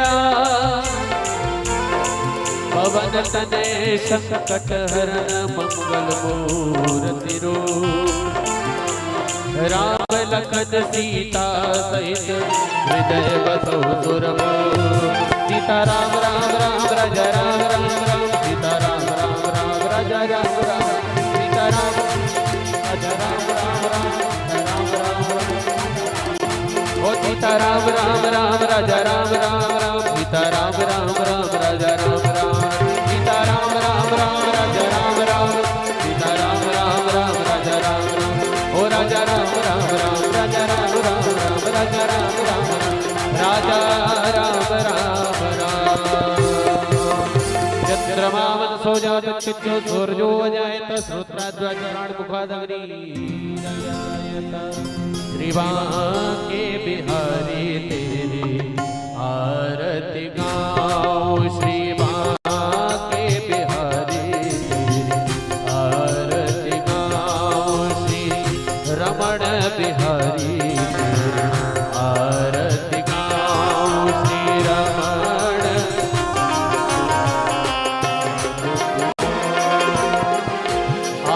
दया पवन तने संकट हरण मंगल मूर्ति रूप राम लखन सीता सहित हृदय बसो सुरमूर सीता राम राम राम राजा राम राम राम सीता राम राम राम राजा राम राम सीता राम राजा राम राम राम राम राम ओ सीता राम राम राम राजा राम राम राम सीता राम राम राम राजा राम राम सीता राम राम राम राजा राम राम सीता राम राम राम राजा राम राम ओ राजा राम राम राम राजा राम राम राम राजा राम राम राजा राम राम राम चंद्रमावन सो जात चित्तो सूर्यो अजायत श्रोत्राद्वाचरण मुखादग्नि श्रीवांके बिहारी तेरी आरती गाओ श्रीवांके बिहारी तेरी आरती गाओ श्री रमण बिहारी तेरी आरती गाओ श्री रमण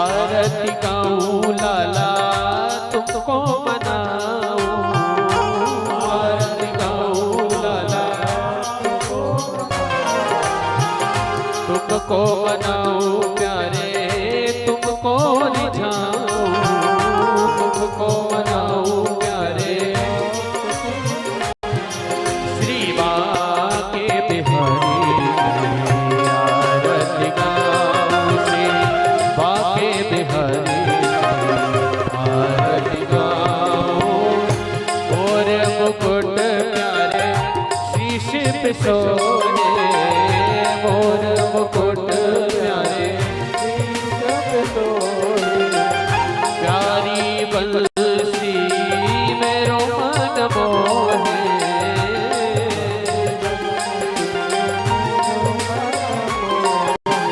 आरती गाओ लाला तुमको मनाओ आरती गाओ लाला तुमको मनाओ प्यारे तुमको रिझाओ तुमको मनाओ प्यारे श्री बाके बिहारी आरती गाओ श्री बाके बिहारी आरती गाओ और मुकुट प्यारे शीश पे सोने मोर मुकुट प्यारे शीश पे सोने प्यारी बंसी मेरो मन मोहे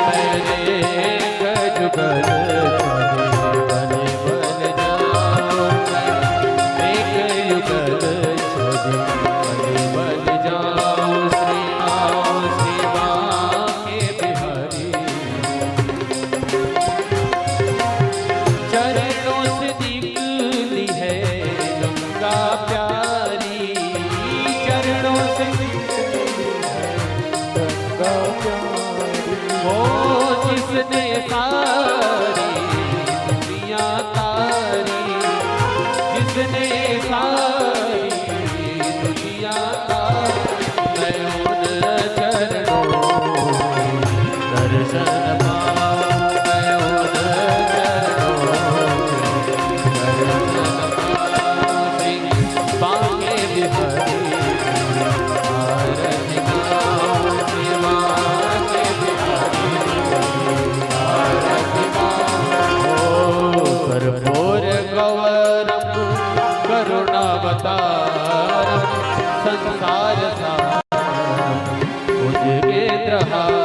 मेरे गजुगल बने बन जाओ एक युगल छोड़े बने बन जाओ श्री आओ श्री बाके बिहारी चरणों से निकली है गंगा प्यारी चरणों से निकली है गंगा प्यारी वो जिसने सारी दुनिया तारी जिसने सारी दुनिया तारी मैं उन चरणों दर्शन पाऊं मैं उन चरणों दर्शन पाऊं श्री बाके बिहारी आरती गाओ श्री बाके बिहारी आरती गाओ कर्पूर गौरम करुणावतारम संसार सारम भुजगेन्द्रहारम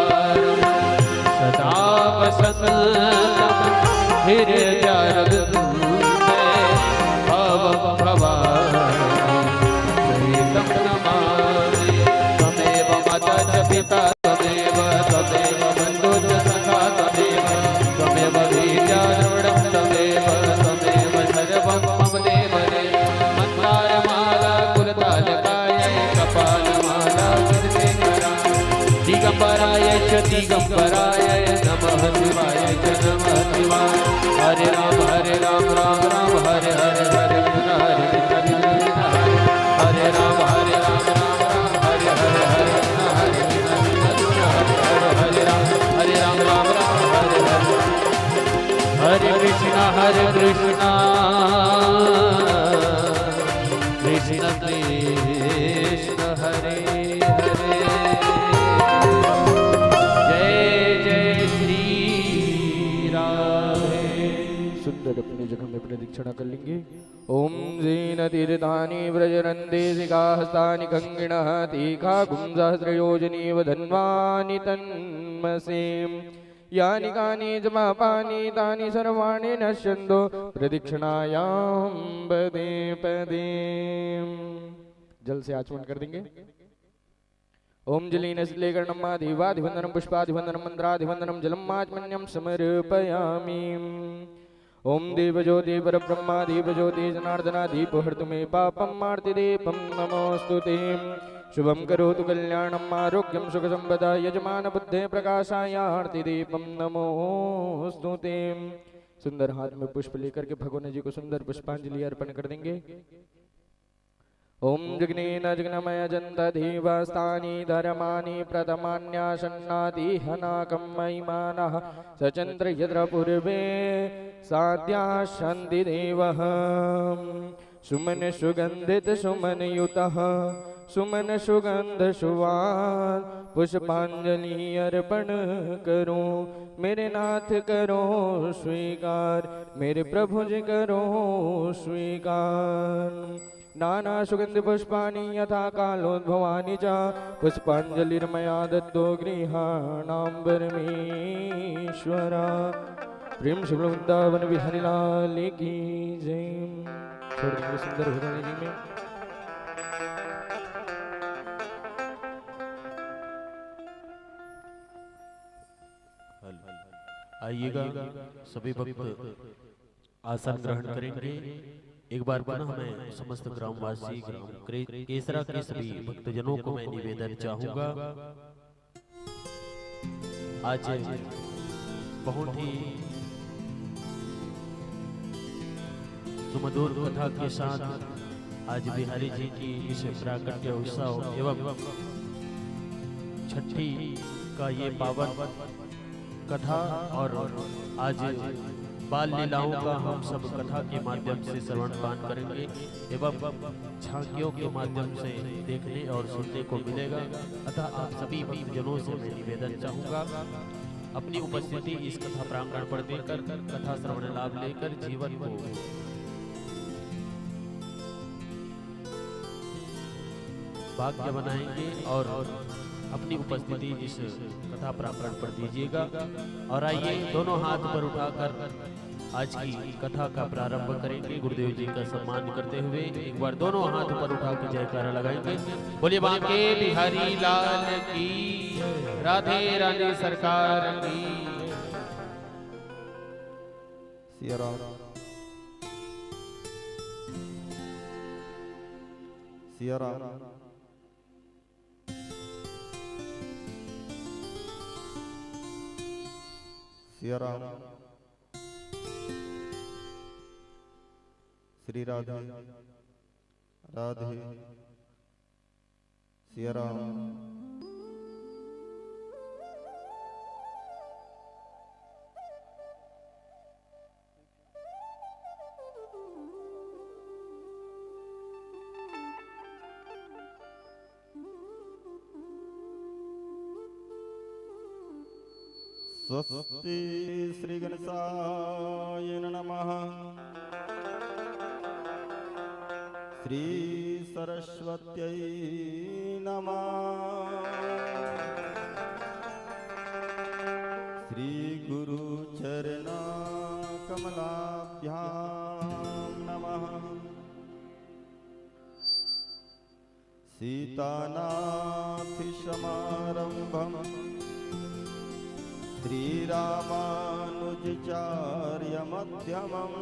सदा वसन्तं हृदयारविन्दे भवं भवामि सहितं नमामि त्वमेव माता च पिता त्वमेव बन्धु च सखा त्वमेव वीर्यारूढं त्वमेव सर्वं मम देव रे मन्दारमाला कुलतालकाय कपालमाला दिगंबराय च दिगंबराय नमः शिवाय च नमः शिवाय हरे राम राम राम हरे हरे हरे कृष्ण हरे कृष्ण हरे राम राम राम हरे हरे हरे कृष्ण हरे राम राम हरे हरे कृष्ण कृष्ण कृष्ण हरे हरे जय जय श्री राधे। सुंदर अपनी जगह में प्रदक्षिणा कर लेंगे। ओम जीन तीर्थानि व्रजरन्ते सिकाहस्तानि कंगिणः तीखा कुंसहस्रयोजनीव धन्वानि तन्मसेम् यानि कानि च पापानि तानि सर्वाणि नश्यन्तो प्रदक्षिणायां पदे पदे। जल से आचमन कर देंगे। ओम जलीनस्लेकर्णमाधिवाधिवंदनं पुष्पाधिवंदनं मंत्राधिवंदनं जलमाचमन्यं समर्पयामि। ओम देवज्योति परब्रह्माधिपज्योति जनार्दनाधिपहर्तु मे पापं मार्तिदेवं नमोऽस्तुते। शुभं करोतु कल्याणम् आरोग्यं सुखसंपदा यजमान बुद्धे प्रकाशाय आर्तिदेवं नमोऽस्तुते। सुंदर हाथ में पुष्प लेकर के भगवान जी को सुंदर पुष्पांजलि अर्पण कर देंगे। ओम जग्नेन जग्नमय जन्तधीवस्तानि धर्माणि प्रथमान्यासन्नादिहनाकं महिमानः सचन्द्र यत्र पूर्वे साद्या शान्ति देवः सुमन सुगंधित सुमन युतः सुमन सुगंध सुवान पुष्पांजलि अर्पण करो। मेरे नाथ करो स्वीकार, मेरे प्रभु जी करो स्वीकार। नाना सुगंधि पुष्पाणि यथा कालोद्भवानि च पुष्पांजलिर्मया दत्तो गृहाणां परमेश्वर। प्रेम से वृंदावन बिहारी लाल की जय। छोड़ देंगे सुंदर भगवान जी में। आइएगा सभी भक्त आसन ग्रहण करेंगे। एक बार पुनः मैं समस्त ग्रामवासी ग्राम केसरा के सभी भक्तजनों को मैं निवेदन चाहूंगा, आज बहुत ही सुमधुर कथा के साथ आज बिहारी जी की इस प्राकट्य उत्सव एवं छठी का ये पावन कथा और आज बाल लीलाओं का हम सब कथा के माध्यम से श्रवण पान करेंगे एवं झांकियों के माध्यम से देखने और सुनने को मिलेगा। अतः आप सभी भक्तजनों से मैं निवेदन चाहूंगा अपनी उपस्थिति इस कथा प्रांगण पर देकर कथा श्रवण लाभ लेकर जीवन को भाग्य बनाएंगे और अपनी उपस्थिति इस कथा प्रांगण पर दीजिएगा। और आइए दोनों हाथ पर उठाकर आज की कथा का प्रारंभ करेंगे। गुरुदेव जी का सम्मान करते हुए एक बार दोनों हाथ पर उठा के जयकारा लगाएंगे। बोलिए बांके बिहारी लाल की, राधे राधे सरकार की। सिया राम सिया राम सिया राम। श्री राधे राधे सिया राम। स्वस्ति श्री गणेशाय नमः। श्री सरस्वत्यै नमः। श्री गुरु चरणा कमलाभ्यां नमः। सीतानाथ समारंभम् श्रीरामानुजचार्य मध्यमम्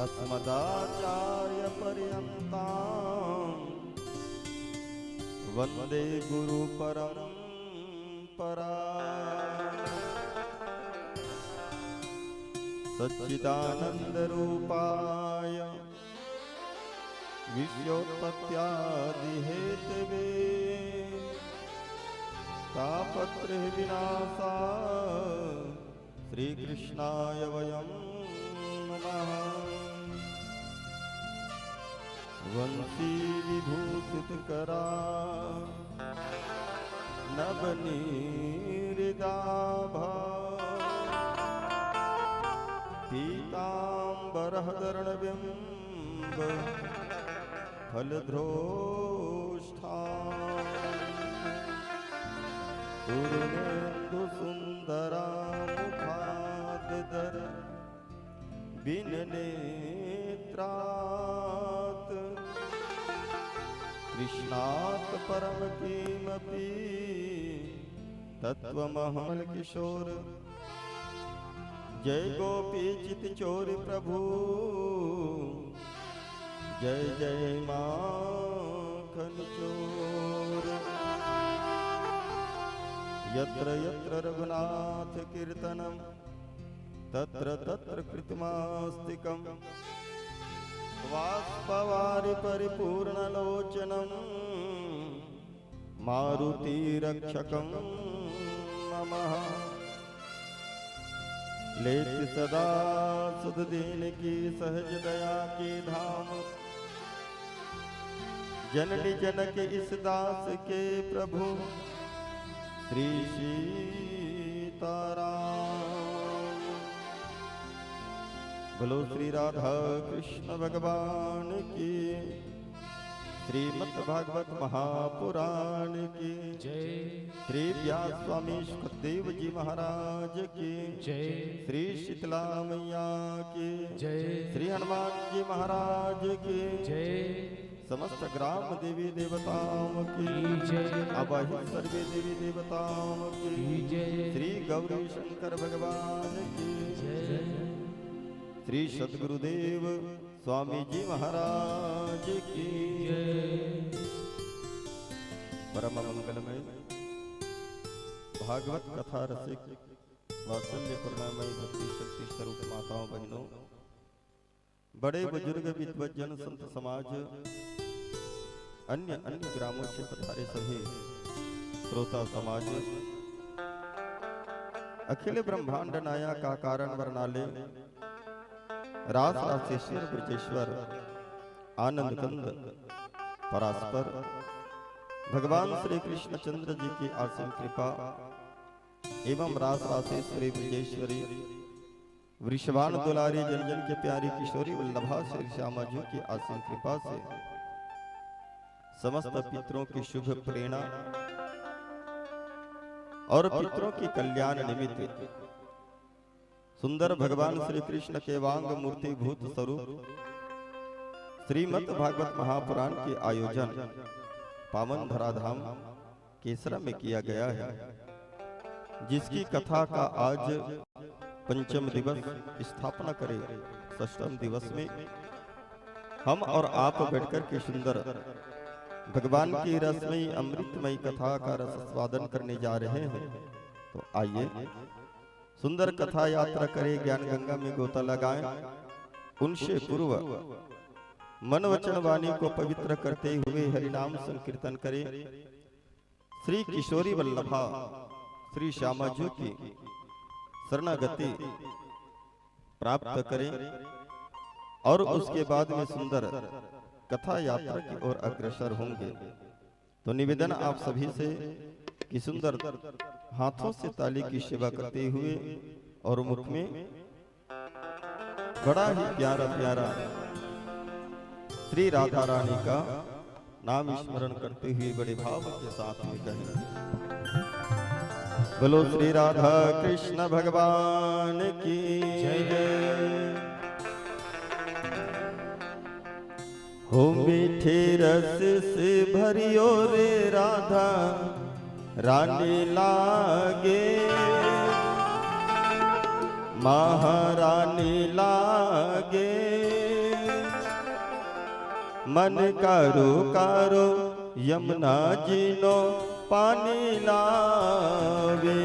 अस्मदाचार्य पर्यन्तां वन्दे गुरु परम्परा। सच्चिदानंद रूपाय विश्वोत्पत्त्यादि हेतवे तापत्र विनाशाय श्री कृष्णाय वयं नमः। वंशी विभूषितकरा नवनीरिदाभा पीताम्बरधरणबिम्ब फलद्रोष्ठा पूर्णेन्दु सुंदरा मुखादर बिन नेत्रात् कृष्णात् परम किमपि तत्त्वमहं किशोर। जय गोपी चित चोर प्रभु, जय जय माखन चोर। यत्र यत्र रघुनाथ कीर्तनं तत्र तत्र कृतमास्तिकम्। वाष्पवारि परिपूर्णलोचनं मारुति रक्षकं नमः। लेत सदा सुध दीन की सहज दया के धाम। जननी जनक इस दास के प्रभु श्री सीताराम। बोलो श्री राधा कृष्ण भगवान की, श्रीमद् भागवत महापुराण की जय, श्री व्यास स्वामी सुखदेव जी महाराज की जय, श्री शीतला मैया की जय, श्री हनुमान जी महाराज की जय, समस्त ग्राम देवी देवताओं की जय, आवाहित सर्वे देवी देवताओं की जय, श्री गौरी शंकर भगवान की जय, श्री सद्गुरुदेव स्वामी जी महाराज की परम मंगलमय भागवत कथा रसिक वात्सल्य करुणामय भक्ति शक्ति स्वरूप माताओं बहनों, बड़े बुजुर्ग विद्वज्जन संत समाज, अन्य अन्य ग्रामों से पधारे सभी श्रोता समाज, अखिल ब्रह्मांड नायक का कारण वर्णाले रास रासेश्वर ब्रजेश्वर आनंद कंद परास्पर भगवान श्री कृष्ण चंद्र जी की आसीम कृपा एवं रास रासेश्वरी ब्रजेश्वरी वृषभान दुलारी जन जन के प्यारी किशोरी वल्लभा श्री श्यामा जी की आसीम कृपा से समस्त पितरों की शुभ प्रेरणा और पितरों की कल्याण निमित्त सुंदर भगवान श्री कृष्ण के वांग मूर्ति भूत स्वरूप श्रीमद् भागवत महापुराण के आयोजन पावन धराधाम केसरा में किया गया है, जिसकी कथा का आज पंचम दिवस स्थापना करे। षष्ठम दिवस में हम और आप बैठकर के सुंदर भगवान की रसमयी अमृतमयी कथा का रस स्वादन करने जा रहे हैं। तो आइए सुंदर कथा यात्रा करें, ज्ञान गंगा में गोता लगाएं। उनसे पूर्व मन वचन वाणी को पवित्र करते हुए हरिनाम संकीर्तन करें। श्री किशोरी वल्लभा श्री श्यामा जी की शरणागति प्राप्त करें और उसके बाद में सुंदर कथा यात्रा की ओर अग्रसर होंगे। तो निवेदन आप सभी से कि सुंदर हाथों से ताली की सेवा करते हुए और मुख में बड़ा ही प्यारा प्यारा श्री राधा रानी का नाम स्मरण करते हुए बड़े भाव के साथ में कहें, बोलो श्री राधा कृष्ण भगवान की जय। हो मीठे रस से भरियो रे राधा रानी लागे, महारानी लागे। मन कारो कारो यमुना जीनो पानी लावे।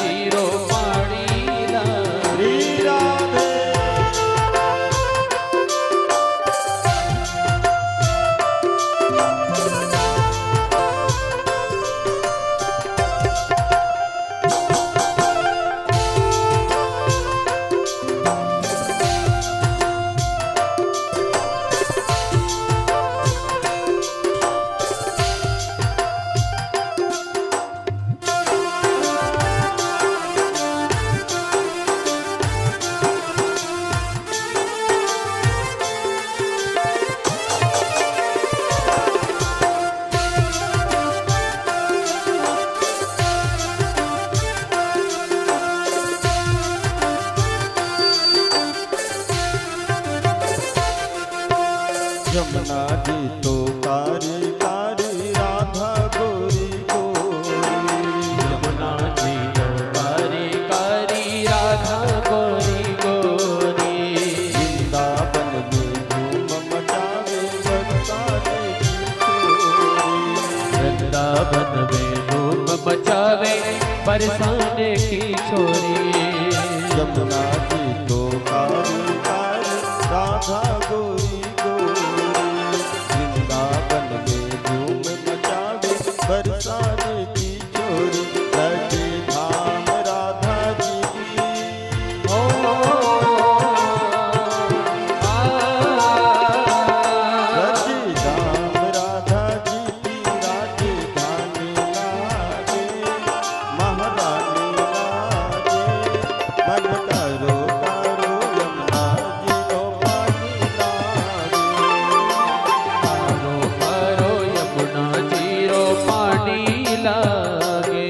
जीरो पानी लागे। श्री राधे यमुना जी तो कारी कारी राधा गोरी गोरी। यमुना जी तो कारी कारी राधा गोरी गोरी। वृंदावन में धूम मचावे बरसाने की छोरी। वृंदावन में धूम मचावे बरसाने की छोरी। यमुना जी तो कारी कारी राधा गोरी गोरी। वृंदावन में धूम मचावे बरसाने की छोरी। रचे धाम राधा जी की। ओ रचे धाम राधा जी की राजधानी लागे। महारानी लागे मन करो करो यमुना जी रो पानी लागे। पारो पारो यमुना जीरो पानी लागे।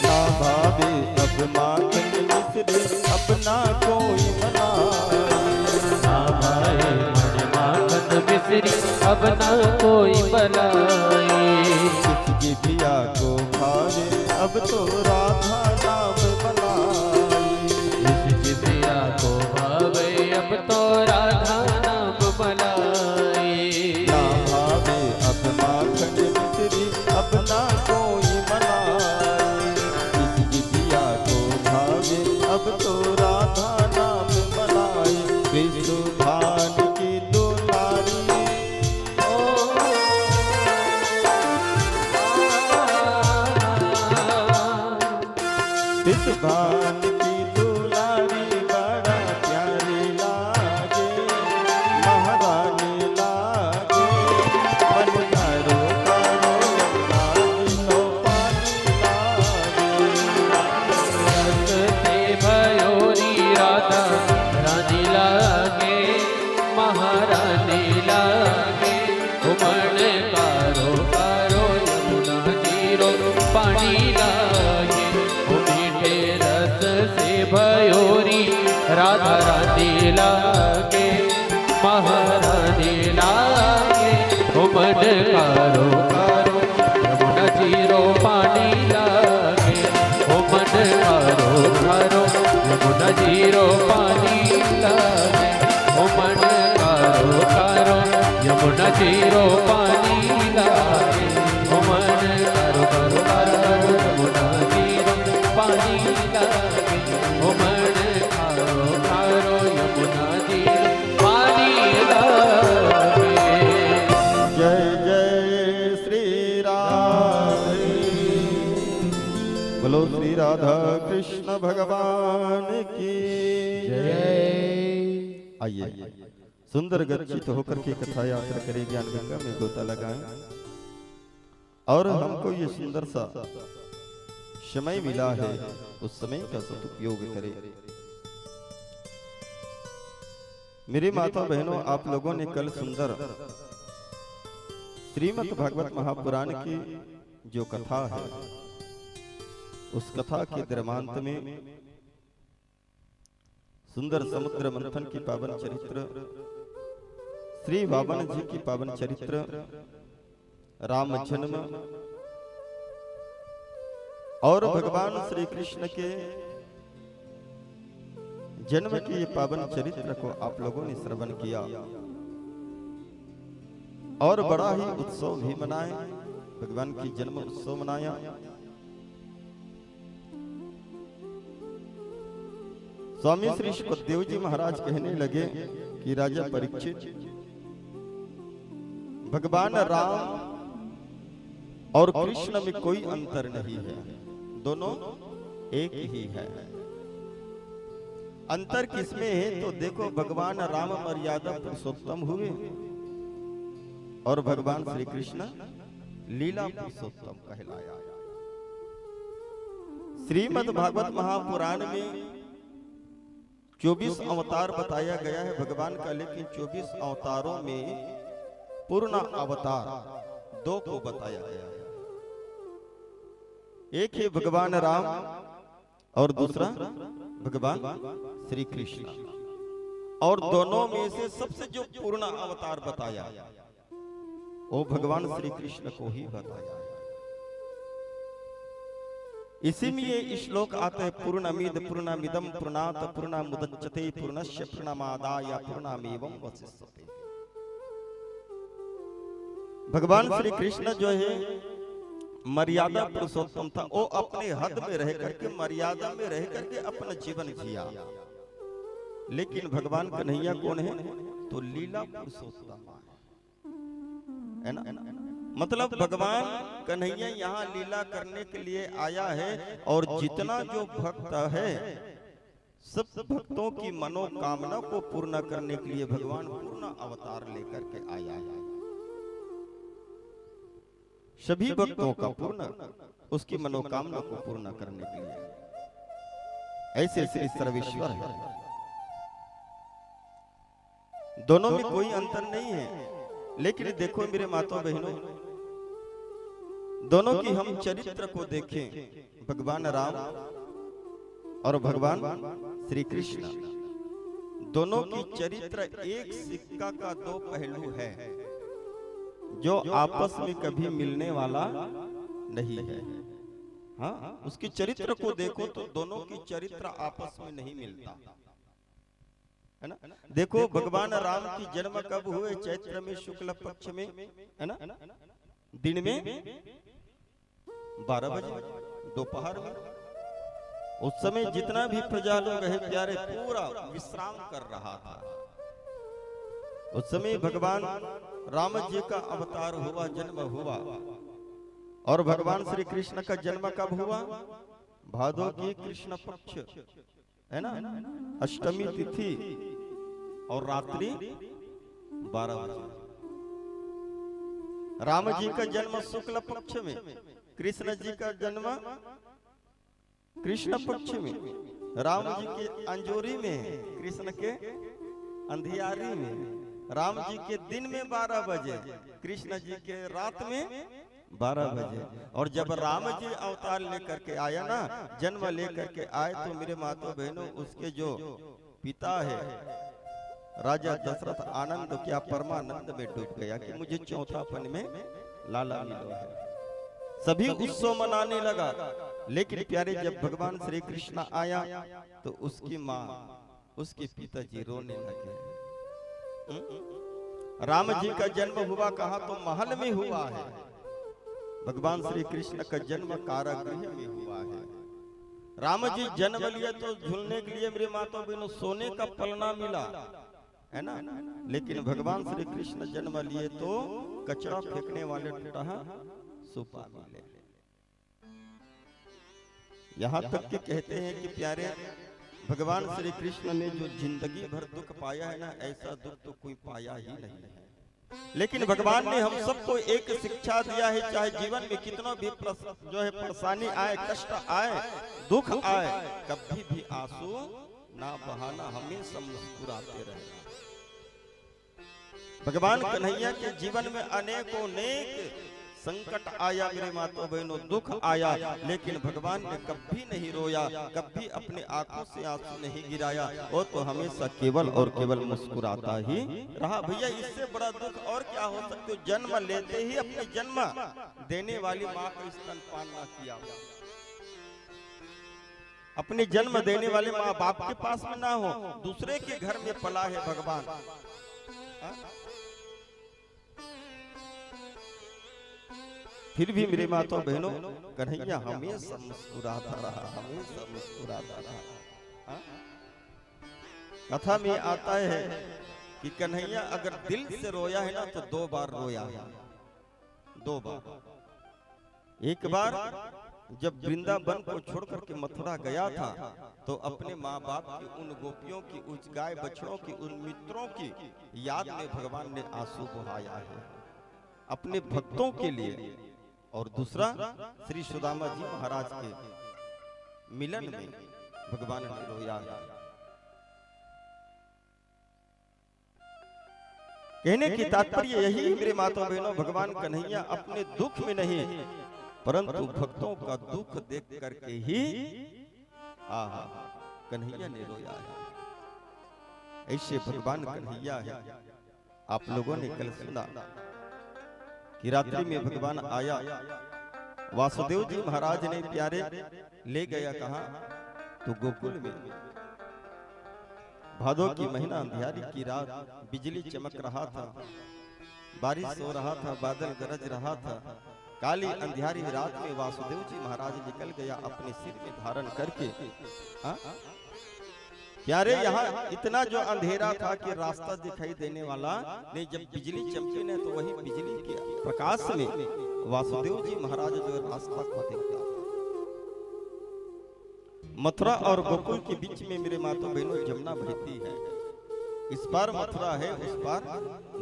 ना भावे अब माखन मिश्री अपना कोई मनाए। ना भाए मन माखन मिश्री अब ना कोई बनाए। किसकी पिया को भावे अब तो राधा नाम बनाए। इस प्रिया को भावे अब तो राधा नाम बनाए। ना भावे अब माखन मिश्री अपना कोई मनाए। किसकी पिया को भावे अब तो राधा नाम बनाए। विष्णु भान की दुलारी। विष्णु भान की दुलारी बड़ा प्यारी लागे। महारानी लागे मन करो करो यमुना जी तो पानी लागे। रस से भयोरी राधा रानी लागे। महारानी लागे उमड़ कारो कारो यमुना जीरो पानी लागे। ओ मीठे रस से भयोरी राधा रानी लागे। महारानी लागे उमड़ कारो कारो यमुना जीरो पानी लागे। उमड़ कारो कारो यमुना जीरो पानी लागे। उमड़ कारो कारो यमुना जीरो पानी लागे। उमड़ कारो कारो कारो यमुना जीरो पानी लागे। उमड़ कारो कारो यमुना जीरो कृष्ण भगवान की जय। आइए सुंदर गच्छित होकर के कथा यात्रा करें, ज्ञान गंगा में गोता लगाएं और हमको ये सुंदर सा समय मिला है उस समय का सदुपयोग करें। मेरे माता बहनों, आप लोगों ने कल सुंदर श्रीमद् भागवत महापुराण की जो कथा है उस कथा के द्रमांत में सुंदर समुद्र मंथन की पावन चरित्र, श्री वामन जी की पावन चरित्र, राम जन्म और भगवान श्री कृष्ण के जन्म के ये पावन चरित्र को आप लोगों ने श्रवण किया और बड़ा ही उत्सव भी मनाए, भगवान की जन्म उत्सव मनाया। स्वामी श्री सुखदेव जी महाराज कहने लगे कि राजा परीक्षित, भगवान राम और कृष्ण में कोई अंतर नहीं है, दोनों एक ही है। अंतर किसमें है तो देखो, भगवान राम मर्यादा पुरुषोत्तम हुए और भगवान श्री कृष्ण लीला पुरुषोत्तम कहलाया। श्रीमद् भागवत महापुराण में 24 अवतार बताया गया है भगवान का, लेकिन 24 अवतारों में पूर्ण अवतार 2 को बताया गया है। एक है भगवान राम और दूसरा भगवान श्री कृष्ण, और दोनों में से सबसे जो पूर्ण अवतार बताया वो भगवान श्री कृष्ण को ही बताया है। इसी में ये श्लोक आता है, पूर्णमिद पूर्णमिदं पूर्णात् पूर्णमुदच्यते पूर्णस्य पूर्णमादाय पूर्णमेवं वसिष्यते। भगवान श्री कृष्ण जो है मर्यादा पुरुषोत्तम था, वो अपने हद में रह करके, मर्यादा में रह करके अपना जीवन जिया। लेकिन भगवान कन्हैया कौन है तो लीला पुरुषोत्तम है ना। मतलब भगवान कन्हैया यहाँ लीला करने के लिए आया है, और जितना जो भक्त है सब भक्तों की मनोकामना को पूर्ण करने के लिए भगवान पूर्ण अवतार लेकर के आया है। सभी भक्तों का पूर्ण उसकी मनोकामना को पूर्ण करने के लिए ऐसे श्री सर्वेश्वर है। दोनों में कोई अंतर नहीं है। लेकिन देखो मेरे माता बहनों, दोनों की हम चरित्र को देखें, भगवान राम और भगवान श्री कृष्ण, दोनों की चरित्र एक सिक्का का 2 पहलू है, जो आपस में कभी मिलने वाला नहीं है। हाँ, उसकी चरित्र को देखो तो दोनों की चरित्र आपस में नहीं मिलता है ना। देखो भगवान राम की जन्म कब हुए, चैत्र में शुक्ल पक्ष में, है ना, दिन में 12 बजे दोपहर में। उस समय जितना भी प्रजा लोग है प्यारे पूरा विश्राम कर रहा था। उस समय भगवान राम जी का अवतार हुआ, जन्म हुआ। और भगवान श्री कृष्ण का जन्म कब हुआ, भादो की कृष्ण पक्ष है ना, अष्टमी तिथि और रात्रि 12 बजे। राम जी का जन्म शुक्ल पक्ष में, कृष्ण जी का जन्म कृष्ण पक्ष में। राम जी के अंजोरी में, कृष्ण के अंधियारी में। राम जी के दिन में 12 बजे, कृष्ण जी के रात में 12 बजे। और जब राम जी अवतार लेकर के आया ना, जन्म लेकर के आए, तो मेरे माता बहनों उसके जो पिता है राजा दशरथ आनंद क्या परमानंद में डूब गया कि मुझे चौथापन में लाला मिला है। सभी उत्सव मनाने लगा। लेकिन प्यारे जब भगवान श्री कृष्ण आया तो उसकी माँ, उसके पिताजी रोने लगे। राम जी का जन्म हुआ कहा तो महल में हुआ है। भगवान श्री कृष्ण का जन्म कारागृह में हुआ है। राम जी जन्म लिया तो झूलने के लिए मेरे माता बहनों सोने का पलना मिला है ना। लेकिन भगवान श्री कृष्ण जन्म लिए तो कचरा फेंकने वाले टूटा सुपा मिले। यहाँ तक कि कहते हैं कि प्यारे भगवान श्री कृष्ण ने जो जिंदगी भर दुख पाया है ना, ऐसा दुख तो कोई पाया ही नहीं है। लेकिन भगवान ने हम सबको एक शिक्षा दिया है, चाहे जीवन में कितना भी जो है परेशानी आए, कष्ट आए, दुख आए, कभी भी आंसू ना बहाना, हमेशा मुस्कुराते रहे। भगवान कन्हैया के जीवन में अनेकों नेक संकट आया मेरे माता बहनों, दुख आया, लेकिन भगवान ने कभी नहीं रोया, कभी अपने आंखों से आंसू नहीं गिराया, वो तो हमेशा केवल और केवल मुस्कुराता ही रहा। भैया इससे बड़ा दुख और क्या हो सकते हो? जन्म लेते ही अपने जन्म देने वाली माँ का स्तनपान ना किया, अपने जन्म देने वाले माँ बाप के पास में ना हो, दूसरे के घर में पला है भगवान। फिर भी मेरे माता बहनों, कन्हैया हमेशा मुस्कुराता रहा, हमेशा मुस्कुराता रहा। कथा में आता है कि कन्हैया अगर दिल से रोया है ना तो 2 बार रोया है, 2 बार। एक बार जब वृंदावन को छोड़ करके मथुरा गया था, तो अपने माँ बाप की, उन गोपियों की, उस गाय बछड़ों की, उन मित्रों की याद में भगवान ने आंसू बहाया है अपने भक्तों के लिए। और दूसरा श्री सुदामा जी महाराज के मिलन में भगवान ने रोया है। कहने की तात्पर्य यही है मेरे माता बहनों, भगवान कन्हैया अपने दुख में नहीं, परंतु भक्तों का दुख देख करके ही कन्हैया ने रोया है। ऐसे भगवान कन्हैया है। आप लोगों ने कल सुना कि रात्रि में भगवान आया, वासुदेव जी महाराज ने प्यारे ले गया कहा, तो गोकुल में भादों की महीना, अंधियारी की रात, बिजली चमक रहा था, बारिश हो रहा था, बादल गरज रहा था। काली अंधियारी रात में वासुदेव जी महाराज निकल गया अपने सिर में धारण करके। प्यारे यहाँ इतना जो अंधेरा था कि रास्ता दिखाई देने वाला नहीं, जब बिजली चमकी ने तो वही बिजली के प्रकाश में वासुदेव जी महाराज जो रास्ता को देखा। मथुरा और गोकुल के बीच में मेरे माता बहनों जमुना बहती है, इस पार मथुरा है, उस पार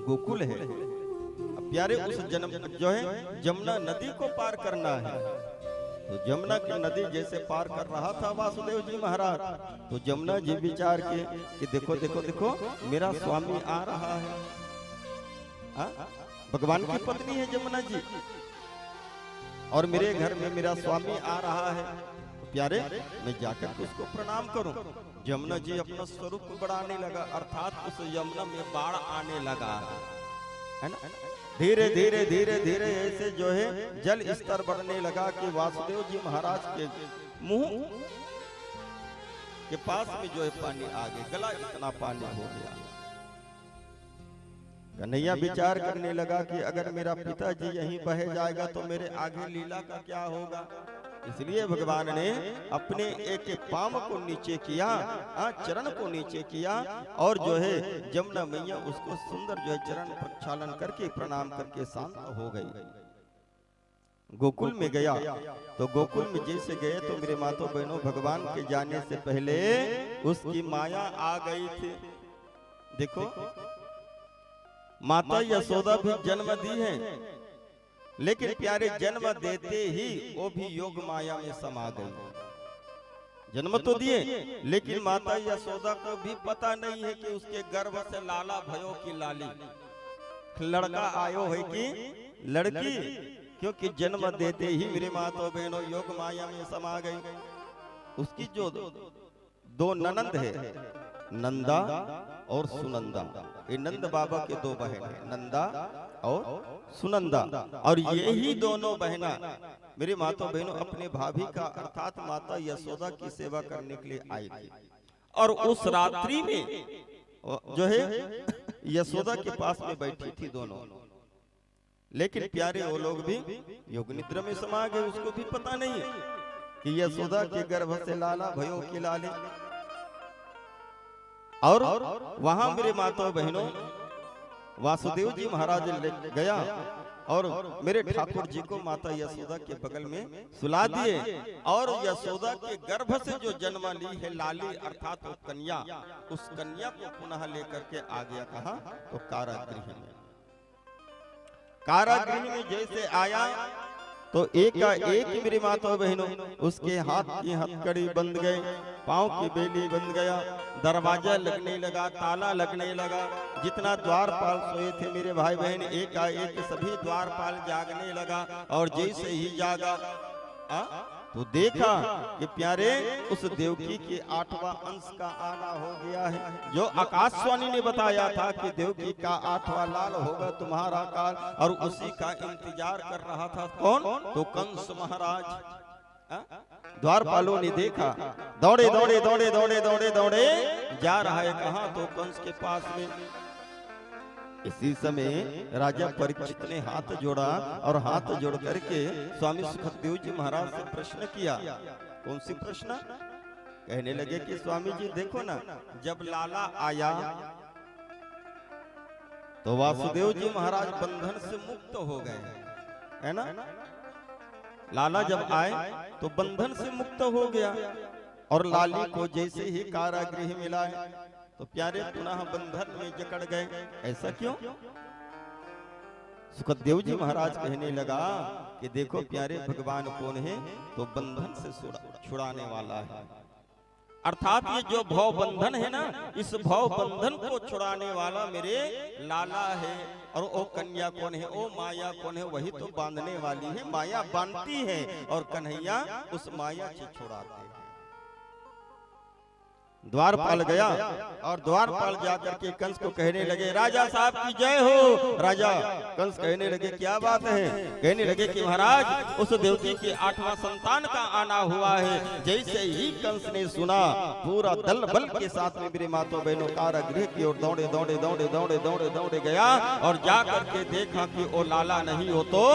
गोकुल है। अब प्यारे उस जन्म जो है जमुना नदी को पार करना है, तो जमुना की नदी जैसे पार कर रहा था वासुदेव जी महाराज, तो जमुना जी विचार के कि देखो देखो देखो मेरा स्वामी आ रहा है। भगवान की पत्नी है जमुना जी, और मेरे घर में मेरा स्वामी आ रहा है, तो प्यारे मैं जाकर उसको प्रणाम करूं। जमुना जी अपना स्वरूप बढ़ाने लगा, अर्थात उस यमुना में बाढ़ आने लगा है ना। धीरे धीरे धीरे धीरे ऐसे जो है जल स्तर बढ़ने लगा कि वासुदेव जी महाराज के मुंह के पास में जो है पानी आ गया, गला इतना पानी हो गया। कन्हैया विचार करने लगा कि अगर मेरा पिताजी यहीं बह जाएगा तो मेरे आगे लीला का क्या होगा। इसलिए भगवान ने अपने एक पांव को नीचे किया, चरण को नीचे किया, और जो है जमुना मैया उसको सुंदर जो है चरण प्रक्षालन करके प्रणाम करके शांत हो गई। गोकुल में गया, तो गोकुल में जैसे गए तो मेरे मातो बहनों भगवान के जाने से पहले उसकी माया आ गई थी। देखो माता यशोदा भी जन्म दी है, लेकिन प्यारे जन्म देते ही वो भी योग माया में समा गई। जन्म तो दिए, लेकिन माता यशोदा को भी पता नहीं है कि उसके गर्भ से लाला भयो की लाली, लड़का आयो है कि लड़की, क्योंकि जन्म देते ही मेरे माता बहनों योग माया में समा गई। उसकी जो 2 ननंद है, नंदा और सुनंदा, ये नंद बाबा के 2 बहन है, नंदा और सुनंदा, और यही दोनों बहना मेरे माता बहनों अपने भाभी का अर्थात माता यशोदा की सेवा करने के लिए आई थी। और उस रात्रि में जो है यशोदा के पास में बैठी थी दोनों, लेकिन प्यारे वो लोग भी योग निद्रा में समा गए। उसको भी पता नहीं कि यशोदा के गर्भ से लाला भयो की लाली। और वहां मेरे माता बहनों वासुदेव जी महाराज ले गया और मेरे ठाकुर जी को माता यशोदा के बगल में सुला दिए और यशोदा के गर्भ से जो जन्म ली है लाली अर्थात वो कन्या, उस कन्या को पुनः लेकर के आ गया कहा तो कारागृह में। कारागृह में जैसे आया तो एक का एक मेरी माता बहनों उसके हाथ की हथकड़ी बंद गए, पांव की बेली बंद गया, दरवाजा लगने लगा, ताला लगने लगा। जितना द्वारपाल सोए थे मेरे भाई बहन एक का एक सभी द्वारपाल जागने लगा और जैसे ही जागा तो देखा कि प्यारे उस देवकी के 8वां अंश का आना हो गया है। जो आकाशवाणी ने बताया था कि देवकी का 8वां लाल होगा तुम्हारा काल, और उसी का इंतजार कर रहा था कौन तो कंस महाराज। द्वारपालों ने देखा, दौड़े दौड़े दौड़े दौड़े दौड़े दौड़े जा रहा है कहां तो कंस के पास में। इसी समय राजा परीक्षित ने हाथ जोड़ा और हाथ जोड़ करके स्वामी सुखदेव जी महाराज से प्रश्न किया। कौन सी प्रश्न? कहने लगे कि स्वामी जी देखो ना, जब लाला आया तो वासुदेव जी महाराज बंधन से मुक्त हो गए, है ना। लाला जब आए तो बंधन से मुक्त हो गया और लाली को जैसे ही कारागृह मिला तो प्यारे पुनः बंधन में जकड़ गए। ऐसा क्यों? सुखदेव जी महाराज कहने लगा कि देखो प्यारे भगवान कौन है तो बंधन से छुड़ाने वाला है। अर्थात ये जो भव बंधन है ना, इस भव बंधन को छुड़ाने वाला मेरे लाला है। और वो कन्या कौन है, वो माया कौन है? वही तो बांधने वाली है। माया बांधती है और कन्हैया उस माया से छुड़ाते हैं। द्वारपाल गया और द्वारपाल जाकर के कंस को कहने लगे राजा साहब की जय हो। राजा कंस कहने लगे क्या बात है? कहने लगे कि महाराज उस देवकी के 8वां संतान का आना हुआ है। जैसे ही कंस ने सुना पूरा दल बल के साथ में मेरे मातो बहनों कारागृह की ओर दौड़े दौड़े दौड़े दौड़े दौड़े दौड़े गया और जा करके देखा कि वो लाला नहीं हो तो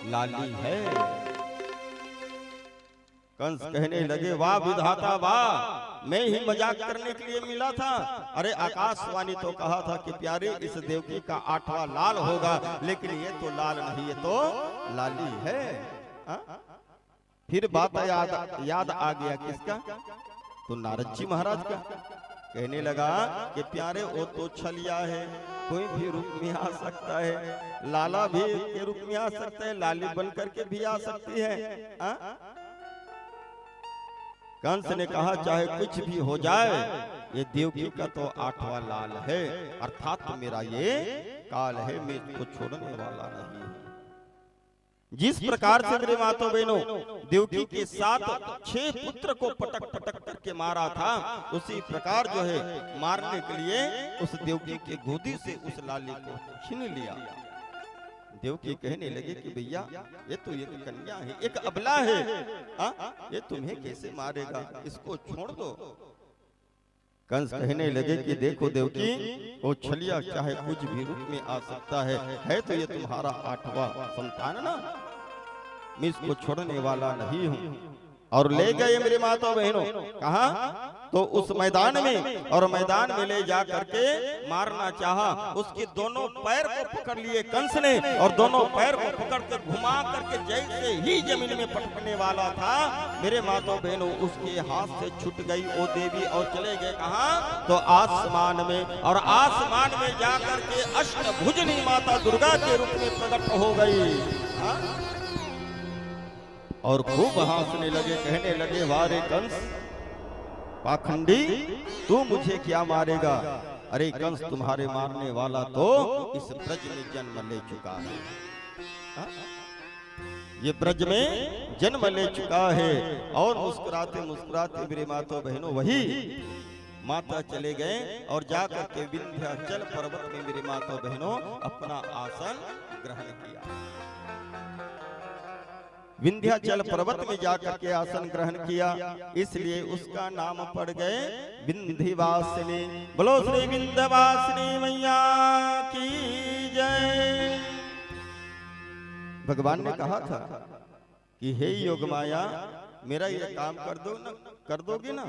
लाली है। कंस कहने लगे वाह विधाता वाह, मैं ही मजाक करने के लिए मिला था। अरे आकाशवाणी तो कहा था कि प्यारे इस देवकी का 8वां लाल होगा, लेकिन ये तो लाल नहीं, ये तो लाली है। फिर बात याद आ गया किसका? तो नारद जी महाराज का। कहने लगा कि प्यारे वो तो छलिया है, कोई भी रूप में आ सकता है, लाला भी के रूप में आ सकता है, लाली बन करके भी आ सकती है। कंस ने कहा चाहे कुछ भी हो जाए, ये देवकी का तो 8वां लाल है, अर्थात तो मेरा ये काल है, मैं इसको छोड़ने वाला नहीं हूं। जिस प्रकार से मेरे मातो बहनों देवकी के 6 पुत्र को पटक पटक करके मारा था, उसी प्रकार जो है मारने के लिए उस देवकी के गोदी से उस लाली को छीन लिया। देवकी कहने लगे कि भैया ये तो एक कन्या है, एक अबला है, ये तुम्हें कैसे मारेगा, इसको छोड़ दो। कंस कहने लगे कि देखो देवकी वो छलिया चाहे कुछ भी रूप में आ सकता है तो ये तुम्हारा 8वां संतान ना, मैं इसको छोड़ने वाला नहीं हूँ। और ले गए मेरे माता बहनों कहा तो उस मैदान में, और मैदान में ले जा करके मारना चाहा। उसके दोनों पैर को पकड़ लिए कंस ने और दोनों पैर को पकड़ कर घुमा करके जैसे ही जमीन में पटकने वाला था मेरे माता बहनों उसके हाथ से छूट गई वो देवी और चले गए कहा तो आसमान में। और आसमान में जाकर के अष्टभुजनी माता दुर्गा के रूप में प्रकट हो गई और खूब हंसने लगे, कहने लगे वारे कंस पाखंडी, तू मुझे क्या मारेगा? अरे कंस तुम्हारे मारने वाला तो इस ब्रज में जन्म ले चुका है, ये ब्रज में जन्म ले चुका है। और मुस्कुराते मुस्कुराते मेरे मातो बहनों वही माता चले गए और जाकर के विंध्याचल पर्वत में मेरे मातो बहनों अपना आसन ग्रहण किया। विंध्याचल पर्वत में जाकर के आसन ग्रहण किया, इसलिए उसका नाम पड़ गए विंध्यवासिनी। बोलो श्री विंध्यवासिनी मैया की जय। भगवान ने कहा था कि हे योग माया मेरा ये काम कर दोगे ना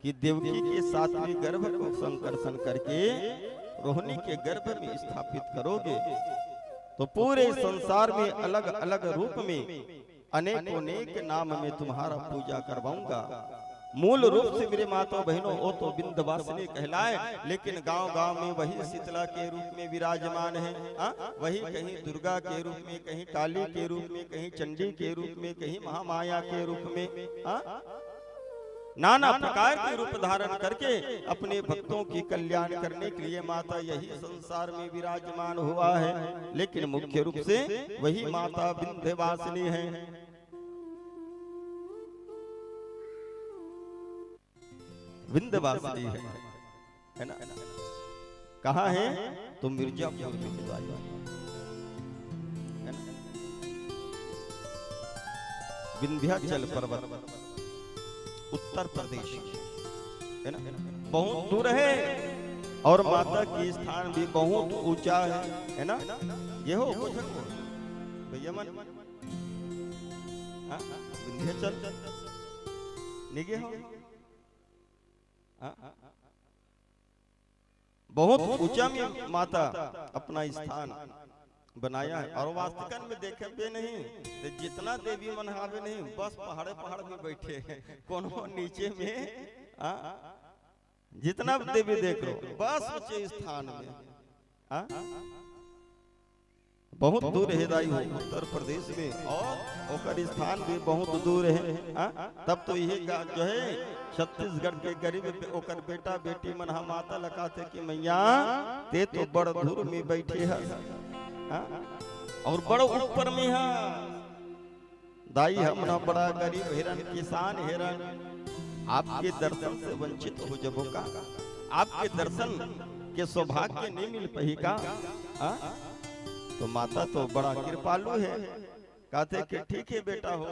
कि देवकी के 7वें गर्भ को संकर्षण करके रोहिणी के गर्भ में स्थापित करोगे तो पूरे संसार में अलग अलग रूप में अनेक अनेक नाम में तुम्हारा पूजा करवाऊंगा। मूल रूप से मेरे माता बहनों वो तो विंध्यवासिनी कहलाए, लेकिन गांव गांव में वही शीतला के रूप में विराजमान है। वही कहीं दुर्गा के रूप में, कहीं काली के रूप में, कहीं चंडी के रूप में, कहीं महामाया के रूप में, नाना प्रकार के रूप धारण करके अपने भक्तों की कल्याण करने के लिए माता यही संसार में विराजमान हुआ है। लेकिन मुख्य रूप से वही माता विंध्यवासिनी है। विंध्यवासिनी है ना। कहाँ है? तो मिर्जापुर में है ना। विंध्याचल पर्वत उत्तर प्रदेश है ना, बहुत दूर है और माता की स्थान भी बहुत ऊंचा है ना। ये हो भैया मन विंध्याचल निगे हो बहुत ऊंचा में माता अपना स्थान बनाया है। और वास्तविकन में देखे पे नहीं तो जितना देवी मनहावे नहीं, बस पहाड़े पहाड़ में बैठे हैं, कोनो नीचे में जितना देवी देख लो बस ऊंचे स्थान में बहुत दूर है दाई उत्तर प्रदेश में, और ओकर स्थान भी बहुत दूर है। तब तो ये जो है छत्तीसगढ़ के गरीब ओकर बेटा बेटी मन माता लगाते कि मैया ते तो बड़ दूर में बैठे है और बड़ ऊपर में है दाई, हमना बड़ा गरीब हिरन किसान हिरन आपके दर्शन से वंचित हो जबो का, आपके दर्शन के सौभाग्य नहीं मिल पही का। तो माता तो बड़ा कृपालु है, कहते कि ठीक है बेटा हो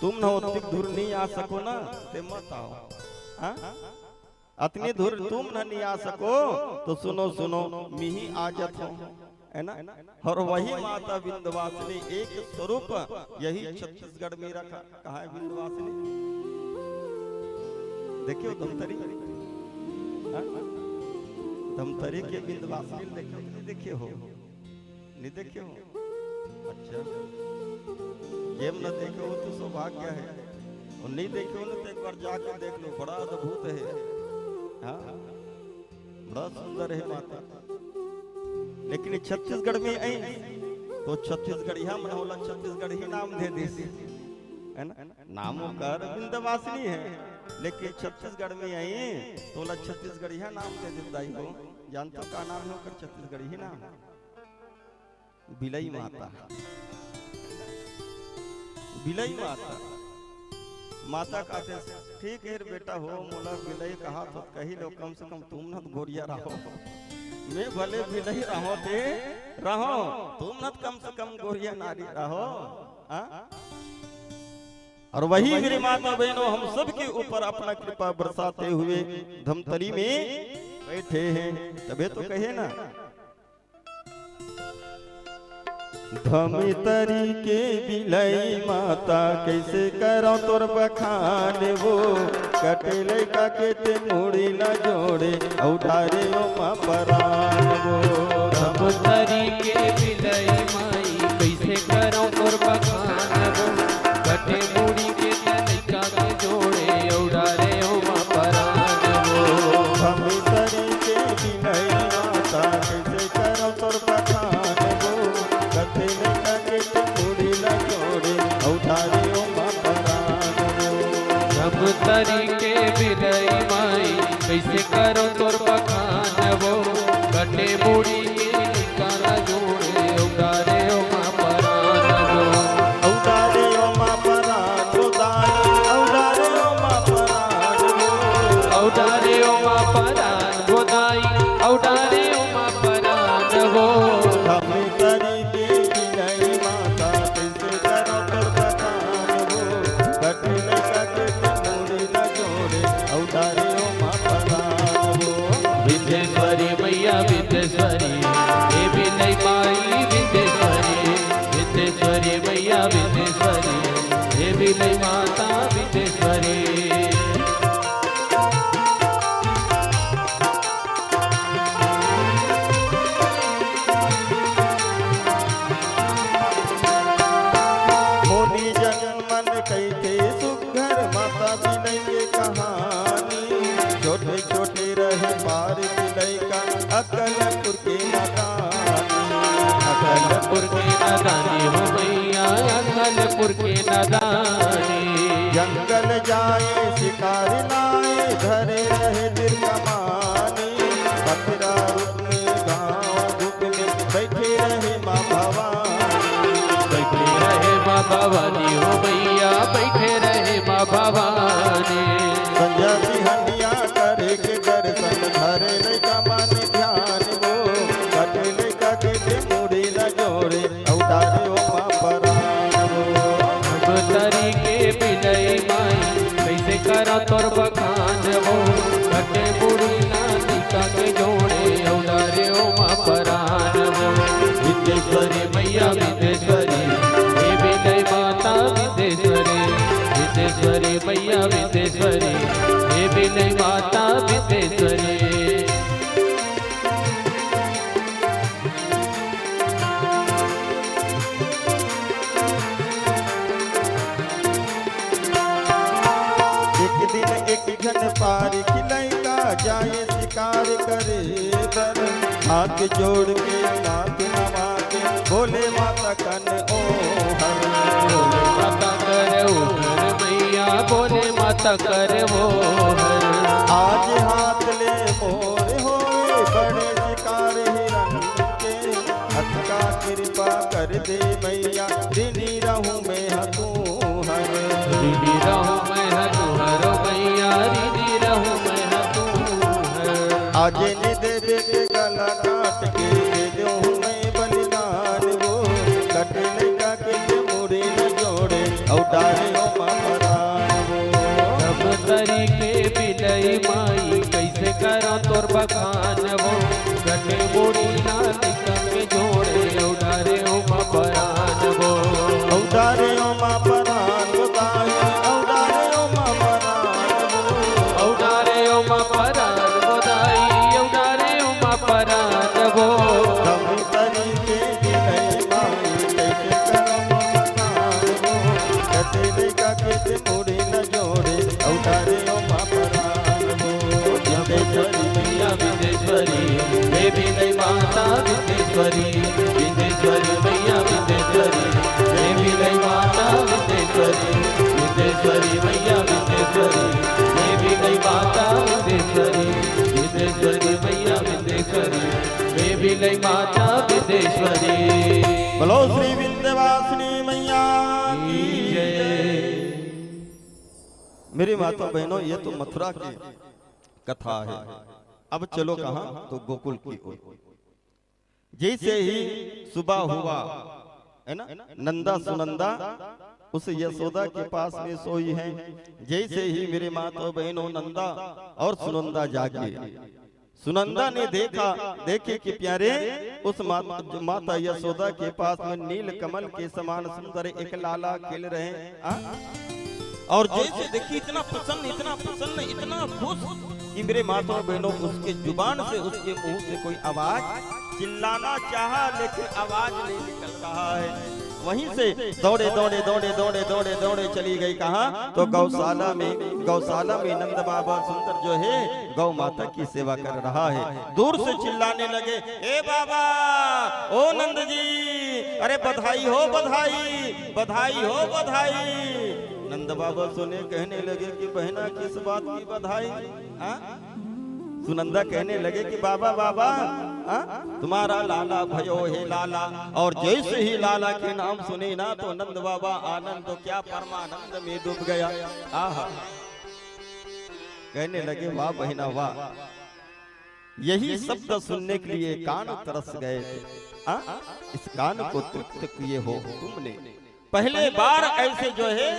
तुम न उतनी दूर नहीं आ सको ना ते मत आओ, अतनी दूर तुम न नहीं आ सको तो सुनो सुनो मिही आजत हो है ना। और वही माता विंध्यवासिनी एक स्वरूप यही छत्तीसगढ़ में रखा। कहा है विंध्यवासिनी? देखियो धमतरी, धमतरी के विंध्यवासिनी देखियो, नहीं देखे हो? नहीं देखे हो? अच्छा, ये न देखे हो तो सौभाग्य है, और नहीं देखे हो तो एक बार जाकर देख लो, बड़ा अद्भुत है। बड़ा सुंदर है माता। लेकिन छत्तीसगढ़ में आई तो छत्तीसगढ़िया मन होला छत्तीसगढ़ ही नाम दे दी है ना। नामों का विंध्यवासिनी है, लेकिन छत्तीसगढ़ में आई तो ला छत्तीसगढ़िया नाम दे देता है। जानते का नाम है ओकर छत्तीसगढ़ी ही नाम? बिलई माता। बिलई माता माता कहते ठीक है बेटा हो मोला बिलई कहा तो कही लो, कम से कम तुम न गोरिया रहो, मैं भले बिलई रहो थे रहो, तुम न कम से कम गोरिया नारी रहो। और वही मेरी माता बहनों हम सब के ऊपर अपना कृपा बरसाते हुए धमतरी में बैठे हैं। तबे तो कहे ना धमतरी के बिलई माता कैसे करो तोर बखान, वो कटेले का केते मुड़ी न जोड़े उठारे ओ मां परान। वो धमतरी के बिलई माई कैसे करो तोर बखान, वो कटे मुड़ी के तनिका के जोड़े उठारे ओ मां परान। वो धमतरी के बिलई माता कैसे करो तोर बखान, कटेले का केते मुड़ी न जोड़े उठारे ओ मां परान। धमतरी के बिलई माई कैसे करो तोर बखान, वो कटे मुड़ी के तनिका न जोड़े उठारे ओ मां परान। वो उठारे ओ मां परान दाई, उठारे ओ मां परान, उठारे ओ मां परान गोदाई, उठारे ओ मां परान। वो धमतरी के बिलई माता कैसे करो तोर बखान, वो कटेले का केते मुड़ी न जोड़े उठारे ओ मां परान। वो विंध्येश्वरी मैया विंध्येश्वरी, हे बिलई माई विंध्येश्वरी, विंध्येश्वरी मैया विंध्येश्वरी, हे बिलई माता विंध्येश्वरी। अकलपुर के नदानी, अकलपुर के नदानी हो मैया अकलपुर के नदानी। जंगल जाए शिकार लाए धरे रहे दिल कमानी, बकरा रूप में गाँव धूप में बैठे रहे माँ भवानी, बैठे रहे माँ भवानी हो मैया बैठे रहे माँ भवानी। संजय हंडिया करे के दर्शन धरे लैका मान ध्यान वो, कटे लैका के मुड़ी न जोड़े उतारे ओ माँ परान वो। तरी के बिलई माई कैसे करा तोर बखान वो, कटे बुढ़ी नानिका के जोड़े उड़ारे ओ माँ परान वो। विदेश्वरी मैया विदेश्वरी हे बिलई माता विदेश्वरी, विदेश्वरी मैया विदेश्वरी हे बिलई माता विदेश्वरी। एक घन पार खिलैका जाए शिकार करे बर, हाथ जोड़ के माथ नवा के बोले माता कन ओ हर, बोले माता करे ओ हर मैया बोले माता करे वो हर। आज हाथ ले मोर होए बड़े शिकार हिरन के, हथ का कृपा कर दे मैया ऋणी रहूं मैं हतू हर, ऋणी रहूं मैं हतू हर मैया ऋणी रहूं मैं हतू हर। आज ने देवे के गला काट के दे दूं मैं बलिदान वो, कटे लैका के मुड़ी न जोड़े उतारे ओ माँ परान वो। सब तरीके बिलई माई कैसे करा तोर बखान वो, कटे बुढ़ी नानिका के जोड़े उड़ारे ओ माँ परान वो। उतारे ओ माँ परान वो दाई, उतारे ओ माँ परान वो, उड़ारे ओ माँ परान वो दाई, उड़ारे ओ माँ परान वो। सब तरीके बिलई माई कैसे करो बखान वो, कटे लैका के मुड़ी न जोड़े उतारे ओ माँ परान वो। विदेश्वरी मैया विदेश्वरी हे बिलई माता विदेश्वरी, विदेश्वरी मैया विदेश्वरी हे बिलई माता विदेश्वरी, विदेश्वरी मैया विदेश्वरी हे बिलई माता विदेश्वरी, विदेश्वरी मैया विदेश्वरी हे बिलई माता विदेश्वरी। बोलो श्री विंध्यवासिनी मैया की जय। मेरी माता बहनों ये तो मथुरा की कथा है। अब चलो कहाँ, तो गोकुल की ओर। जैसे ही सुबह हुआ है ना, नंदा सुनंदा उस यशोदा के पास में सोई है। जैसे ही मेरे माता बहनों नंदा और सुनंदा जागे, सुनंदा ने देखा देखे कि प्यारे उस माता यशोदा के पास में नील कमल के समान सुंदर एक लाला खेल रहे हैं। और जैसे देखी इतना प्रसन्न इतना खुश कि मेरे माता बहनों उसके जुबान से उसके मुंह से कोई आवाज चिल्लाना चाहा लेकिन आवाज नहीं निकल रहा है। वहीं से दौड़े दौड़े चली गई कहाँ, तो गौशाला में नंद बाबा सुंदर जो है गौ माता की सेवा कर रहा है। दूर से चिल्लाने लगे, ए बाबा ओ नंद जी, अरे बधाई हो बधाई, बधाई हो बधाई। नंद बाबा सुने कहने लगे कि बहना किस बात की बधाई। सुनंदा कहने लगे कि बाबा बाबा तुम्हारा लाला भयो है लाला। और जैसे ही लाला के नाम सुने ना तो नंद बाबा आनंद तो क्या परमानंद में डूब गया। आहा कहने लगे वाह बहना वाह, यही शब्द सुनने के लिए कान तरस गए थे। इस कान को तृप्त किए हो तुमने, पहले बार ऐसे जो है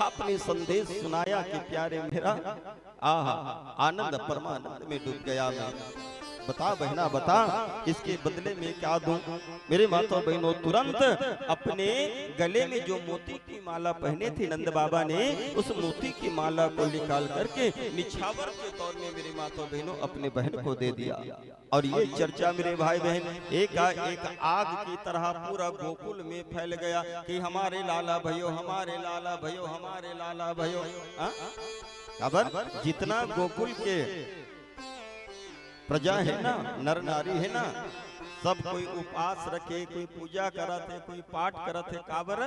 आपने संदेश सुनाया कि प्यारे मेरा आहा आनंद परमानंद में डूब गया मैं। बता बहना बता, इसके बदले में क्या दूं। मेरे माता बहनों तुरंत अपने गले में जो मोती की माला पहने थे नंद बाबा ने, उस मोती की माला को निकाल करके निछावर के तौर में मेरे माता बहनों अपने बहन को दे दिया। और ये चर्चा मेरे भाई बहन एक आग की तरह पूरा गोकुल में फैल गया कि हमारे लाला भयो, हमारे लाला भयो, हमारे लाला भयो। खबर जितना गोकुल के प्रजा है ना, नर नारी है ना, सब कोई उपवास रखे, कोई पूजा करत है, कोई पाठ करत है, काबर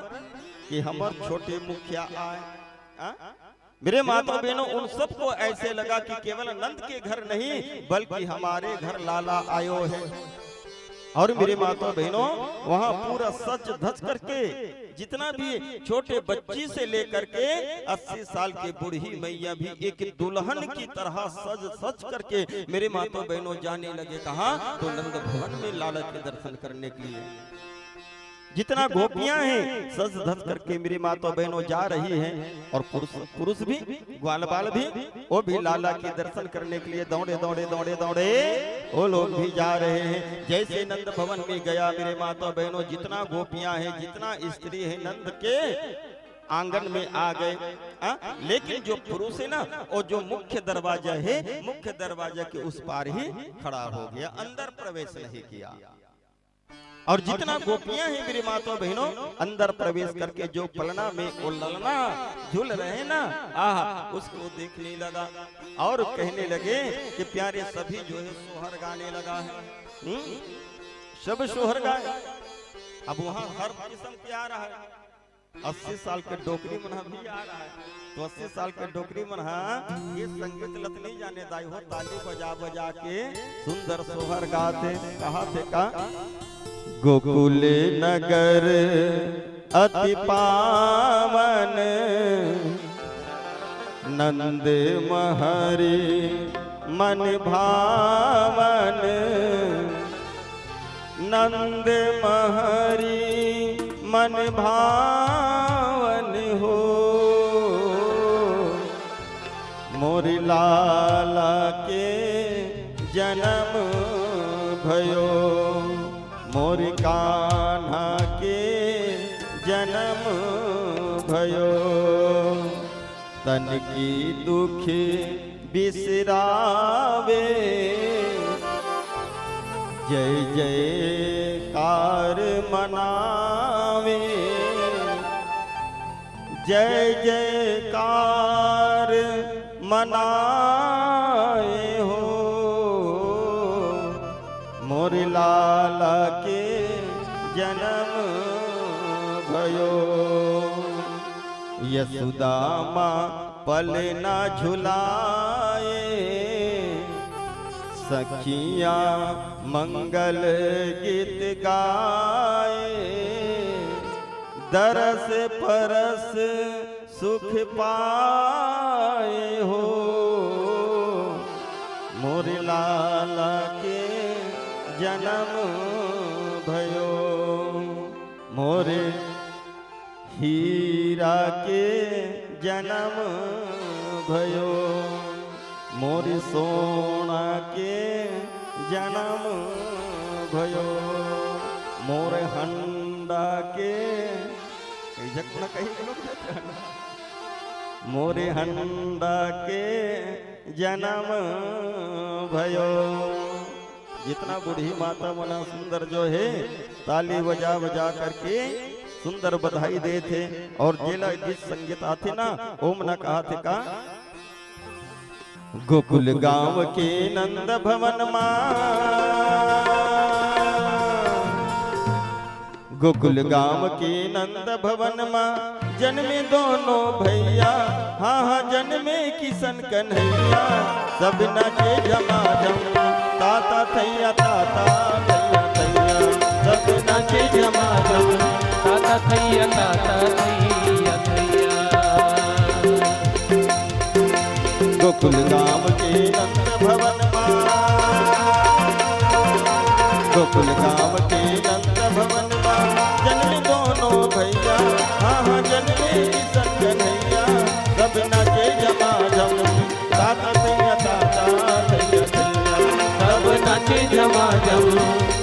कि हमर छोटे मुखिया आए। मेरे माता बहनों, उन सबको ऐसे लगा कि केवल नंद के घर नहीं बल्कि हमारे घर लाला आयो है। और मेरे माता बहनों, वहाँ पूरा सच धज करके जितना भी छोटे बच्ची से लेकर के 80 साल के बूढ़ी मैया भी एक दुल्हन की तरह सज सज करके मेरे माता बहनों जाने लगे कहाँ, तो नंद भवन में लाला के दर्शन करने के लिए। जितना गोपियां हैं सज धज करके मेरी माता बहनों जा रही हैं, और पुरुष भी, ग्वाल बाल भी, वो भी लाला के दर्शन करने के लिए दौड़े दौड़े दौड़े दौड़े वो लोग भी जा रहे हैं। जैसे नंद भवन में गया मेरे माता बहनों, जितना गोपियां हैं, जितना स्त्री है, नंद के आंगन में आ गए। लेकिन जो पुरुष है ना, वो जो मुख्य दरवाजा है, मुख्य दरवाजा के उस पार ही खड़ा हो गया, अंदर प्रवेश नहीं किया। और जितना गोपियां हैं मेरी माता बहनों, अंदर प्रवेश करके जो पलना में वो ललना झूल रहे ना, उसको देखने लगा और कहने लगे कि प्यारे सभी जो है सोहर गाने लगा है। सब सोहर गाए। अब वहाँ हर किस्म के आ रहा है। 80 साल के डोकरी मना भी आ रहा है, तो 80 साल के डोकरी मना ये संगीत लत नहीं जाने दाई हो, ताली बजा बजा के सुंदर सोहर गाते। कहा थे का गोकुल नगर अति पावन, नंद महरी मन भावन, नंद महरी मन भावन हो, मोरी लाला के जन्म भयो, मोरी कान्हा के जन्म भयो, तन की दुखी बिसरावे, जय जयकार मनावे, जय जयकार मनाए हो, मोरी लाला के जन्म भयो। यशोदा पलना झुलाए, सखियां मंगल गीत गाए, दरस परस सुख पाए हो, मोरी लाला के जन्म भयो, मोरे हीरा के जन्म भयो, मोरी सोना के जन्म भयो, मोरे हंडा के मोरे हंडा के जन्म भयो। जितना बूढ़ी माता मना सुंदर जो है ताली बजा बजा करके सुंदर बधाई दे थे, और जेला गीत संगीत आते ना, ओम न कहा थे का गोकुल गांव के नंद भवन मां, गोकुल गांव के नंद भवन मां, जन्मे दोनों भैया, हाँ हाँ जन्मे किशन कन्हैया, सब नाचे झमाझम, ताता थैया ताता थैया थैया, सब नाचे झमाझम, ताता थैया ताता थैया थैया। गोकुल गांव के नंद भवन मां, गोकुल गांव के नंद भवन मां, जन्मे दोनों भैया, हाँ हाँ जन्मे किशन कन्हैया, सब नाचे झमाझम, ताता थैया ताता थैया थैया, सब नाचे झमाझम,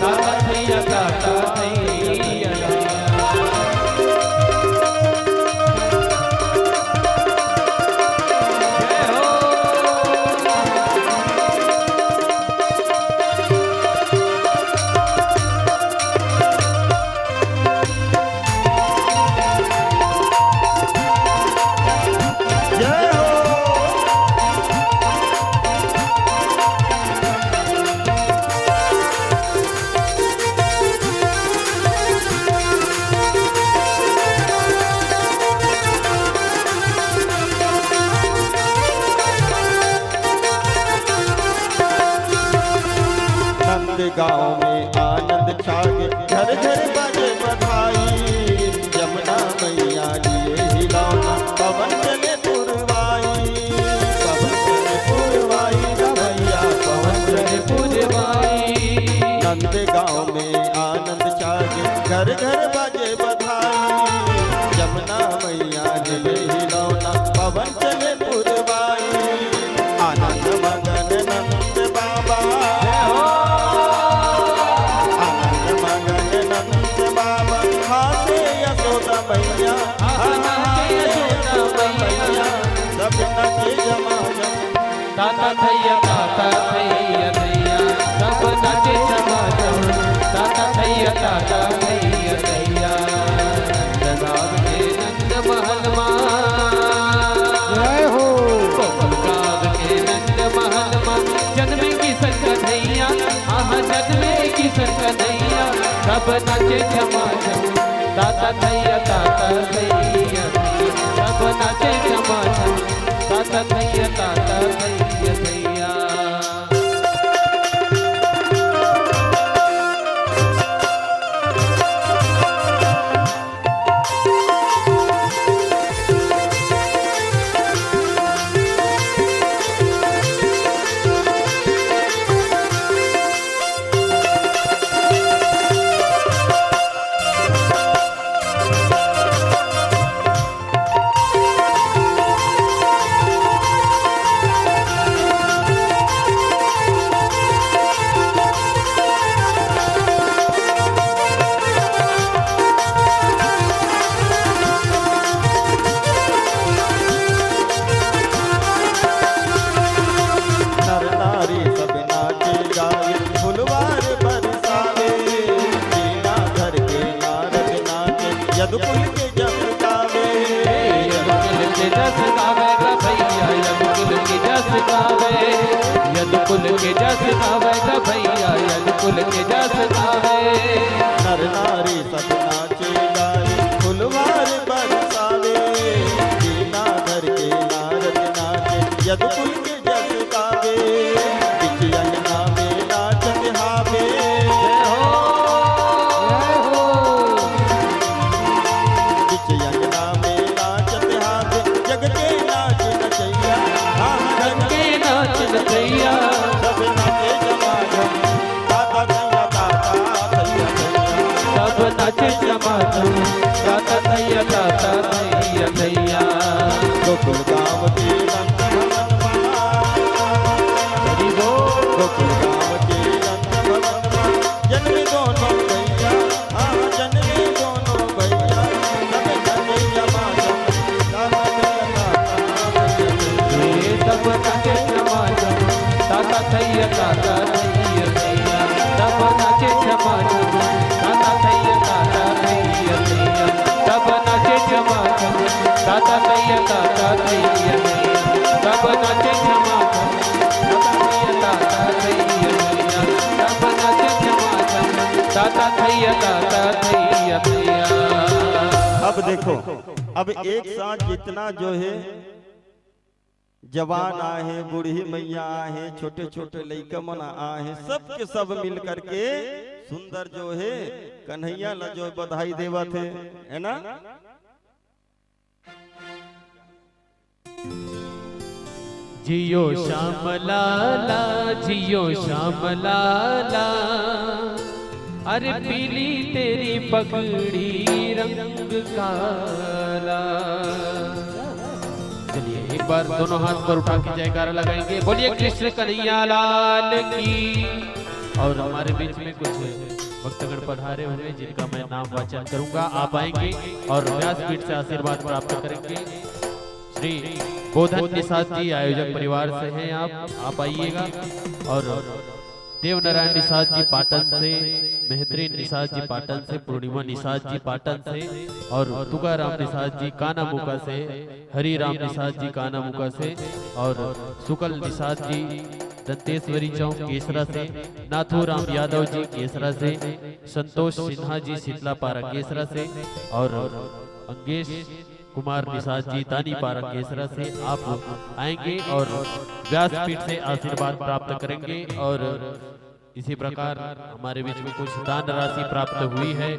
ताता थैया ताता थैया। घर घर बाजे बधाई जमुना मैया लिए हिलौना पवन चले पुरवाई पवन चले पुरवाई भैया पवन चले पुरवाई नंद गाँव में आनंद छागे घर घर बाजे बधाई जमुना मैया लिए हिलौना पवन चले पुरवाई आनंद मगन नंद बाबा आनंद मगन नंद बाबा हाथे यशोदा मैया सब नचे जमा ताता थैया थैया सब नाचे समाजम ताता थैया थैया नंदगाव के नंद महल जय हो गोकुलगाव के नंद महल जन्मे की संकन्हैया आहा जन्मे की संकन्हैया सब नाचे समाजम ताता थैया सब नाचे समाजम ताता थैया थैया नर नारी सब नाचे गावे फुलवार बरसावे वीणा धर के नारद नाचे यदुकुल के जस गावे यदुकुल के जस गावे गा भैया यदुकुल के जस गावे यदुकुल के जस गावे गा भैया यदुकुल के जस गावे नर नारी सब नाचे गावे फुलवार बरसावे वीणा धर के नारद नाचे यदुकुल के जस गावे बिच अंगना में नाचत हावे बिच अंगना में नाचत हावे जग के नाच नचैया जग के नाच नचैया सब नाचे जमाजम ताता थैया सब नाचे समाजम ताता थैया थैया गोकुल गाँव के नंद भवन हरि बोल गोकुल गाँव के नंद भवन जन्मे दोनों भैया जन्मे दोनों भैया सब नचे जमाजम सब नाचे समाजम ताता थैया सब नाचे समाजम ताता थैया सब नाचे समाजम ताता थैया सब नाचे समाजम ताता थैया सब नाचे समाजम ताता थैया अब देखो अब एक साथ जितना जो है जवान आहे बूढ़ी मैया आहे छोटे छोटे लइका मन आहे सब के सब मिल करके सुंदर जो है कन्हैया ला जो बधाई देवत है ना। जियो श्याम लाला जियो श्याम लाला अरे पीली तेरी पगड़ी रंग काला। चलिए एक बार दोनों हाथ पर उठा के जयकारा लगाएंगे, बोलिए कृष्ण कन्हैया लाल की। और हमारे बीच में कुछ भक्तगण पधारे हुए जिनका मैं नाम वाचन करूंगा, आप आएंगे और व्यासपीठ से आशीर्वाद प्राप्त करेंगे। श्री बोधन निषाद जी आयोजक परिवार से हैं आप आइएगा। और देवनारायण निषाद जी पाटन से, मेहत्री निषाद जी पाटन से, पूर्णिमा निषाद जी पाटन से, और तुकाराम निषाद जी कानामुका से, हरिराम निषाद जी कानामुका से, और सुकल निषाद जी दंतेश्वरी चौक केसरा से, नाथूराम यादव जी केसरा से, संतोष सिन्हा जी शीतलापारा केसरा से, और अंगेश कुमार निषाद जी तानी पारा केसरा से आप आएंगे और व्यासपीठ से आशीर्वाद प्राप्त करेंगे। और इसी प्रकार हमारे बीच में कुछ दान राशि प्राप्त हुई है।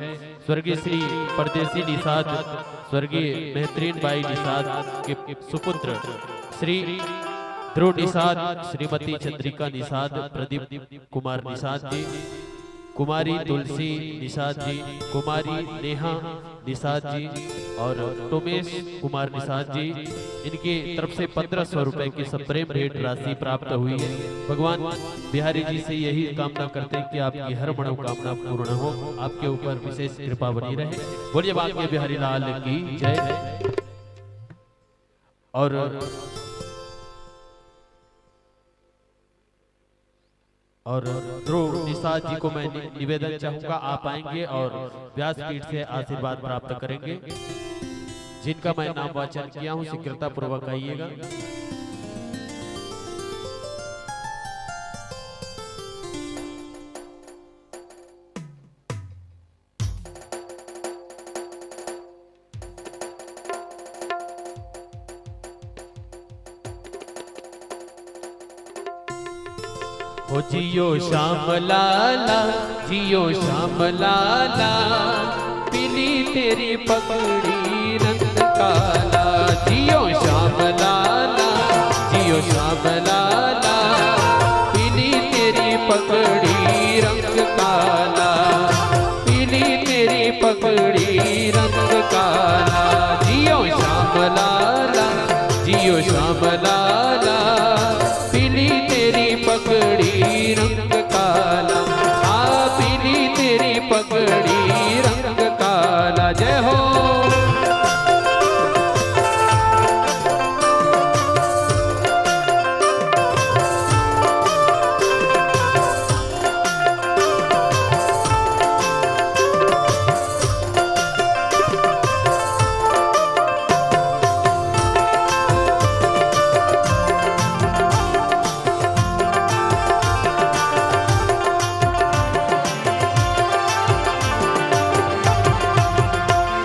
स्वर्गीय श्री परदेसी निषाद, स्वर्गीय मेहतरीन बाई निषाद के सुपुत्र श्री ध्रुव निषाद, श्रीमती चंद्रिका निषाद, प्रदीप कुमार निषाद जी, कुमारी तुलसी निषाद जी, कुमारी नेहा निषाद जी और टोमेश कुमार निषाद जी, इनकी तरफ से 1500 रुपए की सप्रेम भेंट राशि प्राप्त हुई है। भगवान बिहारी जी से यही कामना करते हैं कि आपकी हर मनोकामना पूर्ण हो, आपके ऊपर विशेष कृपा बनी रहे। बोलिए बांके बिहारी लाल की जय। और ध्रुव निषाद जी को मैं निवेदन चाहूंगा, आप आएंगे और व्यासपीठ से आशीर्वाद प्राप्त करेंगे। जिनका मैं नाम वाचन किया हूं शीघ्रता पूर्वक आइएगा। ओ जियो श्याम लाला, जियो श्याम लाला, पीली तेरी पगड़ी रंग काला। जियो श्याम लाला, जियो श्याम लाला, पीली तेरी पगड़ी रंग काला, पीली तेरी पगड़ी रंग काला। जियो श्याम लाला, जियो श्याम लाला, पीली तेरी पगड़ी रंग काला, आ पीली तेरी पगड़ी रंग काला। जय हो।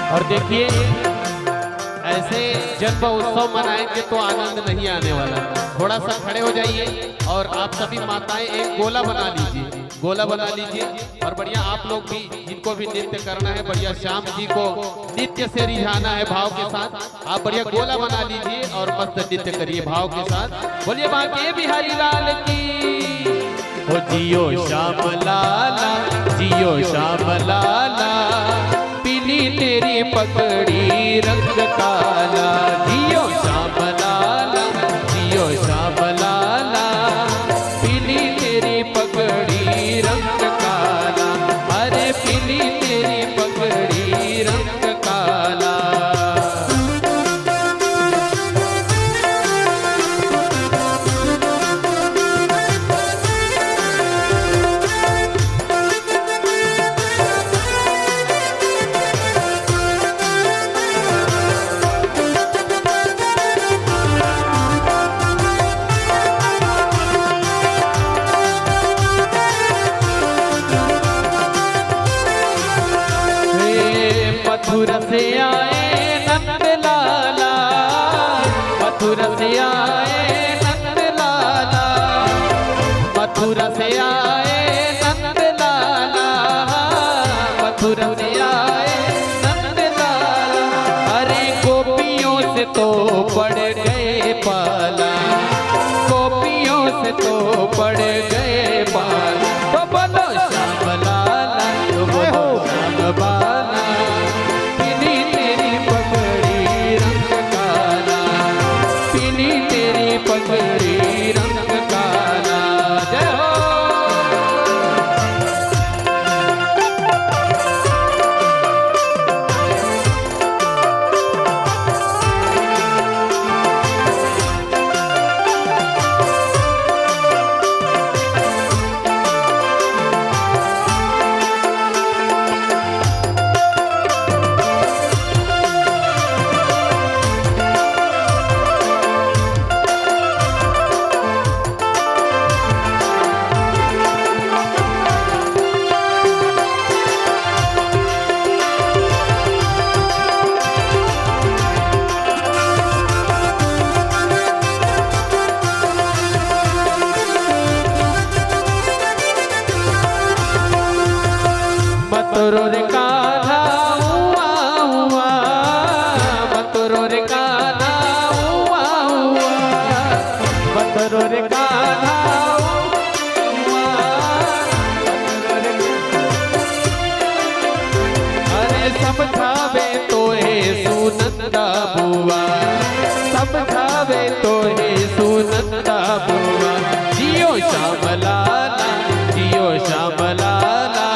और देखिए ऐसे जन्म उत्सव मनाएंगे तो आनंद नहीं आने वाला। थोड़ा सा खड़े हो जाइए और आप सभी माताएं एक गोला बना लीजिए, गोला बना लीजिए। और बढ़िया आप लोग भी जिनको भी नृत्य करना है, बढ़िया श्याम जी को नृत्य से रिझाना है भाव के साथ, आप बढ़िया गोला बना लीजिए और मस्त नृत्य करिए भाव के साथ। बोलिए बांके बिहारी लाल की। ओ जियो श्याम लाला, जियो श्याम लाला, पीली तेरी पगड़ी रंग काला। जियो श्याम लाला, जियो श्याम लाला, पीली तेरी पगड़ी रंग काला, अरे पीली तेरी पगड़ी रंग काला। मथुरा से आए नंद लाला, मथुरा से आए नंद लाला, मथुरा से आए नंद लाला, मथुरा से आए नंद लाला। अरे गोपियों से तो पड़ गए पाला, गोपियों से तो पड़ गए पाला। तो बोलो श्याम लाला, तो बोलो श्याम बाला, पीली तेरी पगड़ी रंग काला, पीली तेरी पगड़ी रंग काला। जय हो। मतरो रे कान्हा हुआ हुआ, मतरो रे कान्हा हुआ हुआ, मतरो रे कान्हा हुआ, मतरो रे। अरे समझावे तो है सुनंदा बुआ, समझावे तो है सुनंदा बुआ। जियो श्याम लाला, जियो श्याम लाला,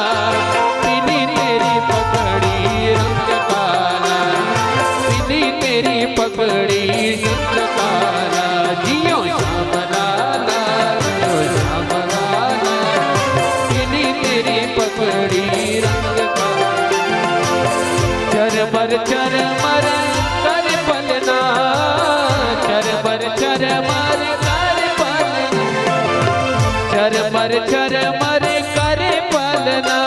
पीली तेरी पगड़ी रंग काला, पीली तेरी पगड़ी रंग काला। जियो श्याम लाला, जियो श्याम लाला, पीली तेरी पगड़ी रंग काला। चरमर चरमर कर पलना, चरमर चरमर कर पलना, चरमर चरमर कर पलना,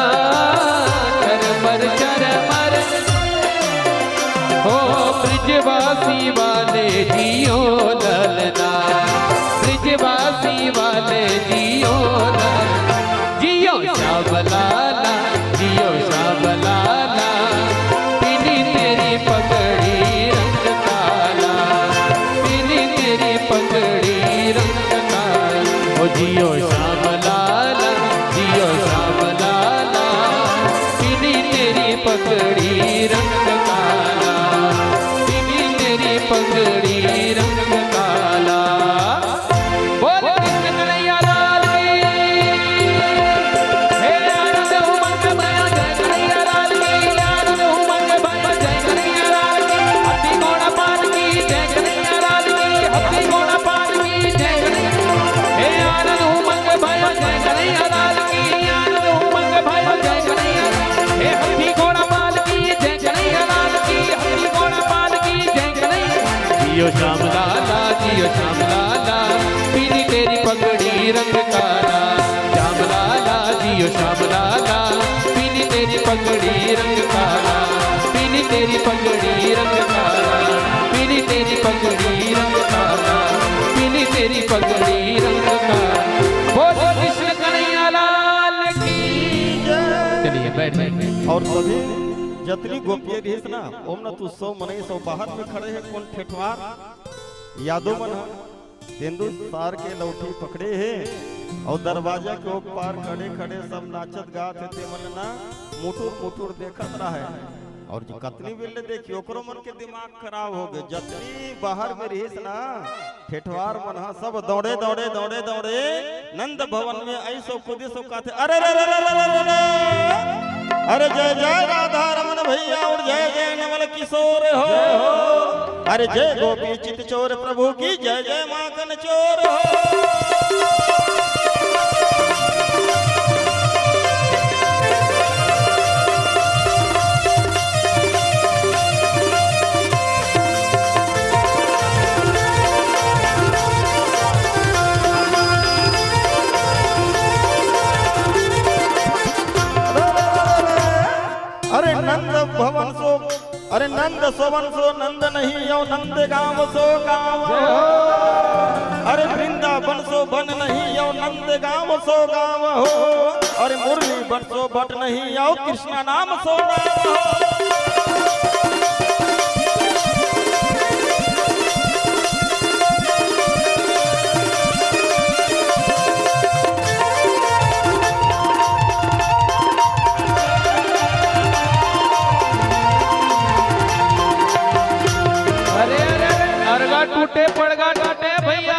चरमर चरमर। हो ब्रिजवासी वाले जियो ललना, ब्रिजवासी वाले जियो ललना। जियो श्याम लाला, जियो श्याम लाला, पीली तेरी पगड़ी रंग काला, पीली तेरी पगड़ी रंग काला। ओ जियो श्याम लाला, जियो श्याम लाला, पीली तेरी पगड़ी रंग काला, पीली तेरी पगड़ी रंग काला। बोल कृष्ण कन्हैया लाल की, हे आनंद उमंग भया जय कन्हैया लाल की, आनंद उमंग भया जय कन्हैया लाल की। हत्ती घोड़ा पाल की जय कन्हैया लाल की, हत्ती घोड़ा पाल की जय कन्हैया। हे आनंद उमंग भया जय कन्हैया लाल की, आनंद उमंग भया जय कन्हैया। हे हत्ती घोड़ा पाल की जय कन्हैया लाल की, हत्ती घोड़ा पाल की जय कन्हैया। जियो श्याम लाला, जियो श्याम लाला, पीली तेरी पगड़ी रंग काला। श्याम लाला, जियो श्याम लाला, पीली तेरी पगड़ी रंग काला, पीली तेरी पगड़ी रंग काला, पीली तेरी पगड़ी रंग काला, पीली तेरी पगड़ी रंग काला। बोलो कृष्ण कन्हैया लाल की। चलिए बैठ बैठ। और सभी जतनी गोपिया रही ना, ओम न तू सौ मने सौ बाहर में खड़े हैं कौन ठेठवार यादव मन तेंदु सार के लौठी पकड़े हैं और दरवाजा के ओर पार खड़े खड़े सब नाचत गात है ते मन ना मुटुर मुटुर देखत रहा है। और जो कतनी बिल्ले देखी ओकरो मन के दिमाग खराब हो गए। जतनी बाहर में रहीस ना ठेठवार मन हा सब दौड़े दौड़े दौड़े दौड़े नंद भवन में ऐसो खुदी सो कहते अरे रे रे रे रे रे रे अरे जय जय राधा रमन भैया और जय जय नवल किशोर हो। अरे जय गोपी चित चोर प्रभु की जय जय माखन चोर हो। अरे नंद भवन सो अरे नंद सोवन सो नंद नहीं यो नंद गांव सो गांव। अरे वृंदावन सो बन नहीं यो नंद गांव सो गांव हो। अरे मुरली बन सो बट नहीं यो कृष्णा नाम सो नाम हो। टूटे पड़गा टाटे भैया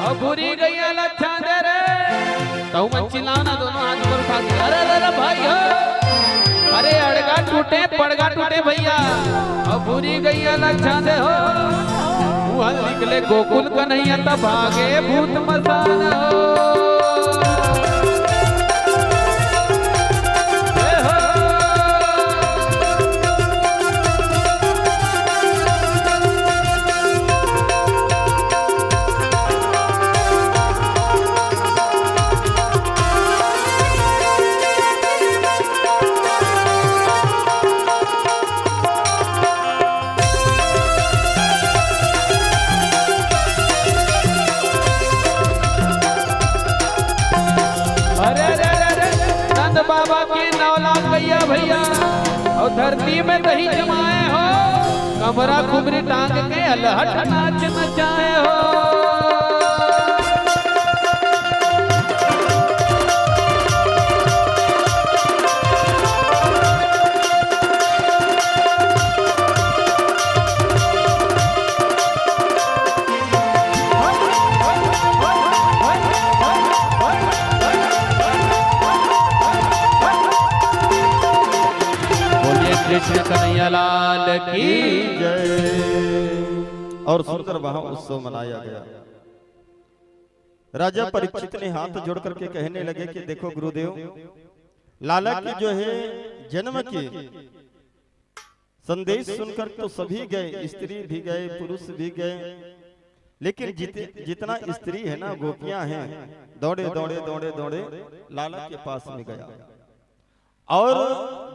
अब बुरी गई लच्छा दे रे तो मत चिल्लाना दोनों हाथ पर उठा के अरे अरे भाई हो। अरे अड़गा टूटे पड़गा टूटे भैया अब बुरी गई लच्छा दे हो। वहां निकले गोकुल कन्हैया तब भागे भूत मसान हो। ना भैया और धरती में दही जमाए हो, कमरा कुबरी टांग के अलहट नाच नचाए हो। कृष्ण कन्हैया लाल की जय। और सुंदर वहां उत्सव मनाया गया। राजा परीक्षित ने हाथ जोड़ करके कहने लगे कि देखो गुरुदेव, लाला की जो है जन्म की संदेश सुनकर तो सभी गए, स्त्री भी गए, पुरुष भी गए, लेकिन जितना स्त्री है ना, गोपियां हैं, दौड़े दौड़े दौड़े दौड़े लाला के पास में गया। और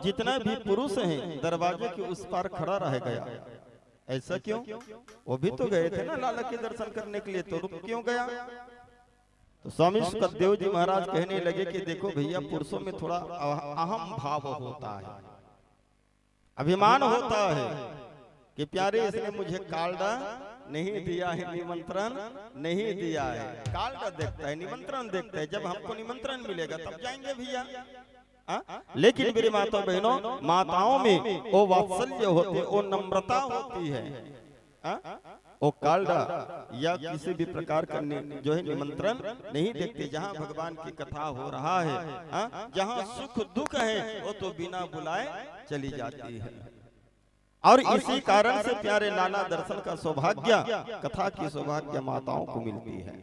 जितना भी पुरुष हैं दरवाजे के उस पार खड़ा रह गया। ऐसा क्यों? वो भी तो गए थे ना लाला के दर्शन करने के लिए, तो रुक क्यों गया? तो स्वामी सुखदेव जी महाराज कहने लगे कि देखो भैया, पुरुषों में थोड़ा अहम भाव होता है, अभिमान होता है कि प्यारे इसने मुझे कार्ड नहीं दिया है, निमंत्रण नहीं दिया है। कार्ड देखता है, निमंत्रण देखता है, जब हमको निमंत्रण मिलेगा तब जाएंगे भैया। लेकिन मेरी माताओं बहनों, माताओं में वो वात्सल्य होते, वो नम्रता होती है। वो कार्ड या किसी भी प्रकार का जो है निमंत्रण नहीं देखते। जहाँ भगवान की कथा हो रहा है, जहाँ सुख दुख है, वो तो बिना बुलाए चली जाती है। और इसी कारण से प्यारे लाला दर्शन का सौभाग्य, कथा की सौभाग्य माताओं को मिलती है।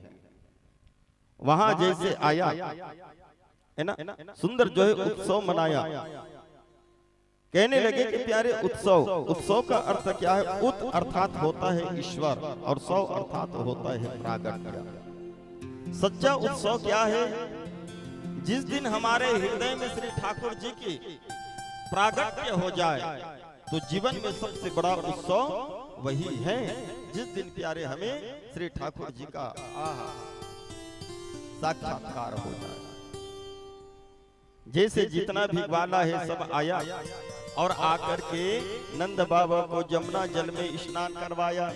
वहां जैसे आया है ना, सुंदर जो है उत्सव मनाया। कहने लगे कि प्यारे उत्सव, उत्सव का अर्थ क्या है? उत अर्थात होता है ईश्वर और सौ अर्थात होता है प्रागट्य। सच्चा उत्सव क्या है? जिस दिन हमारे हृदय में श्री ठाकुर जी की प्रागट्य हो जाए तो जीवन में सबसे बड़ा उत्सव वही है। जिस दिन प्यारे हमें श्री ठाकुर जी का साक्षात्कार हो जाए। जैसे जितना भी ग्वाला है सब आया और आकर के नंद बाबा को जमुना जल में स्नान करवाया।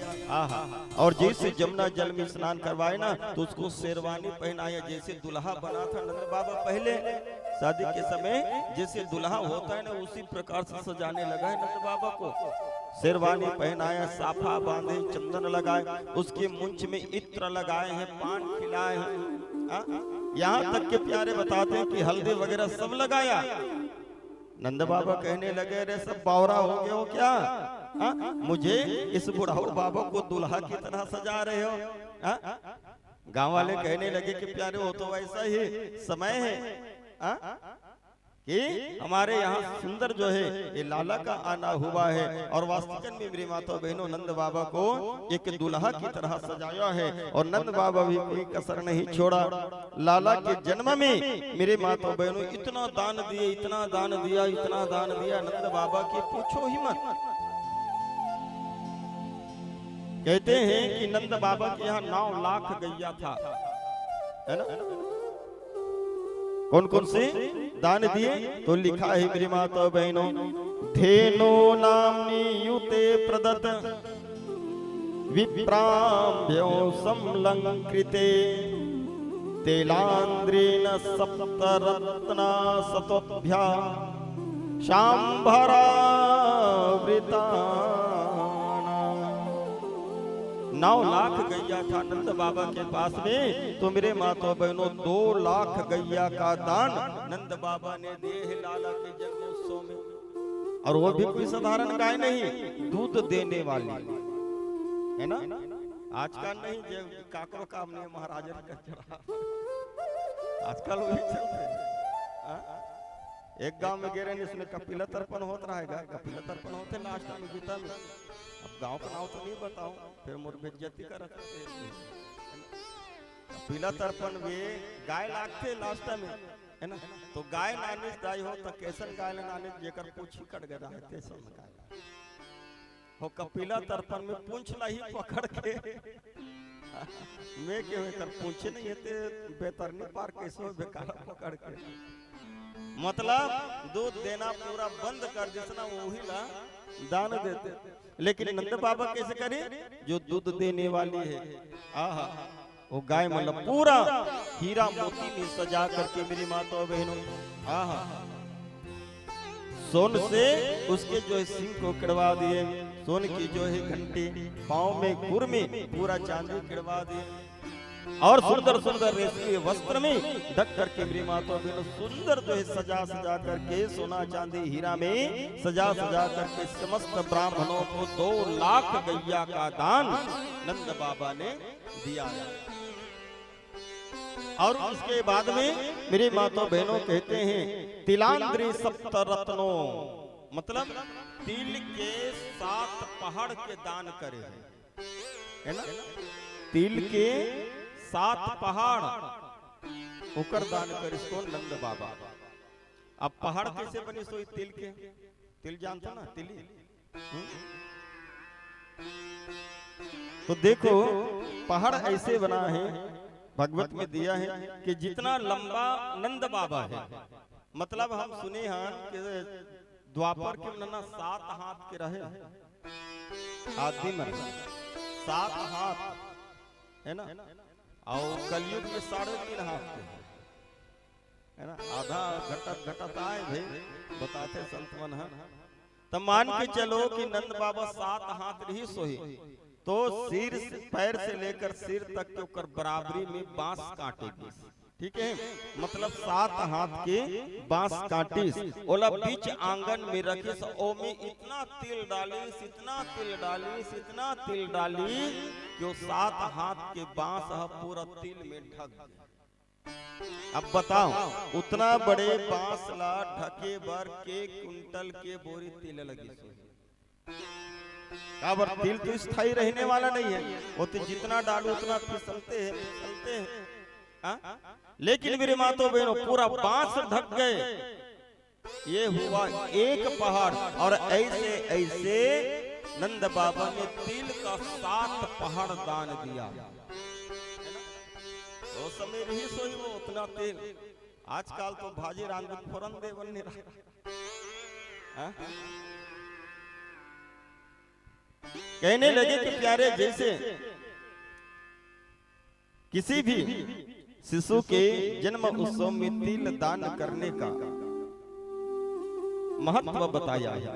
और जैसे जमुना जल में स्नान करवाए ना, तो उसको शेरवानी पहनाया। जैसे दुल्हा बना था नंद बाबा पहले शादी के समय, जैसे दुल्हा होता है ना, उसी प्रकार से सजाने लगा है नंद बाबा को। शेरवानी पहनाया, साफा बांधे, चंदन लगाए, उसके मुंच में इत्र लगाए हैं, पान खिलाए हैं। यहाँ तक के प्यारे बताते हैं कि हल्दी वगैरह सब लगाया। नंद बाबा कहने लगे, अरे सब बावरा हो गए हो क्या? मुझे इस बुढ़ाऊ बाबा को दुल्हा की तरह सजा रहे हो? गांव वाले कहने लगे कि प्यारे हो तो ऐसा ही समय है कि हमारे यहाँ सुंदर जो है ये लाला का आना हुआ है। और वास्तविक में मेरी माता बहनों, नंद बाबा को एक दुल्हा की तरह सजाया है। और नंद बाबा भी कोई कसर नहीं छोड़ा। लाला के जन्म में मेरे माता बहनों इतना दान दिए, इतना दान दिया, इतना दान दिया नंद बाबा की पूछो ही मत। कहते हैं कि नंद बाबा के यहाँ 9 लाख गैया था, है ना? कौन कौन से दान दिए? तो लिखा है मेरी माता बहनों, धेनो नामनी युते प्रदत्त विप्राम्भ्यो समलंकृते तेलांद्रेण सप्तरत्ना सतोभ्या शांभरा वृता। 9 लाख गैया था नंद बाबा के पास में। तो मेरे माता बहनों 2 लाख गैया का दान नंद बाबा ने दिए है लाला के जन्मोत्सव में। और वो भी कोई साधारण गाय नहीं, दूध देने वाली, है ना? आजकल नहीं, जब काकरो काम नहीं महाराजा का चढ़ा, आजकल वही चलते हैं। एक गांव में गिरे इसमें कपिला तर्पण होता रहेगा, कपिला तर्पण होते लास्ट में गीता में। अब गांव का नाम तो नहीं बताऊं, फिर मोर बेइज्जती करत कपिला तर्पण में गाय लागते लास्ट में, है ना? तो गाय नानिस दाई हो तो कैसन गाय नानिस जेकर पूंछ कट गया है कैसन गाय हो। कपिला तर्पण में पूंछ ला ही पकड़ के मैं के कर पूछे नहीं हेते बेतरनी पार कैसे बेकार पकड़ के मतलब दूध देना पूरा बंद कर जितना वही ला दान देते। लेकिन नंद बाबा कैसे करे, जो दूध देने वाली है आहा वो गाय मतलब पूरा हीरा मोती में सजा करके मेरी माता और बहनों आहा सोन से उसके जो है सिंह को किड़वा दिए, सोन की जो है घंटी, पाँव में खुर में पूरा चांदी किड़वा दिए और सुंदर सुंदर रेशमी वस्त्र में ढक करके मेरी माता बहनों सुंदर जो है सजा सजा करके सोना चांदी हीरा में सजा सजा करके समस्त ब्राह्मणों को 2 लाख गैया का दान नंद बाबा ने दिया। और उसके बाद में मेरी माता बहनों कहते हैं तिलांद्री सप्त रत्नों, मतलब तिल के 7 पहाड़ के दान करे है ना, तिल के 7 पहाड़ उकर दान करे इसको नंद बाबा। अब पहाड़ कैसे बने, सोई तिल के, तिल जानते ना तिली। तो देखो पहाड़ ऐसे बना है, भगवत में दिया है कि जितना लंबा नंद बाबा है, मतलब हम सुने हैं कि द्वापर के नन्ना 7 हाथ के रहे आदि में 7 हाथ है ना, और कलयुग में 3.5 हाथ के है ना, आधा घटत घटत आए भाई बताते संत मन है। तब मान के चलो कि नंद बाबा 7 हाथ रही सोही, तो सिर पैर से लेकर सिर तक के ऊपर बराबरी में बांस काटेगी, ठीक है, मतलब 7 हाथ के बांस काटिस, ओला बीच आंगन में रखिस, ओ में इतना तिल डालिस, इतना तिल डालिस, इतना तिल डाली कि वो 7 हाथ के बांस पूरा तिल में ढक गया। अब बताओ उतना बड़े बांस ला ढके बर के कुंटल के बोरी तिल लगी, काबर तिल तो स्थायी रहने वाला नहीं है, वो तो जितना डालो उतना फिसलते हैं फिसलते हैं। लेकिन मेरे मातो बहनों पूरा बांस ढक गए, ये हुआ एक पहाड़। और ऐसे ऐसे नंद बाबा ने तिल का 7 पहाड़ दान दिया। वो समय नहीं सोई वो उतना तेल, आजकल तो भाजी रांग फोरन दे बनने रहा। कहने लगे कि प्यारे जैसे किसी भी शिशु के जन्म उत्सव में तिल दान करने का महत्व बताया है।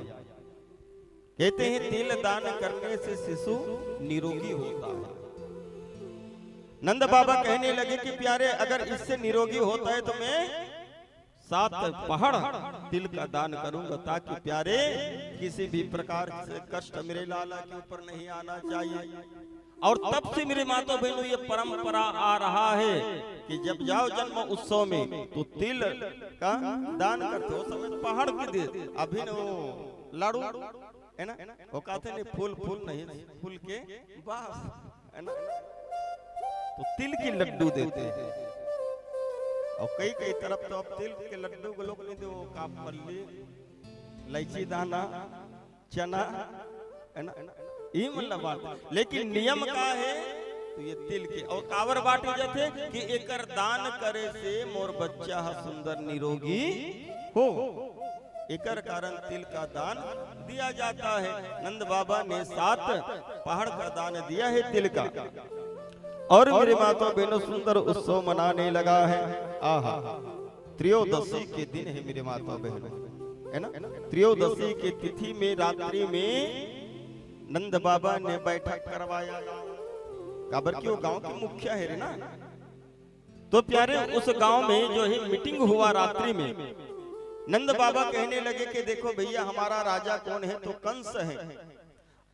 कहते हैं तिल दान करने से शिशु निरोगी होता है। नंद बाबा कहने लगे कि प्यारे अगर इससे निरोगी होता है तो मैं 7 पहाड़ तिल का दान करूंगा, ताकि प्यारे किसी भी प्रकार से कष्ट मेरे लाला के ऊपर नहीं आना चाहिए। और तब से मेरे माता बहनों ये परंपरा आ रहा है कि जब जाओ जन्म उत्सव में तो तिल का दान करते हो, समय तो पहाड़ की दे, अभी न वो लाड़ू है ना, वो कहते नहीं फूल फूल नहीं, फूल के बास है ना, तो तिल की लड्डू देते हैं। और कई कई तरफ तो अब तिल के लड्डू को लोग नहीं दे, वो कापल्ली, इलायची दाना, चना है ना, ये मतलब बात। लेकिन नियम का है तो ये तिल के और कावर बाटे जाते कि एकर दान करे से मोर बच्चा सुंदर निरोगी हो, एकर कारण तिल का दान दिया जाता है। नंद बाबा ने 7 पहाड़ का दान दिया है तिल का। और मेरे माता बहनों सुंदर उत्सव मनाने लगा है। आहा त्रयोदशी के दिन है मेरे माता बहनों है ना, त्रयोदशी के तिथि में रात्रि में नंद बाबा ने बैठक करवाया, काबर की वो गांव के मुखिया है ना। तो प्यारे उस गांव में जो है मीटिंग हुआ रात्रि में, नंद बाबा कहने लगे कि देखो भैया हमारा राजा कौन है, तो कंस है,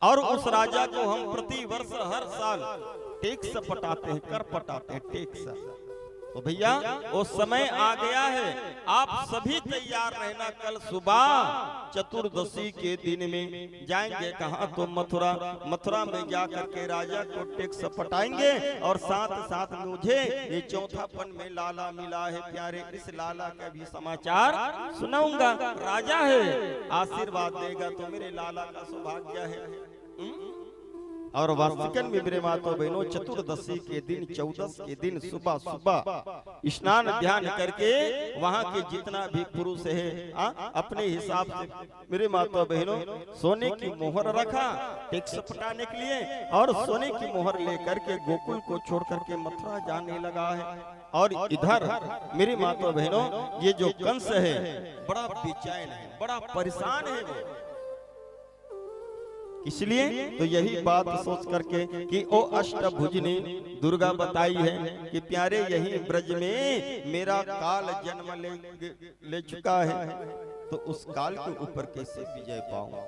और उस राजा को हम प्रति वर्ष हर साल टैक्स पटाते हैं, कर पटाते हैं टैक्स। तो भैया वो समय आ गया है, आप सभी तैयार रहना, कल सुबह चतुर्दशी के दिन में जाएंगे कहाँ, तो मथुरा। मथुरा में जाकर के राजा को टैक्स पटाएंगे, और साथ साथ मुझे ये चौथापन में लाला मिला है प्यारे, इस लाला का भी समाचार सुनाऊंगा। राजा है आशीर्वाद देगा तो मेरे लाला का सौभाग्य है। और वास्तविकन में मेरे मातो बहनों चतुर्दशी के दिन 14 के दिन सुबह सुबह स्नान ध्यान करके वहाँ के जितना भी पुरुष है अपने हिसाब से मेरे मातो बहनों सोने की मोहर रखा टैक्स पटाने के लिए और सोने की मोहर लेकर के गोकुल को छोड़ करके मथुरा जाने लगा है। और इधर मेरी मातो बहनों ये जो कंस है बड़ा बेचैन है, बड़ा परेशान है वो। इसलिए तो यही बात सोच करके कि ओ अष्टभुजनी दुर्गा बताई है कि प्यारे यही ब्रज में मेरा काल जन्म ले चुका है, तो उस काल के ऊपर कैसे विजय पाऊं,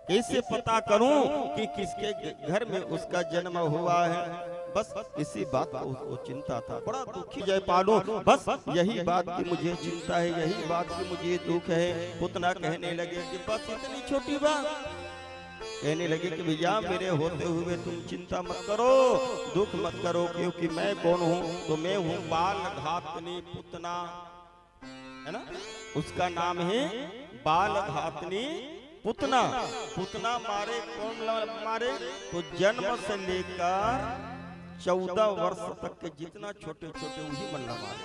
कैसे पता करूं कि किसके घर में उसका जन्म हुआ है। बस इसी बात का उसको चिंता था, बड़ा दुखी जय पालो, बस यही बात की मुझे चिंता है, यही बात की मुझे दुख है। पुतना कहने लगे कि बस इतनी छोटी बात, कहने लगे कि भैया मेरे होते हुए तुम चिंता मत करो, दुख मत करो, क्योंकि मैं कौन हूँ, तो मैं हूँ बाल घातनी पुतना, है ना, उसका नाम है बाल घातनी पुतना। पुतना मारे कौन मारे, तो जन्म से लेकर 14 वर्ष तक के जितना छोटे छोटे वही मल्ला मारे,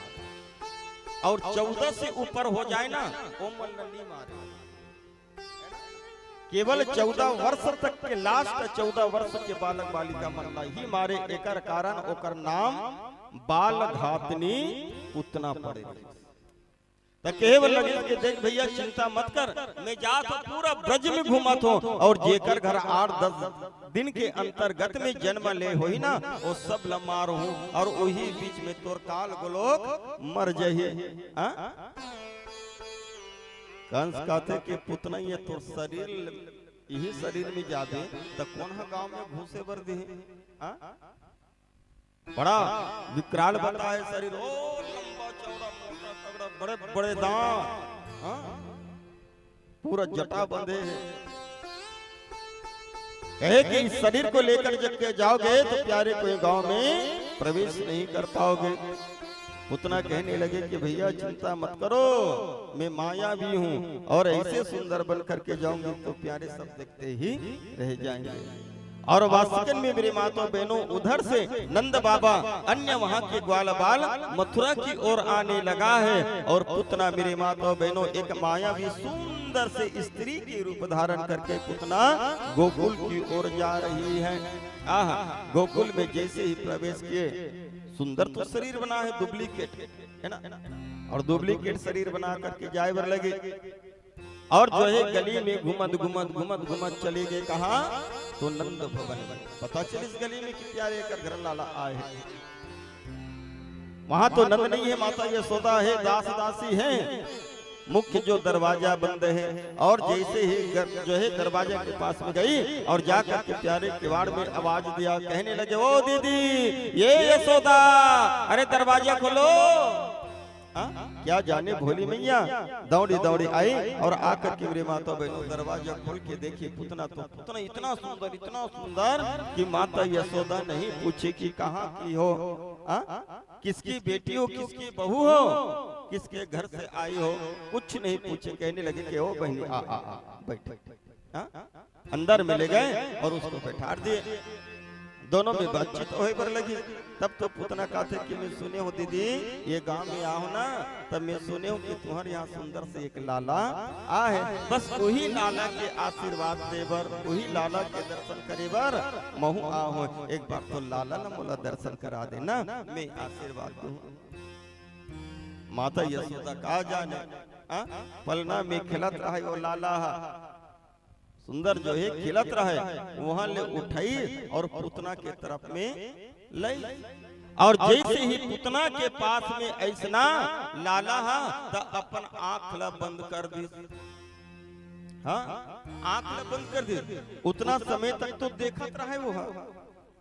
और 14 से ऊपर हो जाए ना वो मल्ला नहीं मारे। केवल 14 वर्ष तक के लास्ट 14 वर्ष के बालक बालिका मल्ला ही मारे। एकर कारण ओकर नाम बाल घातनी पुतना पड़े। तो केवल लगे कि देख भैया चिंता मत कर, मैं जा तो पूरा ब्रज में घूमत हो, और जेकर घर 8-10 दिन के अंतर्गत में जन्म ले होई ना वो सब लमार हूँ, और वही बीच में तोर काल गोलोक मर जाइए। कंस कहते कि पुतना ये तोर शरीर यही शरीर में जादे तो कौन है गांव में घूसे बर दे, बड़ा विकराल बता है शरीर, ओ लंबा चौड़ा मोटा तगड़ा, बड़े बड़े दांत, पूरा जटा बंधे है। कहे कि इस शरीर को लेकर जब के जाओगे तो प्यारे कोई गांव में प्रवेश नहीं कर पाओगे। पुतना कहने लगे कि भैया चिंता मत करो, मैं माया भी हूँ, और ऐसे सुंदर बन करके जाऊंगी तो प्यारे सब देखते ही रह जाएंगे। और वास्तविक में मेरे माता बहनों उधर से नंद बाबा अन्य वहाँ के ग्वाल बाल मथुरा की ओर आने लगा है, और पुतना मेरे माता बहनों एक माया भी सुंदर से स्त्री के रूप धारण करके पुतना गोकुल की ओर जा रही है। गोकुल में जैसे ही प्रवेश किए, सुंदर तो शरीर बना है, डुप्लीकेट है ना, और डुप्लीकेट शरीर बना करके जाए बर लगे, और जो है गली में घुमत चले गए। कहा तो नंद भवन, पता चल इस गली में कि प्यारे कर घर लाला आए हैं। वहां तो नंद नहीं है, माता यशोदा है, दास दासी है, मुख्य जो दरवाजा बंद है। और जैसे ही जो है दरवाजा के पास में गई और जाकर के प्यारे किवाड़ में आवाज दिया, कहने लगे ओ दीदी ये यशोदा, अरे दरवाजा खोलो। क्या जाने भोली मैया दौड़ी दौड़ी आई और आकर के मेरे माता बहनों दरवाजा खोल के देखी पुतना, तो पुतना इतना सुंदर कि माता यशोदा नहीं पूछे कि कहाँ की हो, किसकी बेटी हो, किसकी बहू हो, किसके घर से आई हो, कुछ नहीं पूछे। कहने लगे कि ओ बहनी आ बैठ। अंदर में ले गए और उसको बैठा दिए, दोनों में बातचीत होए पर लगी। तब तो पुतना कहते कि मैं सुने हो दीदी ये गांव में आओ ना, तब मैं सुने हो कि तुम्हारे यहाँ सुंदर से एक लाला आ है, बस वही लाला के आशीर्वाद देवर, वही लाला के दर्शन करे बर महू आओ। एक बार तो लाला न मोला दर्शन करा देना, मैं आशीर्वाद दूं। माता यशोदा कहा जाने पलना में खिलत रहा वो लाला सुंदर जो है खिलत रहे, वहां ले उठाई और पुतना के तरफ में लई, और जैसे ही पुतना के पास में ऐसना लाला तो अपन आंख ला बंद कर दी। आंख ला बंद कर दी। उतना समय तक तो देखत रहे, वो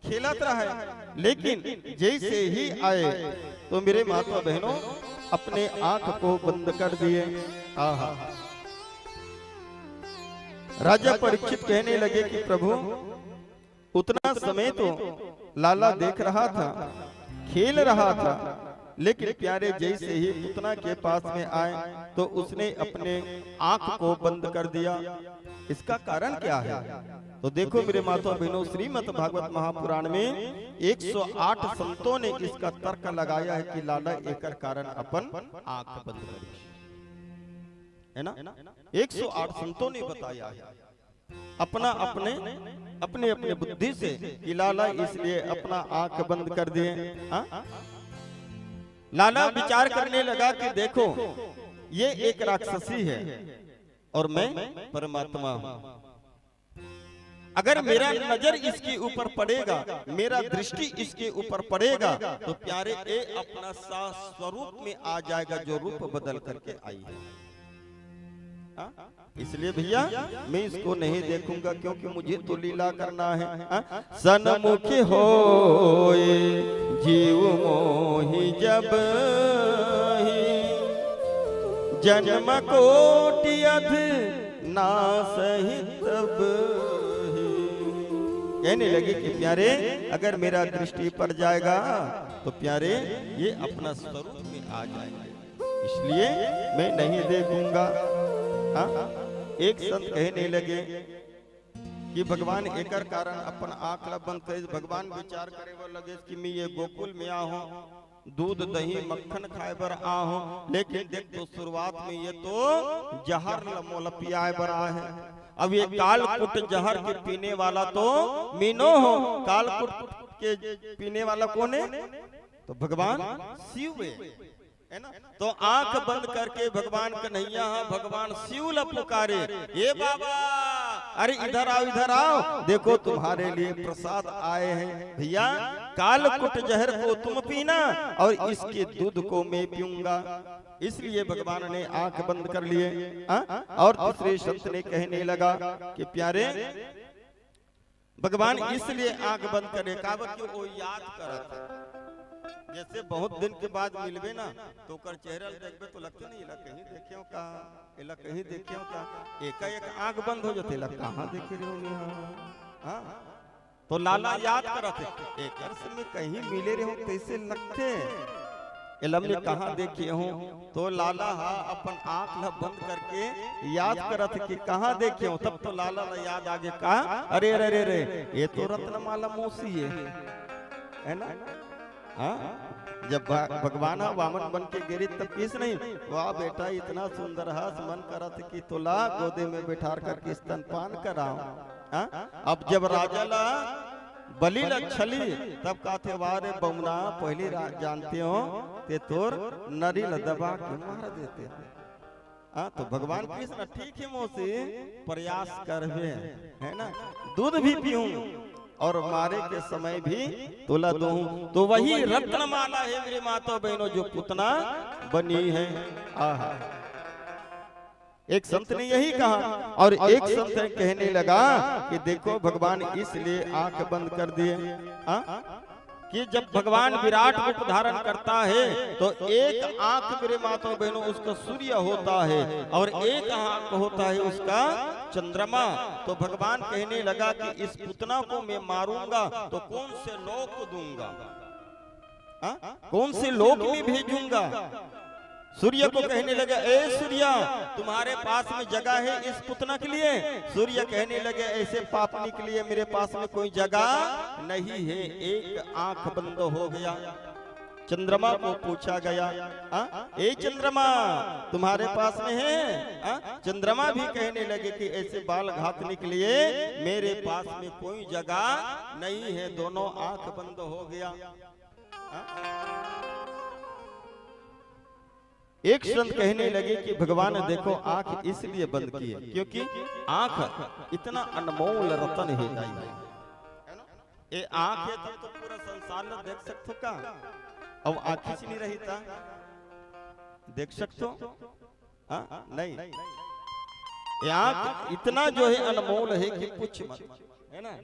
खेलत रहे, लेकिन जैसे ही आए तो मेरे माता बहनों अपने आंख को बंद कर दिए। राजा परीक्षित कहने लगे कि प्रभु उतना समय तो लाला देख रहा था, खेल रहा था, लेकिन प्यारे जैसे ही पुतना के पास में आए तो उसने अपने आंख को बंद कर दिया। इसका कारण क्या है? तो देखो मेरे माता बहनों, श्रीमद् भागवत महापुराण में 108 संतों ने इसका तर्क लगाया है कि लाला एकर कारण अपन आंख बंद कर, है ना। 108 संतों ने बताया है अपना अपने अपने बुद्धि से कि लाला इसलिए अपना आंख बंद कर दिए। लाला विचार करने लगा कि देखो ये एक राक्षसी है और मैं परमात्मा हूं। अगर मेरा नजर इसके ऊपर पड़ेगा, मेरा दृष्टि इसके ऊपर पड़ेगा तो प्यारे ये अपना स्वरूप में आ जाएगा जो रूप बदल करके आई है। इसलिए भैया मैं इसको नहीं देखूंगा क्योंकि मुझे तो लीला करना है। सन्मुख होए जीव मोहि जब जन्म कोटि अध नासहि तब। कहने लगे कि प्यारे अगर मेरा दृष्टि पड़ जाएगा तो प्यारे ये अपना स्वरूप में आ जाएगा, इसलिए मैं नहीं देखूंगा। एक संत कहने लगे कि भगवान एकर कारण अपन आंख बंद करे। भगवान विचार करे वो लगे कि मैं ये गोकुल में आ हूं, दूध दही मक्खन खाए बर आ हूं, लेकिन देख तो शुरुआत में ये तो जहर मोल पियाए बर आ है। अब ये कालकुट जहर के पीने वाला तो मीनो हो, कालकुट के पीने वाला कौन है? तो भगवान शिव है ना। तो आंख बंद करके भगवान कन्हैया भगवान शिव ला पुकारे, ये बाबा अरे इधर आओ इधर आओ, देखो तुम्हारे लिए प्रसाद आए हैं। भैया कालकुट जहर को तुम पीना और इसके दूध को मैं पीऊंगा। इसलिए भगवान ने आंख बंद कर लिए। और दूसरे संत ने कहने लगा कि प्यारे भगवान इसलिए आंख बंद करे काबत कि वो याद करत, जैसे बहुत दिन के बाद मिलबे ना तो कर चेहरा देखबे तो लगते नहीं इला कहीं देखे का, इला कहीं देखे का, एक आंख बंद हो जाते, इला कहां देखे रहे हो। तो लाला याद करत एक अर्थ में कहीं मिले रहे हो कैसे लगते, इलम ने कहां देखे हो। तो लाला अपन आंख ला बंद करके याद करत कि कहां देखे हो। तब तो लाला ला याद आगे का, अरे अरे अरे ये तो रत्नमाला मौसी है ना। जब भगवान वामन बन के गिरी तब किस नहीं, वाह बेटा इतना सुंदर हस, मन करत कि तोला गोदे में बैठार करके स्तनपान कराऊं। अब जब राजा ला बलि ला छली तब कहते वारे बमुना पहली जानते हो ते तोर नरी ला दबा के मार देते। तो भगवान कृष्ण ठीक है मौसी प्रयास करबे, है ना, दूध भी पीऊं और मारे के समय भी तोला दूं। तो वही रत्नमाला है मेरे माता बहनों जो पुतना बनी है। एक संत ने यही कहा और एक संत कहने लगा कि देखो भगवान इसलिए आंख बंद कर दिए कि जब भगवान विराट रूप धारण करता है तो एक आंख मेरे माता बहनों उसका सूर्य होता है और एक आंख होता है उसका चंद्रमा। तो भगवान कहने लगा कि इस पुतना को मैं मारूंगा तो कौन से लोक दूंगा, कौन से लोक में भेजूंगा। सूर्य को कहने लगा ए सूर्य तुम्हारे पास में जगह है इस पुतना के लिए। सूर्य कहने लगे ऐसे पापनी के लिए मेरे पास में कोई जगह नहीं है, एक आंख बंद हो गया। चंद्रमा को पूछा गया ए चंद्रमा तुम्हारे पास में है। चंद्रमा भी कहने लगे कि ऐसे बाल घातने के लिए मेरे पास में कोई जगह नहीं है, दोनों आंख बंद हो गया। एक संत कहने लगे कि भगवान ने देखो आंख इसलिए बंद की है क्योंकि आंख इतना अनमोल रतन है। ये आंख है तब तो पूरा संसार में देख सकते का, अब आंख ही नहीं रही था देख सकते हो नहीं। ये आंख इतना जो है अनमोल है कि कुछ मत, है ना।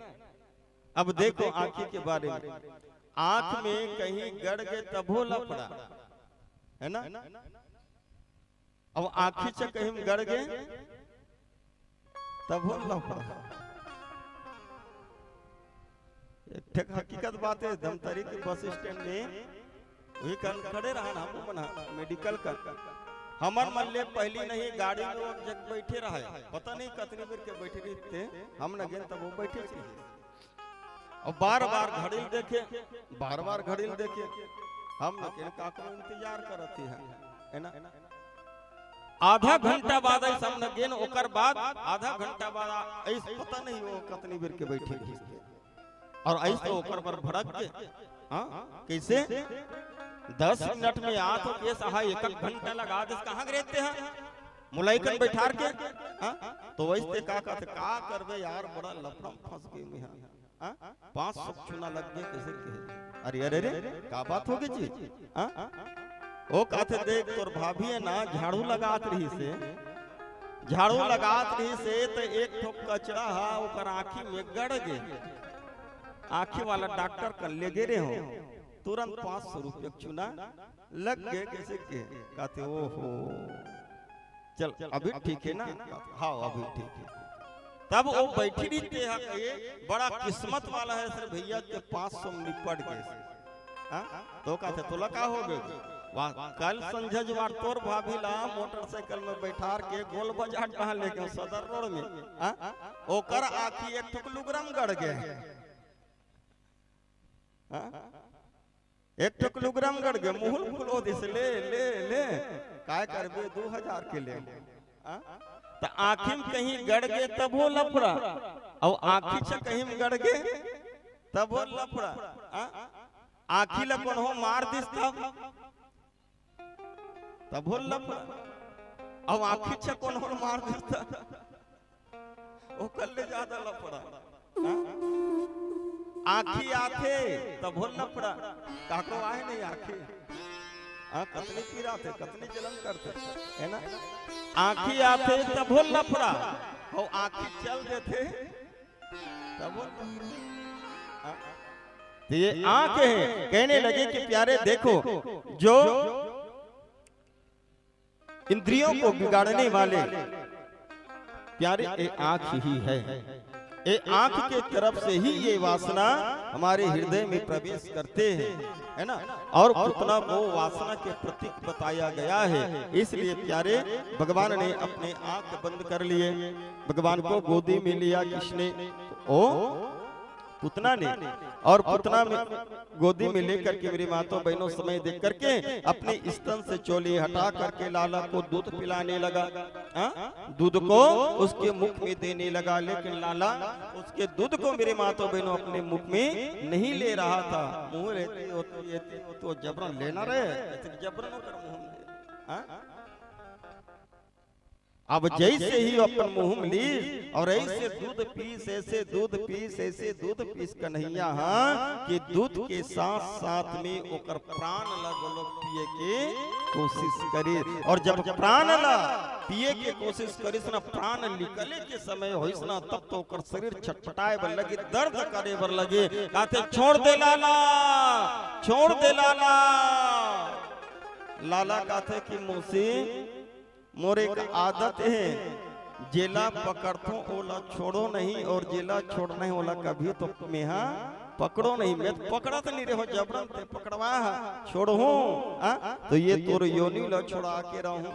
अब देखो आंखी के बारे में, आंख में कहीं गड़ गए तब हो लफड़ा, है ना। अब आंखी से कहीं गड़ गए तब हो लफड़ा। एक हकीकत बात है, धमतरी के बस स्टैंड में वही कन खड़े रहा हम बना मेडिकल का हमर मन ले पहली नहीं गाड़ी में वो जग बैठे रहा पता नहीं कितनी देर के बैठे रहते हम न गेन तब वो बैठे थे और बार-बार घड़ी देखे बार-बार घड़ी देखे हम न गेन का को इंतजार करती है ना आधा घंटा बाद ऐसा न गेन ओकर बाद आधा घंटा बाद ऐसा पता नहीं वो कितनी देर के बैठे और ऐसे ओकर पर भड़क के हां कैसे 10 मिनट में आ तो केस आहा 1 घंटा लगा दे कहां रहते हैं मुलाइकन बैठार के तो वैसे का करबे यार बड़ा लफड़ा फंस गए में हां 500 चुना लग गए कैसे के अरे अरे अरे का बात हो गई जी हां ओ कहते देख तोर भाभी है ना झाड़ू लगात रही से झाड़ू लगात रही से तो एक ठोक कचरा हा ओकर आंखी में गड़ गे आंखी वाला डॉक्टर कर ले गे रे हो तुरंत 500 रुपये चुना लग गए कैसे के कहते ओहो चल अभी ठीक है ना हाँ अभी ठीक है तब वो बैठी रहते हैं ये बड़ा किस्मत वाला है सर भैया के 500 निपट गए तो कहते तो लगा हो गए वाह कल संझजवार तोर भाभी ला मोटरसाइकिल में बैठार के गोल बाजार कहां लेके सदर रोड में ओकर आंखी एक टुकलुग्राम गड़ गए एक टुकलुग्राम गड़ गए मुहल फुलो दिस ले ले ले काय करबे 2000 के ले तो आंखी में कहीं गड़ गए तब वो लफड़ा और आंखी से कहीं में गड़ गए तब वो लफड़ा आंखी ला कौन हो मार दिस तब वो लफड़ा अब आंखी से कौन हो मार दिस वो कल ले ज्यादा लफड़ा आंखी आथे तब हो लफड़ा काको आए नहीं आंखी कतनी पीरा थे कतनी जलन करते है ना आंखी आथे तब हो लफड़ा और आंखी चल देते तब हो तो ये आंख है कहने लगे कि प्यारे देखो जो इंद्रियों को बिगाड़ने वाले प्यारे ये आंख ही है ये आंख के तरफ से ही ये वासना हमारे हृदय में प्रवेश करते हैं है ना और पुतना को वासना के प्रतीक बताया गया है इसलिए प्यारे भगवान ने अपने आंख बंद कर लिए भगवान को गोदी में लिया किसने ओ पुतना ने और पुतना में गोदी में लेकर के मेरी माताओं बहनों समय देख करके अपने स्तन से चोली हटा करके लाला को दूध पिलाने लगा दूध को उसके मुख में देने लगा लेकिन लाला उसके दूध को मेरे माताओं बहनों अपने मुख में नहीं ले रहा था मुंह रहती तो जबरन लेना रहे जबरन कर मुंह अब जैसे ही अपन मुंह में ली और ऐसे दूध पीस ऐसे दूध पीस ऐसे दूध पीस कन्हैया कि दूध के साथ साथ में ओकर प्राण लगलो पिए के कोशिश करी और जब प्राण ला पिए के कोशिश करी ना प्राण निकले के समय होइस ना तब तो ओकर शरीर छटपटाए बर लगे दर्द करे बर लगे कहते छोड़ दे लाला छोड़ दे लाला लाला कहते कि मुझसे मोरे एक आदत है जेला पकड़तो ओला छोड़ो नहीं और जेला छोड़ना है ओला कभी तो मेहा पकड़ो नहीं मैं पकड़ा तो नहीं रहो जबरन ते पकड़वा छोड़ो तो ये तोर योनि ला छोड़ा के रहूं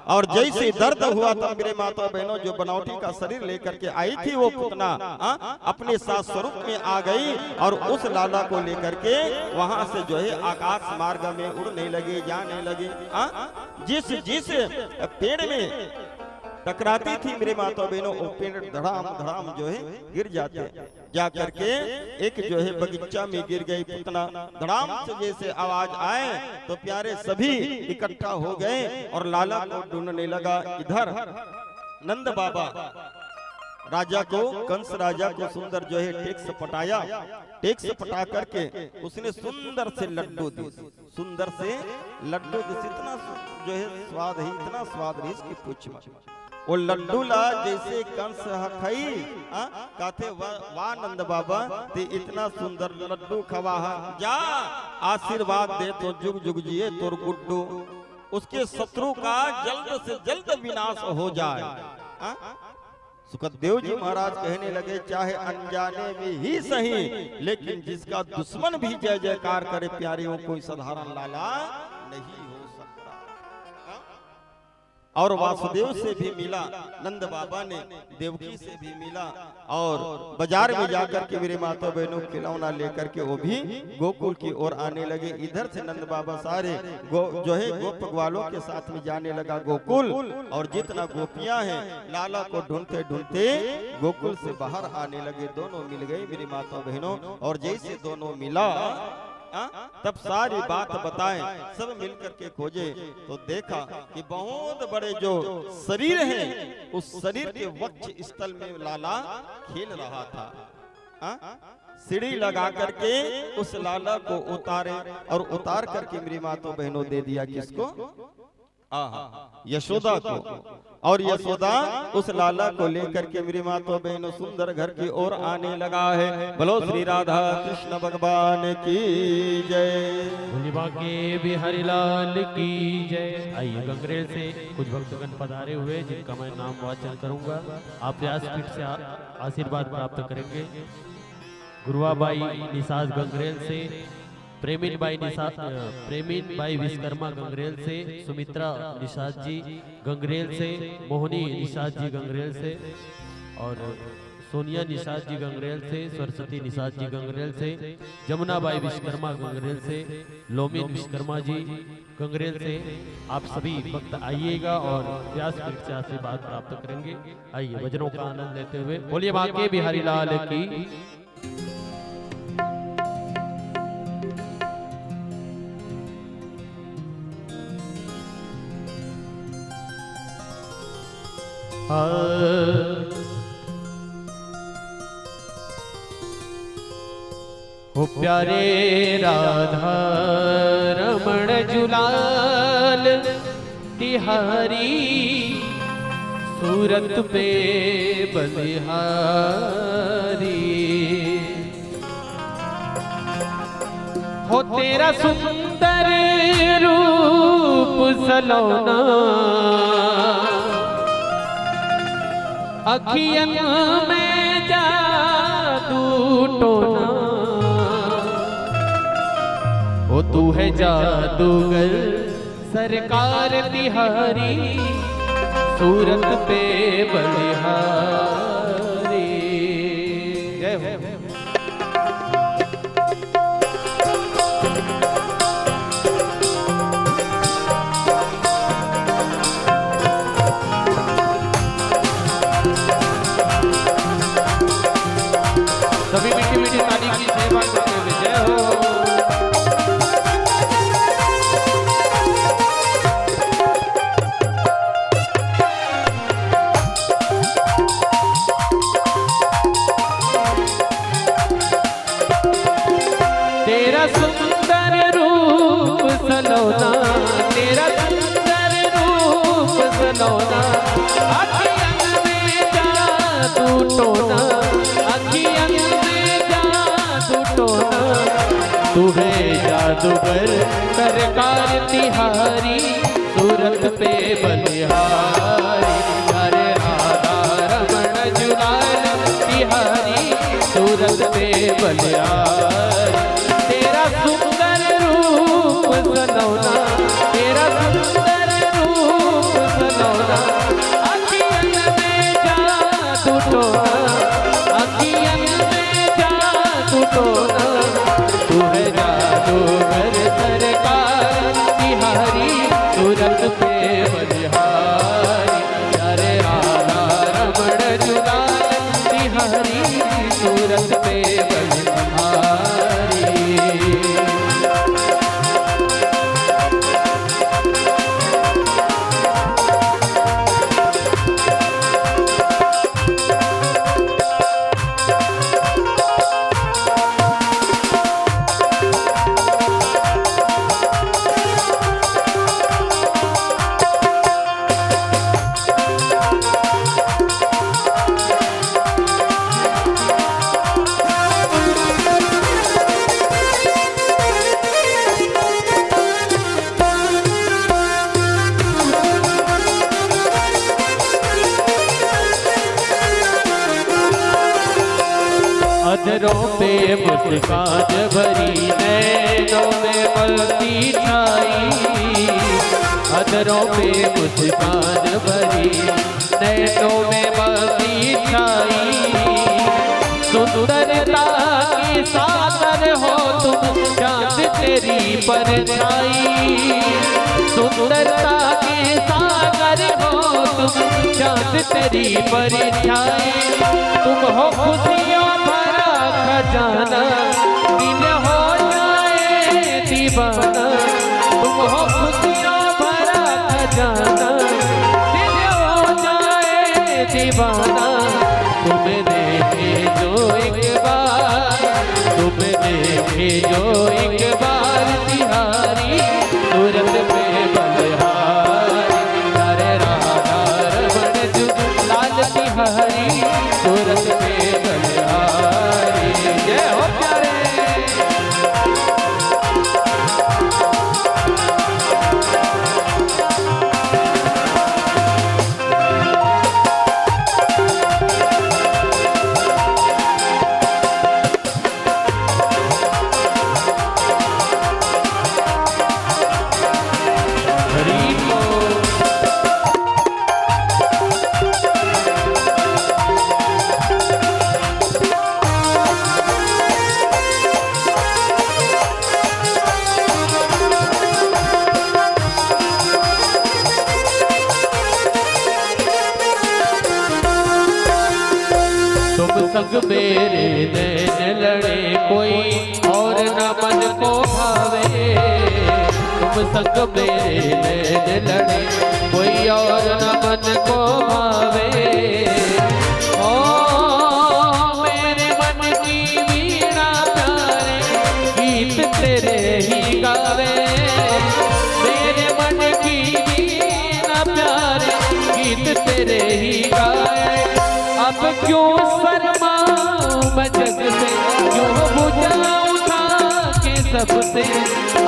और जैसे दर्द हुआ था मेरे माता बहनों जो बनावटी का शरीर लेकर के आई थी वो पुतना अपने साथ स्वरूप में आ गई और उस लाला को लेकर के वहां से जो है आकाश मार्ग में उड़ने लगे जाने लगे जिस जिस पेड़ में टकराती थी मेरे माता बहनों वो पेड़ धड़ाम धड़ाम जो है गिर जाते जा करके एक जो है बगीचा में गिर गई पुतना धड़ाम से जैसे आवाज आए तो प्यारे सभी इकट्ठा हो गए और लाला को ढूंढने लगा इधर नंद बाबा राजा को कंस राजा को सुंदर जो है टेक्स पटाया टेक्स पटा करके उसने सुंदर से लड्डू दी सुंदर से लड्डू इतना जो है स्वाद है इतना स्वाद है इसकी पूछ वो लड्डू ला जैसे कंस खाई कहते वाह नंद बाबा ते इतना सुंदर लड्डू खवा जा आशीर्वाद दे तो जुग जुग जिए तोर गुड्डू उसके शत्रु का जल्द से जल्द विनाश हो जाए सुखदेव जी महाराज कहने लगे चाहे अनजाने में ही सही, लेकिन जिसका दुश्मन भी जय जयकार करे प्यारियों, कोई साधारण लाला नहीं हो सकता। और वासुदेव से भी मिला, नंद बाबा ने देवकी से भी मिला, और बाजार में जाकर के मेरे माता बहनों खिलौना लेकर के वो भी गोकुल की ओर आने लगे। इधर से नंद बाबा सारे जो है गोप ग्वालों के साथ में जाने लगा गोकुल, और जितना गोपियां हैं लाला को ढूंढते ढूंढते गोकुल से बाहर आने लगे। दोनों मिल गए मेरी माता बहनों, और जैसे दोनों मिला तब सारी बात बताएं, सब मिलकर के खोजे तो देखा कि बहुत बड़े जो शरीर है, उस शरीर के वक्ष स्थल में लाला खेल रहा था। सीढ़ी लगा करके उस लाला को उतारे, और उतार करके मेरी माता बहनों दे दिया किसको? यशोदा को। और यशोदा उस लाला को लेकर के मेरी माता बहनों सुंदर घर की ओर आने लगा है। बोलो श्री राधा कृष्ण भगवान की जय, भोले बाके बिहारी लाल की जय। आइए गंगरेल से कुछ भक्तगण पधारे हुए, जिनका मैं नाम वाचन करूंगा, आप व्यासपीठ से आशीर्वाद प्राप्त करेंगे। गुरुआबाई निषाद गंगरेल से, प्रेमीन बाई विश्वकर्मा गंगरेल से, सुमित्रा निषाद जी गंगरेल से, मोहनी निषाद जी गंगरेल से, और सोनिया निषाद जी गंगरेल से, सरस्वती निषाद जी गंगरेल से, जमुना बाई विश्वकर्मा गंगरेल से, लोमिन विश्वकर्मा जी गंगरेल से। आप सभी भक्त आइएगा और व्यासपीठ से आशीर्वाद प्राप्त करेंगे। आइए भजनों का आनंद लेते हुए बोलिए बाके बिहारी लाल की। हो प्यारे राधा रमण जुलाल तिहारी, सूरत पे बलिहारी। हो तेरा सुंदर रूप सलोना, अखियन में जादू टोना। ओ तू है जादूगर सरकार तिहारी, सूरत पे बलिहारी। जय हो। सभी मीठी मीठी ताली की सेवा करते हुए जय हो। तेरा सुंदर रूप सलोना, तेरा सुंदर रूप सलोना, अखियन में जादू टोना, अखियन तू है जादूगर सरकार तिहारी, सूरत पे बलिहारी। हरे राधा रमण जुलाल तिहारी, सूरत पे बलिहारी। तेरा सुंदर रूप सलोना, तेरा सुंदर रूप सलोना, अखियन में जादू टोना, अखियन में जादू टोना। तू है जादूगर सरकार तिहारी, सूरत पे बलिहारी। हरे राधा रमण जुलाल तिहारी, सूरत पे बलिहारी। अधरों पे मुस्कान भरी नैनों में मस्ती छाई, अधरों पे मुस्कान भरी नैनों में मस्ती छाई। सुंदरता की सागर हो तुम चांद तेरी परछाई, सुंदरता की सागर हो तुम चांद तेरी परछाई। तुम हो खुशियों भरा खजाना दिल हो जाए दीवाना, तुम हो खुशियों भरा खजाना दिल हो जाए दीवाना। तुम देखे जो एक बार, तुम देखे जो एक बार तिहारी सूरत पे बलिहारी, तारे राधा रमण जू लाल तिहारी सूरत पे बलिहारी। जय हो प्यारे। संग मेरे नैन लड़े कोई और न मन को भावे, तुम संग मेरे नैन लड़े कोई और न मन को भावे। ओ मेरे मन की वीणा प्यारे गीत तेरे ही गावे, मेरे मन की वीणा प्यारे गीत तेरे ही गाए। अब क्यों शर्माऊं मैं जग से, क्यों बुझा उठा के सबसे,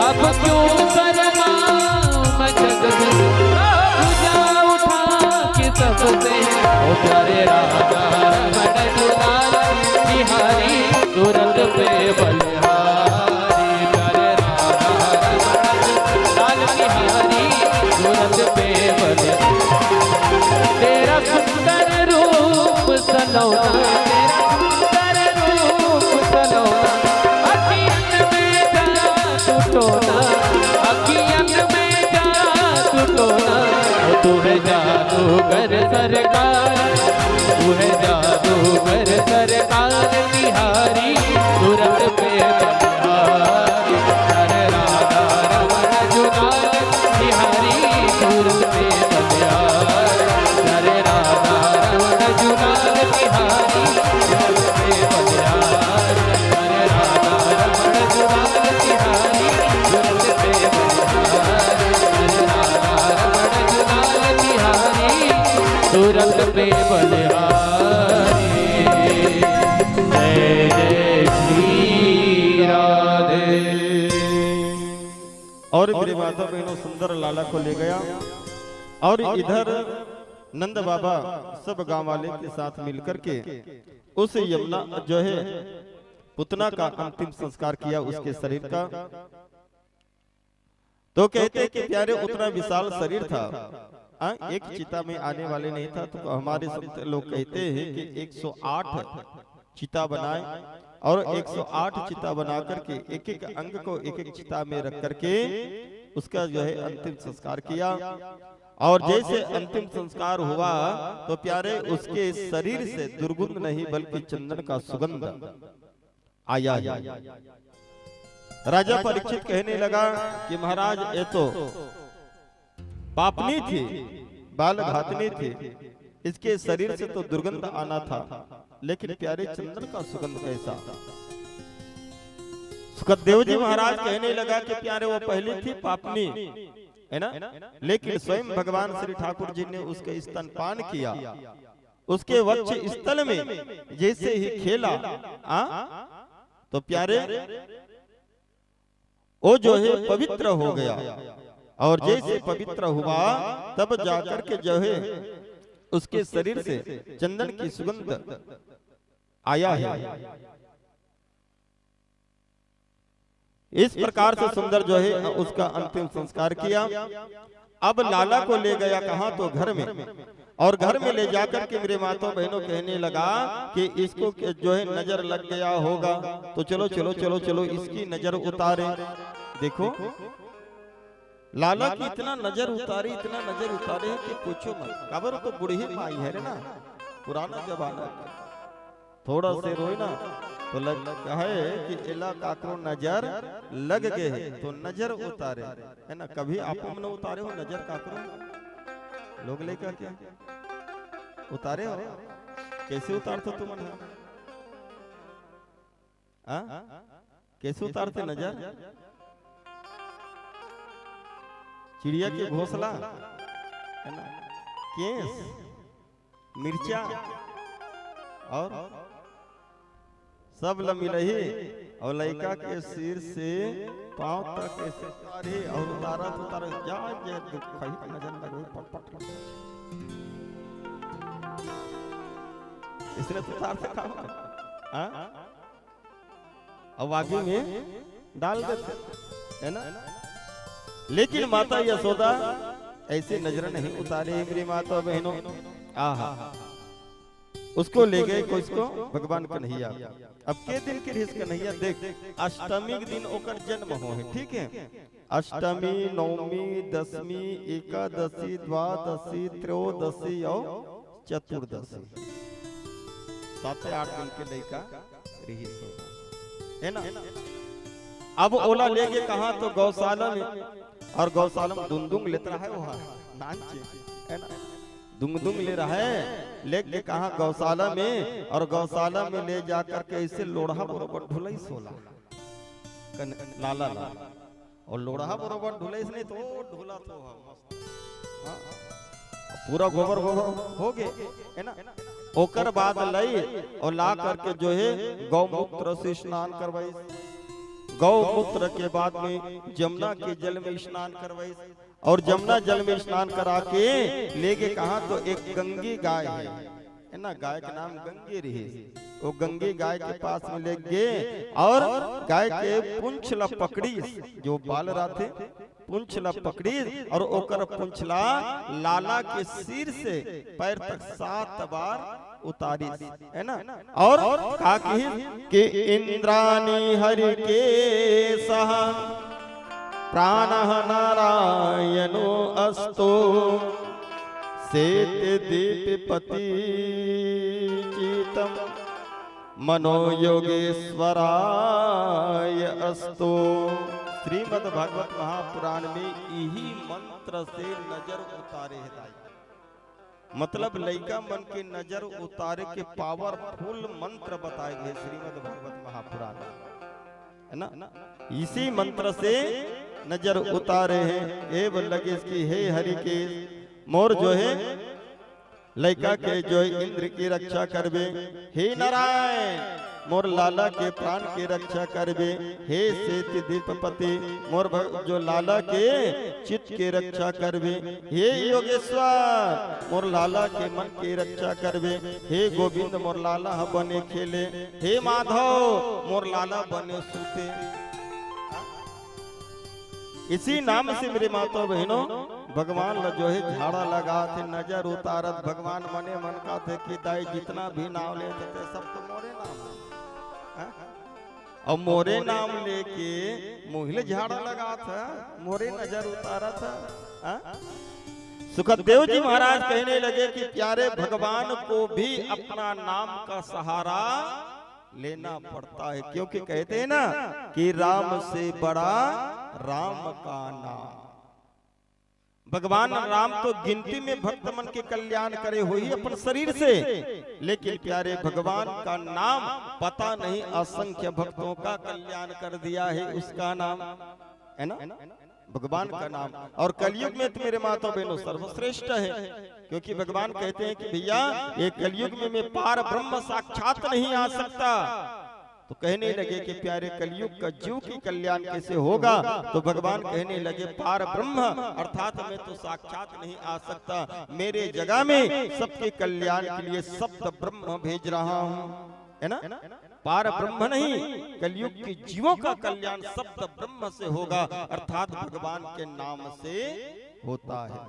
अब क्यों शर्माऊं मैं जग से, बुझा उठा के सबसे। ओ प्यारे राधा रमण दुलाल तिहारी सूरत पे बलिहारी, प्यारे राधा रमण दुलाल तिहारी सूरत पे बलिहारी। तेरा सुंदर रूप सलोना, तेरा सुंदर रूप सलोना, अखियन में जादू टोना, अखियन में जादू टोना। तू है जादूगर सरकार, तू है जादूगर सरकार तिहारी सूरत पे बलिहारी, तारे राधा रमण जुलाल तिहारी सूरत पे बलिहारी, तारे राधा रमण जुलाल तिहारी सूरत पे बलिहारी, तारे राधा रमण जुलाल तिहारी सूरत पे बलिहारी, तारे राधा रमण जुलाल तिहारी सूरत पे बलिहारी। जय जय श्री राधे। और मेरे माता बहनों सुंदर लाला को ले गया और इधर नंद बाबा सब गांव वाले के साथ मिलकर के उस यमुना जो है पुतना का अंतिम संस्कार किया उसके शरीर का। तो कहते हैं कि प्यारे उतना विशाल शरीर था, एक चिता में आने वाले नहीं था। तो हमारे संत लोग कहते हैं कि 108 चिता बनाए और 108 चिता बना करके एक एक अंग को एक एक चिता में रख करके उसका जो है अंतिम संस्कार किया। और जैसे अंतिम संस्कार हुआ तो प्यारे उसके शरीर से दुर्गंध नहीं बल्कि चंदन का सुगंध आया। राजा परीक्षित कहने लगा कि महाराज ये तो पापनी थी, बाल घातनी थी, इसके शरीर से तो दुर्गंध आना था, लेकिन प्यारे चंदन का सुगंध कैसा। सुखदेव जी महाराज कहने लगा कि प्यारे वो पहली थी पापनी है ना, लेकिन स्वयं भगवान श्री ठाकुर जी ने उसके स्तनपान किया, उसके वक्ष स्थल में जैसे ही खेला तो प्यारे वो जो है पवित्र हो गया। और जैसे पवित्र हुआ तब जाकर के जो है उसके शरीर से चंदन की सुगंध आया है। इस प्रकार से सुंदर जो है उसका अंतिम संस्कार किया। अब लाला को ले गया कहाँ, तो घर में, और घर में ले जाकर के मेरे माता बहनों कहने लगा कि इसको जो है नजर लग गया होगा, तो चलो चलो चलो चलो इसकी नजर उतारे। देखो लाला की इतना नजर उतारी, इतना नजर उतारे कि पूछो मत। खबर तो बूढ़ी माई है रे ना, पुराना जमाना, थोड़ा से रोए ना तो लगता है कि इला काकरो नजर लग गए है, तो नजर उतारे है ना। कभी आप मन उतारे हो नजर काकरो लोग लेकर क्या उतारे हो? कैसे उतारते तुम? कैसे उतारते नजर? चिड़िया के घोंसला है ना, केस, मिर्चा और सब लमी रही, और लड़का के सिर से पांव तक ऐसे उतारे और उतारा तो उतारा जा नजर लगे पट इसने तो उतार से खाओ अब आगे में डाल देते है ना। लेकिन माता यशोदा ऐसे नजर नहीं उतारे मेरी माता बहनों। आहा, उसको ले गए किसको? भगवान कन्हैया। अब के दिन के रिस कन्हैया देख, अष्टमी के दिन ओकर जन्म हो है, ठीक है। अष्टमी, नवमी, दसवीं, एकादशी, द्वादशी, त्रयोदशी और चतुर्दशी, 7 से 8 दिन के लड़का रिस है ना। अब ओला ले गए कहा, तो गौशाला में, और गौशाला में दुंदुंग लेता है वहाँ नाचे है ना, दुंगदुंग ले रहा है, लेके कहा गौशाला में, और गौशाला में ले जाकर के ऐसे लोढ़ा बरोबर ढुलाई सोला लाला लाला, और लोढ़ा बरोबर ढुलाई नहीं तो ढुला तो पूरा गोबर गोबर हो गए है ना। ओकर बाद लाई और ला करके जो है गौमूत्र से स्नान करवाई, गौमूत्र के बाद में जमुना के जल में स्नान करवाई, और जमुना जल में स्नान करा के ले गए कहा, तो एक गंगी गाय है ना, गाय का नाम गंगी रही, वो गंगी गाय के पास में ले गए, और गाय के पूंछला पकड़ी, जो बाल रहते पूंछला पकड़ी, और ओकर पूंछला लाला के सिर से पैर तक 7 बार उतारी है ना। और कहा कि इंद्राणी हरि के सह प्राण नारायणो अस्तो सेत दीपपति चितम मनो योगेश्वराय अस्तो। श्रीमद् भागवत महापुराण में यही मंत्र से नजर उतारे है, मतलब लइका मन के नजर उतारे के पावरफुल मंत्र बताए गए श्रीमद् भागवत महापुराण है ना। इसी मंत्र से नजर उतारे हैं। एवं लगे इसकी हे हरि के मोर जो है लइका के जो इंद्र की रक्षा करबे, हे नारायण मोर लाला के प्राण की रक्षा करबे, हे सेति दीपपति मोर जो लाला के चित्त की रक्षा करबे, हे योगेश्वर मोर लाला के मन की रक्षा करबे, हे गोविंद मोर लाला बने खेले, हे माधव मोर लाला बने सूते। इसी नाम से मेरे माता बहनों भगवान जो है झाड़ा लगा थे, नजर उतारत भगवान मने मन का थे कि दाई जितना भी नाम लेते थे सब तो मोरे नाम, और मोरे नाम लेके मोहिले झाड़ा लगा था, मोरे नजर उतारा था। सुखदेव जी महाराज कहने लगे कि प्यारे भगवान को भी अपना नाम का सहारा लेना पड़ता है, क्योंकि कहते हैं ना कि राम से बड़ा राम का नाम। भगवान राम तो गिनती में भक्त मन के कल्याण करे हो ही अपन शरीर से, लेकिन प्यारे भगवान का नाम पता नहीं असंख्य भक्तों का कल्याण कर दिया है, उसका नाम है ना भगवान का नाम। और कलयुग में तो मेरे माता बहनों सर्वश्रेष्ठ है, क्योंकि भगवान कहते हैं कि भैया ये कलयुग में मैं पार ब्रह्म साक्षात नहीं आ सकता, तो कहने लगे कि प्यारे कलयुग का जीव की कल्याण कैसे होगा, तो भगवान कहने लगे पार ब्रह्म अर्थात मैं तो साक्षात नहीं आ सकता, मेरे जगह में सबके कल्याण के लिए सप्त ब्रह्म भेज रहा हूँ, है ना। पार ब्रह्म नहीं, कलयुग के जीवों का कल्याण सप्त ब्रह्म से होगा, अर्थात भगवान के नाम से होता है।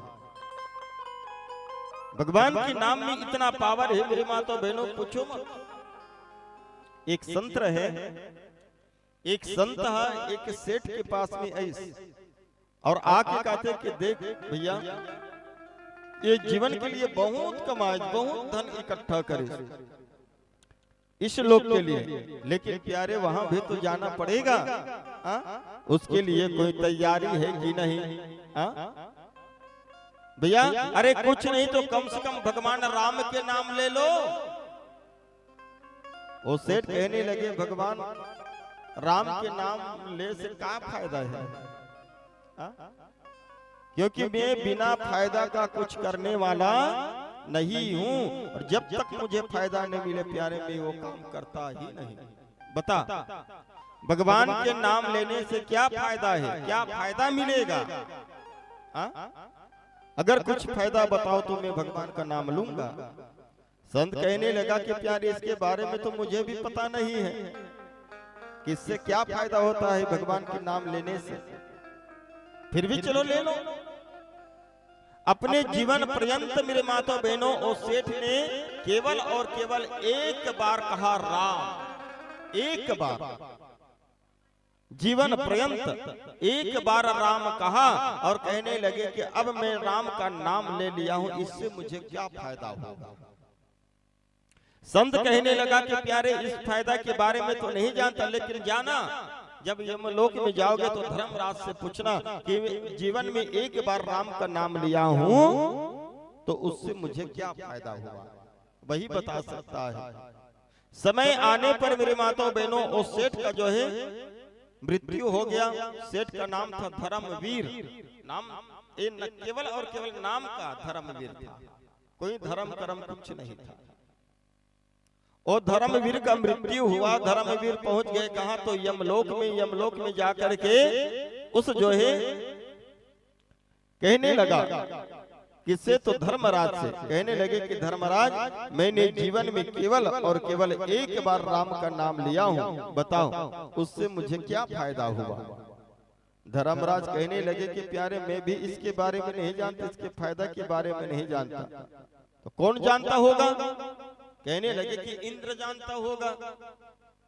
भगवान के नाम में इतना पावर है मेरे माता बहनों, पूछो मत। एक संत है, एक संत है, एक सेठ के पास में ऐसे, और आके कहते कि देख भैया, ये जीवन के लिए बहुत कमाए, बहुत धन इकट्ठा करे इस लोक के लिए, लेकिन प्यारे वहां भी तो जाना पड़ेगा। उसके लिए कोई तैयारी है कि नहीं? भैया अरे कुछ नहीं तो कम से कम भगवान राम के नाम ले लो। वो सेठ कहने लगे भगवान राम के नाम ले से क्या फायदा है? क्योंकि मैं बिना फायदा का कुछ करने वाला नहीं हूं, और जब तक मुझे फायदा नहीं मिले प्यारे मैं वो काम करता ही नहीं। बता भगवान के नाम लेने से क्या फायदा है, क्या फायदा मिलेगा? अगर कुछ फायदा बताओ तो मैं भगवान का नाम लूंगा। संत कहने लगा कि प्यारे इसके बारे में तो मुझे भी पता नहीं है कि इससे क्या फायदा होता है भगवान के नाम लेने से, फिर भी चलो ले लो। अपने जीवन पर्यंत मेरे माता बहनों, ओ सेठ ने केवल और केवल एक बार कहा राम, एक बार जीवन पर्यंत एक बार राम कहा, और कहने लगे कि अब मैं राम का नाम ले लिया हूं, इससे मुझे क्या फायदा होगा? संत कहने लगा कि प्यारे इस फायदा के बारे में तो नहीं जानता, लेकिन जाना जब यमलोक में जाओगे तो धर्मराज से पूछना कि जीवन में एक बार राम का नाम लिया हूं तो उससे मुझे क्या फायदा हुआ, वही बता सकता है। समय आने पर मेरे माताओं बहनों, उस सेठ का जो है मृत्यु हो गया। सेठ का नाम था धर्मवीर। नाम न केवल और केवल नाम का धर्मवीर था, कोई धर्म कर्म कुछ नहीं था। और धर्मवीर का मृत्यु हुआ। धर्मवीर पहुंच गए कहां? तो यमलोक में। यमलोक में जाकर के उस जो है कहने लगा किससे? तो धर्मराज से। कहने लगे कि धर्मराज मैंने जीवन में केवल और केवल एक बार राम का नाम लिया हूं, बताओ उससे मुझे क्या फायदा हुआ? धर्मराज कहने लगे कि प्यारे मैं भी इसके बारे में नहीं जानता, इसके फायदा के बारे में नहीं जानता। तो कौन जानता होगा? कहने लगे कि इंद्र जानता होगा।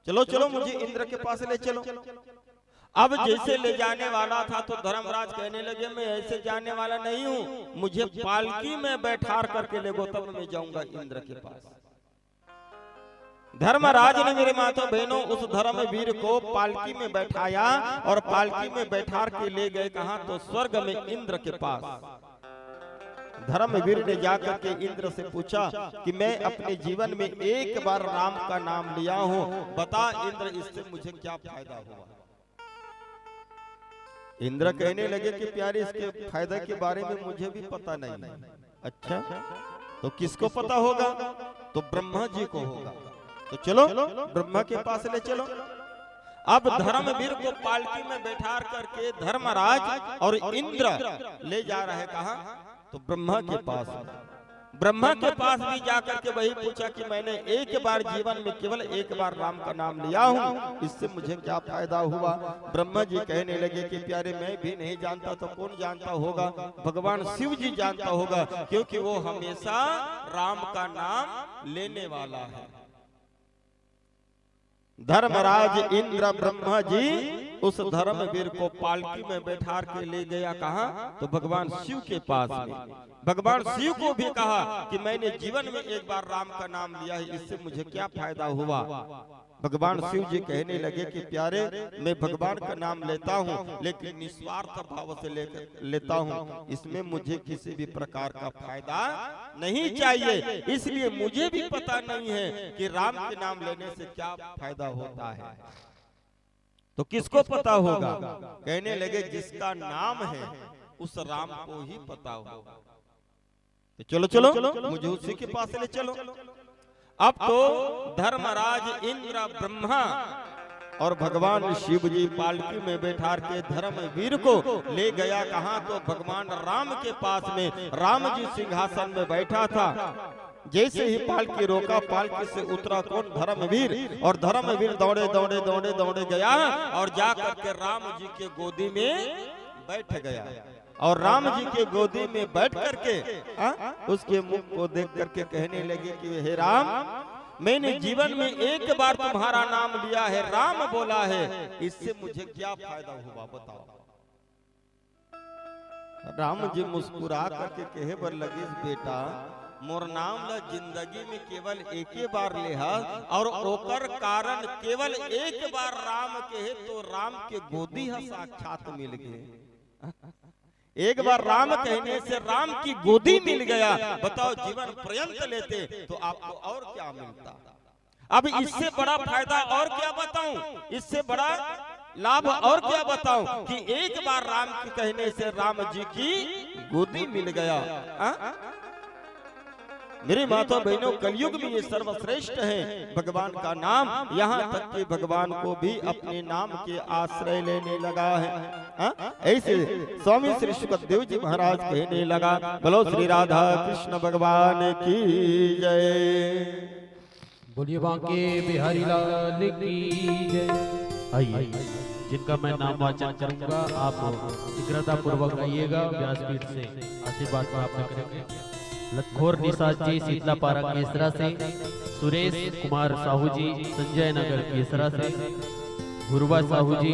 चलो चलो मुझे इंद्र के पास ले चलो। अब जैसे ले जाने वाला था तो धर्मराज कहने लगे मैं ऐसे जाने वाला नहीं हूं, मुझे पालकी में बैठार करके ले गो तब मैं जाऊंगा इंद्र के पास। धर्मराज ने मेरे माता बहनों उस धर्मवीर को पालकी में बैठाया और पालकी में बैठार के ले गए कहां? तो स्वर्ग में इंद्र के पास। धर्मवीर ने जाकर के इंद्र से पूछा कि मैं अपने जीवन में एक बार राम का नाम लिया हूं, बता इंद्र इससे मुझे क्या फायदा हुआ? इंद्र कहने लगे कि प्यारे इसके फायदा के बारे में मुझे भी पता नहीं। अच्छा तो किसको पता होगा? तो ब्रह्मा जी को होगा। तो चलो ब्रह्मा के पास ले चलो। अब धर्मवीर को पालकी में बैठार करके धर्मराज और इंद्र ले जा रहे कहा? तो ब्रह्मा के पास। ब्रह्मा के पास भी जाकर के वही पूछा कि मैंने एक बार जीवन में केवल एक बार राम का नाम लिया हूं, इससे मुझे क्या फायदा हुआ? ब्रह्मा जी कहने लगे कि प्यारे मैं भी नहीं जानता, तो कौन जानता होगा? भगवान शिव जी जानता होगा, क्योंकि वो हमेशा राम का नाम लेने वाला है। धर्मराज इंद्र ब्रह्मा जी उस धर्मवीर को पालकी में बैठार के ले गया कहां? तो भगवान शिव के पास में। भगवान शिव को भी कहा कि मैंने जीवन में एक बार राम का नाम लिया है, इससे मुझे क्या फायदा हुआ? भगवान शिव जी कहने लगे कि प्यारे मैं भगवान का नाम लेता हूँ, लेकिन निस्वार्थ भाव से लेता हूँ, इसमें मुझे किसी भी प्रकार का फायदा नहीं चाहिए। इसलिए मुझे भी पता नहीं है कि राम के नाम लेने से क्या फायदा होता है। तो किसको पता होगा? कहने लगे जिसका नाम है उस राम को ही पता होगा। तो चलो चलो मुझे उसी के पास ले चलो। अब तो धर्मराज इंद्र ब्रह्मा और भगवान शिव जी पालकी में बैठार के धर्मवीर को ले गया कहां? तो भगवान राम के पास में। राम जी सिंहासन में बैठा था। जैसे ही पालकी रोका, पालकी से उतरा कौन? धर्मवीर। और धर्मवीर दौड़े दौड़े दौड़े दौड़े गया और जाकर के राम जी के गोदी में बैठ गया। और राम जी के गोदी में बैठ करके उसके मुख को देख करके कहने लगे कि हे राम, मैंने जीवन में एक बार तुम्हारा नाम लिया है, राम बोला है, इससे मुझे क्या फायदा हुआ बताओ। राम जी मुस्कुरा करके कहे बर लगे, बेटा मोर नाम ला जिंदगी में केवल एक ही बार लेहा और ओकर कारण केवल एक बार राम कहे तो राम के गोदी हा साक्षात मिल गए। एक बार राम कहने से राम की गोदी मिल गया। बताओ जीवन पर्यंत लेते तो आपको और क्या मिलता। अब इससे बड़ा फायदा और क्या बताऊं, इससे बड़ा लाभ और क्या बताऊं कि एक बार राम के कहने से राम जी की गोदी मिल गया। मेरे माता बहनों, कलयुग में ये सर्वश्रेष्ठ है भगवान का नाम। यहाँ तक कि भगवान को भी अपने नाम के आश्रय लेने लगा है। ऐसे स्वामी श्री सुखदेव जी महाराज कहने लगा, बोलो श्री राधा कृष्ण भगवान की जय। बोलिए बांके बिहारी लाल की जय। आइए, जिनका मैं नाम वाचन करूंगा आप शीघ्रता पूर्वक आइएगा। व्यासपीठ से आशीर्वाद प्राप्त करेंगे। लखोर निषाद जी शीतला पारा केसरा से, सुरेश कुमार साहू जी संजय नगर केसरा से, गुरुवा साहू जी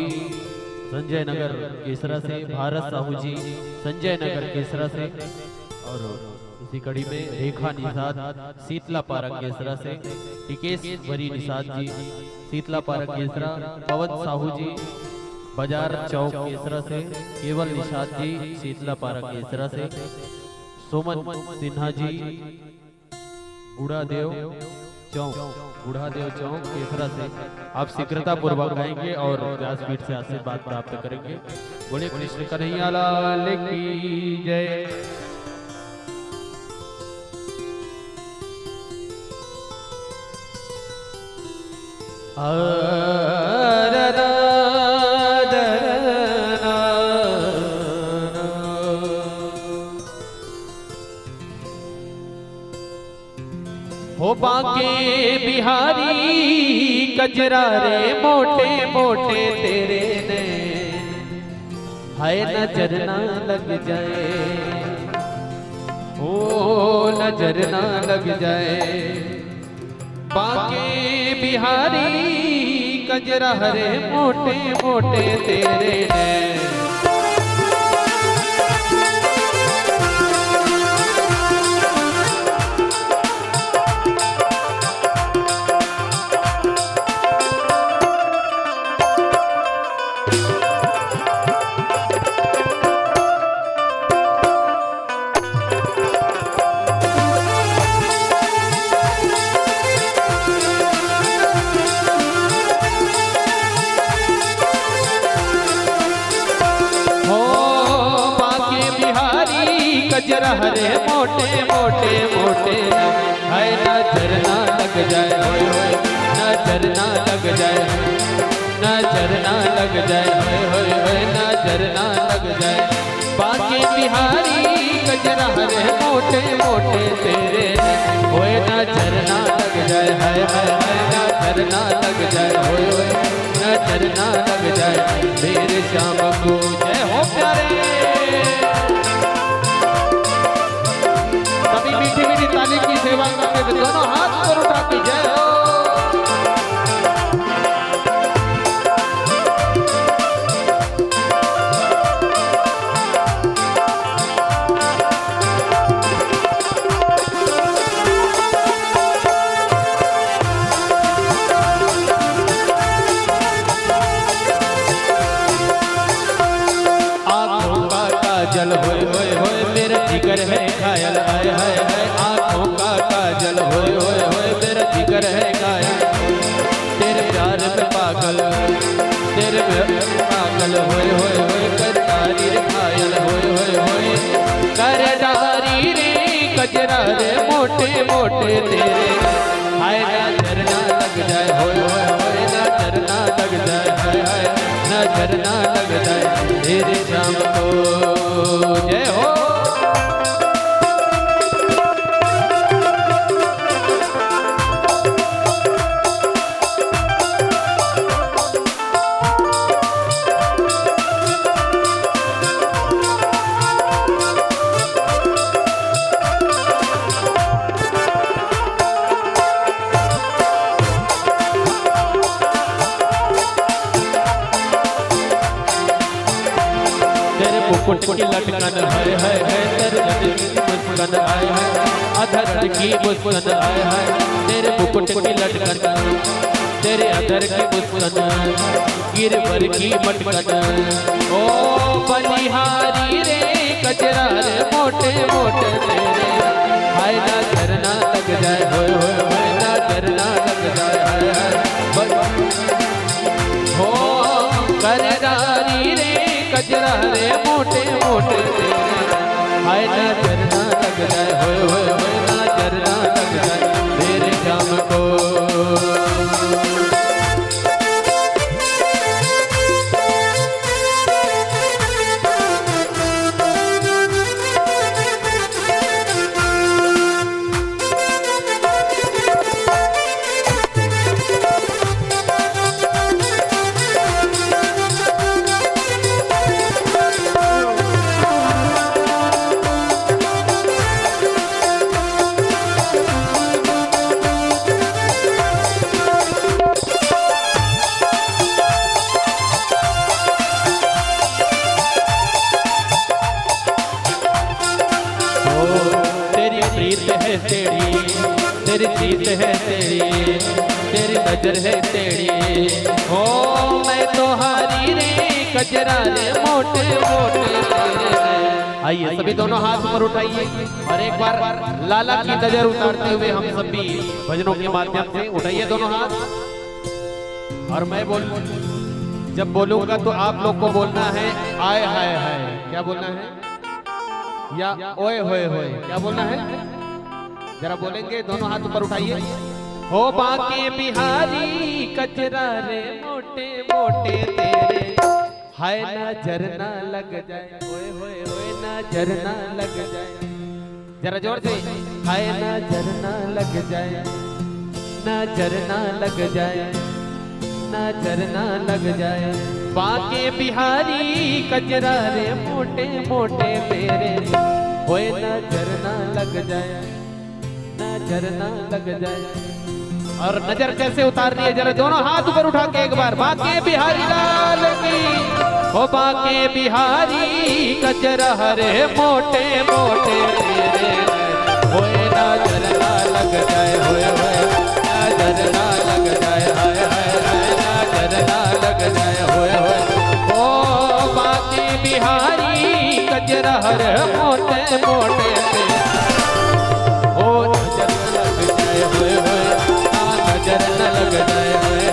संजय नगर केसरा से, भारत साहू जी संजय नगर केसरा से, और इसी कड़ी में रेखा निषाद शीतला पारा केसरा से, टिकेश्वरी निषाद जी शीतला पारा केसरा, पवन साहू जी बाजार चौक केसरा से, केवल निषाद जी शीतला पारा केसरा से, सोमन सिन्हा जी गुड़ादेव चौक केसरा से। आप शीघ्रता पूर्वक आएंगे और व्यासपीठ से आशीर्वाद प्राप्त करेंगे। बोले कृष्ण कन्हैया लाल की जय। हो बांके बिहारी कजरा रे मोटे मोटे तेरे नैन, हाय नजर ना लग जाए, ओ नजर ना लग जाए। बांके बिहारी कजरा रे मोटे मोटे तेरे नैन, कजरा हरे मोटे मोटे मोटे, हाय नजर ना लग जाए, होय होय नजर ना लग जाए, नजर ना लग जाए, होय होय होय नजर ना लग जाए। बांके बिहारी कजरा हरे मोटे मोटे तेरे, होय नजर ना लग जाए, हाय हाय हाय नजर ना लग जाए, होय होय नजर ना लग जाए। मेरे श्याम को जय हो प्यारे। मीठी मीठी ताली की सेवा करके दोनों हाथ पर उठा के जय हो। आंखों का काजल होए होए होए मेरा जिगर है घायल, हाय हाय हाय आंखों का काजल होए होए होए मेरा जिगर है घायल। तेरे प्यार में पागल, तेरे में पागल होए होए होए करदारी रे घायल, होए होए होए करदारी रे कजरा रे मोटे मोटे तेरे, हाय नजर ना लग जाए, होए होए होए नजर ना लग जाए, हाय हाय नजर ना लग जाए। तेरे श्याम को जय हो। मुकुट की लटकन है तेरे गले की मुस्कान है अधर की मुस्कान है तेरे मुकुट की लटकन तेरे अधर की मुस्कान गिरवर की मटकन ओ बलिहारी रे कजरा रे मोटे मोटे तेरे हाय ना झरना लग जाए होए होए होए ना झरना लग जाए हाय हाय हो करदारी रे कजरा रे मोटे मोटे तेरे हाय ना झरना लग जाए होए होए होए ना झरना लग जाए मेरे जाम को तेरी जीत है तेरी नजर है तेरी हो मैं तो हारी रे कजरा रे मोटे मोटे तेरे आइए सभी दोनों हाथ ऊपर उठाइए और एक बार लाला की नजर उतारते हुए हम सभी भजनों के माध्यम से उठाइए दोनों हाथ और मैं जब बोलूंगा तो आप लोग को बोलना है आय हाय हाय क्या बोलना है या ओए होए होए क्या बोलना है जरा बोलेंगे दोनों हाथ ऊपर उठाइए हो बाके बिहारी कजरा रे मोटे मोटे तेरे हाय ना झरना लग जाए ओए होए होए ना झरना लग जाए जरा जोर से हाय ना झरना लग जाए ना झरना लग जाए ना झरना लग जाए बाके बिहारी कजरा रे मोटे मोटे तेरे होए ना झरना लग जाए ना झरना लग जाए और नजर कैसे उतारनी है जरा दोनों हाथ ऊपर उठा के एक बार बाके बिहारी लाल की हो बाके बिहारी कजरा हरे मोटे मोटे तेरे होए ना झरना लग जाए होए होए ना झरना लग जाए हाय हाय हाय ना झरना लग जाए होए होए ओ बाके बिहारी कजरा हरे मोटे मोटे तेरे ओ नजर न लग जाए होए होए नजर न लग जाए होए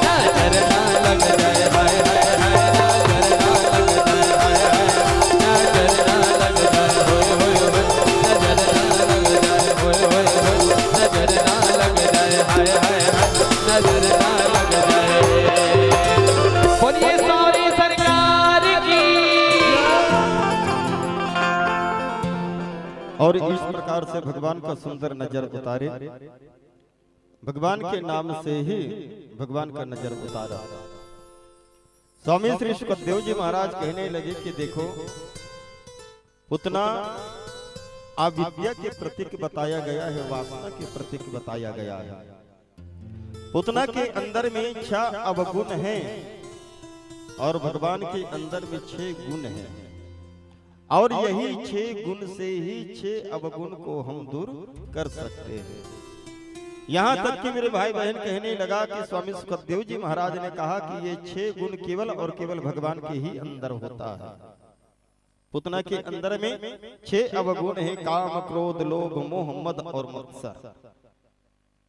नजर न लग जाए हाय हाय हाय नजर न लग जाए हाय हाय नजर न लग जाए होए होए नजर न लग जाए होए होए नजर न लग जाए हाय हाय नजर न लग जाए बोलिए सौरी सरकार की और इस प्रकार से भगवान का सुंदर नजर उतारे भगवान के नाम से ही भगवान का नजर उतारा। स्वामी श्री सुखदेव जी महाराज कहने लगे कि देखो उतना अविद्या के प्रतीक बताया गया है वासना के प्रतीक बताया गया है। उतना के अंदर में 6 अवगुण है और भगवान के अंदर में 6 गुण है और यही 6 गुण से ही 6 अवगुण को हम दूर कर सकते हैं। यहाँ तक कि मेरे भाई बहन कहने लगा कि स्वामी सुखदेव जी महाराज ने कहा कि ये 6 गुण केवल और केवल भगवान के ही अंदर होता है। पुतना के अंदर में 6 अवगुण है काम क्रोध लोभ मोह मद और मत्सर।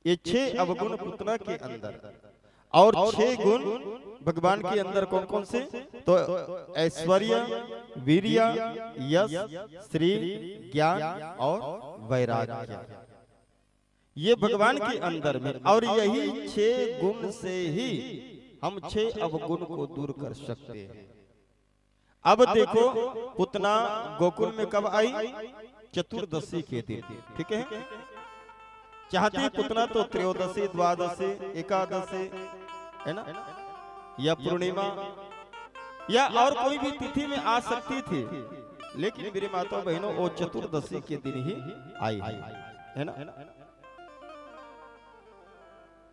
ये 6 अवगुण पुतना के अंदर और 6 गुण भगवान के अंदर कौन कौन से तो ऐश्वर्य वीर्य यश श्री ज्ञान और वैराग्य ये भगवान के अंदर में और यही 6 गुण से ही हम 6 अवगुण को दूर कर सकते हैं। अब देखो पुतना गोकुल में कब आई चतुर्दशी के दिन ठीक है। चाहती पुतना तो त्रयोदशी द्वादशी एकादशी है ना या पूर्णिमा या और कोई भी तिथि में आ सकती थी लेकिन मेरी माता बहनों वो चतुर्दशी के दिन ही आई है ना।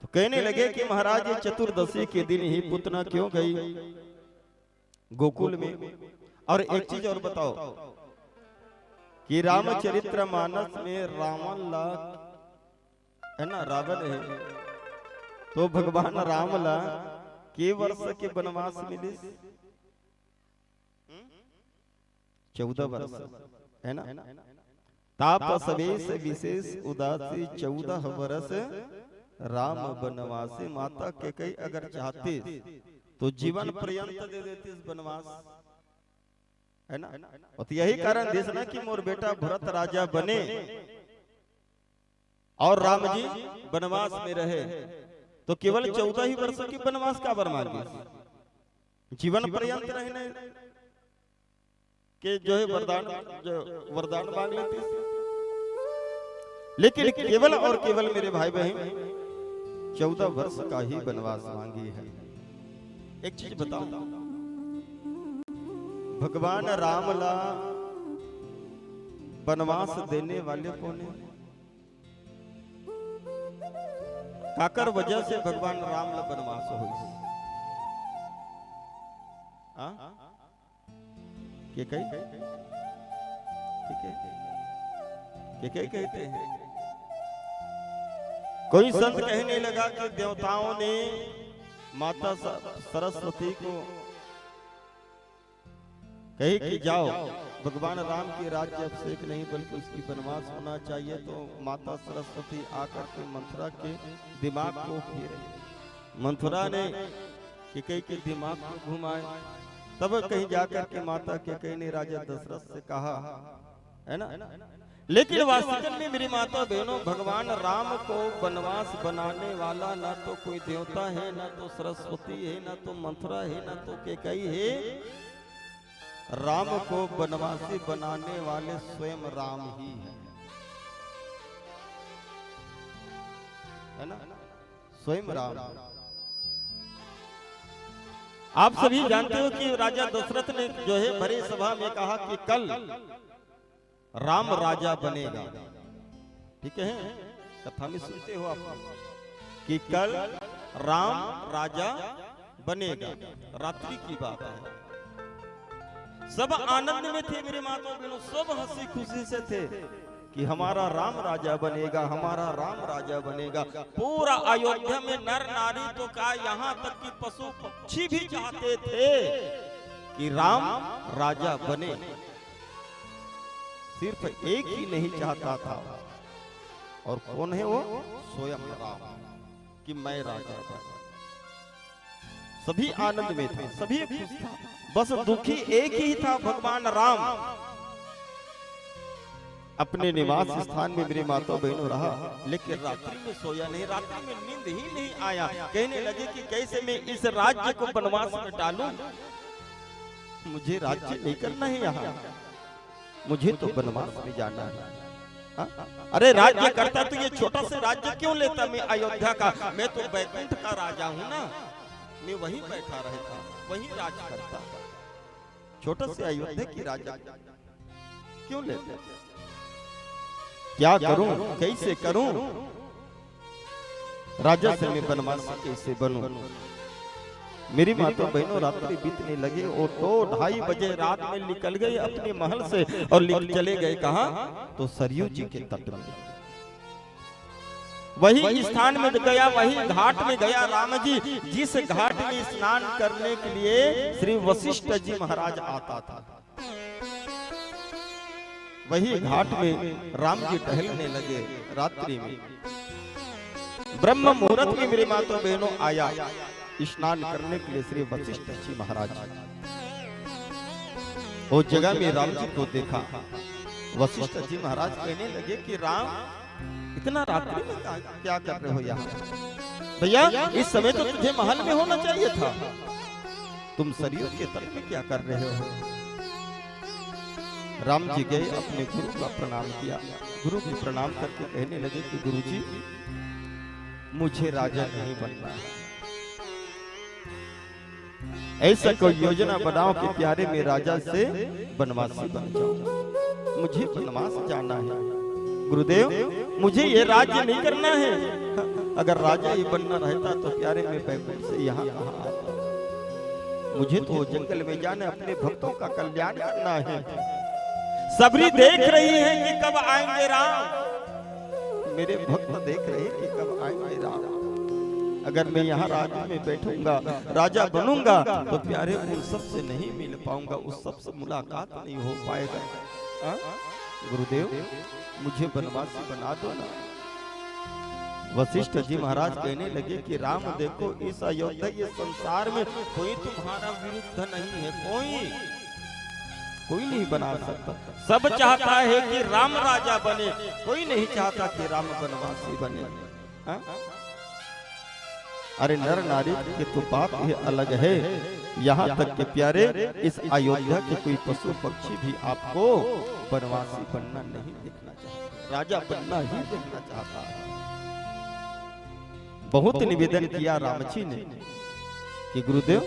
तो कहने लगे कि महाराज ये चतुर्दशी के दिन ही पुतना क्यों गई गोकुल में और एक चीज और बताओ कि रामचरित्र मानस में रावण ला है ना, रावण है, तो भगवान राम ला के वर्ष के वनवास मिले? 14 वर्ष है ना। ताप सवेश विशेष उदासी 14 वर्ष राम वनवासी। माता के कई अगर चाहते तो जीवन पर्यंत दे देती इस वनवास, है ना। और तो यही कारण देश ना कि मोर बेटा भरत राजा बने और राम जी वनवास में रहे, तो केवल 14 ही वर्षों की वनवास का वर मांगे, जीवन पर्यंत रहने के जो है वरदान मांग लेते। लेकिन केवल और केवल मेरे भाई बहन 14 वर्ष का ही वनवास मांगी है। एक चीज बताओ, भगवान राम ला वनवास देने वाले कौन है? काकर वजह से भगवान राम ला वनवास हो के कही ठीक है के कहते हैं। कोई संत कहने लगा कि देवताओं ने माता सरस्वती को कही कि जाओ, भगवान राम के राज्य अभिषेक नहीं बल्कि उसकी वनवास होना चाहिए। तो माता सरस्वती आकर के मंथरा के दिमाग को फेरे। मंथरा ने कैकेयी के दिमाग को घुमाए, तब कहीं जाकर के माता कैकेयी ने राजा दशरथ से कहा, है ना। लेकिन वास्तव में मेरी माता बहनों, भगवान राम को वनवास बनाने वाला ना तो कोई देवता है, ना तो सरस्वती है, ना तो मंथरा है, ना तो कैकेयी है। राम को वनवासी बनाने वाले स्वयं राम ही है ना, स्वयं राम। आप सभी जानते हो कि राजा दशरथ ने जो है भरी सभा में कहा कि कल राम राजा बनेगा। ठीक है, कथा में सुनते हो आप कि कल राम राजा बनेगा। रात्रि की बात है, सब आनंद में थे मेरे माताओं बहनों, सब हंसी खुशी से थे कि हमारा राम राजा बनेगा, हमारा राम राजा बनेगा। पूरा अयोध्या में नर नारी तो क्या, यहाँ तक कि पशु पक्षी भी चाहते थे कि राम राजा बने। सिर्फ एक ही नहीं चाहता था, और कौन है वो? स्वयं राम, कि मैं राजा बना। सभी आनंद में थे, सभी खुश था, बस दुखी एक ही था, भगवान राम अपने निवास स्थान में मेरी माता बहनों रहा, लेकिन रात्रि में सोया नहीं, रात्रि में नींद ही नहीं आया। कहने लगे कि कैसे मैं इस राज्य को वनवास में डालूं, मुझे राज्य नहीं करना है यहाँ, मुझे तो वनवास में जाना है। अरे राज्य करता तो ये छोटा सा राज्य क्यों लेता मैं अयोध्या का? मैं तो बैकुंठ का राजा हूँ ना, मैं वहीं बैठा रहता, वहीं राज करता। छोटा से अयोध्या की राजा क्यों लेते? क्या करूं, कैसे करूं? राजा से मैं वनवास कैसे बनूं? मेरी माता बहनों, रात्रि बीतने लगे और तो 2:30 बजे रात में निकल गए अपने महल से और चले गए कहां? तो सरयू जी के तट में। वही स्थान में गया, वही घाट में गया राम जी, जिस घाट में स्नान करने के लिए श्री वशिष्ठ जी महाराज आता था। वही घाट में राम जी टहलने लगे रात्रि में। ब्रह्म मुहूर्त में मेरे माता बहनों आया स्नान करने के लिए श्री वशिष्ठ जी महाराज। उस जगह में राम जी को देखा। वशिष्ठ जी महाराज कहने लगे कि राम, इतना रात्रि में क्या कर रहे हो यहाँ? भैया, इस समय तो तुझे महल में होना चाहिए था, तुम सरयू के तट में क्या कर रहे हो? राम जी गए, अपने गुरु का प्रणाम किया। गुरु को प्रणाम करके कहने लगे कि गुरु जी, मुझे राजा नहीं बनना है, ऐसा कोई योजना बनाओ कि प्यारे में राजा से वनवासी बन जाऊं, मुझे वनवास जाना है। गुरुदेव, मुझे ये राज्य नहीं करना है, अगर राजा ही बनना रहता तो प्यारे में बैकुंठ से यहाँ कहाँ आता। मुझे तो जंगल में जाने अपने भक्तों का कल्याण करना है। सबरी देख रही है कि कब आएंगे राम, मेरे भक्त देख रहे हैं कि कब आएंगे राम। अगर मैं यहाँ राज्य में बैठूंगा, राजा बनूंगा, तो प्यारे उन सबसे नहीं मिल पाऊंगा, उस सबसे मुलाकात नहीं हो पाएगा। गुरुदेव मुझे बनवासी बना दो ना। वशिष्ठ जी महाराज कहने लगे कि राम देखो, इस अयोध्या ये संसार में कोई तुम्हारा विरुद्ध नहीं है, कोई नहीं बना सकता। सब चाहता है कि राम राजा बने, कोई नहीं चाहता कि राम बनवासी बने। हा? अरे नर नारी की तो बात ही अलग है। यहाँ तक के प्यारे इस अयोध्या के कोई पशु पक्षी भी आपको बनवासी बनना नहीं देखना चाहता, राजा बनना ही देखना चाहता है। बहुत निवेदन किया राम जी ने कि गुरुदेव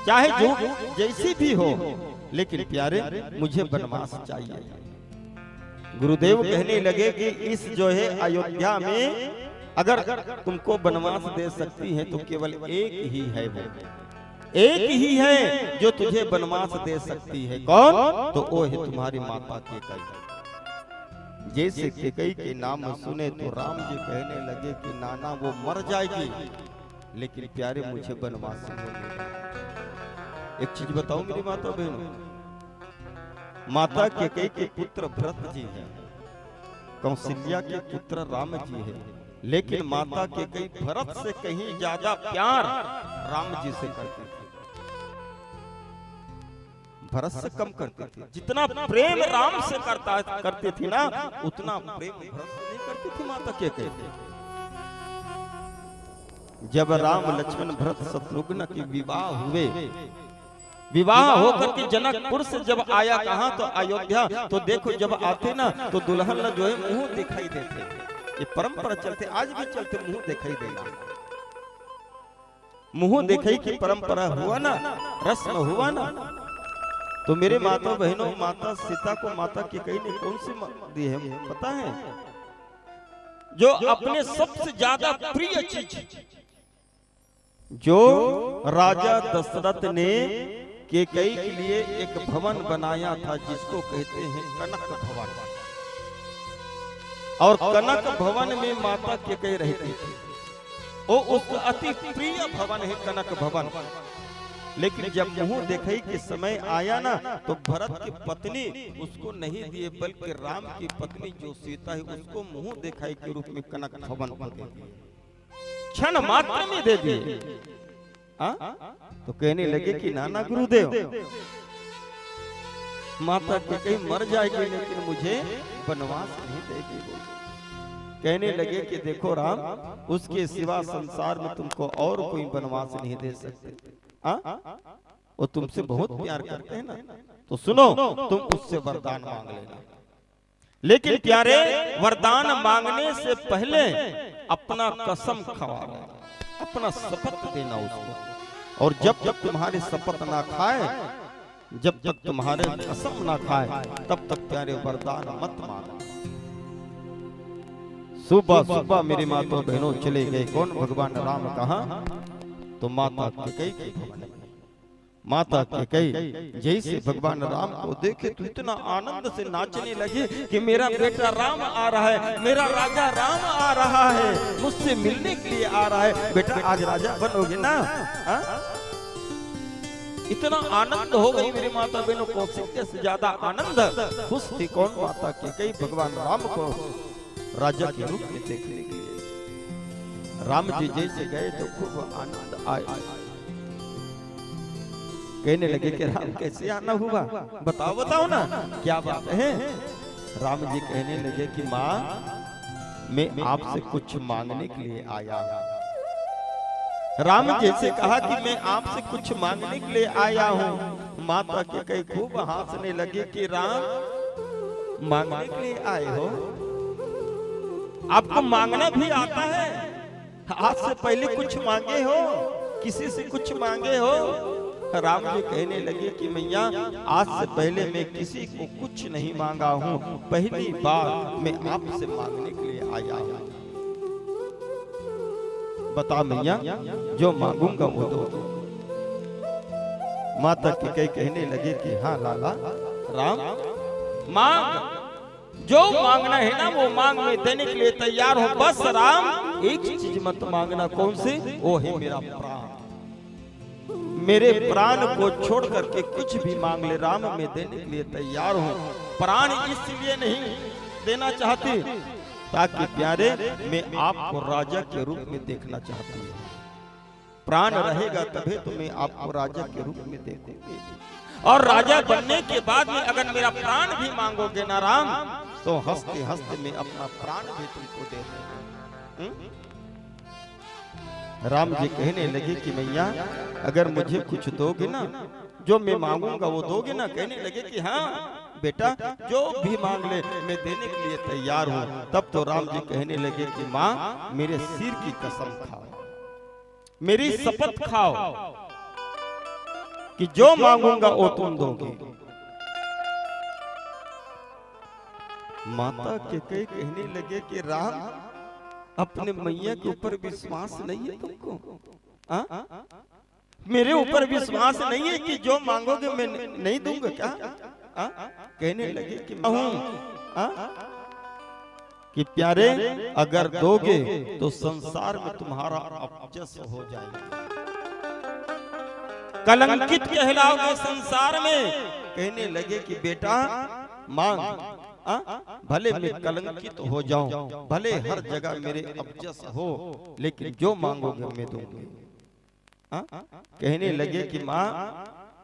चाहे जो जैसी भी हो, लेकिन प्यारे मुझे बनवास चाहिए। गुरुदेव कहने लगे कि इस जो है अयोध्या में अगर तुमको बनवास दे सकती है तो केवल एक ही है, वो एक ही है जो तुझे बनवास दे सकती है। कौन? तो वो है तुम्हारी माता कैकेयी। जैसे कैकेयी के नाम सुने तो राम जी कहने लगे कि नाना वो मर जाएगी, लेकिन प्यारे मुझे बनवास होने। एक चीज बताओ मेरी माता बहनों, माता कैकेयी के पुत्र भरत जी हैं, कौशल्या के पुत्र राम जी है, लेकिन माता कैकेयी भरत से कहीं ज्यादा प्यार राम जी से करती थी, भरत से कम करती थी। जितना प्रेम राम से करती थी ना, उतना प्रेम भरत से नहीं करती थी माता कैकेयी। जब राम लक्ष्मण भरत शत्रुघ्न के विवाह हुए, विवाह होकर के जनकपुर से जब आया कहां तो अयोध्या, तो देखो जब आते ना तो दुल्हन जो है मुंह दिखाई देते। ये परंपरा चलते, आज भी चलते, मुंह दिखाई देना, मुंह दिखाई की परंपरा हुआ ना, रस्म हुआ ना। तो मेरे माता बहनों, माता सीता को माता कैकेयी ने कौन सी दी है पता है? जो अपने सबसे ज्यादा प्रिय चीज, जो राजा दशरथ ने कैकेयी के लिए एक भवन बनाया था जिसको कहते हैं कनक भवन, और कनक भवन में माता कैकेयी रहती थी। वो उसका अति प्रिय भवन है कनक भवन। लेकिन जब मुंह दिखाई के समय आया ना, तो भरत की पत्नी उसको नहीं दिए, बल्कि राम की पत्नी जो सीता है उसको मुंह दिखाई के रूप में कनक भवन बन गए, क्षण मात्र में दे दिए। तो कहने लगे कि नाना गुरुदेव, माता कैकेयी मर जाएगी लेकिन मुझे बनवास नहीं देगी। कहने लगे कि देखो राम, उसके सिवा संसार में तुमको और कोई बनवास नहीं दे सकते। वो तुमसे बहुत प्यार करते हैं ना, तो सुनो, तुम उससे वरदान मांग लेना। लेकिन प्यारे, वरदान मांगने से पहले अपना कसम खवाना, अपना शपथ देना उसको। और जब तक तुम्हारे शपथ ना खाए, जब तक तुम्हारे कसम ना खाए, तब तक प्यारे वरदान मत मांगो। सुबह सुबह मेरी माता बहनों चले गए। कौन? भगवान राम। कहा? तो माता कैकेयी के भवन में। माता कैकेयी जैसे भगवान राम को देखे तो इतना आनंद से नाचने लगे कि मेरा बेटा राम आ रहा है, मेरा राजा राम आ रहा है, मुझसे मिलने के लिए आ रहा है। बेटा आज राजा बनोगे ना? इतना आनंद हो गई मेरी माता बहनों को, कौशल्या से ज्यादा आनंद खुश थी। कौन? माता कैकेयी भगवान राम को राजा के रूप में देखने के लिए। राम जी जैसे गए तो खूब आनंद आया। कहने लगे कि राम कैसे आना हुआ, बताओ बताओ ना, क्या बात है? राम जी कहने लगे कि माँ, मैं आपसे कुछ मांगने के लिए आया हूँ। राम जैसे कहा कि मैं आपसे कुछ मांगने के लिए आया हूँ, माता कैकेयी खूब हंसने लगे कि राम मांगने के लिए आए हो? आपको मांगना भी आता है? आज से पहले कुछ मांगे हो? किसी से कुछ मांगे हो? राम जी कहने लगे कि मैया, आज से पहले मैं किसी को कुछ नहीं मांगा हूँ, पहली बार मैं आपसे मांगने के लिए आया हूँ। बता मैया, जो मांगूंगा वो दो। माता की कई कहने लगे कि हाँ लाला राम मांग, जो मांगना है ना वो मांग, मैं देने के लिए तैयार हूं। बस राम एक चीज मत मांगना। कौन सी? वो है मेरा प्राण। मेरे प्राण को छोड़ करके कुछ भी मांग ले राम, मैं देने के लिए तैयार हूं। प्राण इसलिए नहीं देना चाहती ताकि प्यारे मैं आपको राजा के रूप में देखना चाहती हूँ। प्राण रहेगा तभी तो मैं आपको राजा के रूप में देखूंगी, और राजा बनने के बाद में अगर मेरा प्राण भी मांगोगे ना राम, तो हंसते हंसते मैं अपना प्राण भी तुमको दे दूंगा। राम जी कहने लगे कि मैया अगर मुझे कुछ दोगे ना, जो मैं मांगूंगा वो दोगे ना? कहने लगे कि हाँ बेटा जो भी मांग ले मैं देने के लिए तैयार हूँ। तब तो राम जी कहने लगे कि माँ मेरे सिर की कसम खाओ, मेरी शपथ खाओ कि जो मांगूंगा वो तुम दोगे। माता के कई कहने लगे कि राम अपने मैया के ऊपर विश्वास नहीं है तुमको? मेरे ऊपर विश्वास नहीं है कि जो मांगोगे मैं नहीं दूंगा क्या? कहने लगे कि मैं हूं कि प्यारे अगर दोगे तो संसार में तुम्हारा अपजस हो जाएगा, कलंकित कहलाओगे संसार में। कहने लगे कि बेटा मांग, भले मैं कलंकित हो जाऊं, भले हर जगह मेरे अपजस हो, लेकिन जो मांगोगे मैं दूंगा। कहने लगे कि माँ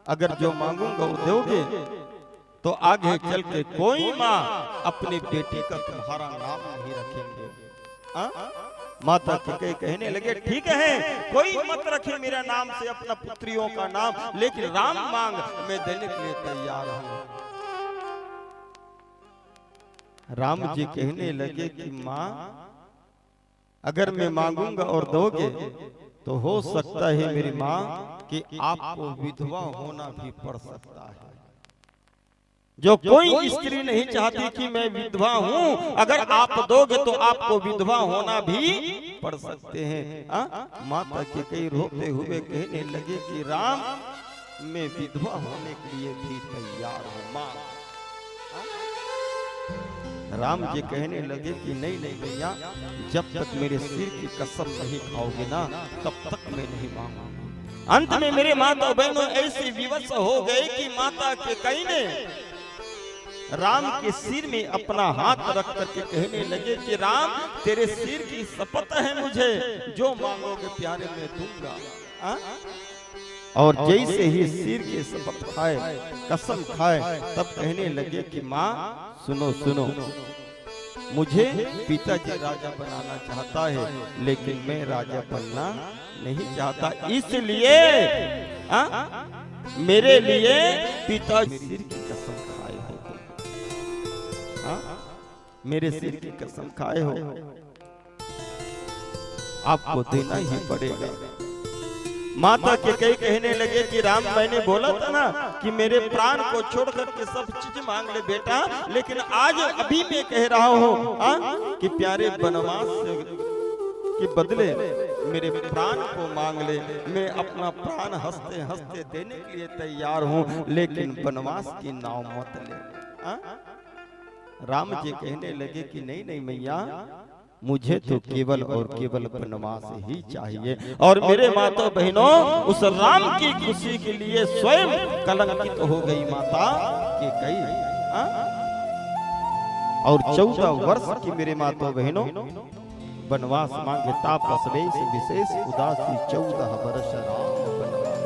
अगर जो मांगूंगा वो दोगे तो आगे चल के कोई माँ अपनी बेटी का तुम्हारा नाम नहीं रखेंगे। माता के कहने लगे ठीक है कोई मत रखे मेरा नाम से अपना पुत्रियों का नाम, लेकिन राम मांग मैं देने के लिए तैयार हूं। राम जी कहने लगे कि माँ अगर मैं मांगूंगा और दोगे तो हो सकता है मेरी माँ कि आपको विधवा होना भी पड़ सकता है। जो कोई स्त्री नहीं चाहती कि मैं विधवा हूँ, अगर आप दोगे तो आपको विधवा होना भी पड़ सकते हैं। माता के कई रोते हुए कहने लगे कि राम मैं विधवा होने के लिए भी तैयार हूँ माँ। राम जी कहने लगे कि नहीं नहीं भैया, जब तक मेरे सिर की कसम नहीं खाओगे ना तब तक मैं नहीं मांगूंगा। अंत में मेरे माता बहनों ऐसे विवश हो गए कि माता के कई ने राम के सिर में अपना हाथ रख करके कहने लगे कि राम तेरे सिर की शपथ है मुझे, जो मांगोगे प्यारे मैं दूंगा। और जैसे ही सिर की शपथ खाए, कसम खाए, तब कहने लगे कि माँ सुनो सुनो, मुझे पिताजी राजा बनाना चाहता है लेकिन मैं राजा बनना नहीं चाहता, इसलिए मेरे लिए पिताजी सिर की कसम खाए हो, मेरे सिर की कसम खाए हो, आपको देना ही पड़ेगा। माता के कई कहने लगे कि राम मैंने बोला था ना कि मेरे प्राण को छोड़ करके सब चीज मांग ले बेटा, लेकिन आज अभी मैं कह रहा हूँ कि प्यारे बनवास के बदले मेरे प्राण को मांग ले, मैं अपना प्राण हंसते हंसते देने के लिए तैयार हूँ, लेकिन बनवास की नाव मत ले। राम जी कहने लगे कि नहीं नहीं मैया, मुझे तो केवल और केवल बनवास ही चाहिए। और मेरे माता बहनों उस राम की खुशी के लिए स्वयं कलंकित हो गई माता के कई। और 14 वर्ष की मेरे माता बहनों बनवास मांगे तापस विशेष उदासी 14 वर्ष राम बनवास,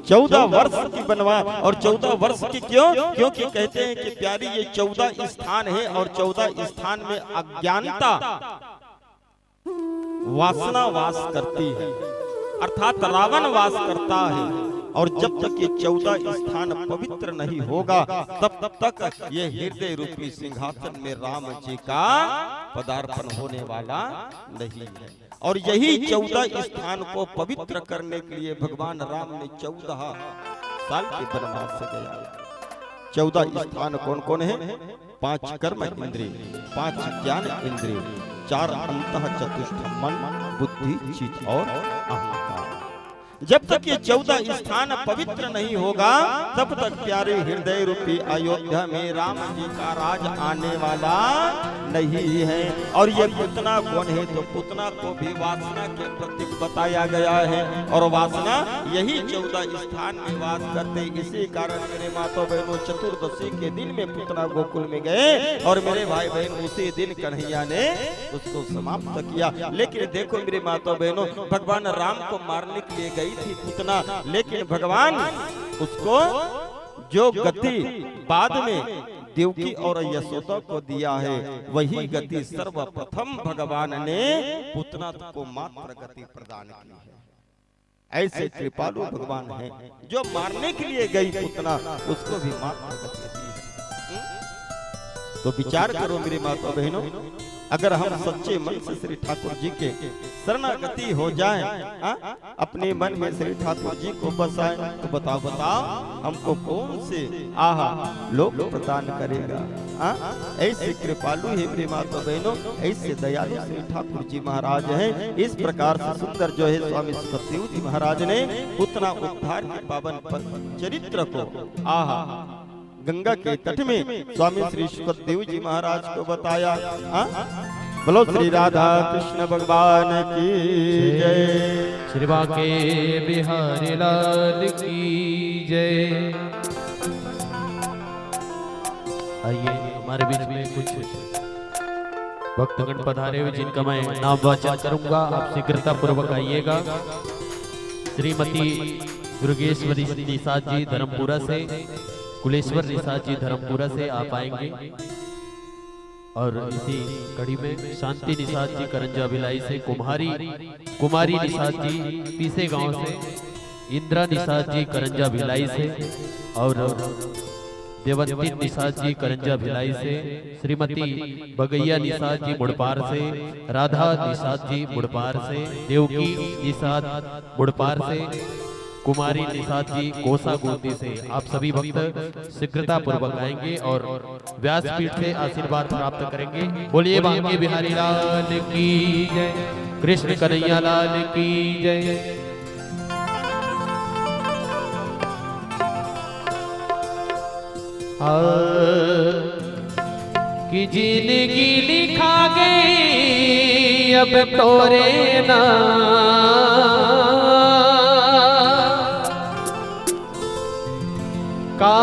14 वर्ष की बनवास। और 14 वर्ष की क्यों? क्योंकि कहते हैं कि प्यारी ये 14 स्थान है और 14 स्थान में अज्ञानता वासना वास करती है, अर्थात रावण वास करता है। और जब तक ये 14 स्थान पवित्र नहीं होगा तब तक ये हृदय रूपी सिंहासन में राम जी का पदार्पण होने वाला नहीं है। और यही 14 स्थान को पवित्र करने के लिए भगवान राम ने 14 साल के वनवास से गया। 14 स्थान कौन कौन है? 5 कर्म इंद्रिय, 5 ज्ञान इंद्रिय, 4 अंतः चतुष्ट मन बुद्धि चित्त और अहंकार। जब तक ये 14 स्थान पवित्र नहीं होगा तब तक प्यारे हृदय रूपी अयोध्या में राम जी का राज आने वाला नहीं है। और ये पुतना कौन है? तो पुतना को भी वासना के प्रतीक बताया गया है और वासना यही 14 स्थान में वास करते। इसी कारण मेरे माता बहनों चतुर्दशी के दिन में पुतना गोकुल में गए और मेरे भाई बहन उसी दिन कन्हैया ने उसको समाप्त किया। लेकिन देखो मेरे माता बहनों, भगवान राम को मारने के लिए गई थी पुतना, लेकिन भगवान उसको जो गति बाद में देवकी और यशोदा को दिया है वही गति सर्वप्रथम भगवान ने पुतना को मात्र गति प्रदान की है। ऐसे कृपालु भगवान हैं जो मारने के लिए गई पुतना उसको भी मात्र गति दी है। तो विचार करो मेरे माता बहनों, अगर हम सच्चे मन से श्री ठाकुर जी के शरणागति हो जाएं, अपने मन में श्री ठाकुर जी को बसाएं, तो बताओ हमको कौन से आहा लोग प्रदान करेगा। ऐसे कृपालु है मेरे माता बहनों, ऐसे दयालु श्री ठाकुर जी महाराज हैं। इस प्रकार से सुंदर जो है स्वामी सुखदेव जी महाराज ने पुतना उद्धार के पावन चरित्र को आहा गंगा के तट में स्वामी श्री सुखदेव जी महाराज को बताया। बोलो श्री राधा कृष्ण भगवान की जय, श्री बांके बिहारी लाल की जय। आइए हमारे बीच में कुछ भक्तगण पधारे हुए जिनका मैं नाम वाचन करूंगा, आप शीघ्रता पूर्वक आइएगा। श्रीमती दुर्गेश्वरी निषाद जी धर्मपुरा से, कुलेश्वर निषाद जी धर्मपुरा से आप आएंगे। और इसी कड़ी में शांति निषाद जी करंजा भिलाई से, कुमारी निषाद जी पीसे गांव से, इंदिरा निषाद जी करंजा भिलाई से और देवंती निषाद जी करंजा भिलाई से, श्रीमती बगैया निषाद जी मुड़पार से, राधा निषाद जी मुड़पार से, देवकी निषाद मुड़पार से, कुमारी निषाद जी कोसा गोदी से। आप सभी भक्त शीघ्रता पूर्वक आएंगे और व्यासपीठ से आशीर्वाद प्राप्त करेंगे। बोलिए बांके बिहारी लाल की जय, कृष्ण कन्हैया लाल की जय। कि जिंदगी लिखा गई अब तोरे नाम का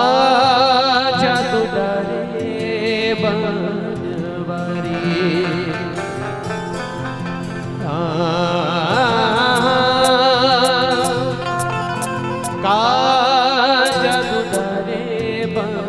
जादू डरे बनवारी, का जादू डरे बनवारी।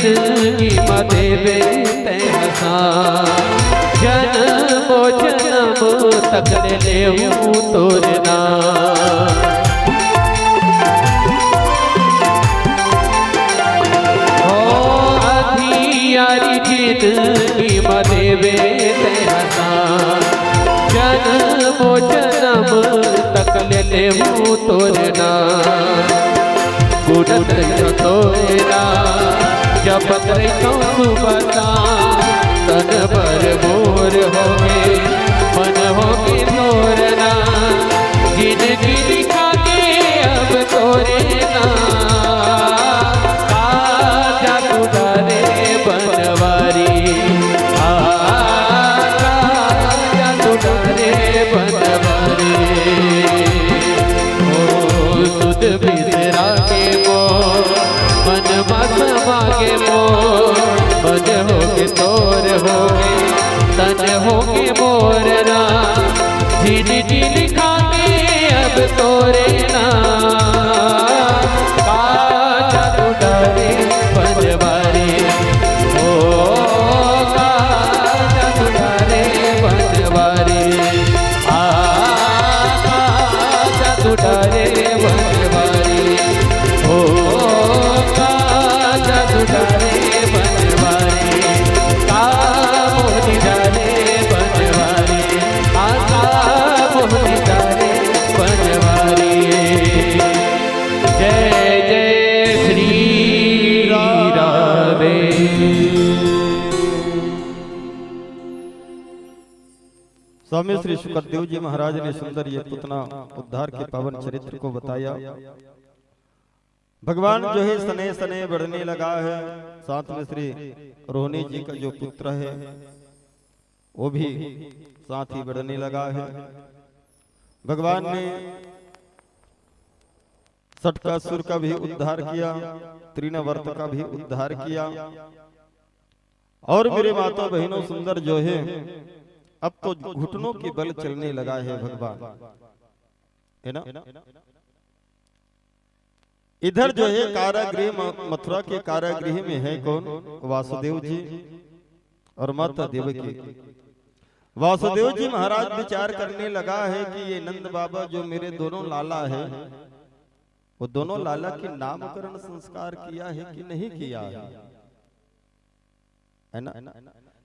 जिंदगी मदेवे ते हसा जन्मो जन्म तक ले तोरना हो अधियारी जिंदगी मदेवे ते हसा जन्मो जन्म तक ले तोरना गुणत तोरना जपत सुबता तन पर मोर होगे मन होगे तोरना जिंदगी दिखा के अब तोरना काजा तुडारे बनवारी काजा तुडारे बनवारी ओ सुध बिसरा के मन मत मागे मोर मन होगे तोर होगे तन होगे मोरना झिन झिन खाके अब तोरे ना काजा तुडारे बनवारी ओ काजा तुडारे बनवारी काजा तुडारे बनवारी ओ काजा तुडारे बनवारी मोदी डाले बनवारी मोदी डाले बनवारी जय जय श्री राधे। स्वामी श्री शुकदेव जी महाराज ने सुंदर ये पुतना उद्धार के पावन चरित्र को बताया। भगवान जो है सने सने बढ़ने लगा है। साथ में श्री रोहिणी जी का जो पुत्र है वो भी साथ ही बढ़ने लगा है। भगवान ने सटकासुर का भी उद्धार किया, त्रिनवर्त का भी उद्धार किया। और मेरे माता बहनों सुंदर जो है अब तो घुटनों के बल चलने लगा है भगवान, है ना। इधर जो है कारागृह मथुरा के कारागृह में है कौन? वासुदेव जी और माता देवकी। वासुदेव जी महाराज विचार करने लगा है कि ये नंद बाबा जो मेरे दोनों लाला है वो दोनों लाला के नामकरण संस्कार किया है कि नहीं किया है ना।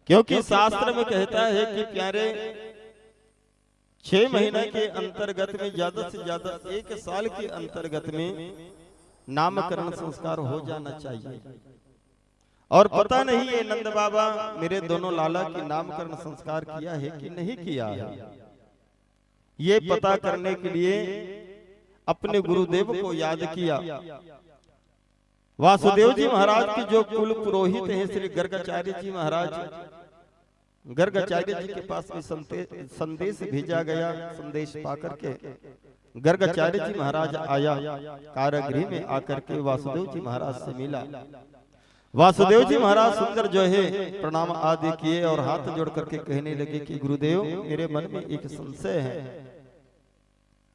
क्योंकि शास्त्र में कहता है कि प्यारे 6 महीने के अंतर्गत में ज्यादा से ज्यादा 1 साल के अंतर्गत में नामकरण संस्कार हो जाना चाहिए। और पता नहीं ये नंद बाबा मेरे दोनों लाला के नामकरण संस्कार किया है कि नहीं किया है। ये पता करने के लिए अपने गुरुदेव को याद किया। वासुदेव जी महाराज की जो कुल पुरोहित हैं श्री गर्गाचार्य जी महाराज, गर्गाचार्य जी के पास में संदेश भेजा गया। संदेश पाकर के गर्गाचार्य जी महाराज आया, कारागृह में आकर के वासुदेव जी महाराज से मिला। वासुदेव जी महाराज सुंदर जो है प्रणाम आदि किए और हाथ जोड़ करके कहने लगे कि गुरुदेव मेरे मन में एक संशय है।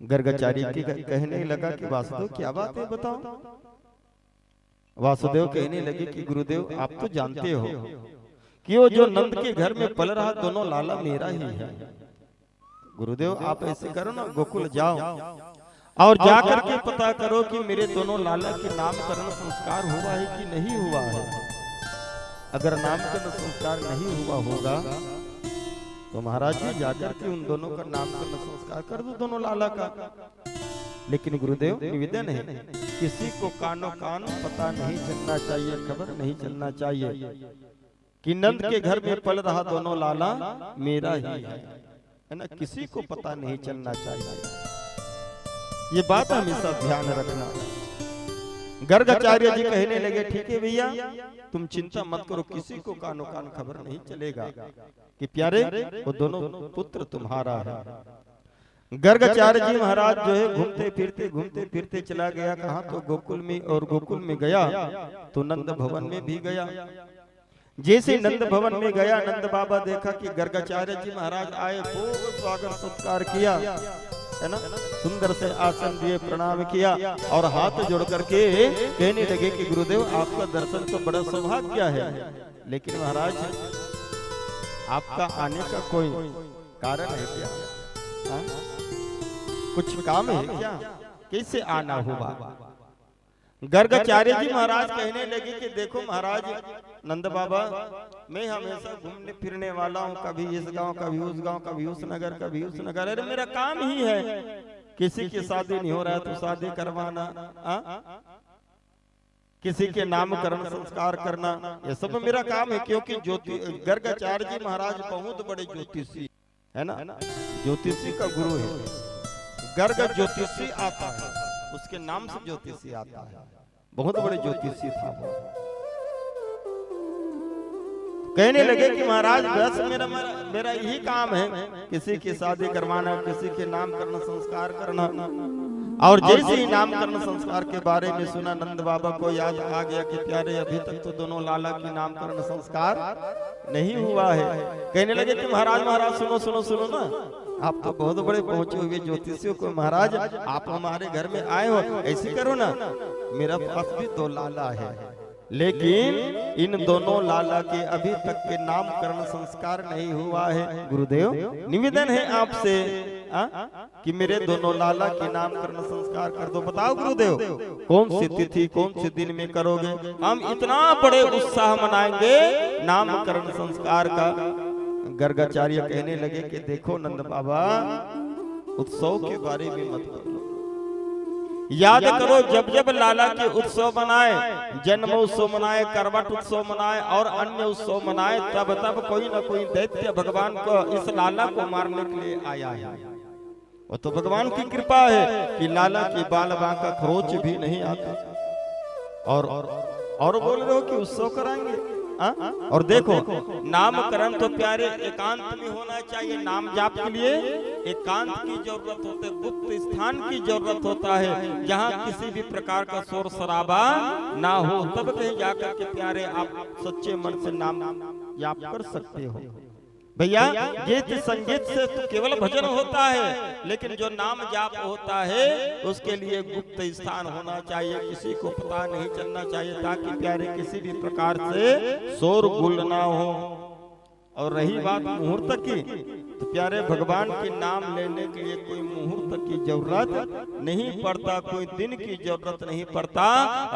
गर्गाचार्य की कहने लगा कि वासुदेव क्या बात है बताओ। वासुदेव कहने लगे कि गुरुदेव आप तो जानते हो कि वो जो नंद के घर में पल रहा दोनों लाला मेरा ही है। गुरुदेव आप ऐसे करो ना, गोकुल जाओ और जाकर के पता करो कि मेरे दोनों लाला के नामकरण संस्कार हुआ है कि नहीं हुआ है। अगर नामकरण संस्कार नहीं हुआ होगा तो महाराज जी जाकर के उन दोनों का नामकरण संस्कार कर दो, दोनों लाला का। लेकिन गुरुदेव निवेदन है किसी को कानो कान पता नहीं चलना चाहिए, खबर नहीं चलना चाहिए कि नंद के घर में पल रहा दोनों लाला मेरा ही है ना। किसी को पता नहीं चलना चाहिए, ये बात हमेशा ध्यान रखना। गर्गाचार्य जी कहने लगे ठीक है भैया तुम चिंता मत करो, किसी को कानो कान खबर नहीं चलेगा कि प्यारे वो दोनों पुत्र तुम्हारा है। गर्गाचार्य जी महाराज जो है घूमते फिरते चला गया कहाँ तो गोकुल में, और गोकुल में गया तो नंद भवन में भी गया। जैसे नंद भवन में गया नंद बाबा देखा कि गर्गाचार्य जी महाराज आए, खूब स्वागत सत्कार किया है ना, सुंदर से आसन दिए, प्रणाम किया और हाथ जोड़ करके कहने लगे कि गुरुदेव आपका दर्शन तो बड़ा सौभाग्य है, लेकिन महाराज आपका आने का कोई कारण है क्या? हा? कुछ काम है क्या? कैसे आना हुआ? गर्गाचार्य जी महाराज कहने लगे कि देखो महाराज नंद बाबा, मैं हमेशा घूमने फिरने वाला हूँ, कभी इस गांव, कभी उस गांव, कभी उस नगर, कभी उस नगर। अरे मेरा काम ही है, किसी की शादी नहीं हो रहा है तो शादी करवाना, किसी के नामकरण संस्कार करना, ये सब मेरा काम है। क्योंकि गर्गाचार्य जी महाराज बहुत बड़े ज्योतिषी है ना, ज्योतिषी का गुरु है। गर्ग ज्योतिषी आता है, उसके नाम से ज्योतिषी आता है, बहुत बड़े ज्योतिषी था वो। कहने लगे कि महाराज बस मेरा यही काम है, किसी की शादी करवाना, किसी के नामकरण संस्कार करना। और जैसे ही नामकरण संस्कार के बारे में सुना, नंद बाबा को याद आ गया कि प्यारे अभी तक तो दोनों लाला की नामकरण संस्कार नहीं हुआ है। कहने लगे कि महाराज सुनो सुनो सुनो ना, आप तो बहुत बड़े पहुंचे हुए ज्योतिषियों को, महाराज आप हमारे घर में आए हो, ऐसे करो ना, मेरा पास भी 2 लाला है, लेकिन इन दोनों लाला के अभी तक के नामकरण संस्कार नहीं हुआ है। गुरुदेव निवेदन है आपसे कि मेरे दोनों लाला के नामकरण संस्कार कर दो। बताओ गुरुदेव कौन सी तिथि, कौन से दिन में करोगे? हम इतना बड़े उत्साह मनाएंगे नामकरण संस्कार का। गर्गाचार्य कहने लगे कि देखो नंद बाबा, उत्सव के बारे में मत करो, याद करो जब जब लाला के उत्सव मनाए, जन्म उत्सव मनाए, करवट उत्सव मनाए और अन्य उत्सव मनाए, तब तब कोई न कोई दैत्य भगवान को, इस लाला को मारने के लिए आया है। वो तो भगवान की कृपा है कि लाला की बाल बांका खरोच भी नहीं आता। और बोल रहे हो कि उत्सव कराएंगे? और देखो नामकरण तो प्यारे एकांत में होना चाहिए। नाम जाप के लिए एकांत की जरूरत होती है, गुप्त स्थान की जरूरत होता है, जहाँ किसी भी प्रकार का शोर शराबा ना हो, तब कहीं जाकर के प्यारे आप सच्चे मन से नाम जाप कर सकते हो। भैया गीत संगीत से तो केवल भजन होता है, लेकिन जो नाम जाप होता है उसके लिए गुप्त स्थान होना चाहिए, किसी को पता नहीं चलना चाहिए, ताकि प्यारे किसी भी प्रकार से शोर गुल ना हो। और रही बात मुहूर्त की, तो प्यारे भगवान के नाम लेने के लिए कोई मुहूर्त की जरूरत नहीं पड़ता, कोई दिन की जरूरत नहीं पड़ता।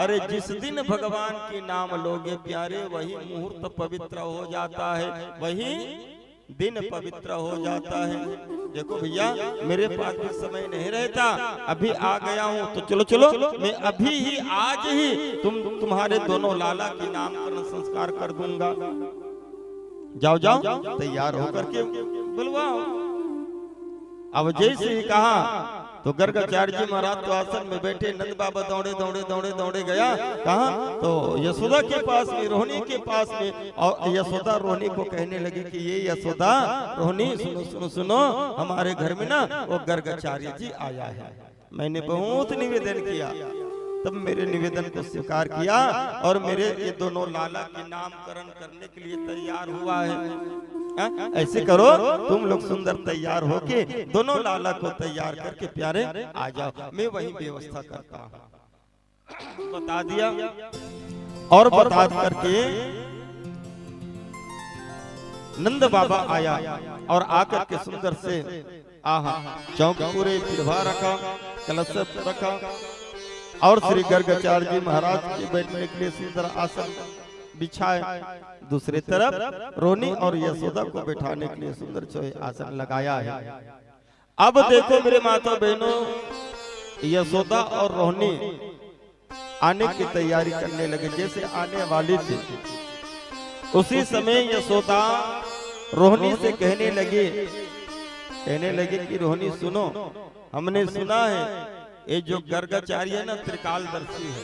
अरे जिस दिन भगवान के नाम लोगे प्यारे, वही मुहूर्त पवित्र हो जाता है, वही दिन पवित्र हो जाता है। देखो भैया मेरे पास भी समय नहीं रहता, अभी आ गया हूँ, तो चलो चलो मैं अभी ही आज ही तुम्हारे दोनों लाला की नामकरण संस्कार कर दूंगा। जाओ जाओ तैयार होकर के बुलवाओ। अब जैसे ही कहा तो गर्गाचार्य जी महाराज तो आसन में बैठे, नंद बाबा दौड़े दौड़े दौड़े दौड़े गया कहा तो यशोदा के पास में, रोहिणी के पास में। और यशोदा रोहिणी को कहने लगी कि ये यशोदा रोहिणी सुनो सुनो सुनो, हमारे घर में ना वो गर्गाचार्य जी आया है, मैंने बहुत निवेदन किया, तब मेरे निवेदन को स्वीकार किया और मेरे ये दोनों लाला के नामकरण करने के लिए तैयार हुआ है। ऐसे करो तुम लोग सुंदर तैयार होके दोनों लाला को तैयार करके प्यारे आ जाओ, मैं वही व्यवस्था करता हूँ। बता दिया और बता करके नंद बाबा आया और आकर के सुंदर से चौक पूरे पिढ़वा रखा, कलश रखा और श्री गर्गाचार्य जी महाराज के बैठने के लिए सुंदर आसन बिछाए। दूसरी तरफ रोहिणी और यशोदा को बैठाने के लिए सुंदर आसन लगाया है। अब देखो मेरे माता बहनों, यशोदा और रोहिणी आने की तैयारी करने लगे, जैसे आने वाली थी उसी समय यशोदा रोहिणी से कहने लगे कि रोहिणी सुनो, हमने सुना है ये जो गर्गाचार्य है ना त्रिकालदर्शी है।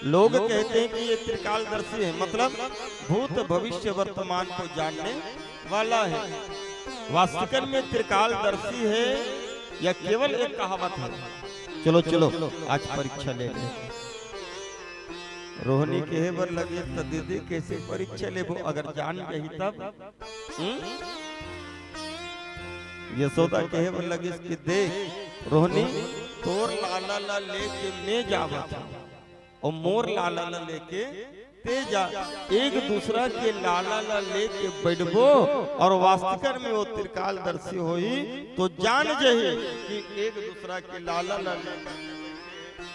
लोग कहते हैं कि ये त्रिकालदर्शी है, मतलब भूत भविष्य वर्तमान को जानने वाला है। वास्तविक में त्रिकालदर्शी है या केवल एक कहावत है? चलो चलो आज परीक्षा ले ले। रोहिणी के बर लगे तो दीदी कैसे परीक्षा ले, वो अगर जान गई तब यशोदा कहे वो लगी कि देख रोहनी तोर लाला ला लेके मैं जावा था और मोर लाला ला लेके ते जा, एक दूसरा के लाला ला लेके बैठबो और वास्तविक में वो त्रिकाल दर्शी होई तो जान जही कि एक दूसरा के लाला ला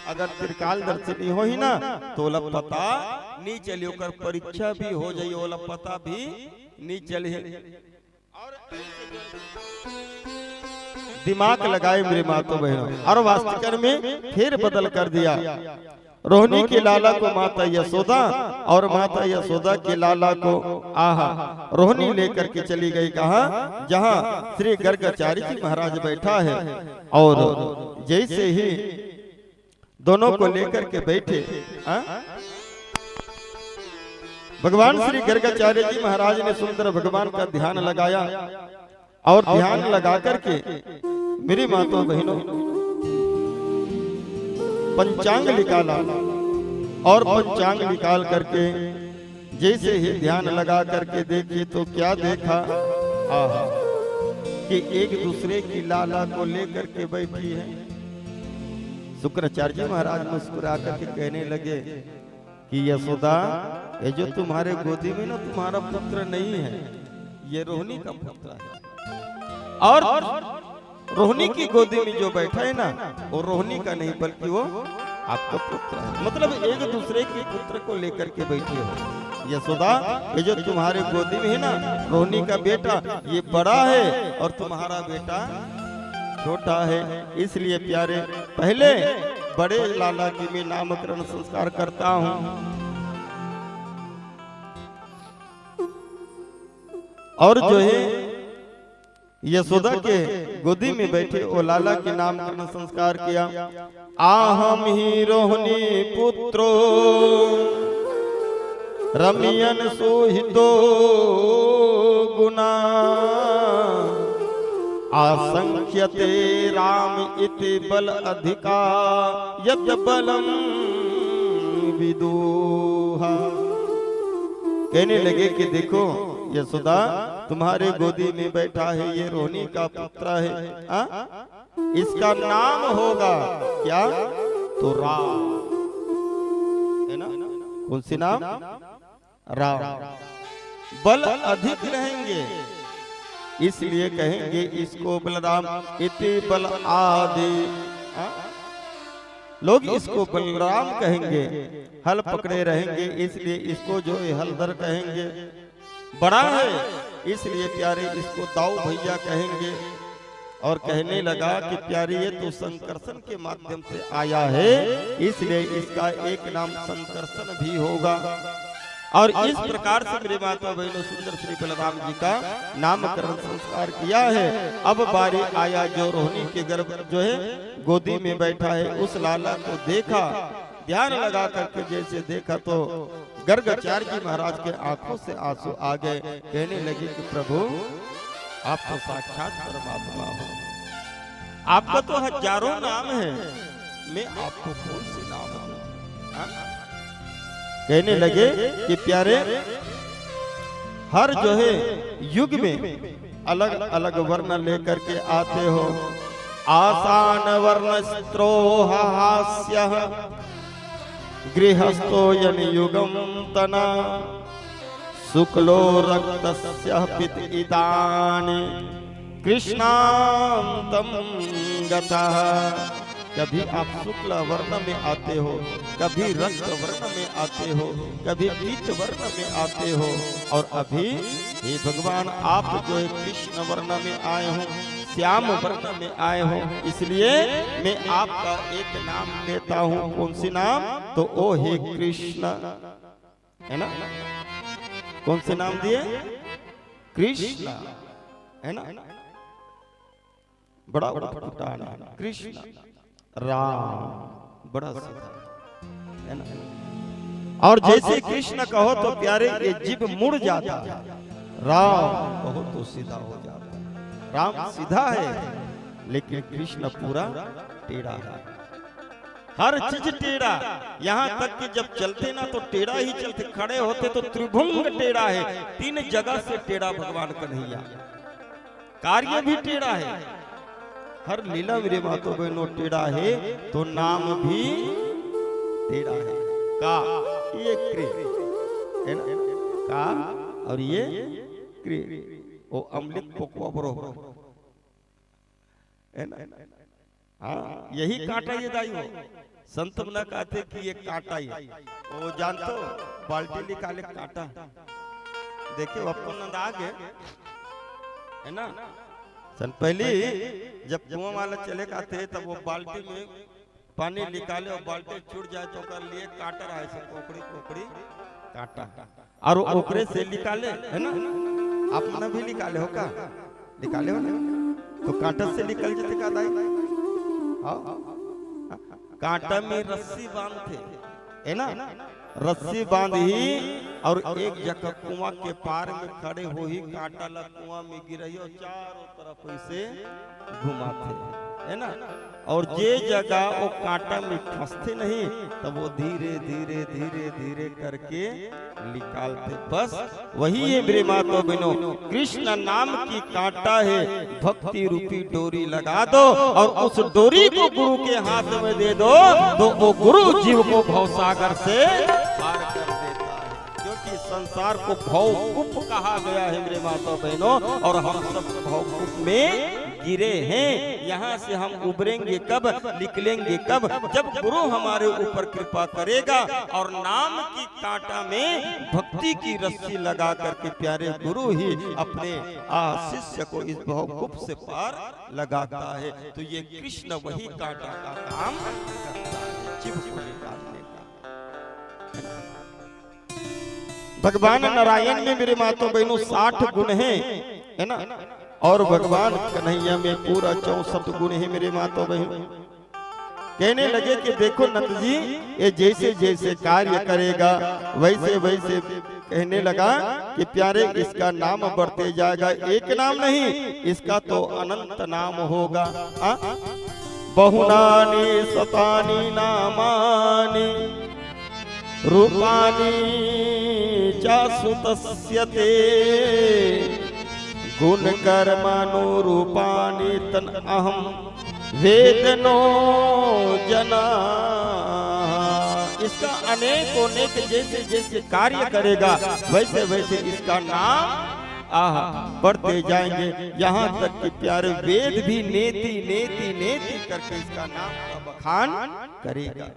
अगर त्रिकाल दर्शी नहीं होई ना तो ओला पता नहीं चली, ओकर परीक्षा भी हो जाई, ओला पता भी नहीं चली। और दिमाग लगाए मेरे मातो बहनों, और वास्तविक में फिर बदल कर दिया। रोहिणी के लाला को माता यशोदा और माता यशोदा के लाला को आहा रोहिणी लेकर के चली गई कहा जहां श्री गर्गाचार्य जी महाराज बैठा है। और जैसे ही दोनों को लेकर के बैठे भगवान श्री गर्गाचार्य जी महाराज ने सुंदर भगवान का ध्यान लगाया और ध्यान लगा करके मेरी माताओं बहनों पंचांग निकाला और पंचांग निकाल करके जैसे ही ध्यान लगा करके देखी तो क्या देखा आहा कि एक दूसरे की लाला को लेकर के बैठी है। शुक्राचार्य जी महाराज मुस्कुरा करके कहने लगे कि यशोदा ये जो तुम्हारे गोदी में ना तुम्हारा पुत्र नहीं है, ये रोहिणी का पुत्र है। और रोहिणी की गोदी में जो बैठा है ना वो रोहिणी का नहीं बल्कि वो आपका पुत्र है। मतलब एक दूसरे के पुत्र को लेकर के बैठे हो। यशोदा ये जो तुम्हारे गोदी में है ना रोहिणी का बेटा ये बड़ा है और तुम्हारा बेटा छोटा है, इसलिए प्यारे पहले बड़े लाला की मैं नामकरण संस्कार करता हूँ। और जो है यशोदा के गोदी में बैठे वो लाला के नामकरण संस्कार किया। आहम ही रोहिणी पुत्रो रमियन सोहितो गुना आसंख्यते राम इति बल अधिका यद बलम विदुहा। कहने लगे कि देखो यशोदा तुम्हारे गोदी में बैठा है ये रोहिणी का पुत्र है, इसका नाम होगा क्या तो राम है ना। कौन सी नाम? राम। बल अधिक रहेंगे इसलिए कहेंगे इसको बलराम इति बल आदि। लोग इसको बलराम कहेंगे, हल पकड़े रहेंगे इसलिए इसको जो है हलधर कहेंगे। बड़ा है इसलिए प्यारे इसको दाऊ भैया कहेंगे। और कहने लगा कि प्यारे ये तो संकर्षण के माध्यम से आया है इसलिए इसका एक नाम संकर्षण भी होगा। और इस प्रकार से मेरे माता बहनों सुंदर श्री बलराम जी का नामकरण संस्कार किया है। अब बारी आया जो रोहिणी के गर्भ जो है गोदी में बैठा है उस लाला को देखा, ध्यान लगा करके जैसे देखा तो गर्गाचार्य जी महाराज के आंखों से आंसू आ गए। कहने लगे कि प्रभु आप तो साक्षात परमात्मा हो, आपका तो हजारों नाम है, मैं आपको कौन से नाम दूं? कहने लगे कि प्यारे हर जो है युग में अलग अलग वर्ण लेकर के आते हो। आसान वर्ण स्त्रोह हास्य गृहस्थो यन युगम तना शुक्लो रक्तस्य पित इदानी कृष्णांतम गतः। कभी आप शुक्ल वर्ण में आते हो, कभी रक्त वर्ण में आते हो, कभी पीत वर्ण में आते हो, और अभी हे भगवान आप जो है कृष्ण वर्ण में आए हो, श्याम वर्ण में आए हो, इसलिए मैं आपका एक नाम लेता हूँ। कौन सी नाम? तो ओ हे कृष्ण, है ना। कौन से नाम दिए? कृष्ण, है ना। बड़ा बड़ा नाम कृष्ण, राम, बड़ा सीधा, है ना। और जैसे कृष्ण कहो तो प्यारे ये जीभ मुड़ जाता है, राम कहो तो सीधा हो जाता है। राम सीधा है लेकिन कृष्ण पूरा टेढ़ा है, हर चीज टेढ़ा। यहाँ तक कि जब चलते ना तो टेढ़ा ही चलते, खड़े होते तो त्रिभुंग टेढ़ा है, तीन जगह से टेढ़ा भगवान कन्हैया। कार्य भी टेढ़ा है। हर लीला मेरे मातो बहनों टेढ़ा है तो नाम भी टेढ़ा है। का ये क्रे है ना, का और ये क्रे वो अमृत पोकवा बरोबर है ना। हाँ यही कांटा ये दाई हो। संत न कहते कि ये कांटा ही वो जानते हो, बाल्टी निकाले कांटा देखिए अपन अंदाज है ना। सन पहले जब कुआं वाला चले आते तब वो बाल्टी में पानी निकाले और बाल्टी छूट जाए तो कर लिए काटा रहा है कोकड़ी कोकड़ी काटा और ओकरे से निकाले है ना। आप ना भी निकाले हो का, निकाले हो ना तो कांटा से निकल जाते का दाई। कांटा में रस्सी बांधते है ना, रस्सी बांध ही और एक जगह कुआं के पार में खड़े हो ही कांटा ला कुआं में गिरई और चारों तरफ ऐसे घुमाते है ना। और जे जगह वो कांटा में फंसते नहीं तब वो धीरे धीरे धीरे धीरे करके निकालते। बस वही है मेरे मातो बहनों, कृष्ण नाम की कांटा है, भक्ति रूपी डोरी लगा दो और उस डोरी को गुरु के हाथ में दे दो तो वो गुरु जीव को भवसागर से पार कर देता है। क्योंकि संसार को भवकूप कहा गया है मेरे माता बहनों, और हम सब भवकूप में गिरे हैं। यहाँ से हम उबरेंगे कब, निकलेंगे कब, जब गुरु हमारे ऊपर कृपा करेगा और नाम की कांटा में भक्ति की रस्सी लगा करके प्यारे गुरु ही अपने शिष्य को इस भवकूप से पार लगाता है। तो ये कृष्ण वही कांटा का काम करता है, चिप को निकालने का। भगवान नारायण में मेरे मातो बहनों 60 गुण है ना, और भगवान कन्हैया में पूरा 64 गुण है मेरे मातो बहनों। कहने लगे कि देखो नंद जी ये जैसे जैसे कार्य करेगा वैसे वैसे कहने लगा कि प्यारे इसका नाम बढ़ते जाएगा। एक नाम नहीं, इसका तो अनंत नाम होगा। बहुनानि सतानि नामानि रूपानि चासुतस्य ते गुण कर्मानुरूपाणि तन अहम वेदनो जना। इसका अनेक जैसे जैसे कार्य करेगा वैसे वैसे इसका नाम बढ़ते जाएंगे, यहाँ तक कि प्यारे वेद भी नेति नेति नेति करके इसका नाम का बखान करेगा।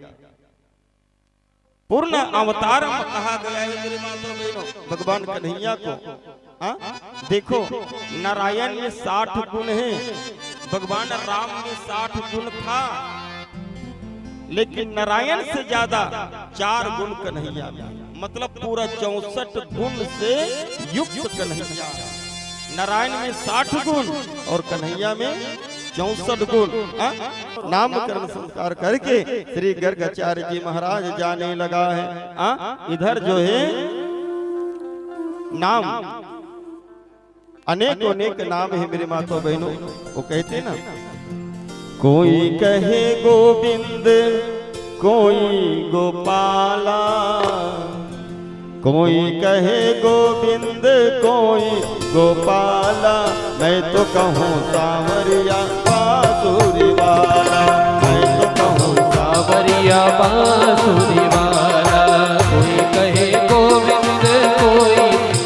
पूर्ण अवतार कहा गया है मेरे माता बहनों भगवान कन्हैया को। देखो नारायण में 60 गुण है, भगवान राम में 60 गुण था, लेकिन नारायण से ज्यादा 4 गुण कन्हैया में, मतलब पूरा 64 गुण से युक्त कन्हैया। नारायण में 60 गुण और कन्हैया में 64 गुण। नामकरण संस्कार करके श्री गर्गाचार्य जी महाराज जाने लगा है। इधर जो है नाम अनेक नाम है मेरे माता बहनों। वो कहते ना, कोई कहे गोविंद कोई गोपाला, कोई कहे गोविंद कोई गोपाला, मैं तो कहूँ सांवरिया बांसुरी वाला, मैं तो कहूँ सांवरिया बांसुरी वाला। कोई कहे गोविंद कोई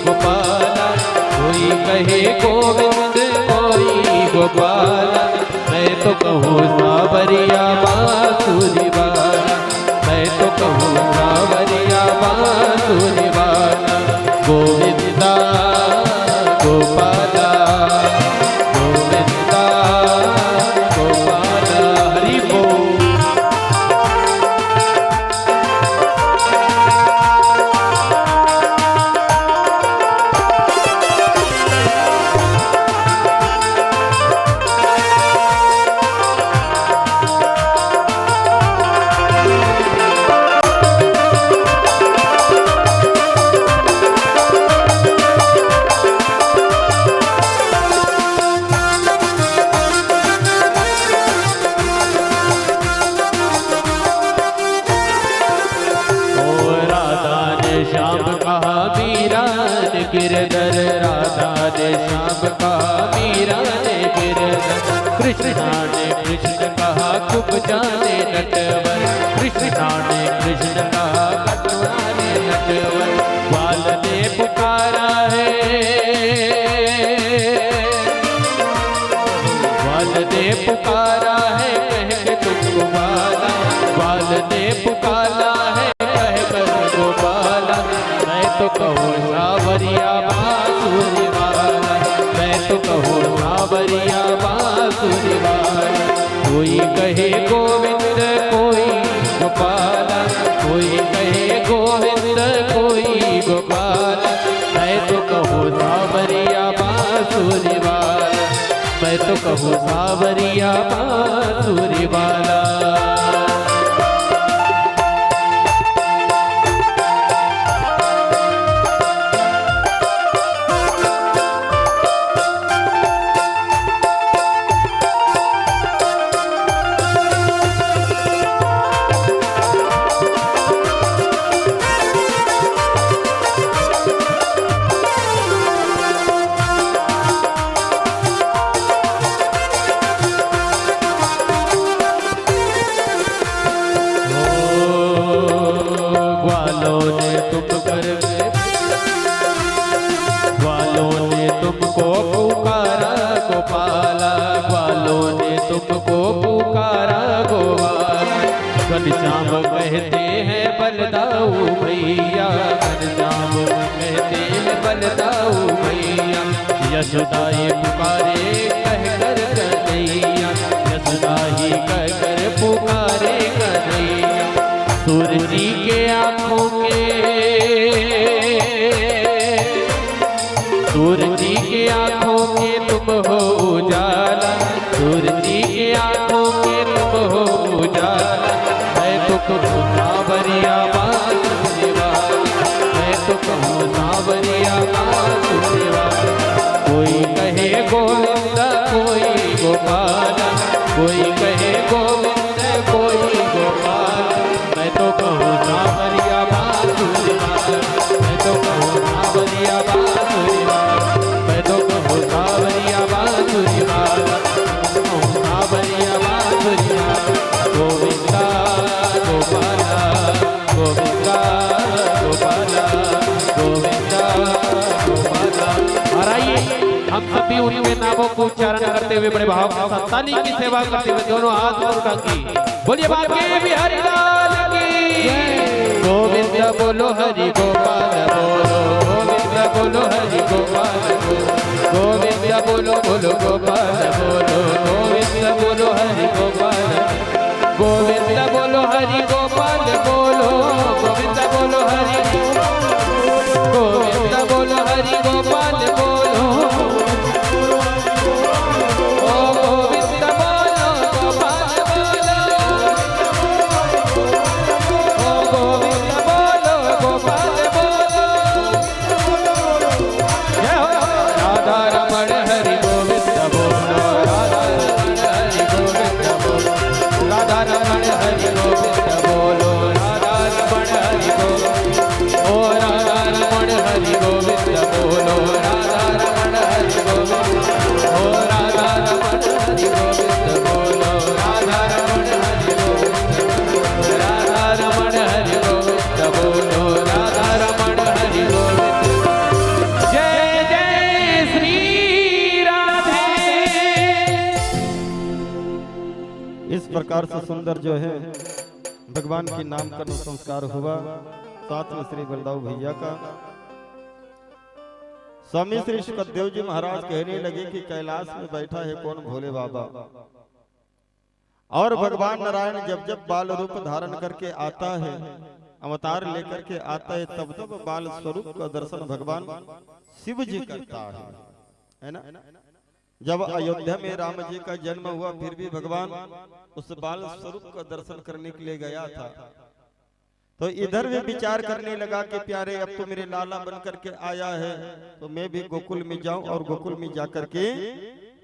गोपाला, कोई कहे गोविंद कोई गोपाला, मैं तो कहूँ सांवरिया बांसुरी वाला, मैं तो कहूँ सांवरिया बांसुरी वाला। गोविंदा गोपाला गोविंदा गोपाला। हरि बोल। कृष्णा ने कृष्ण कहा खूब जाने नटवर, कृष्णा ने कृष्ण कहा कटवाने नटवर। ग्वाल ने पुकारा है, ग्वाल ने पुकारा है कह के तुमको बाला, ग्वाल ने पुकारा है कह कर गोपाला। मैं तो कहूँ सावरिया बांसुरी वाला, मैं तो कहूँ सावरिया बांसुरी वाला। कोई कहे गोविंद कोई गोपाला, कोई कहे गोविंद कोई गोपाला। मैं तो कहूँ सावरिया बांसुरी वाला, मैं तो कहूँ सावरिया बांसुरी वाला। ग्वालों ने तुमको पुकारा गोपाला, ग्वालों ने तुमको पुकारा गोपाला। घनश्याम कहते हैं बलदाऊ भैया, घनश्याम कहते हैं बलदाऊ भैया। यशोदा ये पुकारे कह कर कन्हैया, यशोदा ही कह कर पुकारे कन्हैया। सूरज जी के आँखों के, सूरज जी के आँखों के तुम हो उजाला, सूरज जी के आँखों के तुम हो उजाला। मैं तो कहूँ सावरिया बांसुरी वाला, मैं तो कहूँ सावरिया बांसुरी वाला। कोई कहे गोविंद कोई गोपाला, कोई कहे गोविंद कोई गोपाला। मैं तो कहूँ सावरिया बांसुरी वाला, मैं तो कहूँ सावरिया बांसुरी वाला, मैं तो कहूँ सावरिया बांसुरी वाला, कहूँ सावरिया बांसुरी वाला। गोविंदा गोपाला, गोविंदा गोपाला, गोविंदा गोपाला। और आइए हम सभी उनके नामों को उच्चारण करते हुए बड़े भाव के साथ ताली की सेवा करते हुए दोनों हाथ उठा की बोलिए बांके बिहारी लाल की। गोविंद बोलो हरि गोपाल बोलो, गोविंद बोलो हरि गोपाल बोलो, गोविंद बोलो बोलो गोपाल बोलो, गोविंद बोलो हरि गोपाल, गोविंद बोलो हरि गोपाल बोलो, गोविंद बोलो हरि, गोविंद बोलो हरि गोपाल बोलो, ओ गोविंद बोलो गोपाल बोलो, ओ गोविंद बोलो गोपाल बोलो। जय हो राधा रमण हरि गोविंद बोलो, राधा रमण हरि गोविंद बोलो, राधा रमण हरि गोविंद बोलो, राधा रमण हरि गोविंद, ओ राधा रमण हरि गोविंद बोलो, राधा रमण हरि गोविंद, ओ राधा रमण हरि गोविंद बोलो, राधा रमण हरि गोविंद, राधा रमण हरि गोविंद बोलो, राधा रमण हरि गोविंद। जय जय श्री राधे। इस प्रकार से सुंदर जो है भगवान के नामकरण संस्कार हुआ। साथ में श्री बलदाऊ भैया का स्वामी श्री सुखदेव जी महाराज कहने लगे कि कैलाश में बैठा है कौन भोले बाबा। और भगवान नारायण जब जब बाल रूप धारण करके आता है, अवतार लेकर के आता है, तब तब बाल स्वरूप का दर्शन भगवान शिव जी करता है ना। जब अयोध्या में राम जी का जन्म हुआ फिर भी भगवान उस बाल स्वरूप का दर्शन करने के लिए गया था। तो इधर भी विचार करने लगा कि प्यारे अब तो मेरे लाला बन करके आया है, तो मैं भी गोकुल में जाऊं और गोकुल में जाकर के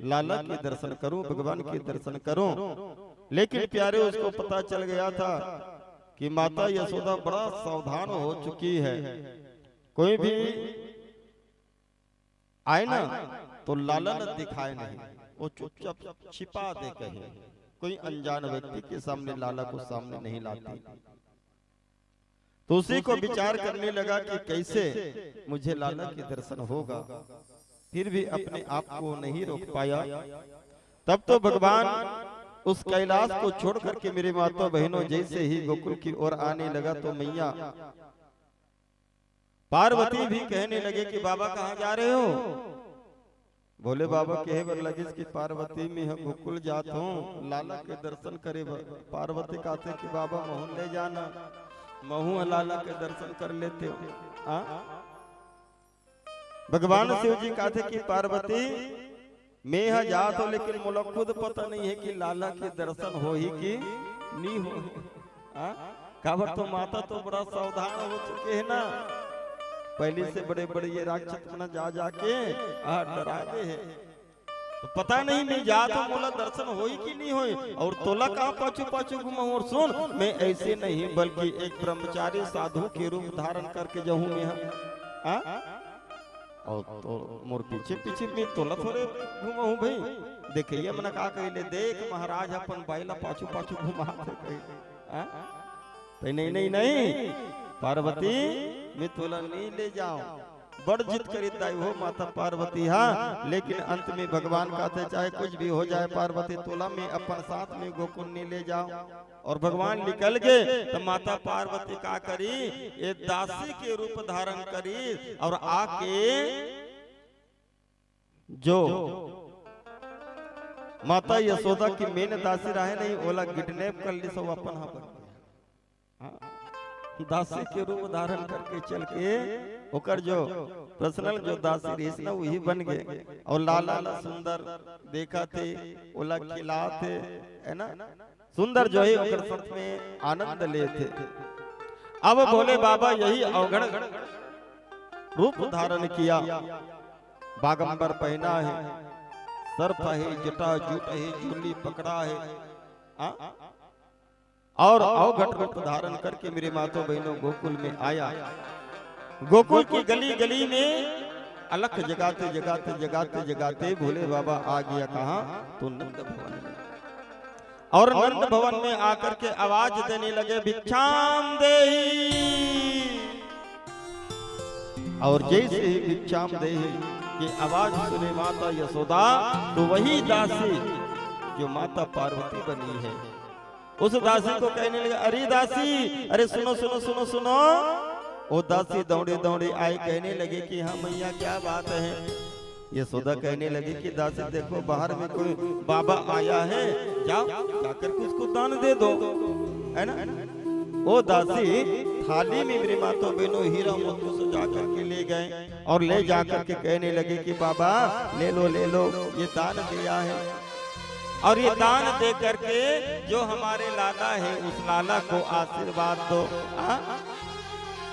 लाला के दर्शन करूं, भगवान के दर्शन करूं। लेकिन प्यारे उसको पता चल गया था कि माता यशोदा बड़ा सावधान हो चुकी है। कोई भी आए ना तो लाला न दिखाए नहीं, वो चुपचाप छिपा दे कहीं, कोई अनजान व्यक्ति के सामने लाला को सामने नहीं लाती। तो उसी को विचार करने लगा कि कैसे मुझे लाला के दर्शन होगा, फिर भी अपने आप को नहीं रोक पाया। तब तो भगवान उस कैलाश को छोड़ करके मेरे माता बहनों जैसे ही गोकुल की ओर आने लगा तो मैया पार्वती भी कहने लगे कि बाबा कहाँ जा रहे हो? बोले बाबा कहे बर लगे कि पार्वती में हम गोकुल जात हूँ लाला के दर्शन करे। पार्वती कहते कि बाबा मोहन ले जाना, महू लाला के दर्शन कर लेते हो। भगवान शिव जी कहते कि पार्वती मैं यहाँ जात हो, लेकिन मुझे खुद पता नहीं है कि लाला के दर्शन हो ही कि नहीं हो। काबर तो माता तो बड़ा सावधान हो चुके हैं ना, पहले से बड़े बड़े ये राक्षस मना जा जाके डरा गए हैं, तो पता नहीं मैं जा तो मोला दर्शन होई कि नहीं होई। और तोला कहाँ पाछू पाछू घुमा। और सुन, मैं ऐसे नहीं बल्कि एक ब्रह्मचारी साधु के रूप धारण करके जाऊं मैं। और तो मोर पीछे पीछे में तोला थोड़े घुमा हूँ भाई। देखिए मना का कहले, देख महाराज अपन बाइला पाछू पाछू घुमा तो नहीं नहीं नहीं पार्वती मैं तोला नहीं ले जाऊं। बड़ जिद करी ताई हो माता पार्वती। हाँ, लेकिन अंत में भगवान कहते चाहे कुछ भी हो जाए पार्वती तोला में अपन साथ में गोकुल नहीं ले जाऊं। और भगवान निकल गए तो माता पार्वती का करी, ये दासी के रूप धारण करी और आके जो माता यशोदा की मेन दासी रहे नहीं ओला किडनैप कर ली सब अपन दासी के रूप धारण करके चल के ओकर जो पर्सनल जो दासी रही ना वही बन गए। और लाला सुंदर देखा थे, ओला खिला थे, है ना, सुंदर जो है ओकर साथ में आनंद लेते। अब बोले बाबा यही अवगण रूप धारण किया, बागंबर पहना है, सर्प है, जटा जूट है, चूली पकड़ा है, और अवघट रूप धारण करके मेरे मातो बहनों गोकुल में आया। गोकुल की गली गली में अलख जगाते जगाते जगाते जगाते भोले बाबा आ गया कहाँ? तो नंद भवन में। और नंद भवन में आकर के आवाज देने लगे भिक्षाम देहि। और जैसे ही भिक्षाम देहि की आवाज सुने माता यशोदा, तो वही दासी जो माता पार्वती बनी है उस दासी को कहने लगा, अरे दासी, अरे सुनो सुनो सुनो सुनो। वो दासी दौड़े दौड़े आए, कहने लगे कि हाँ मैया क्या बात है। यशोदा कहने लगी कि दासी देखो बाहर में कोई बाबा आया है, जाओ जाकर के उसको दान दे दो, है ना। वो दासी थाली में मेरे माता बहनों हीरा मोती सजा करके ले गए और ले जाकर के कहने लगे कि बाबा ले लो ये दान दिया है। और ये दान दे करके जो हमारे लाला है उस लाला को आशीर्वाद दो।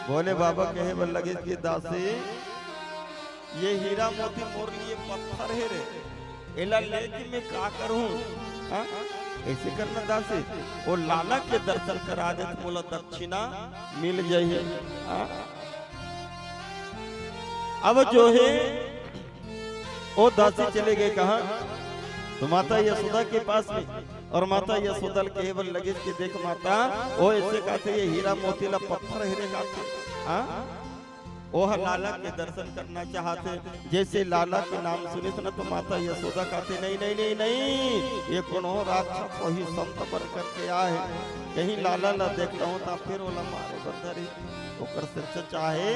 बोले बाबा कहे बल लगे कि दासी ये हीरा मोती मोर लिए पत्थर है रे, एला लेके मैं क्या करूं? ऐसे करना दासी, वो लाला के दर्शन करा दे तो बोला दक्षिणा मिल जाइए। अब जो है वो दासी चले गए कहाँ? तो माता यशोदा के पास में। और माता यशोदा केवल लगे कि देख माता वो ऐसे कहते ये हीरा मोतीला पत्थर हीरे कहते। ओह लाला के दर्शन करना चाहते। जैसे लाला के नाम सुने तो ना तो माता यशोदा कहते नहीं नहीं नहीं नहीं, ये कौन हो राक्षस वही संत पर करके आए, कहीं लाला ला देख लो तो फिर ओला मारे बंदरी। ओकर से चाहे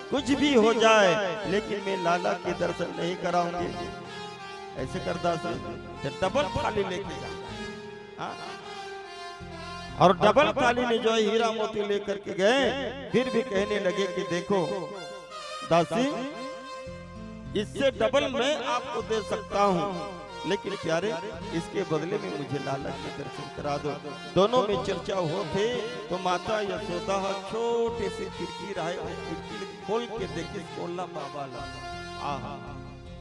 कुछ भी हो जाए लेकिन मैं लाला के दर्शन नहीं कराऊंगी। ऐसे करता से डबल थाली लेके जा। और डबल थाली में जो है हीरा मोती लेकर के गए। फिर भी कहने लगे कि देखो दासी इससे डबल मैं आपको दे सकता हूँ, लेकिन प्यारे इसके बदले में मुझे लाला के दर्शन करा दो। दोनों में चर्चा होते तो माता यशोदा छोटे से खिड़की रहे, खिड़की खोल के देखे सोला बाबा ला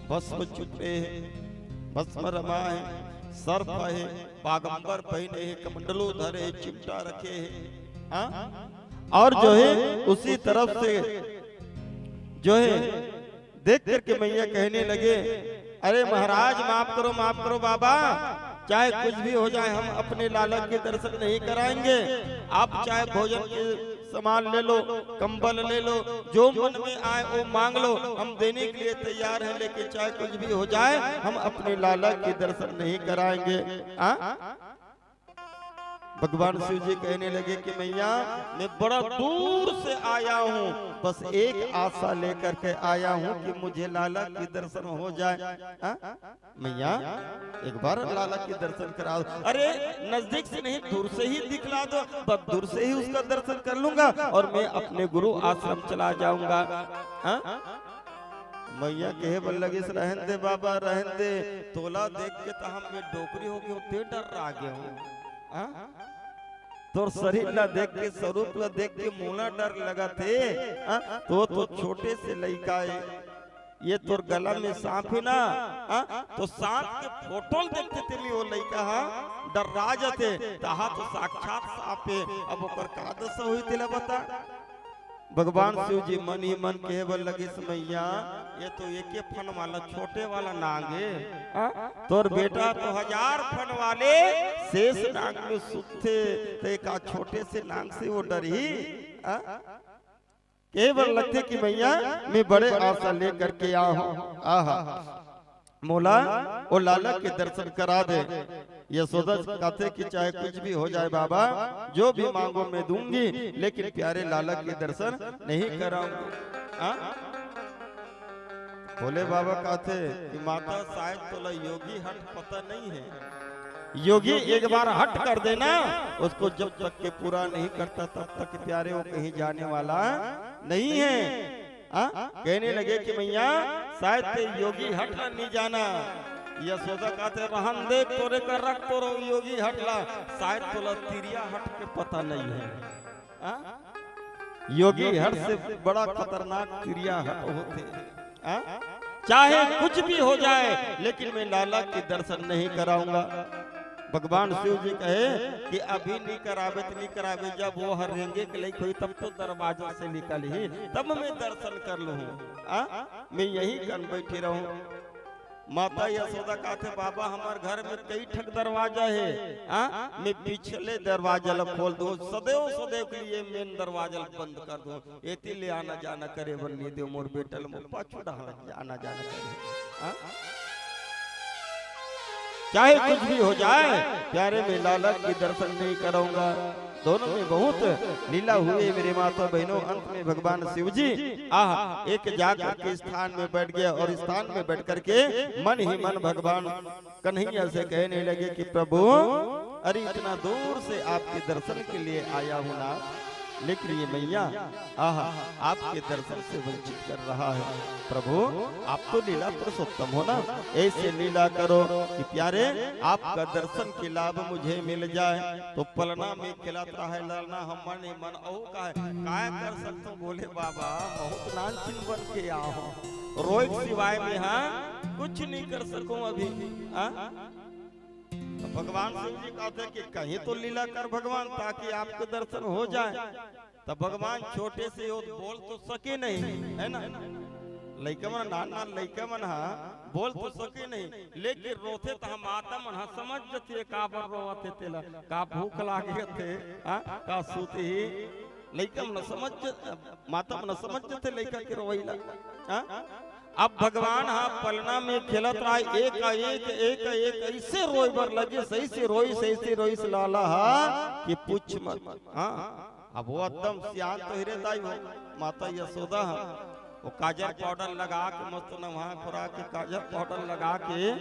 भस्म चुपे है, भस्म रमा है, सर्प है, पागंबर पहने है, कमंडलो धरे है, चिमटा रखे है। और जो है उसी तरफ से जो है देख करके मैया कहने लगे अरे महाराज माफ करो बाबा, चाहे कुछ भी हो जाए हम अपने लाला के दर्शन नहीं कराएंगे। आप चाहे भोजन के सामान ले लो, कंबल ले लो, जो मन में आए वो मांग लो, हम देने के लिए तैयार हैं, लेकिन चाहे कुछ भी हो जाए हम अपने लाला के दर्शन नहीं कराएंगे। भगवान शिव जी कहने लगे कि मैया मैं बड़ा दूर से आया हूँ, बस एक आशा लेकर के आया हूँ कि मुझे लाला के दर्शन हो जाए। मैया एक बार लाला के दर्शन करा दो। अरे नजदीक से नहीं, दूर से ही दिखला दो, बस दूर से ही उसका दर्शन कर लूंगा और मैं अपने गुरु आश्रम चला जाऊंगा। मैया कहे बल लगे रहन दे बाबा रहन दे, तोला देख के तो हम डोकरी हो गए, ते डर आ गए हूँ। तो शरीर ला देख के, स्वरूप ला देख के मुना डर लगा थे। तो छोटे से लड़का है, ये तो गला में सांप है ना, तो सांप के फोटो देखते थे वो लड़का डर राज थे, तहा तो साक्षात सांप है। अब ओकर का दशा हुई थी बता। भगवान शिव जी मन ही मन कहे बल लगे मैया ये तो एक फन वाला छोटे वाला नाग है, तोर बेटा तो 1000 फन वाले शेष नाग में सुते, तो एक छोटे से नाग से वो डर ही कहे बल लगते कि मैया मैं बड़े आशा लेकर के आहा मोला ओ लाला के दर्शन करा दे। यशोदा कहते कि चाहे कुछ भी हो जाए बाबा, जो भी मांगो मैं दूंगी, लेकिन प्यारे लाला के दर्शन नहीं कराऊंगी। भोले बाबा कहते कि माता शायद तोला योगी हट पता नहीं है, योगी एक बार हट कर देना, उसको जब तक के पूरा नहीं करता तब तक प्यारे वो कहीं जाने वाला नहीं है। कहने लगे कि मैया शायद ते योगी हट नहीं जाना। यशोदा कहते रहन दे तोरे का रख तो योगी हटला, शायद तोला तिरिया हट के पता नहीं है। योगी हट से बड़ा खतरनाक तिरिया हट होते। चाहे कुछ भी हो जाए लेकिन मैं लाला के दर्शन नहीं कराऊंगा। भगवान शिव जी कहे कि अभी नहीं करावे, जब वो हरेंगे के लिए कोई तब तो दरवाजा से निकल ही, तब मैं दर्शन कर लूँ। मैं यही कर बैठी रहूं। माता यशोदा कहते बाबा हमारे घर में कई ठक दरवाजा है, मैं पिछले दरवाजा खोल दूं, सदैव के लिए मेन दरवाजा बंद कर दूं, एती ले आना जाना करे बल्ली दे मोर बेटल में पाछू आना जाना करे। चाहे कुछ भी हो जाए प्यारे में लाला के दर्शन नहीं कराऊंगा। दोनों में बहुत लीला हुई मेरे माता बहनों। अंत में भगवान शिव जी एक जाकर के स्थान में बैठ गया और स्थान में बैठ करके मन ही मन भगवान कन्हैया से कहने लगे कि प्रभु अरे इतना दूर से आपके दर्शन के लिए आया हूँ ना, लेकिन ये मैया आपके दर्शन से वंचित कर रहा है। प्रभु आप तो लीला पुरुषोत्तम हो ना, ऐसे लीला करो कि प्यारे आपका दर्शन के लाभ मुझे मिल जाए। तो पलना में खिलाता है ललना हम मन मन ओ का है कर सकते हो। बोले बाबा बहुत नानचिन बन के आओ, रोज सिवाय में कुछ नहीं कर सकूं अभी। तो भगवान शिव जी कहते कि कहीं तो लीला कर भगवान ताकि आपके दर्शन हो जाए। तब भगवान छोटे से बोल तो सके नहीं है ना, लइका मन नाना लइका मन बोल तो सके नहीं, लेकिन रोते तो हम माता मन समझ जते का बर रोते तेला का भूख लागे थे का सूती लइका मन समझ माता मन समझ जते लइका के रोइला। अब भगवान पलना में खेलत रहा, एक ऐसे रोई बर लगे, सही से रोई से लाला कि पूछ मत। अब वो एकदम सियान तो हिरे दाई हो माता यशोदा वो काजल पाउडर लगा के मस्त नहा खुरा के काजल पाउडर लगा के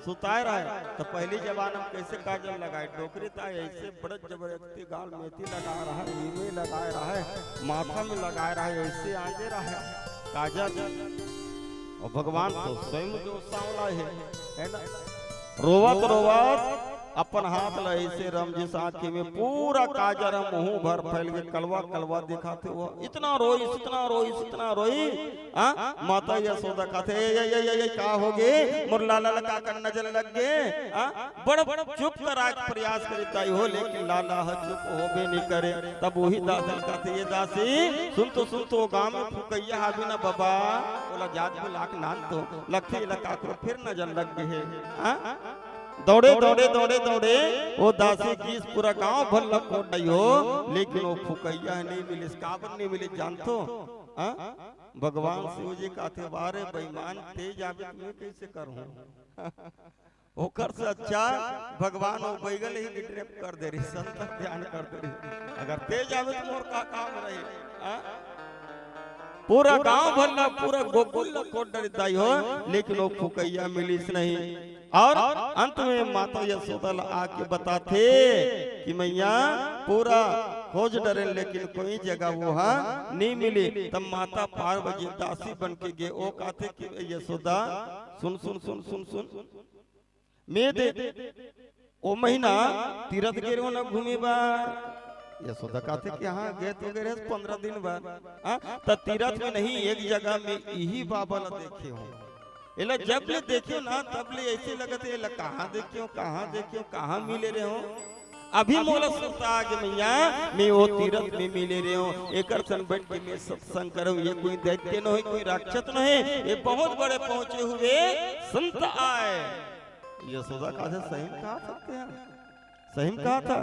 सुताए रहे। तो पहली जमाना में कैसे काजल लगाए, डोकरी था ऐसे बड़े जबरदस्ती गाल मेथी लगा रहा है, नीमे लगा रहा है, माथा में लगा रहा है, ऐसे आगे रहा है काजल। और भगवान तो स्वयं जो सांवला है ना, रोवत अपन हाथ ला ऐसे रमजिस आंखी में पूरा काजर मुंह भर फैल के कलवा कलवा दिखाते हुआ इतना रोई इतना रोई इतना रोई। माता यशोदा कहते ये का हो गे मोर लाला का कर नजर लग गे। बड़ बड़ चुप कर आज प्रयास करता हो लेकिन लाला चुप होबे नहीं करे। तब वही दासी कहते ये दासी सुन तो गांव में फुकैया हाबी ना बाबा बोला जात को लाख नान तो लखी लका को फिर नजर लग गए। दौड़े दौड़े दौड़े दौड़े वो दासी की पूरा गांव भर लकोट हो लेकिन वो फुकैया नहीं मिले काबर नहीं मिले जानतो। भगवान शिव जी कहते बारे बेईमान तेज आवे मैं कैसे करूं। ओकर से अच्छा भगवान वो बैगल ही किडनैप कर दे रही संतर ध्यान कर दे रही अगर तेज आवे तो मोर का काम रही। पूरा गांव भर पूरा गोकुल लकोट डरताई हो लेकिन वो फुकैया मिलीस नहीं। और अंत में माता यशोदा आके बताते कि मैया पूरा खोज डरे लेकिन कोई जगह वहाँ नहीं मिली। तब माता पार्वती दासी बन के गए वो कहते कि यशोदा सुन सुन सुन सुन सुन मैं दे ओ महीना तीरथ गिरो न घूमे बा। यशोदा कहते कि हाँ गए तो गए 15 दिन बाद। तो तीरथ में नहीं एक जगह में यही बाबा ला देखे हो एला जब ले देखियो ना तब ले ऐसे लगते एला कहाँ देखियो कहाँ मिले रहे हो। अभी मोला सुनता आगे मैया मैं वो तीरथ में मिले रहे हो एकर सन बैठ के मैं सत्संग करूं। ये कोई दैत्य न है कोई राक्षस न है ये बहुत बड़े पहुंचे हुए संत आए। यशोदा कहा सही कहा सकते हैं सही कहा था।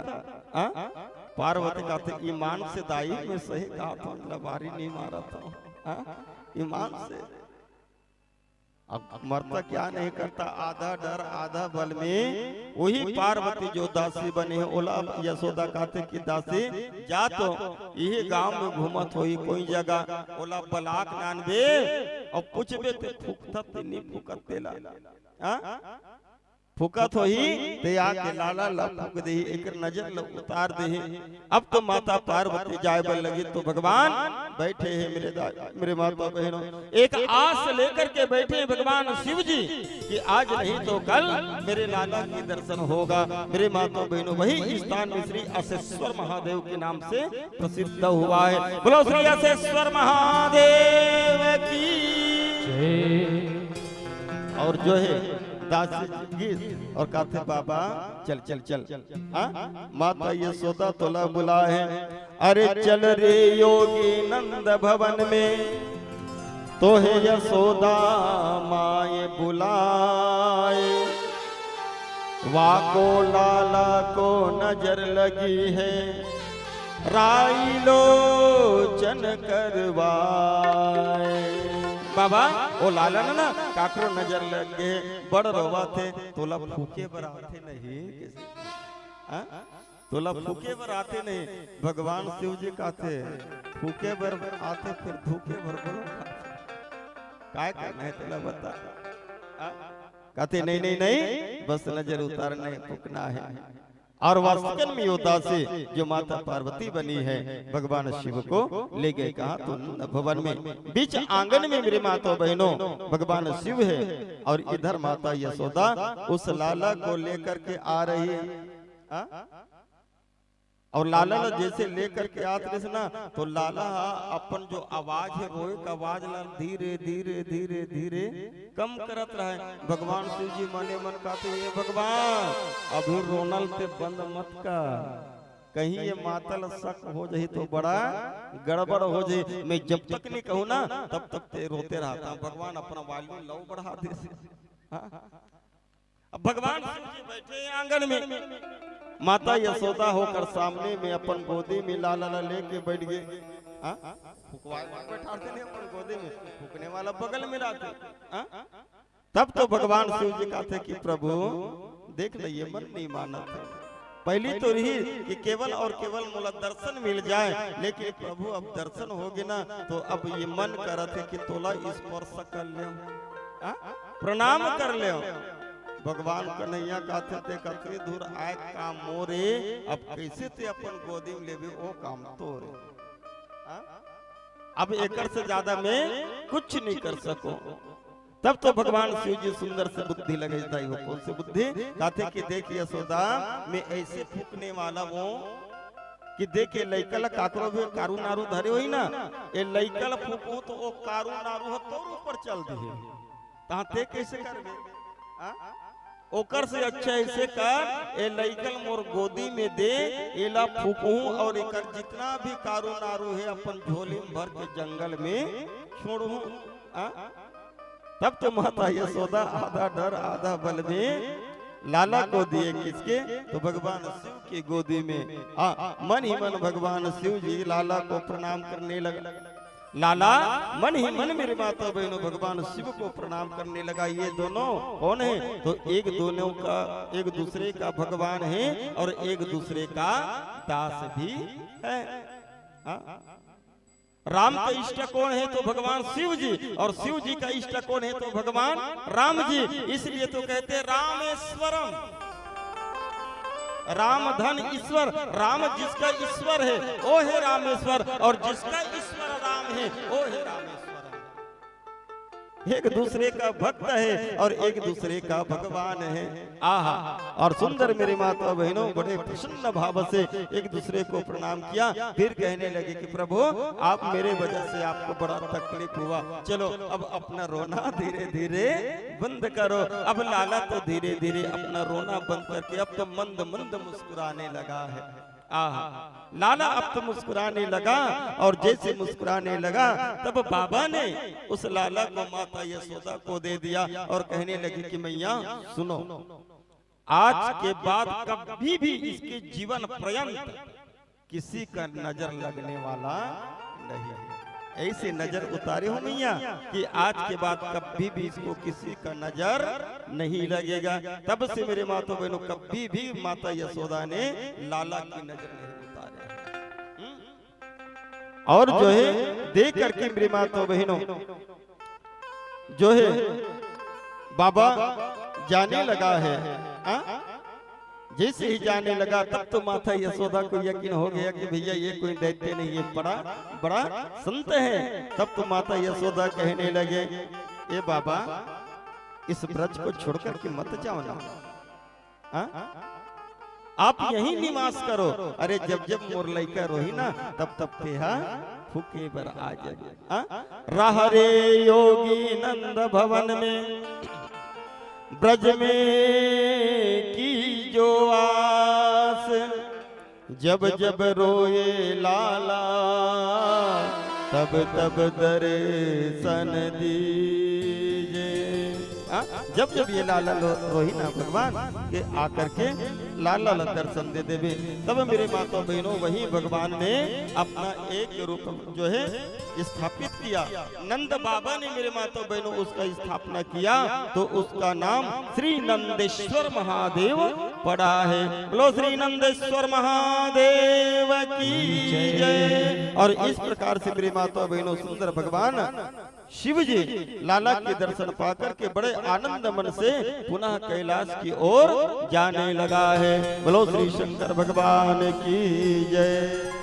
पार्वती कहते ईमान से दाई में सही कहा था मतलब बारी नहीं मारा था ईमान से। अब मरता क्या नहीं करता आधा डर आधा बल में वही पार्वती जो दासी बने हैं ओला यशोदा कहते कि दासी जा तो यही गांव में घूमत होई कोई जगह ओला बलाक नानबे और पूछबे ते फुकता ते नहीं फुकत तेला फुकत होही ते आके लाला ला फुक दे एकर नजर ला उतार दे। अब तो माता पार्वती जाए लगी तो भगवान बैठे हैं मेरे माता बहनों एक आस लेकर के बैठे भगवान शिव जी कि आज नहीं तो कल मेरे लाला की दर्शन होगा। मेरे माता बहनों वही स्थान में श्री अशेश्वर महादेव के नाम से प्रसिद्ध हुआ है। बोलो श्री अशेश्वर महादेव की जय। और जो है दासी और कहते बाबा चल चल चल माता यशोदा तोला बुला है। अरे चल रे योगी नंद भवन में तो है यशोदा माए बुलाए। वाको लाला को नजर लगी है राई लोचन करवाए। बाबा वो लाला ना काकरो नजर लग गए बड़ रोवा थे तोला फूके बर आते नहीं तोला फूके बर आते नहीं। भगवान शिव जी कहते फूके बर आते फिर धूके बर बोलो काय करना है तोला बता। कहते नहीं नहीं नहीं बस नजर उतारना है फूकना है। और वास्तव में योद्धा से जो माता पार्वती बनी है भगवान शिव को ले गए कहा तो भवन में बीच आंगन में मेरे माता बहनों भगवान शिव है और इधर माता यशोदा उस लाला को लेकर के आ रही है। और लाला जैसे लेकर के आते ना तो लाला अपन जो आवाज है रोए का आवाज ला धीरे धीरे धीरे धीरे कम करत रहे। भगवान शिव जी मने मन कहते ये भगवान अभी रोनल पे बंद मत का कहीं ये मातल शक हो जाए तो बड़ा गड़बड़ हो जाए। मैं जब तक नहीं कहूँ ना तब तक ते रोते रहता। भगवान अपना वॉल्यूम लो बढ़ा दे। अब भगवान शिव जी बैठे आंगन में माता यशोदा होकर सामने में अपन गोदी में लाला लेके बैठ गए। बैठाते नहीं अपन गोदी में फूकने वाला बगल में लाते। तब तो भगवान शिव जी कहते कि प्रभु देख लीजिए मन नहीं माना था। पहली तो रही कि केवल और केवल मुला दर्शन मिल जाए लेकिन प्रभु अब दर्शन होगे ना तो अब ये मन करते कि तोला स्पर्श कर ले प्रणाम कर ले। भगवान कन्हैया कहते थे कतरे दूर आए काम मोरे अब कैसे ते अपन गोदी में लेवे ओ काम तोरे। अब एकर से ज्यादा मैं कुछ नहीं कर सको। तब तो भगवान शिव जी सुंदर से बुद्धि लगाई हो। कौन सी बुद्धि? कहते कि देख यशोदा मैं ऐसे फूकने वाला हूँ कि देखे लइकल काकरो भी कारू नारू धरे हुई ना, ये लइकल फूकू तो वो कारू नारू हो तो ऊपर चल दिए ताते कैसे करबे? ओकर से अच्छा ऐसे कर ए लइकल मोर गोदी में दे, एला फूकू और एकर जितना भी कारू नारू है अपन झोली में भर के जंगल में छोड़ू। तब तो माता यशोदा आधा डर आधा बल में लाला को दिए किसके? तो भगवान शिव की गोदी में। मन ही मन भगवान शिव जी लाला को प्रणाम करने लगा। लाला मन ही मन मेरे माता बहनों भगवान शिव को प्रणाम करने लगा। ये दोनों कौन है? तो एक दोनों का एक दूसरे का भगवान है और एक दूसरे का दास भी है। राम का इष्ट कौन है? तो भगवान शिव जी, और शिव जी का इष्ट कौन है? तो भगवान राम जी। इसलिए तो कहते हैं रामेश्वरम, राम धन ईश्वर। राम जिसका ईश्वर है वो है रामेश्वर, और जिसका ईश्वर राम है वो है रामेश्वर। एक दूसरे का भक्त है और एक दूसरे का भगवान है। आहा, और सुंदर मेरे माता बहनों बड़े प्रसन्न भाव से एक दूसरे को प्रणाम किया। फिर कहने लगे कि प्रभु आप मेरे वजह से आपको बड़ा तकलीफ हुआ, चलो अब अपना रोना धीरे धीरे बंद करो। अब लाला तो धीरे धीरे अपना रोना बंद करके अब तो मंद मंद मुस्कुराने लगा है। लाला अब तो मुस्कुराने लगा, और जैसे मुस्कुराने लगा तब बाबा ने उस लाला को माता यशोदा को दे दिया और कहने लगी कि मैया सुनो, आज के बाद कभी भी इसके जीवन पर्यंत किसी का नजर लगने वाला नहीं। ऐसे नजर उतारे हो मैया कि आज के बाद कभी भी इसको किसी का नजर नहीं लगेगा। तब से मेरे माता बहनों कभी भी माता यशोदा ने लाला की नजर नहीं उतारे। और जो है देख करके मेरे माता बहनों जो है बाबा जाने लगा है। जैसे ही जाने लगा तब तो माता यशोदा को यकीन हो गया कि भैया ये कोई दैत्य नहीं, ये बड़ा संत है। तब तो माता यशोदा कहने लगे, ए बाबा इस ब्रज को छोड़कर के मत जाओ ना, आप यहीं निवास करो। अरे जब जब मोर लइका रोही ना तब तब तेहा फूके बर आ जाए। रह रे योगी नंद भवन में ब्रज में की जो आस, जब जब रोए लाला तब तब दर्शन दीजिए। जब जब ये लाला रोही ना भगवान के आकर के लाला दर्शन दे देवे। तब मेरे माता बहनों वही भगवान ने अपना एक रूप जो है स्थापित किया। नंद बाबा ने मेरे माता बहनों उसका स्थापना किया, तो उसका नाम श्री नंदेश्वर महादेव पड़ा है। बोलो श्री नंदेश्वर महादेव की जय। और इस प्रकार से मेरे माता बहनों सुंदर भगवान शिव जी लाला के दर्शन पाकर के बड़े आनंद मन से पुनः कैलाश की ओर जाने लगा है। बोलो श्री शंकर भगवान की जय।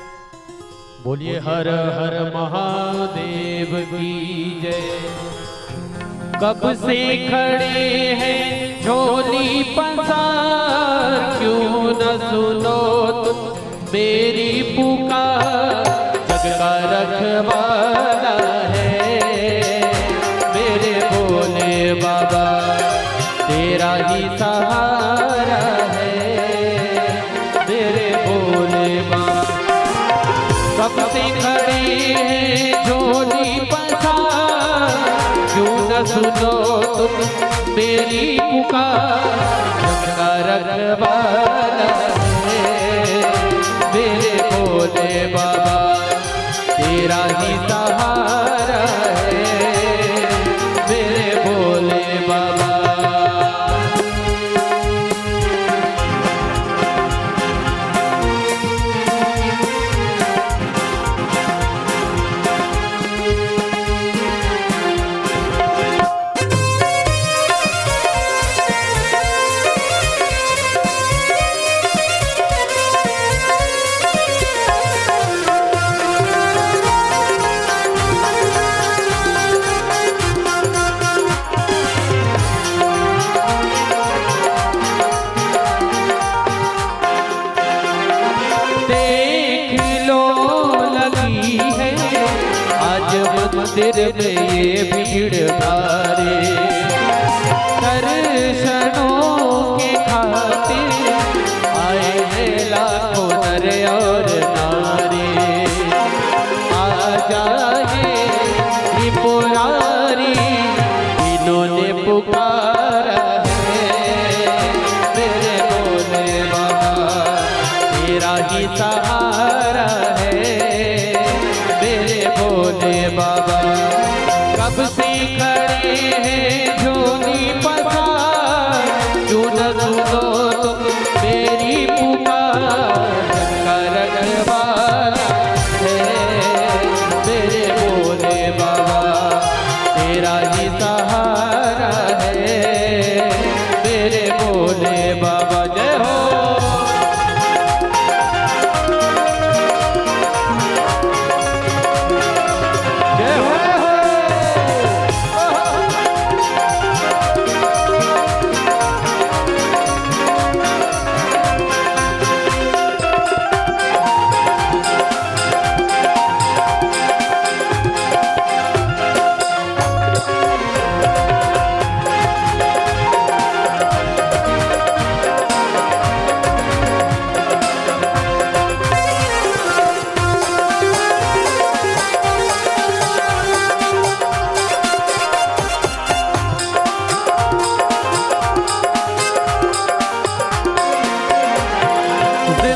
बोलिए हर हर महादेव की जय। कब से खड़े हैं झोली पसार, क्यों न सुनो तुम मेरी पुकार। जग का रखवाला है मेरे भोले बाबा, तेरा ही सहारा है मेरे भोले बाबा। कब से खड़े हैं झोली पसार, क्यों न सुनो तुम मेरी पुकार। जग का रखवाला है मेरे भोले बाबा, तेरा ही सहारा है मेरे भोले बाबा। मंदिर में ये भीड़ भारी, दर्शनों के खातिर आए हैं लाखों नर और नारी। आ जाए त्रिपुरारी, इन्होंने पुकारा है मेरे भोले बाबा, तेरा ही सहारा है मेरे भोले बाबा। कब से खड़े हैं झोली पसार, क्यों न सुनो तुम मेरी पुकार, कर वाला है मेरे भोले बाबा, तेरा ही सहारा है मेरे भोले बाबा। जय हो। जय हो।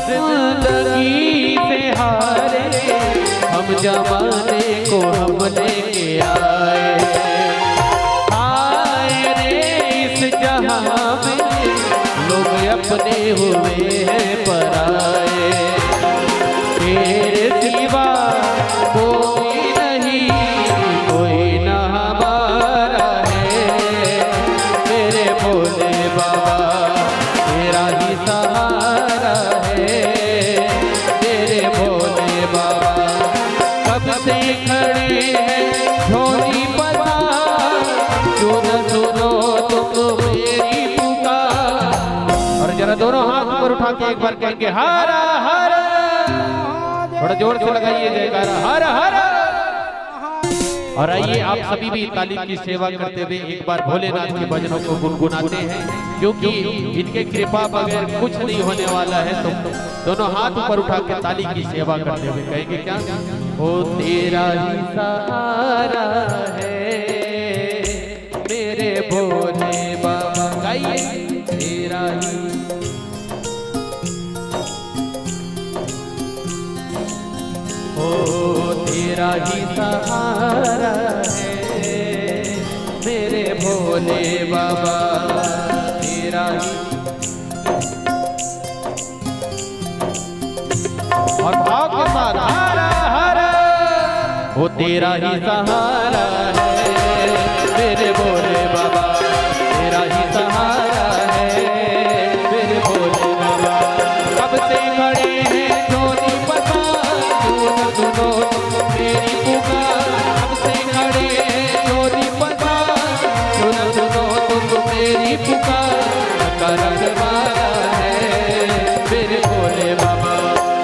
जिंदगी से हारे हम जमाने को हम लेके आए, आए रे इस जहां में लोग अपने हुए हैं पराए। तेरे सिवा कोई नहीं, कोई ना हमारा है मेरे भोले बाबा, तेरा ही सहारा तेरे भोले बाबा। कब से खड़े हैं झोली पसार, क्यों न सुनो तुम मेरी पुकार। और जरा दोनों हाथ ऊपर उठा के एक बार कहेंगे हर हर, थोड़ा जोर से लगाइए जयकारा हर हर। और आइए आप सभी भी तालीम की सेवा करते हुए एक बार भोलेनाथ के भजनों को गुनगुनाते हैं, क्योंकि इनके कृपा बगैर कुछ नहीं होने वाला है। तो दोनों हाथ ऊपर उठा के ताली की सेवा करते हुए कहेंगे क्या? ओ तेरा ही सहारा है मेरे भोले बाबा। गाइए तेरा ही, ओ तेरा ही सहारा है मेरे भोले बाबा, तेरा ही। और भाव के साथ हर हर, वो तेरा ही सहारा है मेरे भोले बाबा, तेरा ही सहारा है मेरे भोले बाबा। कब से खड़े हैं झोली पसार, क्यों न सुनो मेरी पुकार। कब से खड़े हैं झोली पसार, क्यों न सुनो तुम मेरी पुकार। करन वाला है मेरे भोले बाबा,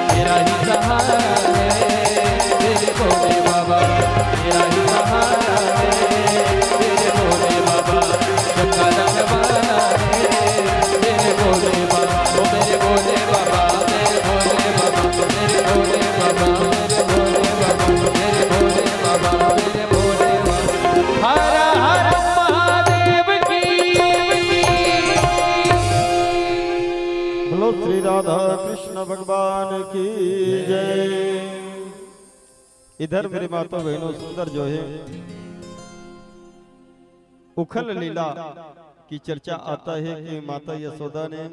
तेरा ही सहारा है मेरे भोले बाबा, तेरा ही सहारा है मेरे भोले बाबा। करन वाला है मेरे भोले बाबा, ओ मेरे भोले बाबा, मेरे भोले बाबा, मेरे भोले बाबा, मेरे भोले बाबा, मेरे भोले बाबा, मेरे भोले बाबा। हर हर महादेव की। बोलो श्री राधा कृष्ण भगवान की जय। इधर मेरे माता बहनों सुंदर जो है उखल लीला की चर्चा आता है कि माता यशोदा ने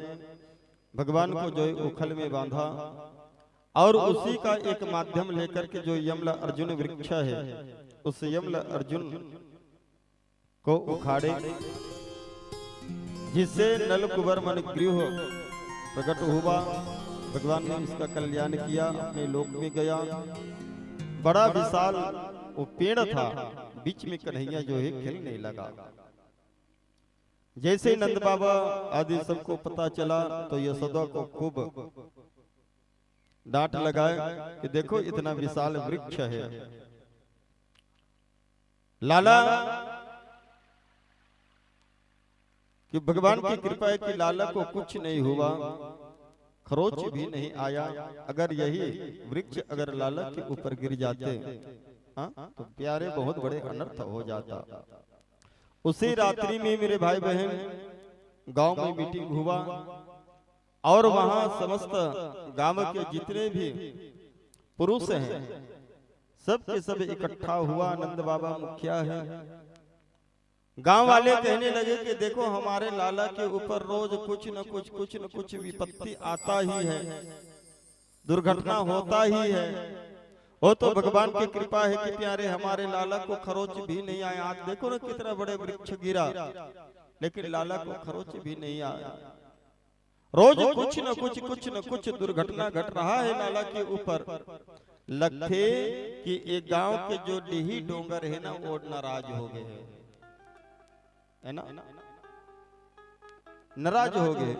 भगवान को जो है उखल में बांधा और उसी का एक माध्यम लेकर के जो यमला अर्जुन वृक्ष है उस यमला अर्जुन को उखाड़े, जिससे नल कुबर मन गृह प्रकट हुआ। भगवान ने उसका कल्याण किया, अपने लोक में गया। बड़ा विशाल वो पेड़ था, बीच में कन्हैया जो है खेलने लगा। जैसे नंद बाबा आदि सबको पता चला तो यशोदा को खूब डांट लगाए कि देखो इतना विशाल वृक्ष है लाला कि भगवान की कृपा है कि लाला को कुछ नहीं हुआ, खरोच भी नहीं आया। अगर यही वृक्ष अगर लाला के ऊपर गिर जाते तो प्यारे बहुत बड़े अनर्थ हो जाता। उसी रात्रि में मेरे भाई बहन गांव में मीटिंग हुआ और वहां समस्त गांव के जितने भी पुरुष हैं सब के सब इकट्ठा हुआ। आनंद बाबा मुखिया है। गांव वाले कहने लगे कि देखो हमारे लाला के ऊपर रोज कुछ न कुछ विपत्ति आता ही है, दुर्घटना होता ही है। वो तो भगवान की कृपा है कि प्यारे हमारे लाला को खरोच भी नहीं आया। आज देखो ना कितना बड़े वृक्ष गिरा लेकिन लाला को खरोच भी नहीं आया। रोज कुछ न कुछ दुर्घटना घट रहा है लाला के ऊपर। लगते कि एक गांव के जो डीही डोंगर है ना वो नाराज हो गए है ना, नाराज हो गए।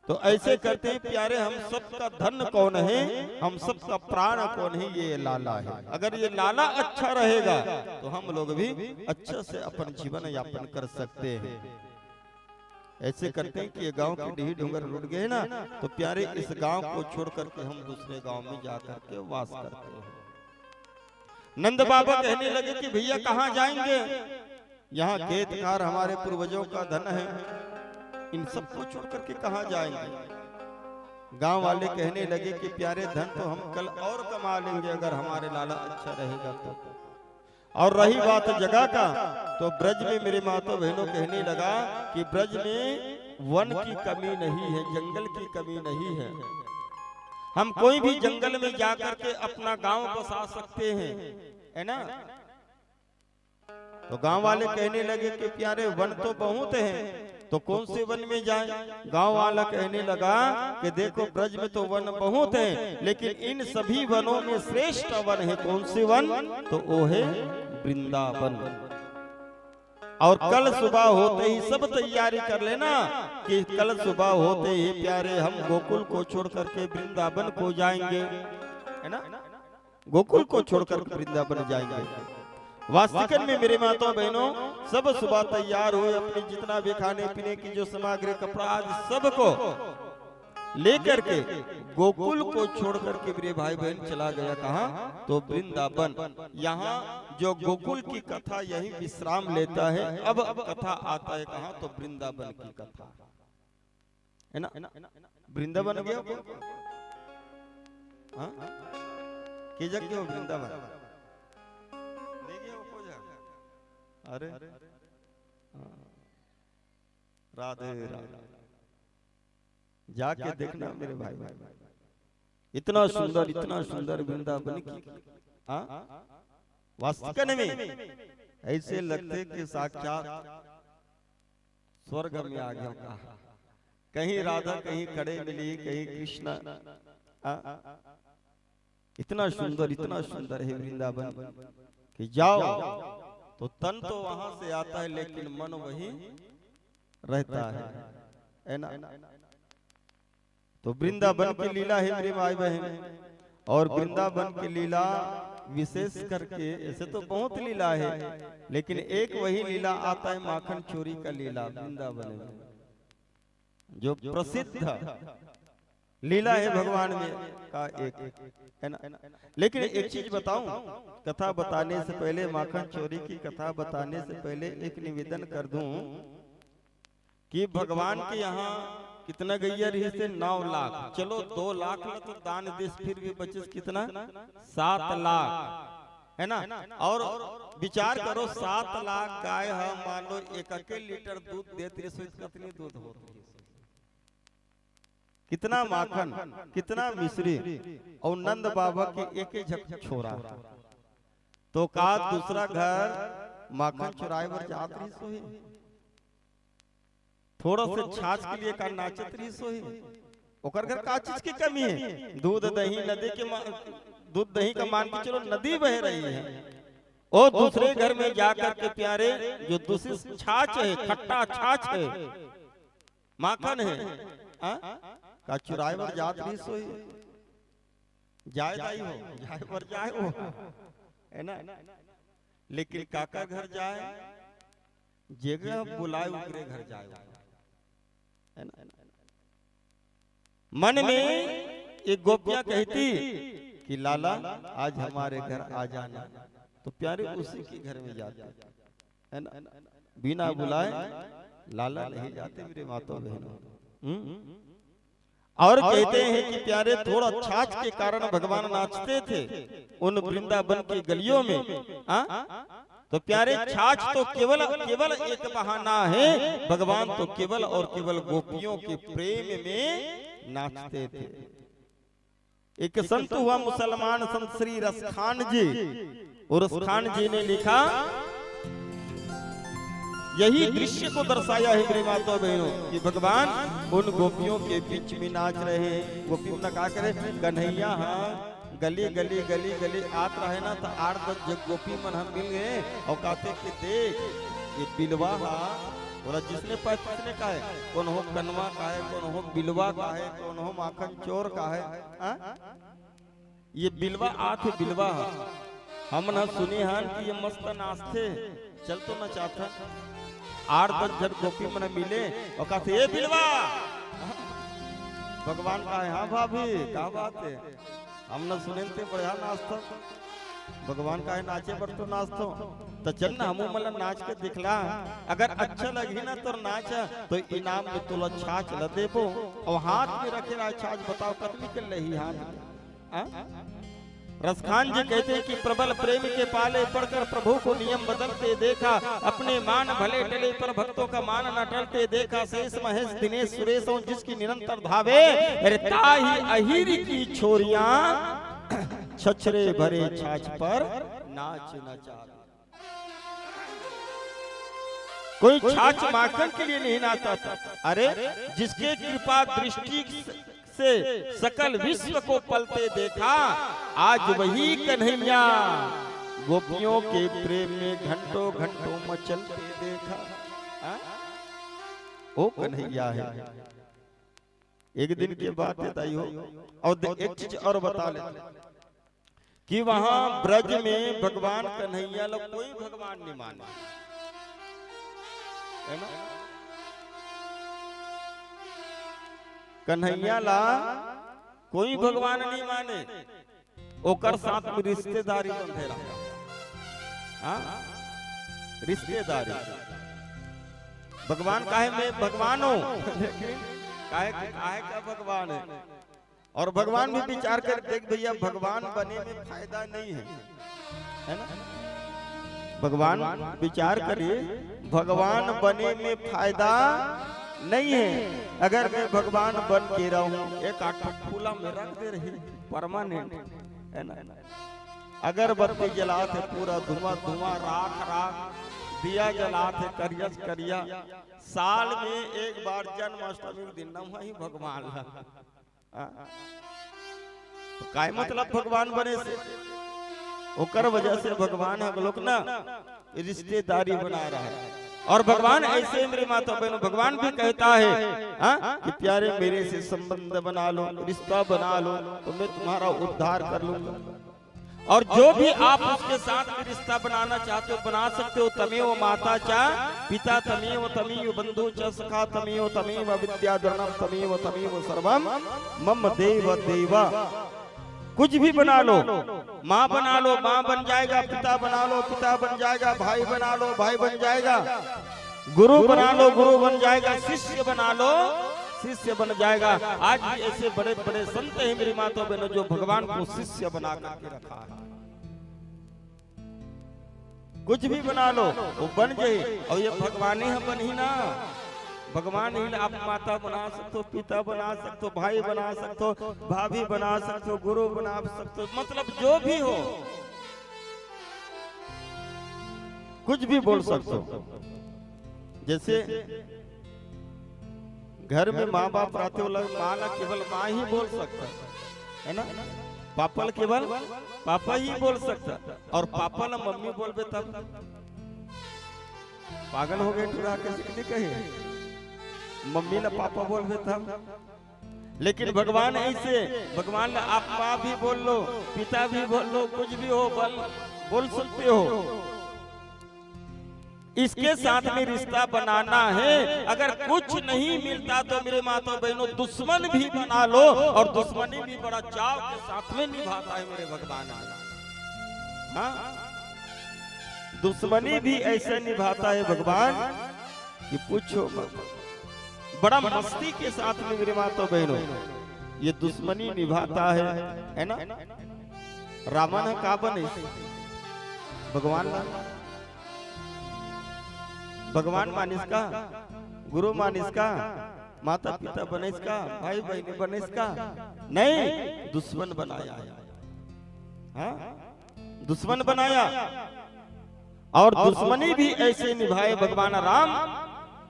तो ऐसे करते हैं प्यारे हम सबका धन कौन है, हम सबका प्राण कौन है, ये लाला है। अगर ये लाला अच्छा रहेगा तो हम लोग भी अच्छा से अपन जीवन यापन कर सकते हैं। ऐसे करते हैं कि ये गांव के डीही डोंगर लुट गए ना तो प्यारे इस गांव को छोड़ करके हम दूसरे गांव में जाकर के वास करते हैं। नंद बाबा कहने लगे कि भैया कहाँ जाएंगे, यहाँ खेत खार हमारे पूर्वजों का धन है, इन सबको छोड़ करके कहाँ जाएंगे। गांव वाले कहने लगे कि प्यारे धन तो हम कल और कमा लेंगे अगर हमारे लाला अच्छा रहेगा तो। और रही बात जगह का तो ब्रज में मेरे माता बहनों कहने लगा कि ब्रज में वन की कमी नहीं है, जंगल की कमी नहीं है। हम कोई भी जंगल में जाकर के अपना गांव बसा सकते हैं, है ना। तो गांव वाले कहने लगे कि प्यारे वन तो बहुत हैं, तो कौन से वन में जाएं। गांव वाला कहने लगा कि देखो ब्रज में तो वन बहुत हैं, लेकिन इन सभी वनों में श्रेष्ठ वन है। कौन से वन, तो वो है वृंदावन। और कल सुबह होते ही सब तैयारी कर लेना कि कल सुबह होते ही प्यारे हम गोकुल को छोड़ करके वृंदावन को जाएंगे, है ना। गोकुल को छोड़कर वृंदावन जाएंगे। वास्तविक में मेरे माता बहनों सब सुबह तैयार हुए, अपनी जितना भी खाने पीने की जो सामग्री कपड़ा आदि सबको लेकर के गोकुल को छोड़ करके मेरे भाई बहन चला गया। कहाँ, तो वृंदावन। यहाँ जो गोकुल की कथा यही विश्राम लेता है। अब कथा आता है कहाँ, तो वृंदावन की कथा, है ना। वृंदावन गया कि जग गया वृंदावन, अरे राधे राधे, जाके देखना मेरे भाई। इतना सुंदर वृंदावन की वास्तविक में ऐसे लगते कि साक्षात स्वर्ग में आ गया। कहीं राधा कहीं खड़े मिली, कहीं कृष्ण। इतना सुंदर है वृंदावन कि जाओ तो तन तो वहां से आता है लेकिन मन वही रहता है ना। तो वृंदावन की लीला है मेरे भाई बहन। और वृंदावन की लीला विशेष करके ऐसे तो बहुत लीला है, लेकिन एक वही लीला आता है माखन चोरी का लीला वृंदावन में, जो प्रसिद्ध लीला है भगवान में का एक, है ना। लेकिन एक चीज बताऊं, कथा बताने से पहले, माखन चोरी की कथा बताने से पहले एक निवेदन कर दूं कि भगवान के यहाँ कितना गैया रही से 9 लाख, चलो 2 लाख तो दान देश फिर भी बचे कितना 7 लाख, है ना। और विचार करो 7 लाख गाय हम मान लो 1 लीटर दूध देती है, कितनी दूध होती है, कितना माखन, कितना मिश्री। और नंद बाबा के एक झक छोरा तो का दूसरा घर माखन चुराए बर जात रही सोही, थोड़ा से छाछ के लिए का नाचत रही सोही। ओकर घर का चीज की कमी है, दूध दही नदी के दूध दही का मान के चलो नदी बह रही है। और दूसरे घर में जाकर के प्यारे जो दूसरी छाछ है, खट्टा छाछ है, माखन है, का चुराए बर जात रही सोई, जाए दाई हो, जाए बर जाए हो, है ना। लेकिन काका घर जाए, जगह बुलाए उगरे घर जाए, है ना। मन में एक गोपियां कहती कि लाला आज हमारे घर आ जाना, तो प्यारे उसी के घर में जाते, है ना। बिना बुलाए लाला नहीं जाते मेरे माता बहनों। और कहते हैं कि प्यारे थोड़ा छाछ के कारण भगवान नाचते थे उन वृंदावन की गलियों में। तो प्यारे छाछ तो केवल केवल एक बहाना है, भगवान तो केवल और केवल गोपियों के प्रेम में नाचते थे। एक संत हुआ मुसलमान संत श्री रसखान जी, और रसखान जी ने लिखा, यही दृश्य को दर्शाया है मेरे माता बहनों कि भगवान उन गोपियों के बीच में नाच रहे हैं। गोपियों ने कहा करे कन्हैया हाँ गली गली गली गली आत रहे ना, तो 8-10 गोपी मन हम मिल गए और कहते कि देख ये बिलवा और जिसने किसने कहा है, कौन हो कनवा का है, कौन हो बिलवा का है, कौन हो माखन चोर का है। ये बिलवा आठ बिलवा हम न सुनी हन कि ये मस्त नाचते, चल तो न चाहता 8-10 जन गोपी मन मिले और कहते ये बिलवा भगवान का है। हाँ भाभी क्या बात है, हम न सुने थे बढ़िया नाचता, भगवान का है नाचे पर तो नाचतो, तो चल ना हम मतलब नाच के दिखला, अगर अच्छा लगी ना तो नाच, तो इनाम में तुला छाछ ल देबो। और हाथ में रखे रहा छाछ, बताओ कतली कर रही हाथ। रसखान जी कहते हैं कि प्रबल प्रेम के पाले पड़कर प्रभु को नियम बदलते देखा, अपने मान भले टले पर भक्तों का मान न टलते देखा। शेष महेश दिनेश सुरेश जिसकी निरंतर धावे, ताही अहिर की छोरियां छछरे भरे छाछ पर नाच नचा। कोई छाछ माखन के लिए नहीं नाचता था, अरे जिसके कृपा दृष्टि से सकल विश्व को पलते देखा, आज वही कन्हैया गोपियों के प्रेम में घंटों घंटों मचलते देखा। ओ कन्हैया है। एक दिन की बात है ताई हो, और एक चीज और बता ले कि वहां ब्रज में भगवान कन्हैया लोग कोई भगवान नहीं माना, है ना। कन्हैया ला कोई भगवान नहीं माने, ओकर साथ में रिश्तेदारी बंधे रहा। रिश्तेदारी भगवान काहे में भगवान हो, काहे का भगवान है। और भगवान भी विचार कर देख भैया, भगवान बने में फायदा नहीं है ना। भगवान विचार करिए, भगवान बने में फायदा नहीं है। अगर मैं भगवान बन के रहूं, एक आटा फूला में रख दे रही परमानेंट, है ना। अगर बत्ती जलाते पूरा धुआं धुआं राख राख, दिया जलाते करियस करिया, साल में एक बार जन्माष्टमी के दिन न वही भगवान तो काय मतलब भगवान बने से, ओकर वजह से भगवान हम लोग ना रिश्तेदारी बना रहा है। और भगवान ऐसे मेरे माता बहनों, भगवान भी कहता है कि प्यारे मेरे से संबंध बना लो, रिश्ता बना लो, तो मैं तुम्हारा उद्धार कर लूंगा। और जो भी आप उसके साथ रिश्ता बनाना चाहते हो बना सकते हो। तमेव माता चा पिता, तमेव बंधु च सखा, तमेव विद्याधरणम, तमेव सर्वम मम देव देवा। कुछ भी बना लो, माँ बना लो माँ बन जाएगा, पिता बना लो पिता बन जाएगा, भाई बना लो भाई बन जाएगा, गुरु बना लो गुरु बन जाएगा, शिष्य बना लो शिष्य बन जाएगा। आज भी ऐसे बड़े बड़े संत हैं मेरी माता बहनों जो भगवान को शिष्य बना करके रखा है। कुछ भी बना लो वो बन जाए, और ये भगवान ही बन ही ना, भगवान ही आप माता बना सकते हो, पिता बना सकते हो, भाई बना सकते हो, भाभी बना सकते हो, गुरु बना सकते हो, मतलब जो भी हो कुछ भी बोल सकते हो। जैसे घर में माँ बाप रहते हो, माँ ना केवल माँ ही बोल सकता है ना, पापा केवल पापा ही बोल सकता, और पापा ना मम्मी बोलबे तब पागल हो गए टुरा के कहे, मम्मी ना पापा बोलबे तब। लेकिन भगवान ऐसे, भगवान आप माँ भी बोल लो पिता भी बोल लो, कुछ भी हो बोल सकते हो, इसके साथ में रिश्ता बनाना है। अगर कुछ नहीं मिलता तो मेरे माता बहनों दुश्मन भी बना लो, और दुश्मनी भी बड़ा चाव के साथ में निभाता है मेरे भगवान। हाँ, दुश्मनी भी ऐसे निभाता है भगवान कि पूछो मत। बड़ा मस्ती के साथ में मेरे माता बहनों ये दुश्मनी निभाता है ना। रावण का बने भगवान, भगवान मानिस का, गुरु मानिस का, माता पिता बने इसका, भाई बहन बने इसका, नहीं दुश्मन बनाया है। हाँ? दुश्मन बनाया, और दुश्मनी भी ऐसे निभाए भगवान राम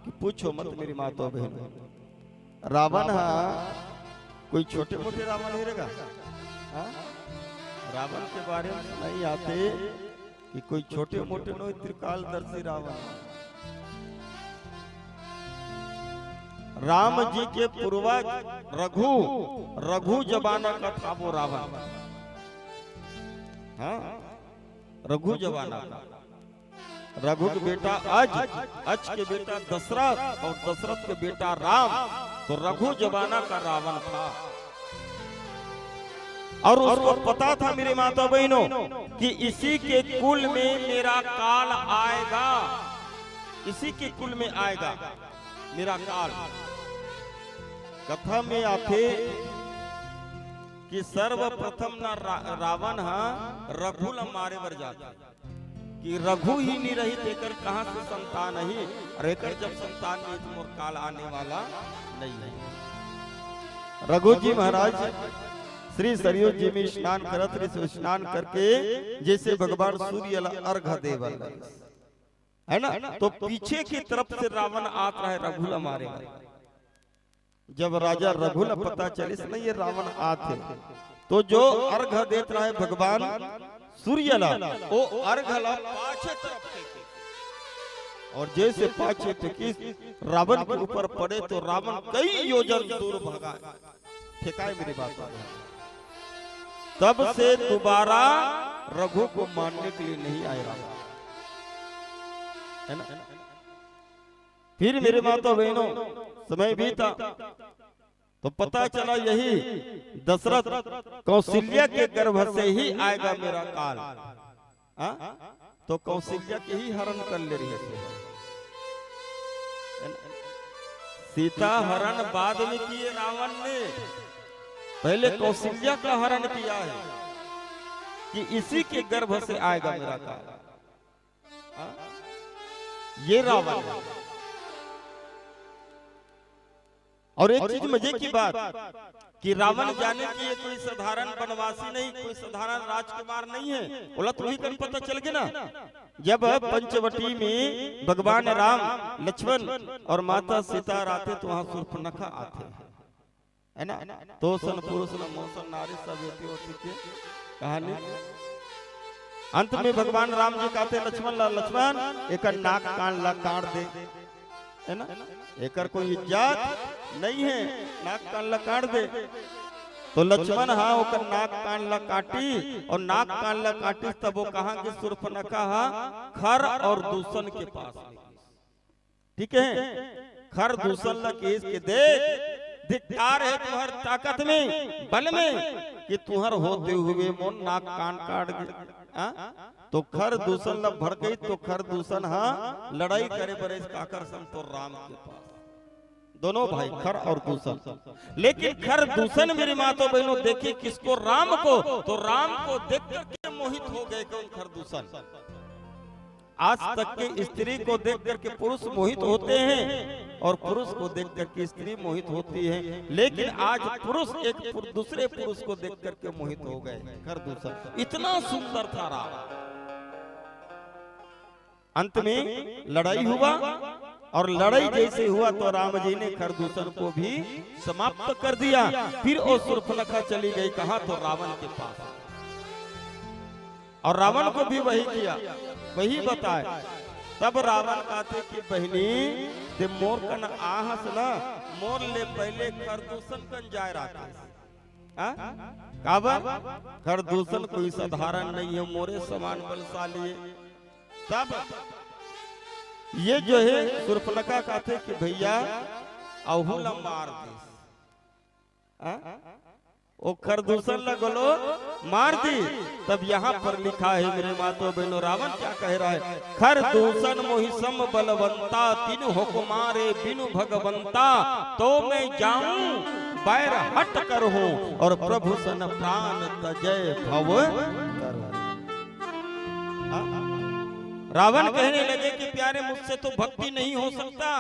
कि पूछो मत मेरी माता बहन। रावण कोई छोटे मोटे रावण नहीं रहेगा। रावण के बारे में नहीं आते कि कोई छोटे मोटे नो त्रिकालदर्शी रावण। राम जी के पूर्वज रघु जमाना का था वो रावण। हाँ, रघु जमाना का। रघु के बेटा अज के बेटा दशरथ, और दशरथ के बेटा राम। तो रघु जमाना का रावण था, और उसको पता था मेरे माता बहनों कि इसी के कुल में मेरा काल आएगा, इसी के कुल में आएगा मेरा काल। कथा में आते कि सर्वप्रथम ना रावण रघु मारे बर जाता कि रघु ही नहीं रही देकर कहां से संतान ही, और एक जब संतान नहीं तो मोर काल आने वाला नहीं। रघु जी महाराज श्री सरयू जी में स्नान करत, स्नान करके जैसे भगवान सूर्य अर्घ देवल है ना, तो पीछे की तरफ से रावण आता है रघुला मारे। जब राजा रघुला पता चले नहीं ये रावण आते, तो जो अर्घ देता रहा है भगवान सूर्यला, वो अर्घला पाछे तरफ फेंके, और जैसे पाछे फेंकी रावण के ऊपर पड़े तो रावण कई योजन दूर भागा, फेंकाए मेरी बात। तब से दोबारा रघु को मारने के लिए नहीं आए रावण, है ना। फिर मेरे माता बहनों समय बीता तो पता चला यही दशरथ कौशल्या के गर्भ से ही आएगा मेरा काल। तो कौशल्या के ही हरण कर ले रही है। सीता हरण बाद में किए रावण ने, पहले कौशल्या का हरण किया है कि इसी के गर्भ से आएगा मेरा काल। ये रावण। और एक चीज मजे की बात कि रावण जाने की ये कोई साधारण वनवासी नहीं, कोई साधारण राजकुमार नहीं है। बोला तुम्हें कल पता चल गया ना, जब पंचवटी में भगवान राम, लक्ष्मण और माता सीता आते तो वहां शूर्पणखा आते है ना। तो सन पुरुष न मोसन नारी सब होती के कहानी। अंत में भगवान राम जी कहते लक्ष्मण एक नाक कान ला काट दे, है ना, एकर कोई इज्जत नहीं है, नाक कान ला काट दे। तो लक्ष्मण हाँ ओकर नाक कान ला काटी, और नाक कान ला काटी तब वो कहा कि शूर्पणखा खर और दूषण के पास। ठीक है, खर दूषण ला केस के देख धिक्कार है तुम्हार ताकत में, बल में, कि तुहर होते हुए मोन नाक कान काट दे। तो खर दूषण ला भर गई, तो खर दूषण हाँ लड़ाई करे बरे आकर्षण तो राम के पास। दोनों भाई खर और दूषण, लेकिन खर दूषण मेरी माता बहनों देखे किसको, राम को। तो राम को देख करके मोहित हो गए कौन, खर दूषण। आज तक के स्त्री को देख करके पुरुष मोहित होते हैं, और पुरुष को देख करके स्त्री मोहित होती है, लेकिन आज पुरुष एक दूसरे पुरुष को देख करके मोहित हो गए खर दूषण। इतना सुंदर था राम। अंत में लड़ाई हुआ, और लड़ाई जैसे हुआ तो राम जी ने खर दूषण को भी समाप्त कर दिया। फिर वो शूर्पणखा चली गई कहा, तो रावण के पास, और रावण को भी वही किया, वही बताए। तब रावण कहते कि बहनी ते मोर कन आहस ना, मोर ले पहले खर दूषण कन जाए रहा। खर दूषण कोई साधारण नहीं है, मोरे समान बलशाली है। तब ये जो है सुर्पनखा कहते कि भैया अहुला मार दी, वो खरदूषण लगलो मार दी। तब यहाँ पर लिखा है मेरे मातो बहनों, रावण क्या कह रहा है? खरदूषण मोहिसम बलवंता, तीन हुकुमारे बिनु भगवंता, तो मैं जाऊं बैर हट कर हूं, और प्रभु सन प्राण तजय भव। रावण कहने लगे कि प्यारे मुझसे तो भक्ति नहीं हो सकता,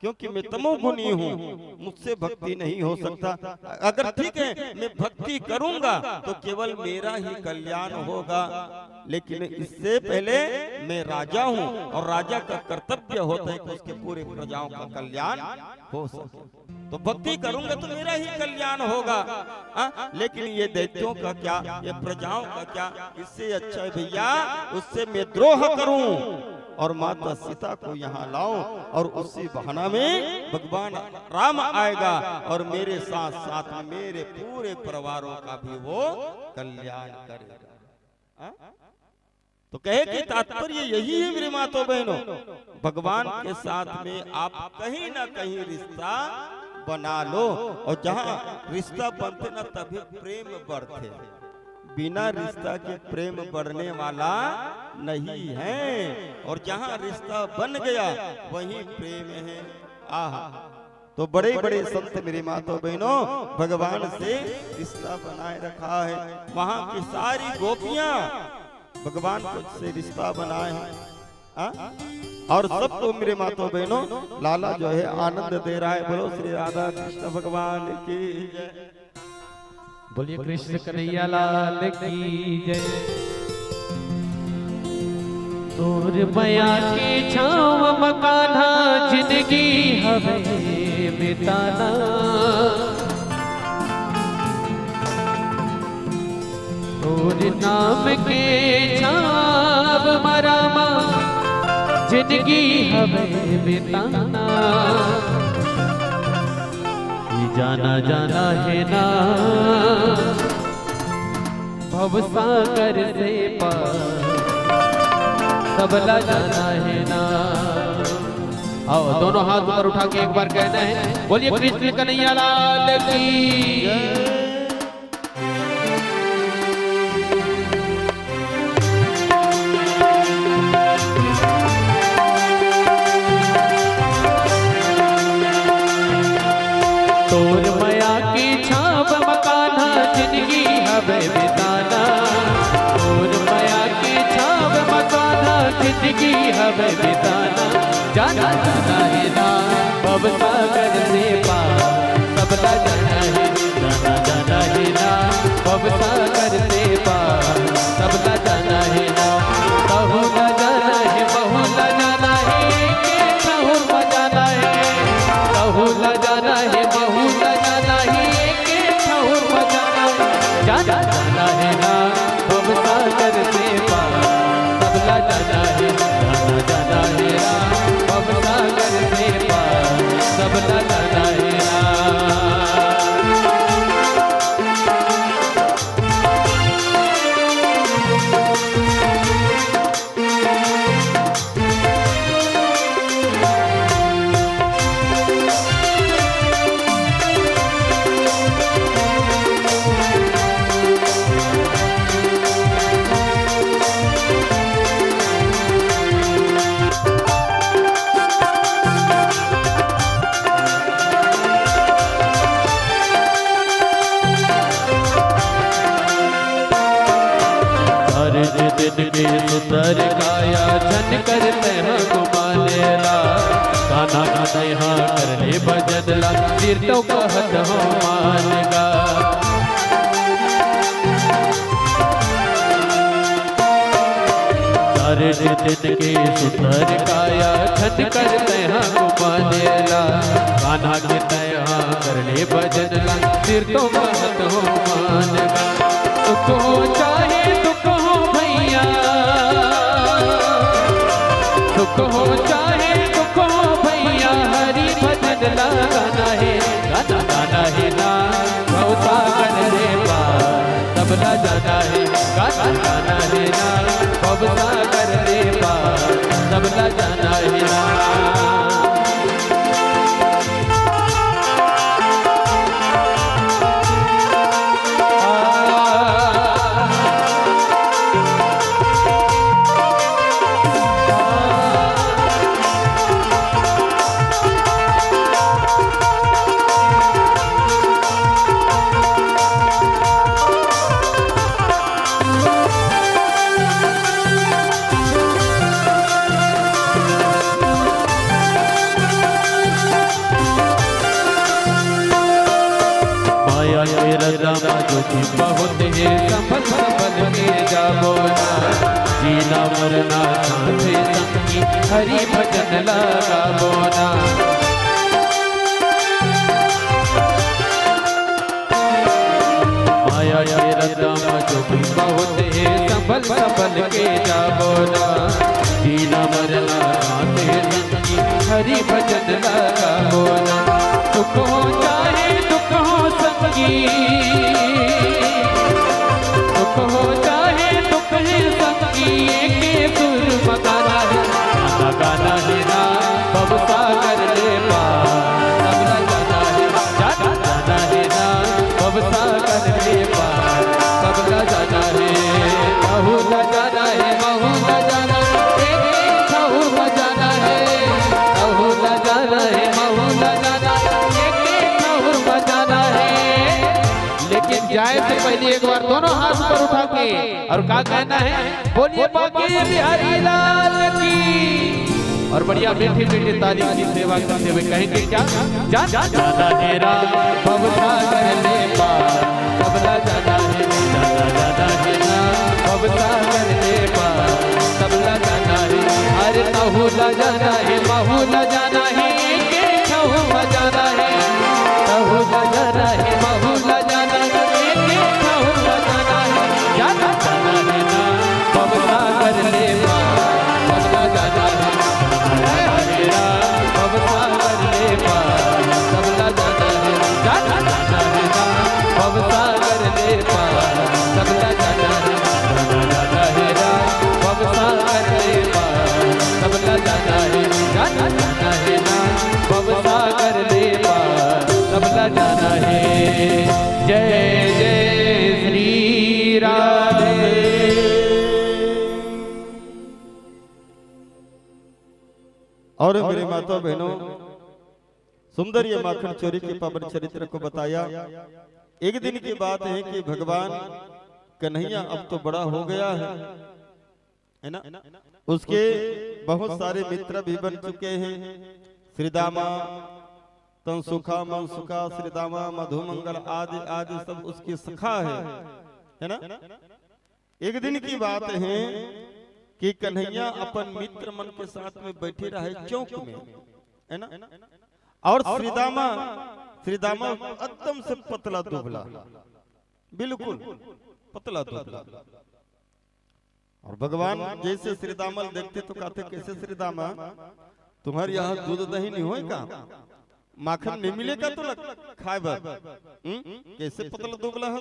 क्योंकि मैं तमोगुणी हूँ, मुझसे भक्ति नहीं हो सकता। अगर ठीक है मैं भक्ति करूंगा तो केवल मेरा ही कल्याण होगा, लेकिन इससे पहले मैं राजा हूँ और राजा का कर्तव्य होता है कि उसके पूरे प्रजाओं का कल्याण हो सके। तो भक्ति करूंगा तो मेरा ही कल्याण होगा। लेकिन ये दैत्यों का क्या, ये प्रजाओं का क्या? इससे अच्छा है भैया उससे मैं द्रोह करूं और माता सीता को यहाँ लाऊं, और उसी बहाना में भगवान राम आएगा और मेरे साथ साथ में मेरे पूरे परिवारों का भी वो कल्याण करेगा। तो कहे कि तात्पर्य यही है मेरे मातो बहनों, भगवान के साथ में आप कहीं ना कहीं रिश्ता बना लो, और जहाँ रिश्ता बनते ना तभी प्रेम बढ़ते, बिना रिश्ता के प्रेम बढ़ने वाला नहीं है। और जहाँ रिश्ता बन गया वही प्रेम है। आहा, तो बड़े बड़े संत मेरी मातो बहनों भगवान से रिश्ता बनाए रखा है। वहाँ की सारी गोपियां भगवान से रिश्ता बनाए हैं, और सबको मेरे मातो बहनों लाला जो है आनंद दे रहा है। बोलो श्री राधा कृष्ण भगवान की जय। बोलिए कृष्ण कन्हैया लाल की जय। तोर माया के छाव मकाना जिंदगी हमें बिताना, तोर नाम के छाव मरामा जिंदगी हमें बिताना। जाना जाना है ना भवसागर से पार, सबला जाना है ना। आओ दोनों हाथ ऊपर उठा के एक बार कहना है, बोलिए कृष्ण कन्हैया लाल की। तोर माया की छाप मकाना जिंदगी हमें बिताना, तोर माया की छाप मकाना जिंदगी हमें बिताना। जाना जाना है ना भवसागर से पार, सबला जाना है, जाना जाना है ना भवसागर से पार, सबला जाना है ना। बहु न जाना है, बहु न जाना है, बहु न जाना है, बहु न जाना है, बहु न जाना है, बहु न जाना है। जाना जाना है ना भवसागर से पार, सबला जाना है, जाना जाना है ना भवसागर से पार, सबला जाना है ना। के सुतर काया झन करते हैं गुमानेला, गाना गाते हाँ कर ले बजनला, तीर्थों का हद हो मानेगा। सारे दिन के सुतर काया झन करते हैं गुमानेला, गाना गाते हाँ कर ले बजनला, तीर्थों का हद हो मानेगा। तो चाहे दुख हो चाहे दुख हो भैया, हरि भजन लगाना है, गाना गाना है ना भवसागर से पार, सबला जाना है, गाना गाना है ना भवसागर से पार, सबला जाना है दुखी बहुत है संभल संभल के जाबो ना जीना मरना साथे संगी हरि भजन लगाबो ना माया के रदम दुखी बहुत है संभल संभल के जाबो ना जीना मरना साथे संगी हरि भजन लगाबो ना सुख हो चाहे दुख हो संगी दुख हो चाहे दुख है संगी एक सुर मगाना है गाना है ना बब सागर ले पार सबला जाना है जाना है ना बब सागर ले पार सबला जाना है बहुला जाना है बहुला जाना एक बहुला जाना है बहुला जाना है बहुला जाना बजाना है। लेकिन जाए से पहले एक बार दोनों हाथ पर उठा के और क्या कहना है बोलिए बाकी बिहारी लाल की और बढ़िया मीठी मीठी तारीफ की सेवा करते हुए कहेंगे क्या जाना है राम भव सागर ले पार सबला जाना है जाना है राम भव सागर ले पार सबला जाना है अरे बहुला जाना है बहुला जाना है जाना है बहुला जाना है बहुला जाना है बहुला जाना है जाना है ना बब सागर ले पार सबला जाना है बब सागर ले पार सबला जाना है जाना है ना बब सागर ले पार सबला जाना है बब सागर ले पार सबला जाना है जाना है ना बब सागर ले पार सबला जाना है जय जय श्री राधे। और मेरे माता बहनों सुंदर ये माखन चोरी के पावन चरित्र को बताया। एक दिन की बात है कि भगवान कन्हैया अब तो बड़ा हो गया है ना, उसके बहुत सारे मित्र भी बन चुके हैं। श्रीदामा तनसुखा मनसुखा श्रीदामा मधुमंगल आदि आदि सब उसकी सखा है ना। एक दिन की बात है कि कन्हैया अपन मित्र मन के साथ में बैठे रहे चौक में है ना, और श्रीदामा एकदम से पतला दुबला, बिल्कुल पतला दुबला। और भगवान जैसे श्रीदामल देखते तो कहते कैसे श्रीदामा तुम्हारे यहाँ दूध दही नहीं होएगा, माखन नहीं मिलेगा तो खाए कैसे पतला दुबला है।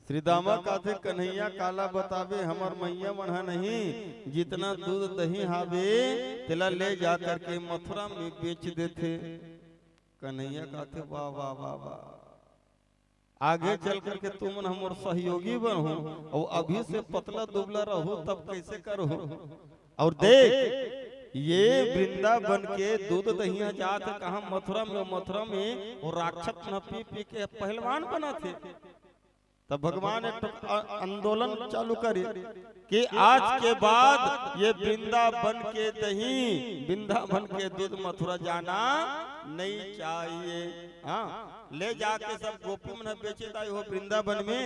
श्रीदामा कहते कन्हैया काला बतावे हमर मैया मढ़ा नहीं, जितना दूध दही हावे तेला ले जा करके मथुरा में बेच देते। कन्हैया कहते वाह वाह वाह वाह, आगे चल करके तुम हमारे सहयोगी बनो और अभी से पतला दुबला रहो तब कैसे करो। और देख ये वृंदावन के दूध दही जात कहा मथुरा में वो राक्षस न पी पी के पहलवान बना थे। तब भगवान एक आंदोलन चालू करे कि आज के बाद ये वृंदावन के दही वृंदावन के दूध मथुरा जाना नहीं चाहिए। हाँ ले जाके सब गोपी में बेचे हो वृंदावन में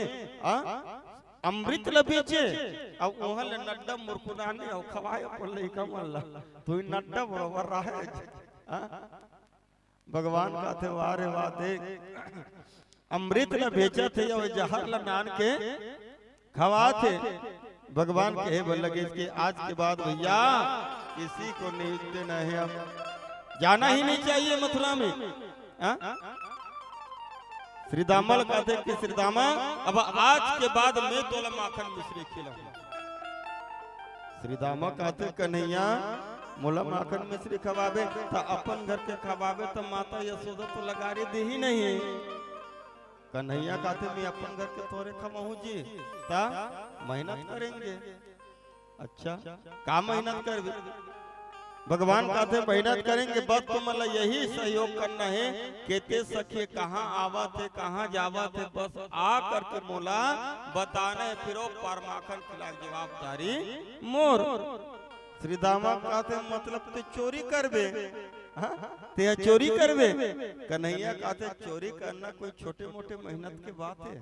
अमृत ल बेचे अब वहां ले नड्डा मुरकुदाने और खवाए पर लइका मल्ला तू नड्डा बराबर रहे। भगवान का थे वारे वाह देख अमृत न बेचा थे और जहर ल नान के खवा थे। भगवान कहे लगे कि आज के बाद भैया किसी को नियुक्त न है, अब जाना ही नहीं चाहिए मथुरा में। श्रीदामल कहते कि श्रीदामा अब आज के बाद मैं तोला माखन मिश्री खिलाऊंगा। श्रीदामा कहते कन्हैया मोला माखन मिश्री खवाबे तो अपन घर के खवाबे तो माता यशोदा तो लगा रही दी ही नहीं। कन्हैया कहते मैं अपन घर के तोरे खवाऊं जी, ता मेहनत करेंगे। अच्छा का मेहनत कर? भगवान कहते मेहनत करेंगे, बस तुम्हारा यही सहयोग करना है। कहते सखिए कहाँ आवा थे कहाँ जावा थे, बस आ करके मोला बताना है, फिर पर माखन खिला जवाबदारी मोर। श्रीदामा कहते मतलब तो चोरी करबे? ते चोरी करवे। कन्हैया कहते चोरी करना कोई छोटे मोटे मेहनत की बात है।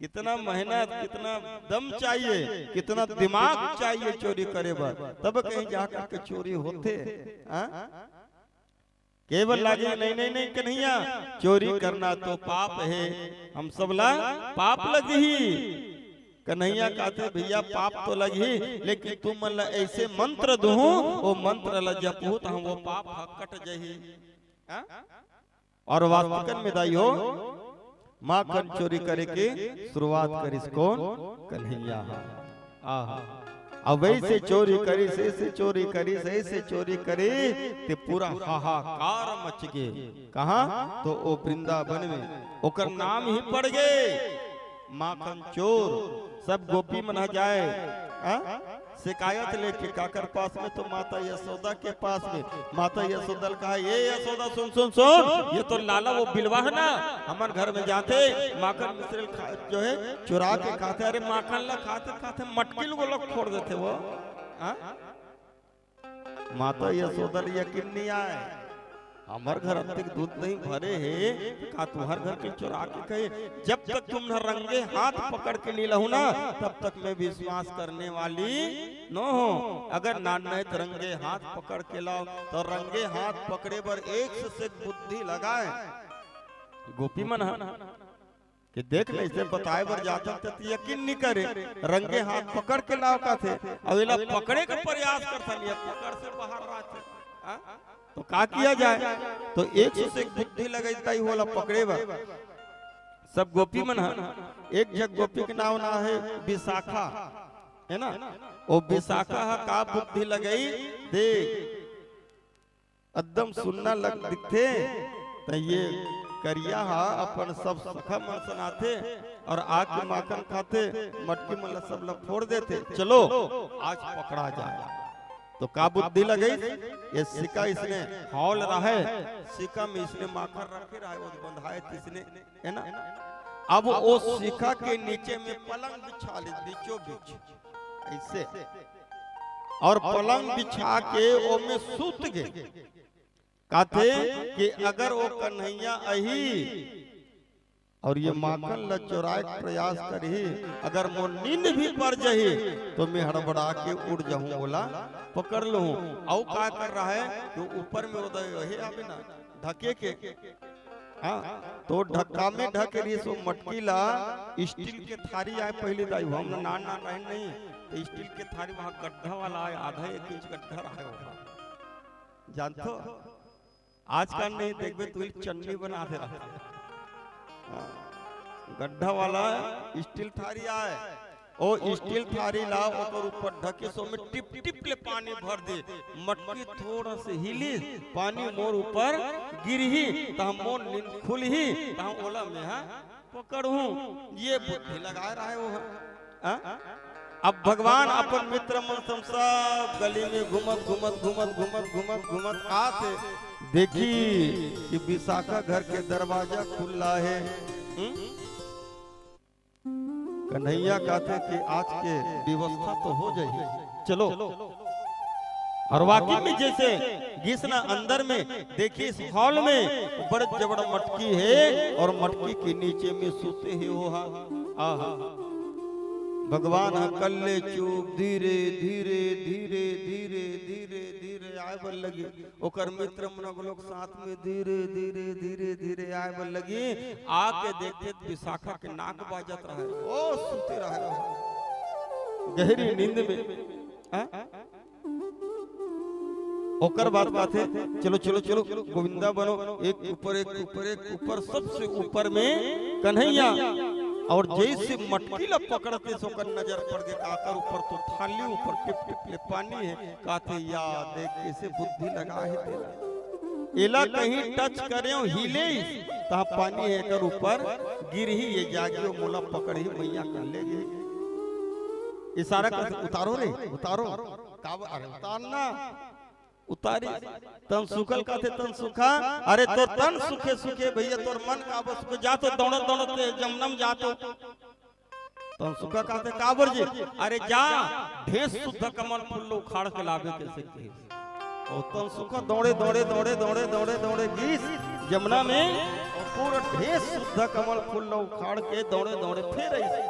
कितना मेहनत, कितना दम चाहिए, कितना दिमाग चाहिए चोरी करे बार, तब कहीं जाकर के चोरी होते। केवल लागे नहीं नहीं नहीं कन्हैया, चोरी करना तो पाप है, हम सब ला पाप लगी। कन्हैया कहते भैया पाप तो लगी, लेकिन तुम मन ऐसे मंत्र दू, वो मंत्र ल जपू तो हम वो पाप कट जही। और वास्तविकन में दाई हो माखन चोरी करे के शुरुआत करिस कौन? कन्हैया। अब वैसे चोरी करी से चोरी करी से चोरी करी ते पूरा हाहाकार मच गए। कहाँ? तो ओ वृंदावन में ओकर नाम ही पड़ गए माखन चोर। सब गोपी मना जाए शिकायत लेके काकर पास में, तो माता यशोदा के पास में। माता यशोदा कहा ये यशोदा सुन सुन सुन, ये तो लाला वो बिलवा है ना, हमारे घर में जाते माखन मिश्र जो है चुरा के खाते। अरे माखन ला खाते खाते मटकिल को लोग छोड़ देते वो। माता यशोदा यकीन नहीं आए, हमारे घर अब तक दूध नहीं भरे है, का तुम्हारे घर के चुरा के कहे जब तक तुम न रंगे हाथ पकड़ के नहीं लहू ना, तब तक मैं विश्वास करने वाली न हो। अगर नाने रंगे हाथ पकड़ के लाओ तो रंगे हाथ पकड़े पर एक से बुद्धि लगाए। गोपी मन कि देख ले इसे बताए बर जाता तो यकीन नहीं करे, रंगे हाथ पकड़ के लाओ का थे, अवेला पकड़े का प्रयास कर लिया, पकड़ से बाहर रहते तो का किया जाए? तो एक से बुद्धि लगाई होला पकड़े बा। सब गोपी मन एक जग गोपी के नाम ना है विशाखा, है ना? वो विशाखा का बुद्धि लगाई दे एकदम सुनना लग दिखते, तो ये करिया अपन सब सखा मन सुनाते और आके माखन खाते, मटकी मन सब लोग फोड़ देते। चलो आज पकड़ा जाए। तो का बुद्धि लगई? ये सिक्का इसने हॉल रहा है, सिक्का में इसने माखन रखे रहा है, वो बंधाए इसने, है ना? अब वो सिक्का के नीचे में पलंग बिछा ले बीचों बीच ऐसे, और पलंग बिछा के वो में सूत गए। कहते कि अगर वो कन्हैया अही और ये माखन ल चुराए प्रयास करी, अगर वो नींद भी पड़ जाही तो मैं हड़बड़ा के उड़ जाऊं, बोला पकड़ लूं। और क्या कर रहा है कि ऊपर में उदय वही आवे ना ढके के, तो ढक्का में ढक रही सो मटकी ला स्टील के थारी आए। पहले दाई हम ना ना रहे नहीं, तो स्टील के थारी वहां गड्ढा वाला आए, आधा 1 इंच गड्ढा रहा है। जानते आजकल नहीं देखबे तो चन्नी बना दे रहा, गड्ढा वाला स्टील थारी आए, ओ स्टील थारी ला ओकर ऊपर ढके सो में टिप टिप ले पानी भर दे, मटकी थोड़ा से हिली, पानी मोर ऊपर गिरही तो हम मोर नींद खुलही तो हम ओला में पकड़ूं। ये बुद्धि लगा रहा है वो। अब भगवान अपन मित्र मन सब गली में घूमत घूमत घूमत घूमत घूमत घूमत आते, देखी कि विशाखा घर के दरवाजा खुला है। कन्हैया कहते कि आज के व्यवस्था तो हो जाए, चलो। और वाकई में जैसे घिसना अंदर में देखिए इस हॉल में बड़ जबड़ मटकी है, और मटकी के नीचे में सोते ही हो भगवान कल्ले चूप धीरे धीरे धीरे धीरे धीरे धीरे आए बल लगी। ओकर मित्र मन लोग साथ में धीरे धीरे धीरे धीरे आए बल लगी। आके देखते विशाखा के नाक बाजत रहे, ओ सुते रहे गहरी नींद में। ओकर बात बात है, चलो चलो चलो गोविंदा बनो, एक ऊपर एक ऊपर एक ऊपर, सबसे ऊपर में कन्हैया। और जैसे मटकी ला पकड़ते सो कर नजर पड़ गए आकर ऊपर, तो थाली ऊपर टिप टिप ले पानी है। कहते या देख कैसे बुद्धि लगा है तेरा, एला कहीं टच करे हिले ता पानी है कर ऊपर गिर ही, ये जागियो मोला पकड़ी मैया कर ले गए। इशारा कर उतारो रे उतारो, काब अरे उतारना उतारी तन सुखल का थे तन सुखा। अरे तो तन सुखे सुखे भैया तोर मन का बस जा तो दौड़त दौड़त जमनम जा तो तन सुखा का थे काबर जी। अरे जा ढेस शुद्ध कमल फूल उखाड़ के लावे कैसे और तन सुखा दौड़े दौड़े दौड़े दौड़े दौड़े दौड़े गीस जमुना में और पूरा ढेर शुद्ध कमल फूल लो उखाड़ के दौड़े दौड़े फिर ऐसे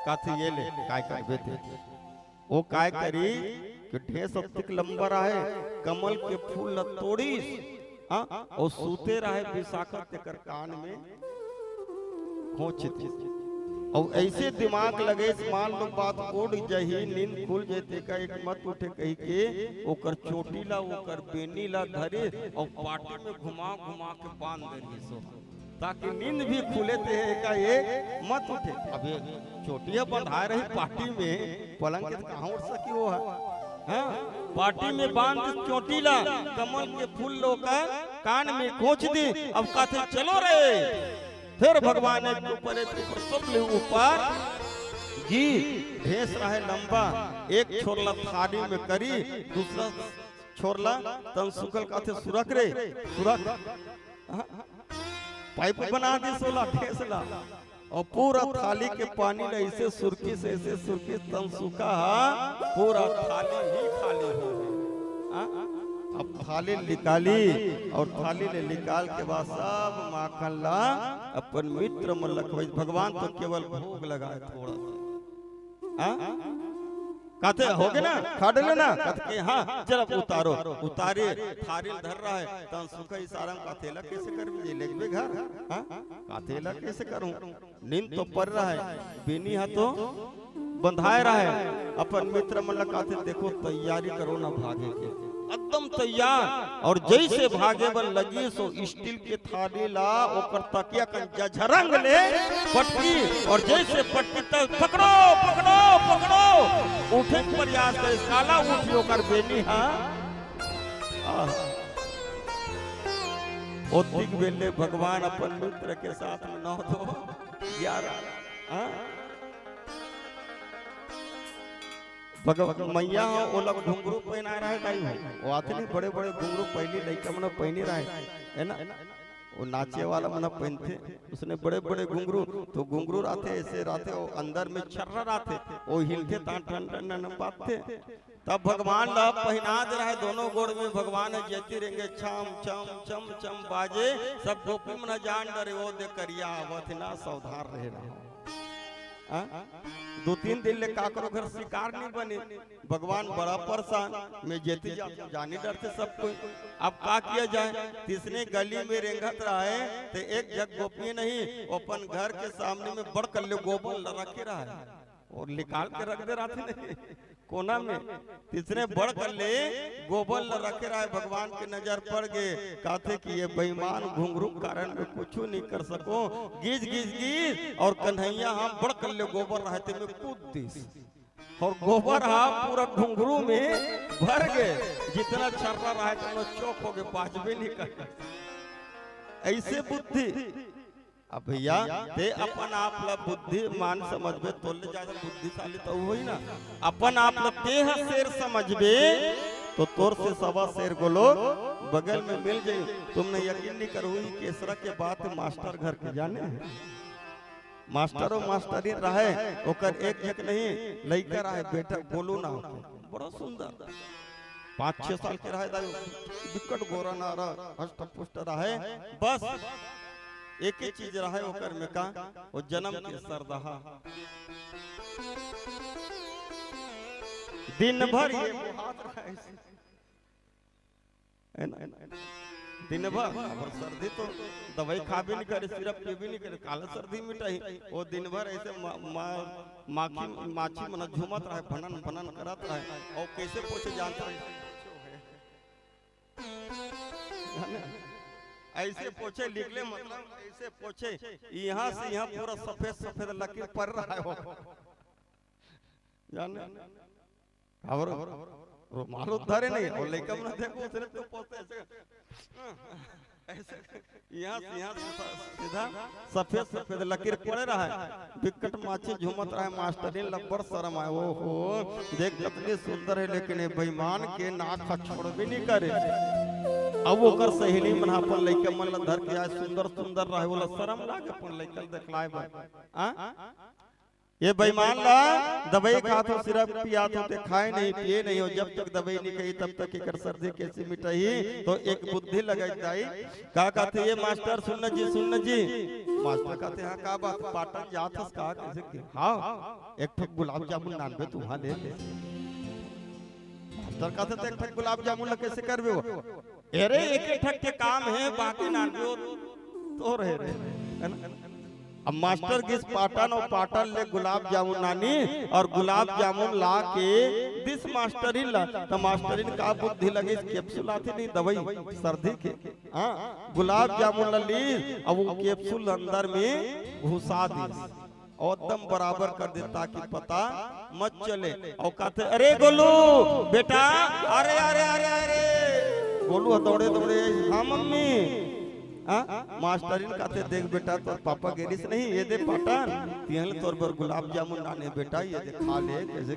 काथे ये ले काय कर बेटे वो काय करी कि ढेर सब तक लंबा रहे कमल के फूल ल तोड़ी और सूते रहे विशाखा तेकर कान में खोचती और ऐसे दिमाग लगे मान लो बात उड़ जही नींद खुल जेते का एक मत उठे कही के ओकर चोटी ला ओकर बेनी ला धरे और पाटी में घुमा घुमा के बांध देनी सो ताकि नींद भी खुले थे का एक मत उठे। अब चोटिया बंधाए रही पाटी में पलंग के कहां उठ सकी वो है हाँ? पाटी में बांध चोटी ला कमल के फूल लो का कान में खोच दी अब कहते चलो रे फिर भगवान ने ऊपर सब ले ऊपर जी भेस रहे लंबा एक छोरला थाली में करी दूसरा छोरला तन सुकल काथे सुरख रे सुरख पाइप बना दी सोला ठेसला और पूरा थाली के पानी ने ऐसे सुरकी से ऐसे सुरकी तन सुखा पूरा थाली ही खाली हो गई। अब थाली निकाली और थाली ने निकाल के बाद सब माखन ला अपन मित्र में लखवाई भगवान तो केवल भोग लगाए थोड़ा सा कहते हो गए ना खा डाले ना कहते हाँ चल अब उतारो उतारे थाली धर रहा है तन सुखा इशारा में काथेला कैसे कर भी ले गए घर हाँ काथेला कैसे करूं नींद तो पड़ रहा है बेनी है तो बंधाए रहा है अपन मित्र में लगाते देखो तैयारी करो ना भागे के एकदम तैयार और जैसे भागे बन लगी सो स्टील के थाली ला ओकर तकिया का झरंग ले पटकी और जैसे पटकी तक पकड़ो पकड़ो पकड़ो उठे प्रयास करे काला उठियो कर बेनी हां ओतिक बेले भगवान अपन मित्र के साथ में 9 2 11 हां भगवान मैया वो लोग घुंघरू पहना रहे नहीं वो आते नहीं बड़े बड़े घुंघरू पहली लड़का मना पहने रहे है ना वो नाचे वाला मना पहनते उसने बड़े बड़े घुंघरू तो घुंघरू रहते ऐसे रहते वो अंदर में छर्रा रहते वो हिलते टन टन टन बातते तब भगवान ला पहना दे रहा है दोनों गोड़ में भगवान जयती रहेंगे छम छम चम चम बाजे सब गोपी मना जान डरे वो दे करिया आवत ना सावधान रहे रहा 2-3 दिन ले काकरो घर शिकार नहीं बने भगवान बड़ा परेशान में जेती जानी डरते सब कोई अब का किया जाए तीसरे गली में रेंगत रहा है तो एक जग गोपी नहीं अपन घर के सामने में बड़ कर ले गोबर रखे रहा है और निकाल के रख दे रहा थे कोना में तीसरे बड़ कर ले गोबर रखे रहा है भगवान के नजर पड़ गए कहते कि ये बेईमान घुंघरू कारण में कुछ नहीं कर सको गीज गीज गीज और कन्हैया हम बड़ कर ले गोबर रहते में कूद दी और गोबर हाँ पूरा घुंघरू में भर गए जितना छर्रा रहा है उतना चौक हो गए बाजबे नहीं कर ऐसे बुद्धि अब भैया ते अपन आप ला बुद्धि मान समझबे तो ले ज्यादा बुद्धिशाली तो वही ना अपन आप ला देह शेर समझबे तो तोर से सवा शेर गोलो बगल में मिल जाए तुमने यकीन नहीं करो केसरा के बात मास्टर घर के जाने मास्टर और मास्टरी रहे ओकर एक एक नहीं लइका रहे बेटा बोलू ना बड़ा सुंदर 5-6 साल के रहे विकट गोरा ना रहा हष्ट पुष्ट रहे बस एक ही चीज रहा है ओकर में का वो जन्म के सरदहा दिन भर ये हाथ रहा है दिन भर और सर्दी तो दवाई खा भी नहीं करे सिर्फ पी भी नहीं करे काला सर्दी मिटाई वो दिन भर ऐसे माछी मना झूमत रहा भनन भनन करत रहा और कैसे पूछे जानता है ऐसे पोछे निकले मतलब ऐसे पोछे यहाँ से यहाँ पूरा सफेद सफेद लकीर पड़ रहा है वो जाने और रुमाल उधारे नहीं और लेकर ना देखो सिर्फ तो पोछते ऐसे यहाँ से यहाँ सीधा सफेद सफेद लकीर पड़ रहा है विकट माछी झूमत रहा है मास्टरी लब्बर शर्म है वो हो देख कितनी सुंदर है लेकिन ये बेईमान के नाक छोड़ भी नहीं करे अब वो कर सहेली मन अपन लइका मन ला धर के आज सुंदर सुंदर रहे वाला शर्म लागे अपन लइका देखलाए बा ये बेईमान ला दवाई खात हो, सिरप पियात हो, ते खाए नहीं पिए नहीं हो, जब तक दवाई नहीं कही तब तक एकर सर्दी कैसे मिटाई। तो एक बुद्धि लगाई जाई। का कहते ये मास्टर सुन जी मास्टर कहते हाँ का बात पाटन जात हस का कैसे के हाँ एक ठक गुलाब जामुन नानबे तू वहां ले मास्टर कहते तो एक ठक गुलाब जामुन ला कैसे करबे हो, अरे एक ठक के काम है बाकी नानबे तो रहे। अब मास्टर किस पाटन और पाटन ले गुलाब जामुन नानी और गुलाब जामुन ला के दिस मास्टर ही ला तो मास्टर इन का बुद्धि लगे इस कैप्सूल आती नहीं दवाई सर्दी के हाँ गुलाब जामुन ला ली अब वो कैप्सूल अंदर में घुसा दी और दम बराबर कर दे ताकि पता मत चले। और कहते अरे गोलू बेटा अरे अरे अरे अरे गोलू दौड़े दौड़े हाँ मम्मी मास्टरिन कहते देख बेटा तो पापा गेरिस नहीं ये दे पाटन तिहल तौर पर गुलाब जामुन नाने बेटा ये दे खा ले कैसे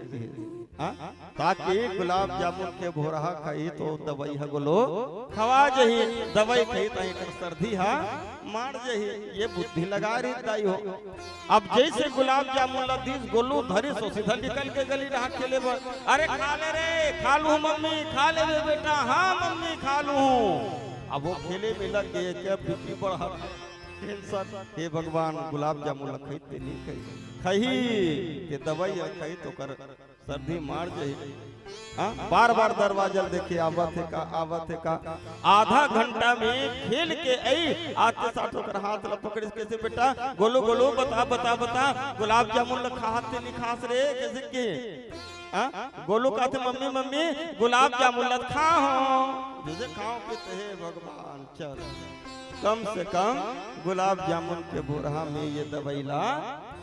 ताकि गुलाब जामुन के भोरहा खाई तो दवाई है गोलो खवा जही दवाई खाई तो सर्दी है मार जही ये बुद्धि लगा रही दाई हो। अब जैसे गुलाब जामुन ला दिस गोलू धरी सो सीधा निकल के गली रहा खेले अरे खा ले रे खा लू मम्मी खा ले बेटा हाँ मम्मी खा लू। अब वो खेले में लग गए क्या बीपी बढ़ा टेंशन हे भगवान गुलाब जामुन खरीदते नहीं खही ये दवाई खाई तो कर सर्दी मार जाए। बार बार दरवाजा देखे आवत है का आधा घंटा में खेल के आई आते साथ होकर हाथ ला पकड़ कैसे बेटा गोलू गोलू बता बता बता गुलाब जामुन खाते नहीं खास रे कैसे के गोलू कहते मम्मी मम्मी गुलाब जामुन खाओ जैसे खाओ पीते है भगवान चल कम से कम गुलाब जामुन के बोरहा में ये दवाई ला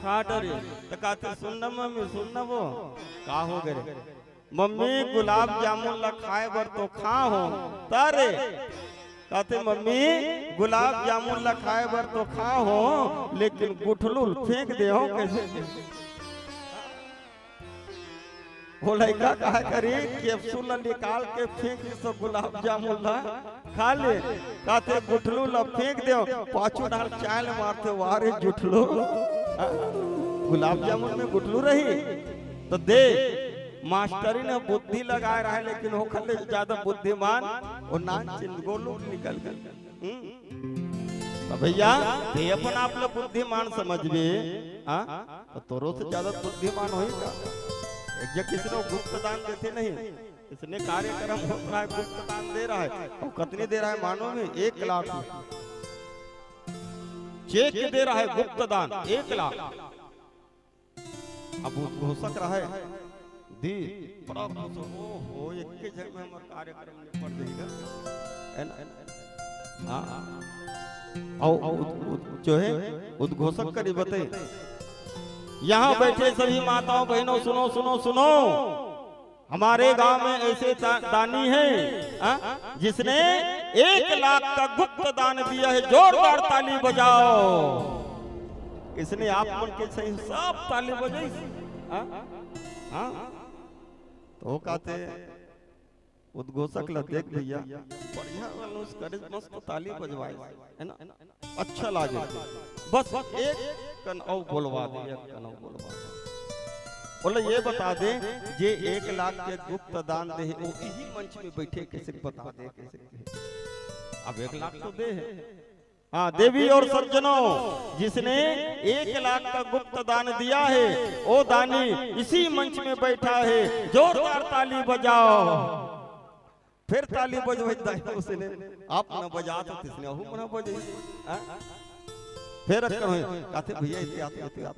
खा डरे तो कहते सुनना मम्मी सुनना वो का हो गए मम्मी गुलाब जामुन ला खाए बर तो खाओ तारे कहते मम्मी गुलाब जामुन ला खाए बर तो खाओ लेकिन गुठलुल फेंक दे हो कैसे वो लड़का कहा करी कैप्सूल निकाल के फेंक सो गुलाब जामुन ला खा ले कहते गुठलू ला फेंक दे पाछू डाल चाल मारते वारे जुठलू गुलाब जामुन में गुठलू रही तो दे मास्टरी ने बुद्धि लगा रहा है लेकिन वो खले ज्यादा बुद्धिमान और नाचिन गोलू निकल गए। तो भैया ते अपन आप लोग बुद्धिमान समझबे तो तोरो से ज्यादा बुद्धिमान होएगा। किसी ने गुप्त दान देते नहीं इसने कार्यक्रम हो रहा है गुप्त दान दे रहा है और कितने दे रहा है मानो में 1 लाख चेक दे रहा है गुप्त दान 1 लाख। अब घोषक रहा है दी बड़ा हो एक के जगह में हमारा कार्यक्रम निपट जाएगा और जो है उद्घोषक करी बताए यहाँ बैठे सभी माताओं बहनों सुनो सुनो सुनो हमारे गांव में ऐसे दानी है जिसने 1 लाख का गुप्त दान दिया है। जोरदार ताली बजाओ। इसने आप मन के सही सब ताली बजाई तो कहते उद्घोषक ला देख भैया बढ़िया करे मस्त ताली बजवाए है ना अच्छा लागे बस एक कन और बोलवा दे एक कन और बोलवा दे बोले ये बता दे जे 1 लाख के गुप्त दान दे वो इसी मंच में बैठे कैसे बता दे कैसे अब 1 लाख तो दे है। हाँ देवी और सज्जनों जिसने 1 लाख का गुप्त दान दिया है वो दानी इसी मंच में बैठा है। जोरदार ताली बजाओ। फिर ताली बजवाई उसने आप न बजा तो किसने हूं मना बजाई फिर कहते भैया इतिहास इतिहास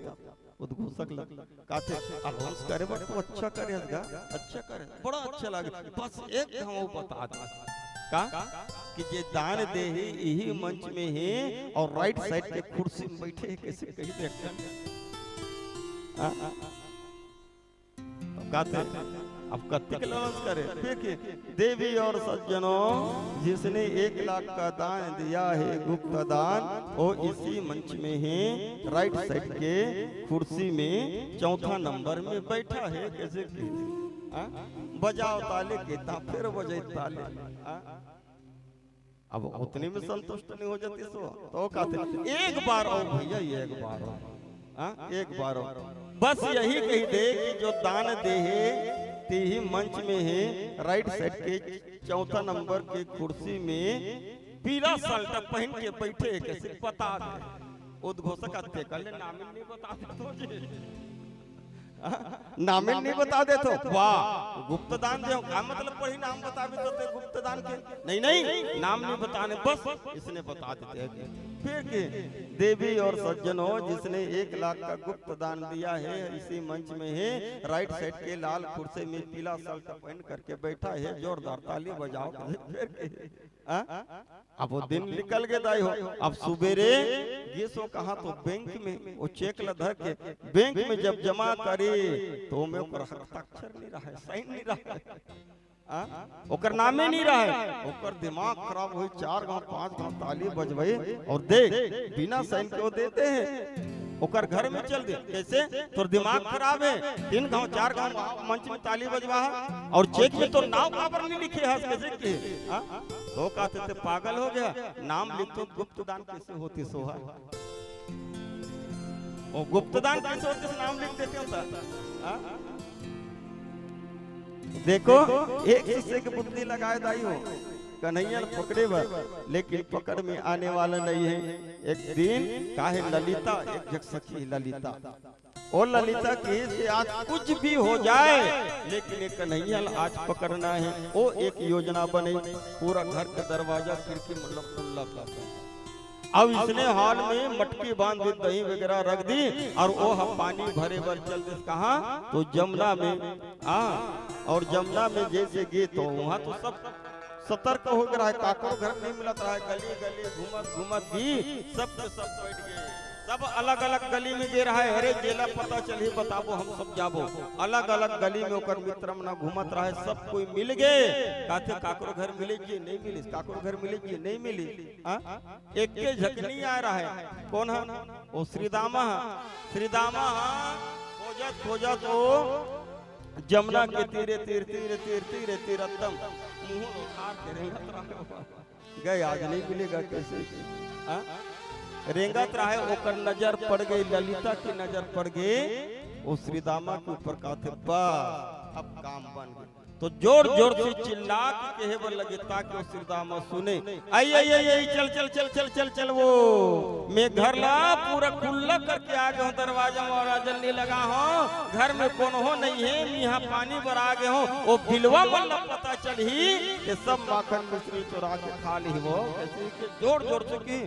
उद्घोषक लग कहते अनाउंस करे बट तो अच्छा करेगा अच्छा करे बड़ा अच्छा लगे बस एक हम बता दे का कि जे दान दे ही यही मंच में है और राइट साइड के कुर्सी में बैठे कैसे कहीं देखते कहते अब कत्तिक लालच करे देखिए देवी और सज्जनों जिसने 1 लाख का दान दिया है गुप्त दान वो इसी मंच में है राइट साइड के कुर्सी में 4था नंबर में बैठा है कैसे बजाओ ताले कितना फिर बजाई ताले अब उतने में संतुष्ट नहीं हो जाती सो तो कहते एक बार और भैया एक बार और एक बार और बस यही कही दे कि जो दान दे ते ही मंच में है राइट साइड के चौथा नंबर के कुर्सी में पीला शर्ट पहन के बैठे है कैसे बता दे उद्घोषक अत्य कर ले नाम नहीं बता दे तुझे नाम नहीं बता दे तो वाह गुप्त दान दे क्या मतलब पढ़ी नाम बता भी तो गुप्त दान के नहीं नहीं नाम नहीं बताने बस इसने बता देते हैं फिर के देवी और सज्जनों जिसने 1 लाख का गुप्त दान दिया है इसी मंच में है राइट साइड के लाल कुर्सी में पीला शर्ट पहन करके बैठा है जोरदार ताली बजाओ अब वो दिन निकल गए दाई हो अब सुबेरे गेसो कहा तो बैंक में वो चेक लधर के बैंक में जब जमा करे तो में ओकर हस्ताक्षर नहीं रहा है साइन नहीं रहा है ओकर नामे नहीं रहा है ओकर दिमाग खराब हुई 4 गांव 5 गांव ताली बजवे और देख बिना साइन के वो देते हैं ओकर घर में चल दे कैसे तोर दिमाग खराब है 3 गांव 4 गांव मंच में ताली बजवा और चेक में तो नाम काबर नहीं लिखे है कैसे के तो कहते थे पागल हो गया नाम लिख तो गुप्त दान कैसे होती सोहा वो गुप्त दान कैसे होते नाम लिख देते होता देखो एक शिष्य की बुद्धि लगाए दाई हो कन्हैया पकड़े लेकिन पकड़ में आने वाला नहीं है एक दिन काहे ललिता एक जग सखी ललिता और ललिता की से आज कुछ भी हो जाए लेकिन एक कन्हैया आज पकड़ना है वो एक योजना बने पूरा घर का दरवाजा खिड़की मतलब खुला था अब इसने हाल में मटकी बांध दी दही वगैरह रख दी और वो पानी भरे भर चल दे कहा तो जमुना में और जमुना में जैसे गए तो वहाँ तो सब सतर्क हो गया है काको घर नहीं मिलता रहा गली गली घूमत घूमत भी सब के सब बैठ गए सब अलग अलग गली में दे रहा है अरे जेला पता चली बताबो हम सब जाबो अलग अलग गली में ओकर मित्र मना घूमत रहा है सब कोई मिल गए कहते काको घर मिलेगी नहीं मिली काको घर मिलेगी नहीं मिली एक के झकनी आ रहा है कौन है वो श्रीदामा खोजत खोजत वो जमुना के तीरे तीर तीर तीर तीर तीरतम मुंह उखाड़ के रेंगत रहा गए आज नहीं मिलेगा कैसे रेंगत रहा है ओकर नजर पड़ गई ललिता की नजर पड़ गई वो श्रीदामा के ऊपर कहते बस अब काम बन गया तो जोर जोर से चिल्ला के कहे लगे ताकि वो श्रीदामा सुने आई आई आई आई चल चल चल चल चल चल वो मैं घर ला पूरा खुला करके आ गया हूँ दरवाजा वाला जल्दी लगा हूँ घर में कौन हो नहीं है यहाँ पानी भर आ गए हो वो बिलवा मतलब पता चल ही ये सब माखन मिश्री चुरा के खा ली वो जोर जोर से की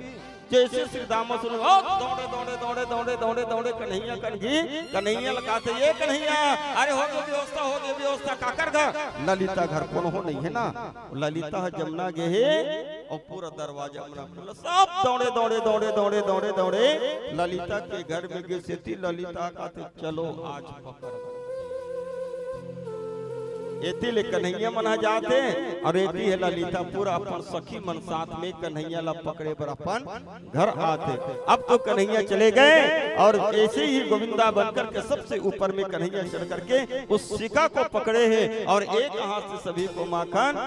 जैसे श्रीदामा सुनो दौड़े दौड़े दौड़े दौड़े दौड़े दौड़े कन्हैया कन्हैया लगाते ये कन्हैया अरे हो गई व्यवस्था काकर घर ललिता घर कौन हो नहीं है ना ललिता जमुना गे और पूरा दरवाजा अपना सब दौड़े दौड़े दौड़े दौड़े दौड़े दौड़े ललिता के घर में गए से ललिता कहते चलो आज पकड़ एती ले कन्हैया मना जाते और एती है ललिता पूरा अपन सखी मन साथ में कन्हैया ला पकड़े पर अपन घर आते अब तो कन्हैया चले गए और ऐसे ही गोविंदा बनकर के सबसे ऊपर में कन्हैया चढ़ करके उस शिका को पकड़े हैं और एक हाथ से सभी को माखन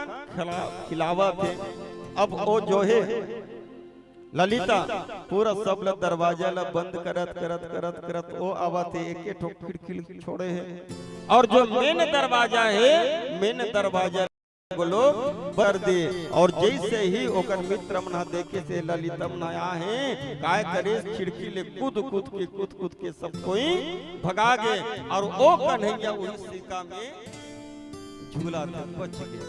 खिलावा थे अब वो जो है ललिता पूरा सब लोग दरवाजा ला बंद करत करत करत करत वो आवाते एक एक ठोक खिड़की छोड़े हैं और जो मेन दरवाजा है मेन दरवाजा को लोग भर दे और जैसे ही ओकर मित्र मना देखे से ललिता मनाया है काय करे खिड़की ले कूद के सब कोई भगा गए और वो कन्हैया उस सिक्का में झूला था बच गया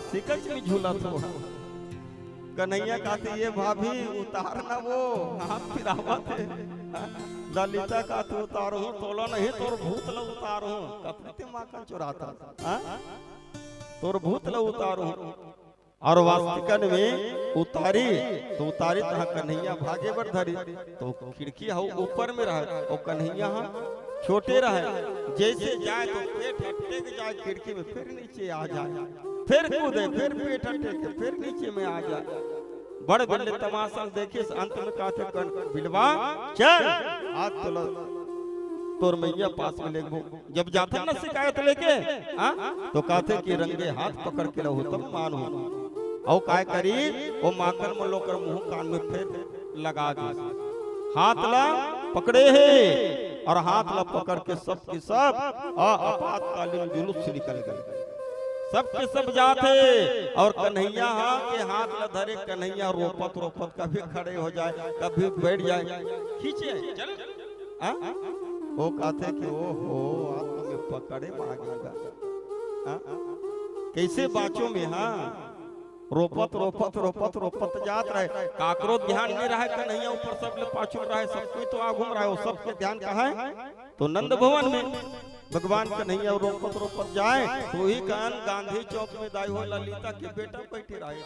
सिक्का में झूला था कन्हैया कहते ये भाभी उतारना वो हाथ फिरावा थे ललिता कहते उतारू तोला नहीं तोर भूत ल उतारू कपड़े माखन चुराता तोर भूत ल उतारू और वास्तविकन में उतारी तो कन्हैया भागे बर धरी तो खिड़की ऊपर में रहे और कन्हैया छोटे रहे जैसे जाए तो पेट हटके जाए खिड़की में फिर नीचे आ जाए फिर कूदे फिर पेट हटके फिर नीचे में आ जाए बड़े बड़े तमाशा देखे अंत में कहते बिलवा चल हाथ तो तोर मैया पास में लेगो जब जाते ना शिकायत लेके तो कहते कि रंगे हाथ पकड़ के रहो तब मानो और काय करी वो माखन में लोकर मुंह कान में फिर लगा दे हाथ ला पकड़े है और हाथ ला पकड़ के सब के सब आपातकालीन जुलूस से निकल गए। सब के सब जाते और कन्हैया के हाथ ला धरे, कन्हैया रोपत रोपत कभी खड़े हो जाए, कभी बैठ जाए, खींचे चल वो कहते कि ओ हो आत्मा में पकड़े मांगेगा कैसे बाचों में। हाँ रोपत रोपत रोपत रोपत जात रहे, काकरो ध्यान नहीं रहा, कन्हैया ऊपर सब ले पाछू रहा है, सब कोई तो आ घूम रहा है, वो सबके ध्यान कहाँ है तो नंद भवन में। भगवान कन्हैया रोपत रोपत जाए तो वही कान गांधी चौक में दाई हो ललिता के बेटा बैठे रहे,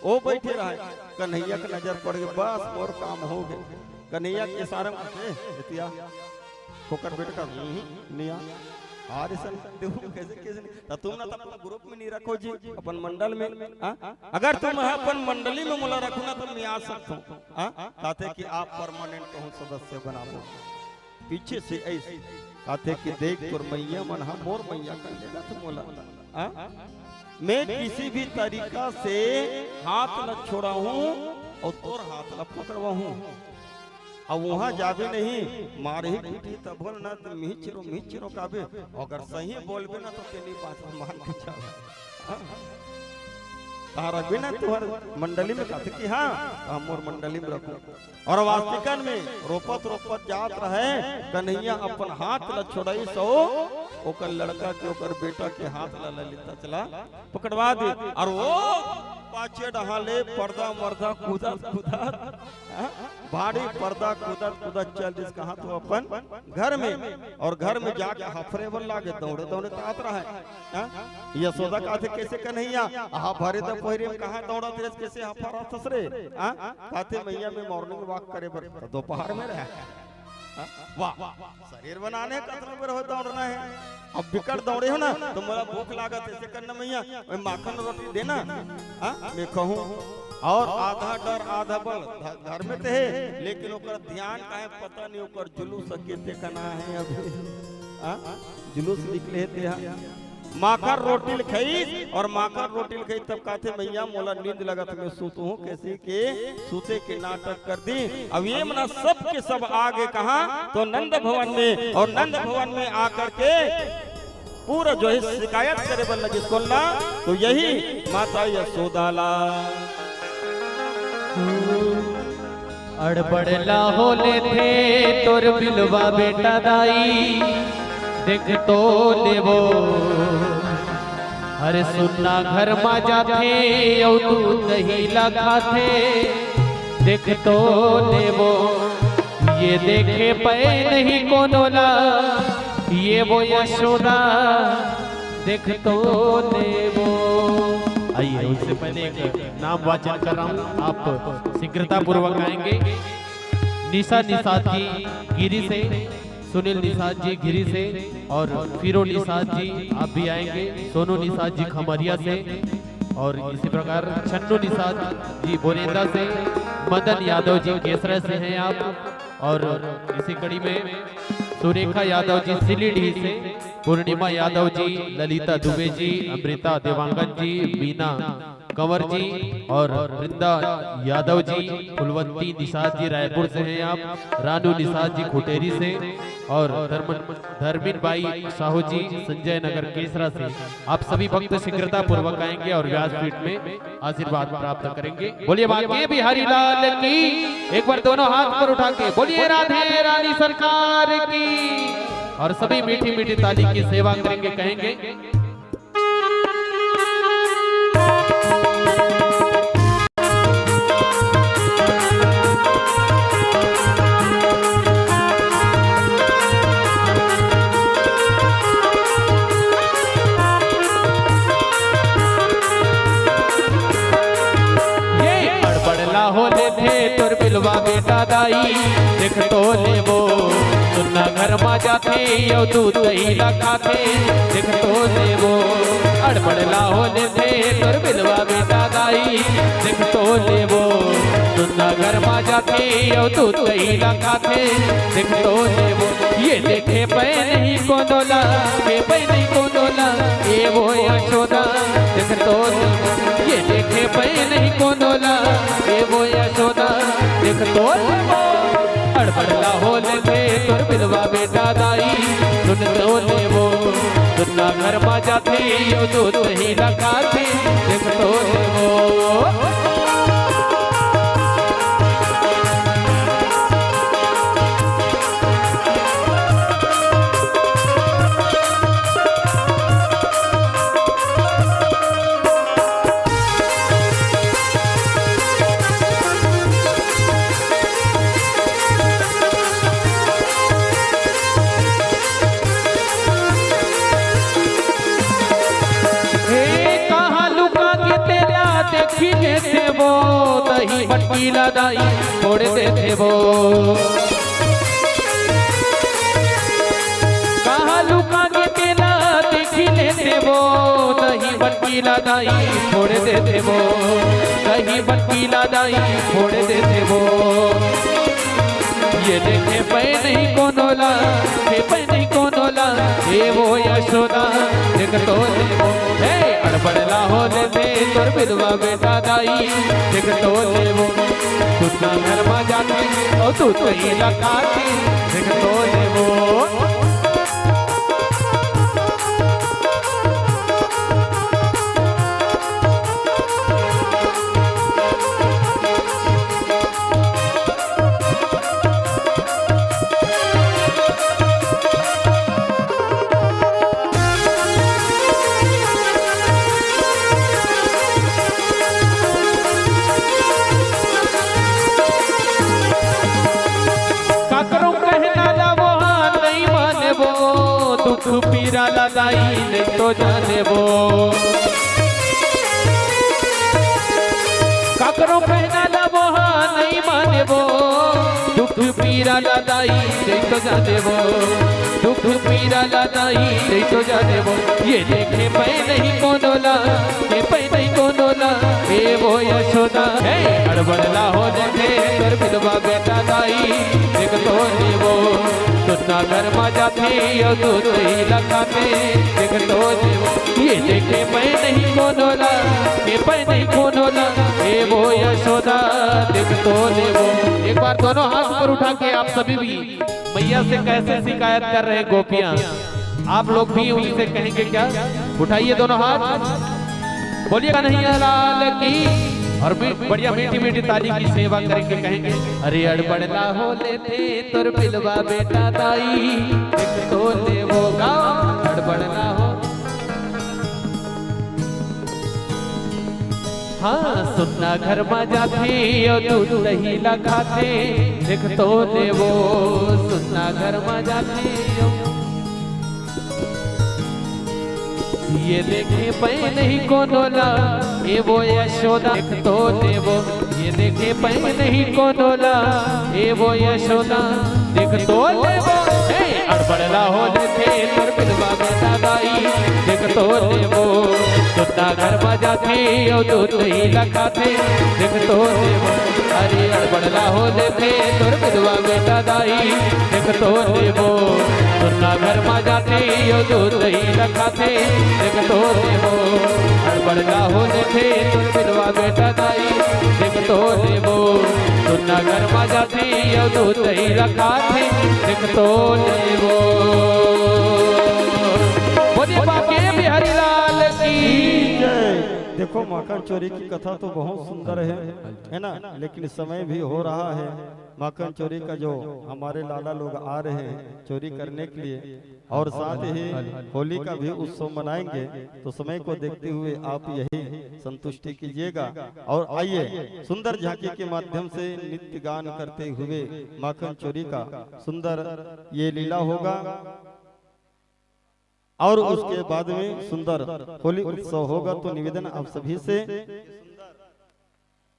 वो बैठे रहे, कन्हैया की नजर पड़ गई, बस और काम हो गए। कन्हैया के सारे होकर बेटा निया कैसे कैसे तुम ना अपना ग्रुप में नहीं रखो जी, अपन मंडल में। अगर तुम अपन मंडली में मुला रखो ना तो मैं आ सकता हूँ, कहते कि आप परमानेंट हो सदस्य बना दो। पीछे से ऐसे कहते कि देख तोर मैया मन हम मोर मैया कर लेगा तो मोला मैं किसी भी तरीका से हाथ न छोड़ा हूँ और तोर हाथ न पकड़वा हूँ। अब वहाँ जावे नहीं मारे ही पीटी तब बोल ना तो मिचिरो काबे, अगर सही बोलबे ना तो तेरी बात मान के चल तारा बिना तुहर मंडली में कहते कि हाँ हम और मंडली में रखो। और वास्तविकन में रोपत रोपत जात रहे, कन्हैया अपन हाथ ल छोड़ाई सो ओकर लड़का के ओकर बेटा के हाथ ला ललिता चला पकड़वा दे, और वो पाछे डहाले पर्दा मर्दा कूदत कूदत भारी पर्दा कूदत कूदत चल जिस कहा तो अपन घर में, और घर में जाके हफरे बन लागे दौड़े दौड़े तात रहा है। यशोदा कहते कैसे कन्हैया आहा भरे द पहिरे में कहां दौड़ा तेरे कैसे हफरा थसरे, कहते मैया में मॉर्निंग वॉक करे बर दोपहर में रहा, वाह शरीर बनाने कतने पर हो दौड़ना है। अब बिकट दौड़े हो ना तो मेरा भूख लागत ऐसे करना मैया माखन रोटी देना, मैं कहूँ और आधा डर आधा बल घर में तो है, लेकिन ओकर ध्यान काहे पता नहीं, ओकर जुलूस केते कना है अभी जुलूस निकले थे। माखर रोटी खाई और माखर रोटी खाई तब कहते मैया मोला नींद लगत मैं सूत हूँ, कैसे के सूते के नाटक कर दी। अब ये मना सब के सब आगे कहा तो नंद भवन में, और नंद भवन में आकर के पूरा जो है शिकायत करे बन लगे ना तो यही माता यशोदा ला अड़बड़ला होले थे तोर बिलवा बेटा दाई, देख तो लेवो अरे सुनना घर मा जाथे औ दूध दही लगा थे, देख तो लेवो ये देखे पे नहीं कोनोला ये वो यशोदा, देख तो लेवो। आइए उससे पहले एक नाम वाचन कर रहा हूँ, आप शीघ्रता पूर्वक आएंगे। निशा निषाद जी गिरी से, सुनील निषाद जी गिरी से, और फिरो निषाद जी आप भी आएंगे, सोनू निषाद जी खमरिया से, और इसी प्रकार छन्नू निषाद जी बोनेंदा से, मदन यादव जी केसरा से हैं आप, और इसी कड़ी में सुरेखा यादव जी सिलीढ़ी से, पूर्णिमा यादव जी, ललिता दुबे जी, अमृता देवांगन जी, बीना कंवर जी और वृंदा यादव जी, फुलवंती निषाद जी रायपुर से हैं आप, रानू निषाद जी खुटेरी से, और धर्मिन बाई साहू जी संजय नगर केसरा से। आप सभी भक्त शीघ्रता पूर्वक आएंगे और व्यासपीठ में आशीर्वाद प्राप्त करेंगे। बोलिए बांके बिहारी लाल की, एक बार दोनों हाथ पर उठा के बोलिए राधे रानी सरकार की, और सभी मीठी मीठी ताली की सेवा करेंगे, कहेंगे होले थे तोर बिलवा बेटा दाई, देख तो लेवो सुनना घर मा जाथे यो दूध दही खाते, देख तो लेवो अड़बड़ला होले थे तोर बिलवा बेटा दाई, देख तो लेवो सुनना घर मा जाथे यो दूध दही खाते, देख तो लेवो ये देखे पे नहीं कोनोला, ये पे नहीं कोनोला ये वो यशोदा, देख तो ये देखे पे नहीं कोनोला ये वो यशोदा, देख तो अड़बड़ला हो ले तोर बिलवा बेटा दाई सुन तो ले वो सुनना घर मा जाते यो दूध ही लगाते देख तो ले वो थे वो दही मटकी लदाई छोड़ देते वो कहाँ लुका के तेला देखी लेते वो दही मटकी लदाई छोड़ देते वो दही मटकी लदाई छोड़ देते वो ये देखे पे नहीं कोनोला पे नहीं कोनोला ये वो यशोदा देख तो ले वो अड़बड़ला हो ले तोर बिलवा बेटा दाई देख तो ले वो तुझना घर मा जाती और तू तो ही लगाती देख तो ले वो दुख पीरा लदाई नहीं तो जाने वो काकरों पहना लबो नहीं माने वो दुख पीरा लदाई नहीं तो जाने वो दुख पीरा लदाई नहीं तो जाने वो ये देखे पे नहीं कोनोला ये पे नहीं कोनोला ये वो यशोदा है अड़बड़ला हो देखे कर बिलवा बेटा दाई देख तो ले वो सुनना घर मा जाते यो दूध ही लगाते देख तो ये देखे मैं नहीं कोनोला ये पे नहीं कोनोला ये वो यशोदा देख तो ले वो एक बार दोनों हाथ पर उठा के आप सभी भी मैया से कैसे शिकायत कर रहे हैं गोपियां आप लोग भी उनसे कहेंगे क्या उठाइए दोनों हाथ बोलिएगा नहीं लाल की और बढ़िया मीठी मीठी ताली की सेवा करेंगे कहेंगे अरे अड़बड़ला हो लेते तोर बिलवा बेटा दाई देख तो ले वो गाँव अड़बड़ला हो हाँ सुनना घर मा जाते और दूध दही लगाते देख तो ले वो सुनना घर मा जाते ये देखे पे नहीं कोनोला ये वो यशोदा देख तो ले वो ये देखे पे नहीं कोनोला ये वो यशोदा देख तो ले वो अड़बड़ला हो देखे तोर बिलवा बेटा दाई देख तो ले वो सुनना घर मा जाते और दूध ही लगाते देख तो ले वो अरे अड़बड़ला हो देखे तोर बिलवा बेटा दाई देख तो ले वो सुनना घर मा जाते और दूध ही लगाते देख तो ले वो अड़बड़ला हो देखे तोर बिलवा बेटा दाई देख तो ले वो सुनना घर मा जाते और दूध ही लगाते देख तो ले वो बोले बाके बिहारी लाल की देखो माखन चोरी की कथा तो बहुत सुंदर है ना, लेकिन समय भी हो रहा है। माखन चोरी का जो हमारे लाला लोग आ रहे हैं चोरी करने के लिए, और साथ ही होली का भी उत्सव मनाएंगे, तो समय को देखते हुए आप यही संतुष्टि कीजिएगा। और आइए सुंदर झांकी के माध्यम से नित्य गान करते हुए माखन चोरी का सुंदर ये लीला होगा, और उसके बाद में सुंदर होली उत्सव होगा। तो निवेदन आप सभी से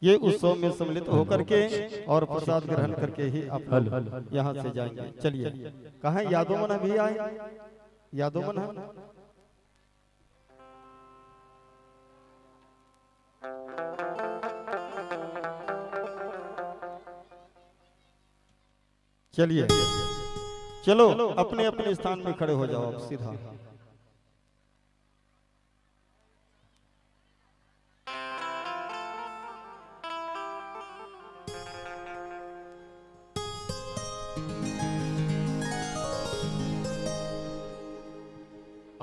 ये उत्सव में सम्मिलित होकर के और प्रसाद ग्रहण करके ही आप यहाँ से जाएंगे। चलिए, कहाँ यादव मन भी आए, यादव मन है। चलिए, चलो अपने अपने स्थान में खड़े हो जाओ आप सीधा।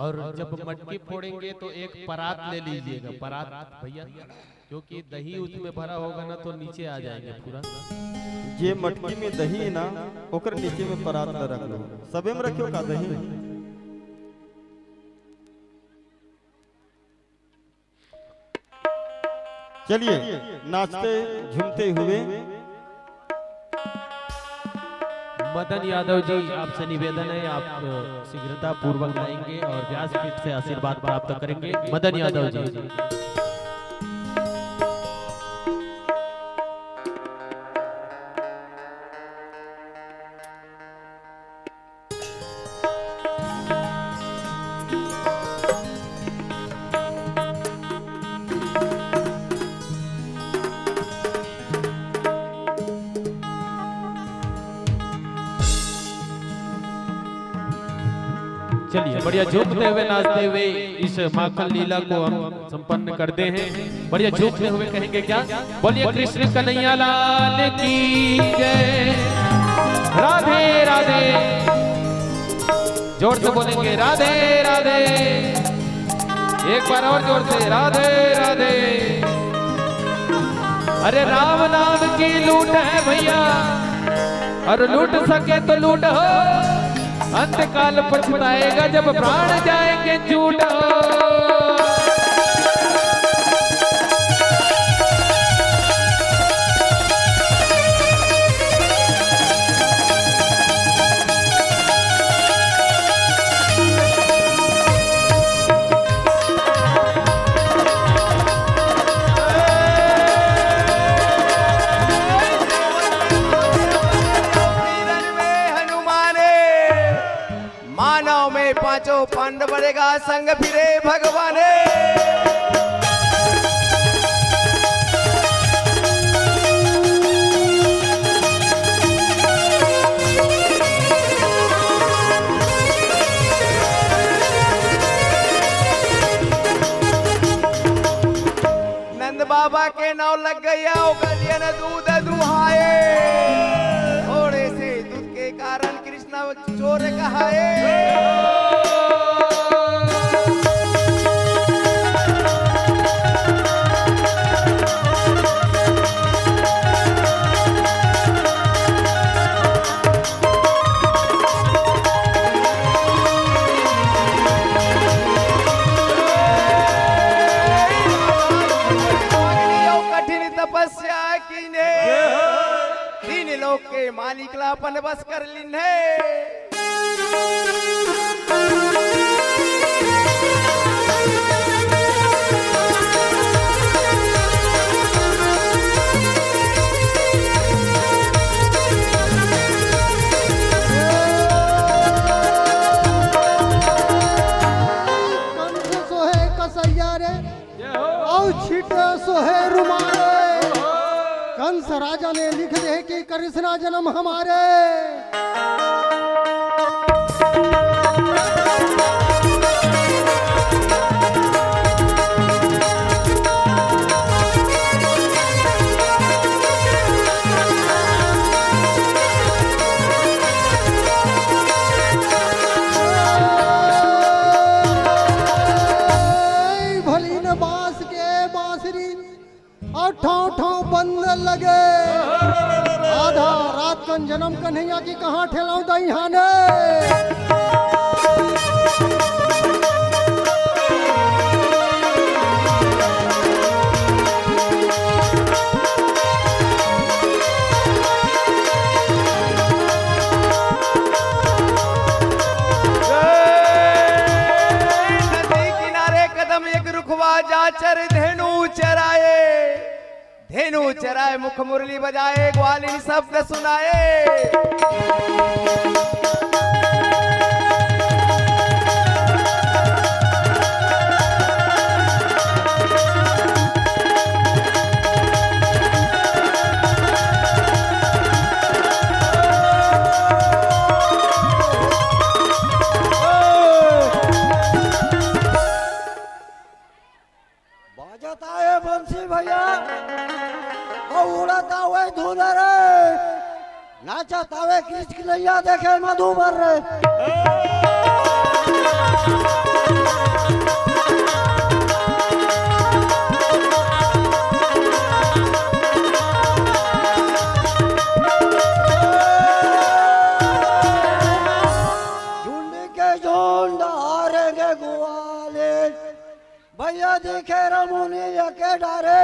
और जब मटकी फोड़ेंगे तो एक परात ले लीजिएगा, परात भैया, क्योंकि दही उसमें भरा होगा ना तो नीचे आ जाएंगे पूरा। जे मटकी में दही है ना, ओकर नीचे में परात न रख लो, सबे में रखियो का दही। चलिए नाचते झूमते हुए मदन यादव जी, आपसे निवेदन है आप शीघ्रता पूर्वक आएंगे और व्यासपीठ से आशीर्वाद प्राप्त करेंगे। मदन यादव जी। चलिए बढ़िया झूमते हुए नाचते हुए इस माखन लीला को हम संपन्न करते हैं। बढ़िया झूमते हुए कहेंगे क्या? बोलिए कृष्ण कन्हैया लाल की जय, राधे राधे। जोर से बोलेंगे राधे राधे, एक बार और जोर से राधे राधे। अरे राम नाम की लूट है भैया, और लूट सके तो लूट हो, अंतकाल पछताएगा जब प्राण जाएंगे झूठ। पांचों पांडव बढ़ेगा संग फिरे भगवाने। नंद बाबा के नाव लग गया गलिया न दूध दुहाए, थोड़े से दूध के कारण कृष्णा चोर कहाए। तीन लोग के मालिक ला अपन बस कर लिन्हे। कंस सोहे कसैया रे, औ छिट सोहे रुमाले। कंस राजा ने लिख दे कि कृष्णा जन्म हमारे। भली न बांस के बांसुरी और ठाव ठाव बंद लगे। आधा रात कन जन्म कन्हैया की कहाँ ठेलाऊं दईहाने। नदी किनारे कदम एक रुखवा जा चर धेनु चराए। धेनु चराए मुख मुरली बजाए, ग्वालिनी शब्द सुनाए। बाजता है बंसी भैया, और उड़ता हुए धुनर रे, नाचता हुए कृष्ण कन्हैया देखे मधुबर रे। भैया दिखे रमुनी के डारे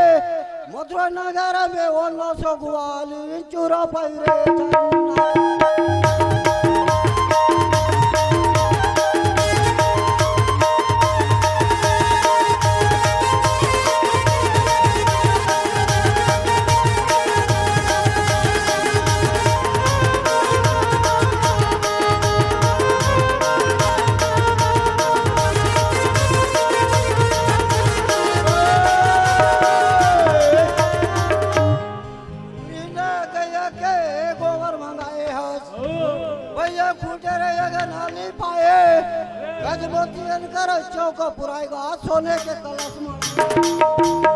मथुरा नगर में वो नसो ग्वाली चूरा पैरे गजमोतियन कर चौका पुराएगा सोने के कलश में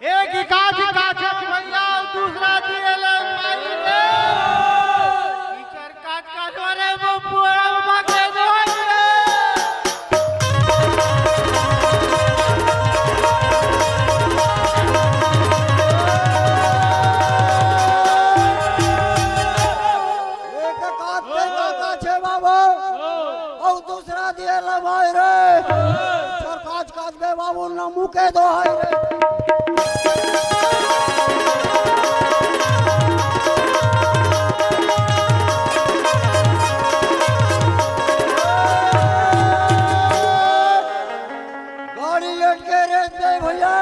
एक ही काठ भैया दूसरा दिए ले बाबू न मुके दो है रे गाड़ी लटके रे भैया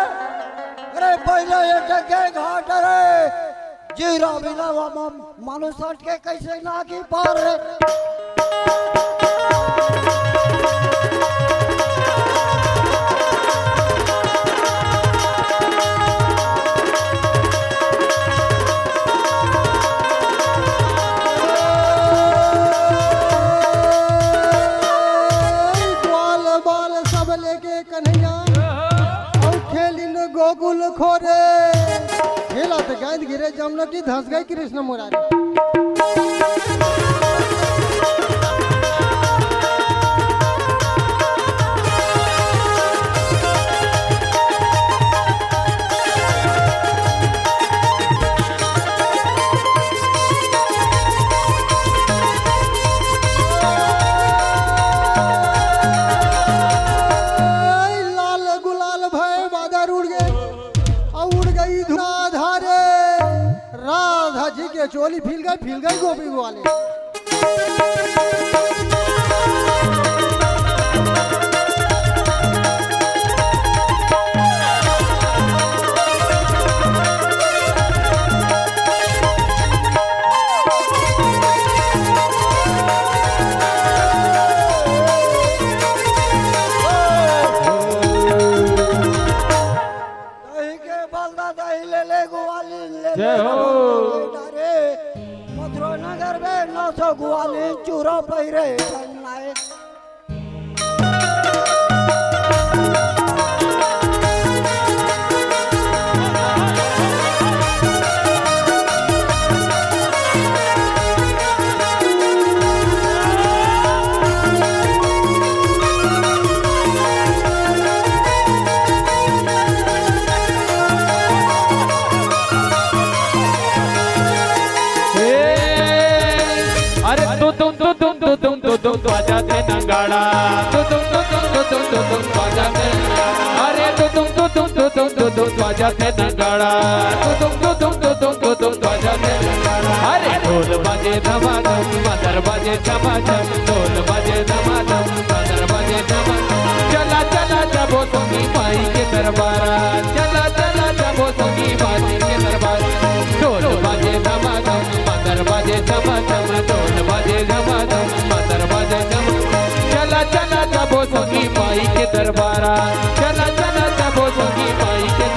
अरे पहले ये टके घाट रे जीरा बिना मानुष के कैसे ना की पार रे गोकुल खोरे खेला तो गांध गिरे जमुना की धस गई कृष्ण मुरारी चोली फिल गई गोपी वाले नगर में नौसो ग्वाली चूरा पैरे चन्नाए तुम बजाते नगाड़ा तुम बजाते अरे तुम बजाते नगाड़ा तुम बजाते अरे ढोल बजे धमाधम मदर बजे झमाझम ढोल बजे धमाधम मदर बजे झमाझम चला चला जबो तुम्ही माई के दरबारा चला चला जबो तुम्ही माई के दरबारा ढोल बजे धमाधम मदर बजे झमाझम ढोल बजे धमाधम मदर बजे झमाझम चला चला जबो तुम्ही माई के दरबारा चला चला जबो तुम्ही माई के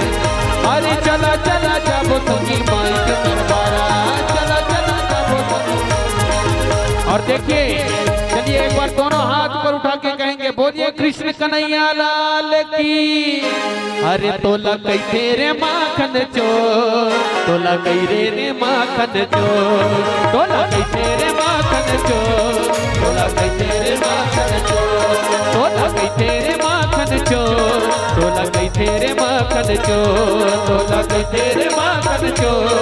अरे चला चला जबो तुम्ही माई के दरबारा चला चला जबो और देखिए चलिए एक बार दोनों हाथ ऊपर उठा के कहेंगे बोलिए बोलिए कृष्ण कन्हैया लाल की। अरे तोला कई तेरे माखन चोर, तोला कई रे माखन चोर, तोला कई तेरे माखन चोर, तोला कई तेरे माखन चोर, तोला कई तेरे माखन चोर, तोला कई तेरे माखन चोर, तोला कई तेरे माखन चोर।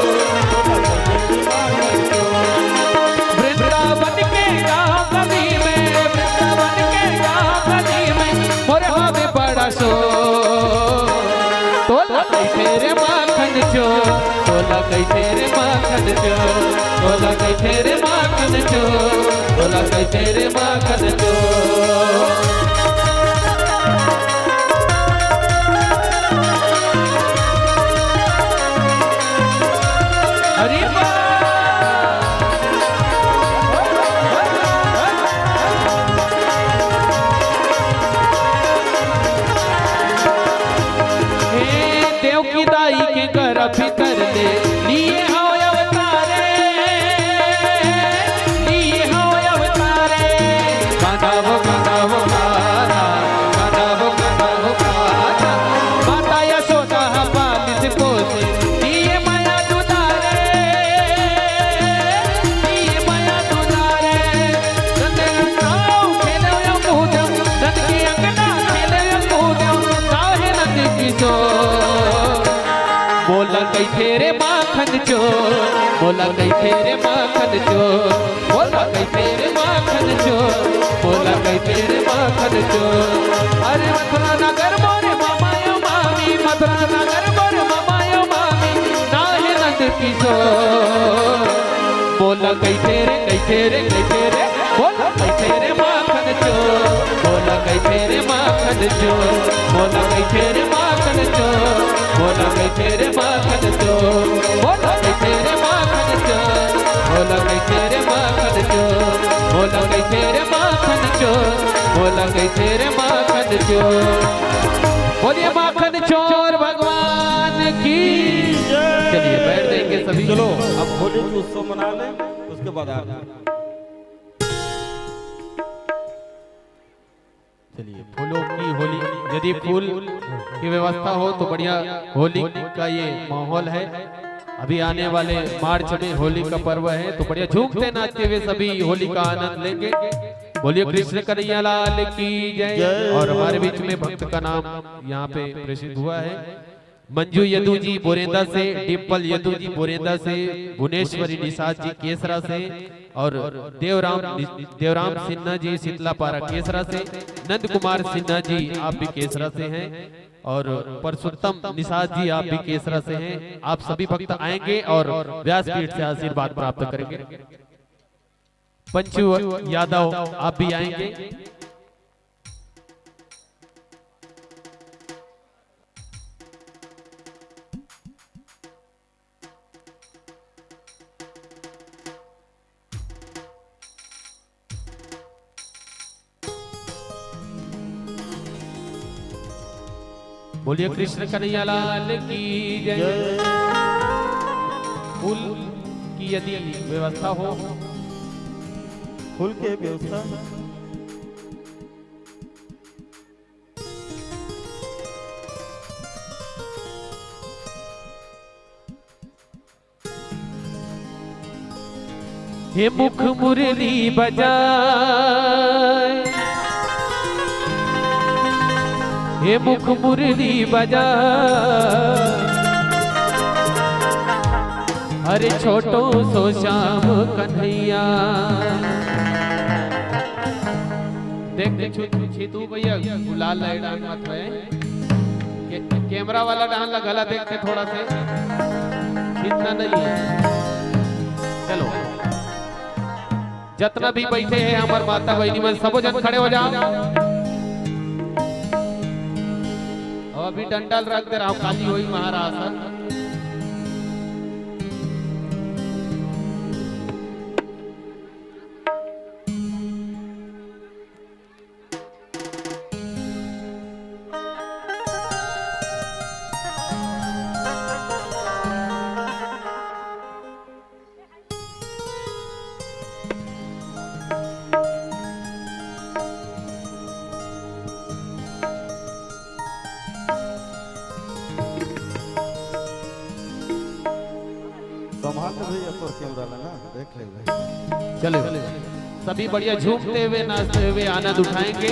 वृंदावन के गाँव गली में, वृंदावन के गाँव गली में मोरे में बड़ा शो। तोला कई तेरे माखन चोर, तोला कई तेरे माखन चोर, तोला कई तेरे माखन चोर, तोला कई तेरे माखन चोर। हरि देव की दाई के घर भीतर ले लिए हो अवतारे, लिए हो अवतारे। गाँव गाँव गाना, गाँव गाँव गाना। माता यशोदा बालिश पोसे दिए माया दुलारे, दिए माया दुलारे। खेलो या कूदो, नंद की अंगना खेलो या कूदो, काहे नंद किशोर। बोला कई तेरे माखन चोर, बोला कई तेरे माखन चोर, बोला कई तेरे माखन चोर, बोला कई तेरे माखन चोर। अरे मथुरा नगर मोरे मामायो मामी, मथुरा नगर मोरे मामायो मामी, नाहे नंद किशोर। बोला कई तेरे कई तेरे कई तेरे, बोला कई तेरे माखन चोर, बोला कई तेरे माखन चोर, बोला कई तेरे माखन चोर, बोला कई तेरे माखन चोर, बोला कई तेरे माखन चोर, बोला कई तेरे माखन चोर, बोला कई तेरे माखन चोर, बोला कई तेरे माखन चोर। बोलिए माखन चोर भगवान की। चलिए बैठ जाएंगे सभी। चलो अब होली की उत्सव मना लें, उसके बाद आप चलिए फूलों की होली, यदि फूल की व्यवस्था हो तो बढ़िया होली का ये माहौल है। अभी आने वाले मार्च में होली का पर्व है, तो बढ़िया झूमते नाचते हुए सभी होली का आनंद लेंगे। बोलिए कृष्ण कन्हैया लाल की जय। और हमारे बीच में भक्त का नाम यहाँ पे प्रेषित हुआ है, मंजू यदु जी बोरेंदा से, डिम्पल यदु जी बोरेंदा से, भुवनेश्वरी निषाद जी केसरा से, और देवराम सिन्हा जी शीतलापारा केसरा से, नंद कुमार सिन्हा जी आप भी केसरा से हैं, और परसोत्तम निषाद जी आप भी केसरा से हैं। आप सभी भक्त आएंगे और व्यासपीठ से आशीर्वाद प्राप्त करेंगे। पंचू यादव आप भी आएंगे। बोलिए कृष्ण कन्हैया लाल की जय। फूल की यदि व्यवस्था हो, फूल के व्यवस्था हे मुख मुरली बजाए, हे मुख मुरली बजाए, अरे छोटो सो श्याम कन्हैया। देख छीतू भैया गुलाल लाइट मत है, कैमरा वाला डाल लगला देखते थोड़ा से छीतना नहीं है। चलो जितना भी बैठे हैं हमार माता बहनी में सबो जन खड़े हो जाओ। अभी डंडल रख दे रहा हूं, काली हुई महाराज। रहा ना, देख ले। चलो सभी बढ़िया झूमते हुए नाचते हुए आनंद उठाएंगे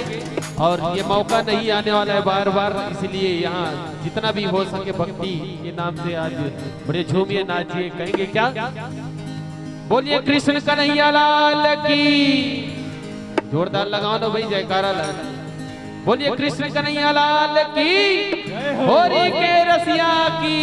और ये मौका नहीं आने वाला है बार बार, इसलिए यहाँ जितना भी हो सके भक्ति के नाम से आज बड़े झूमिए नाचिए। कहेंगे क्या? बोलिए कृष्ण कन्हैया लाल की। जोरदार लगाओ ना भाई, जयकारा लगा। बोलिए कृष्ण कन्हैया लाल की, होरी के रसिया की।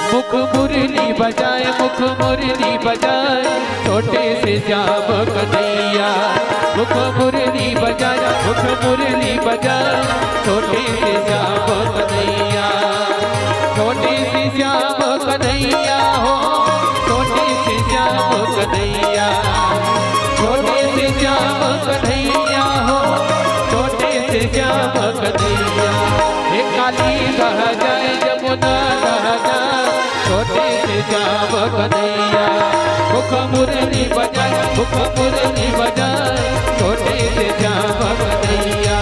मुख मुरली बजाए, मुख मुरली बजाए, छोटे से श्याम कन्हैया। मुख मुरली बजाए, मुख मुरली बजाए, छोटे से श्याम कन्हैया। छोटे से श्याम कन्हैया हो, छोटे से श्याम कन्हैया। छोटे से श्याम कन्हैया हो, छोटे से श्याम कन्हैया। एक काली बह जाए, जमुना बह जाए, छोटे से श्याम कन्हैया। मुख मुरली बजाए, मुख मुरली बजाए, छोटे से श्याम कन्हैया।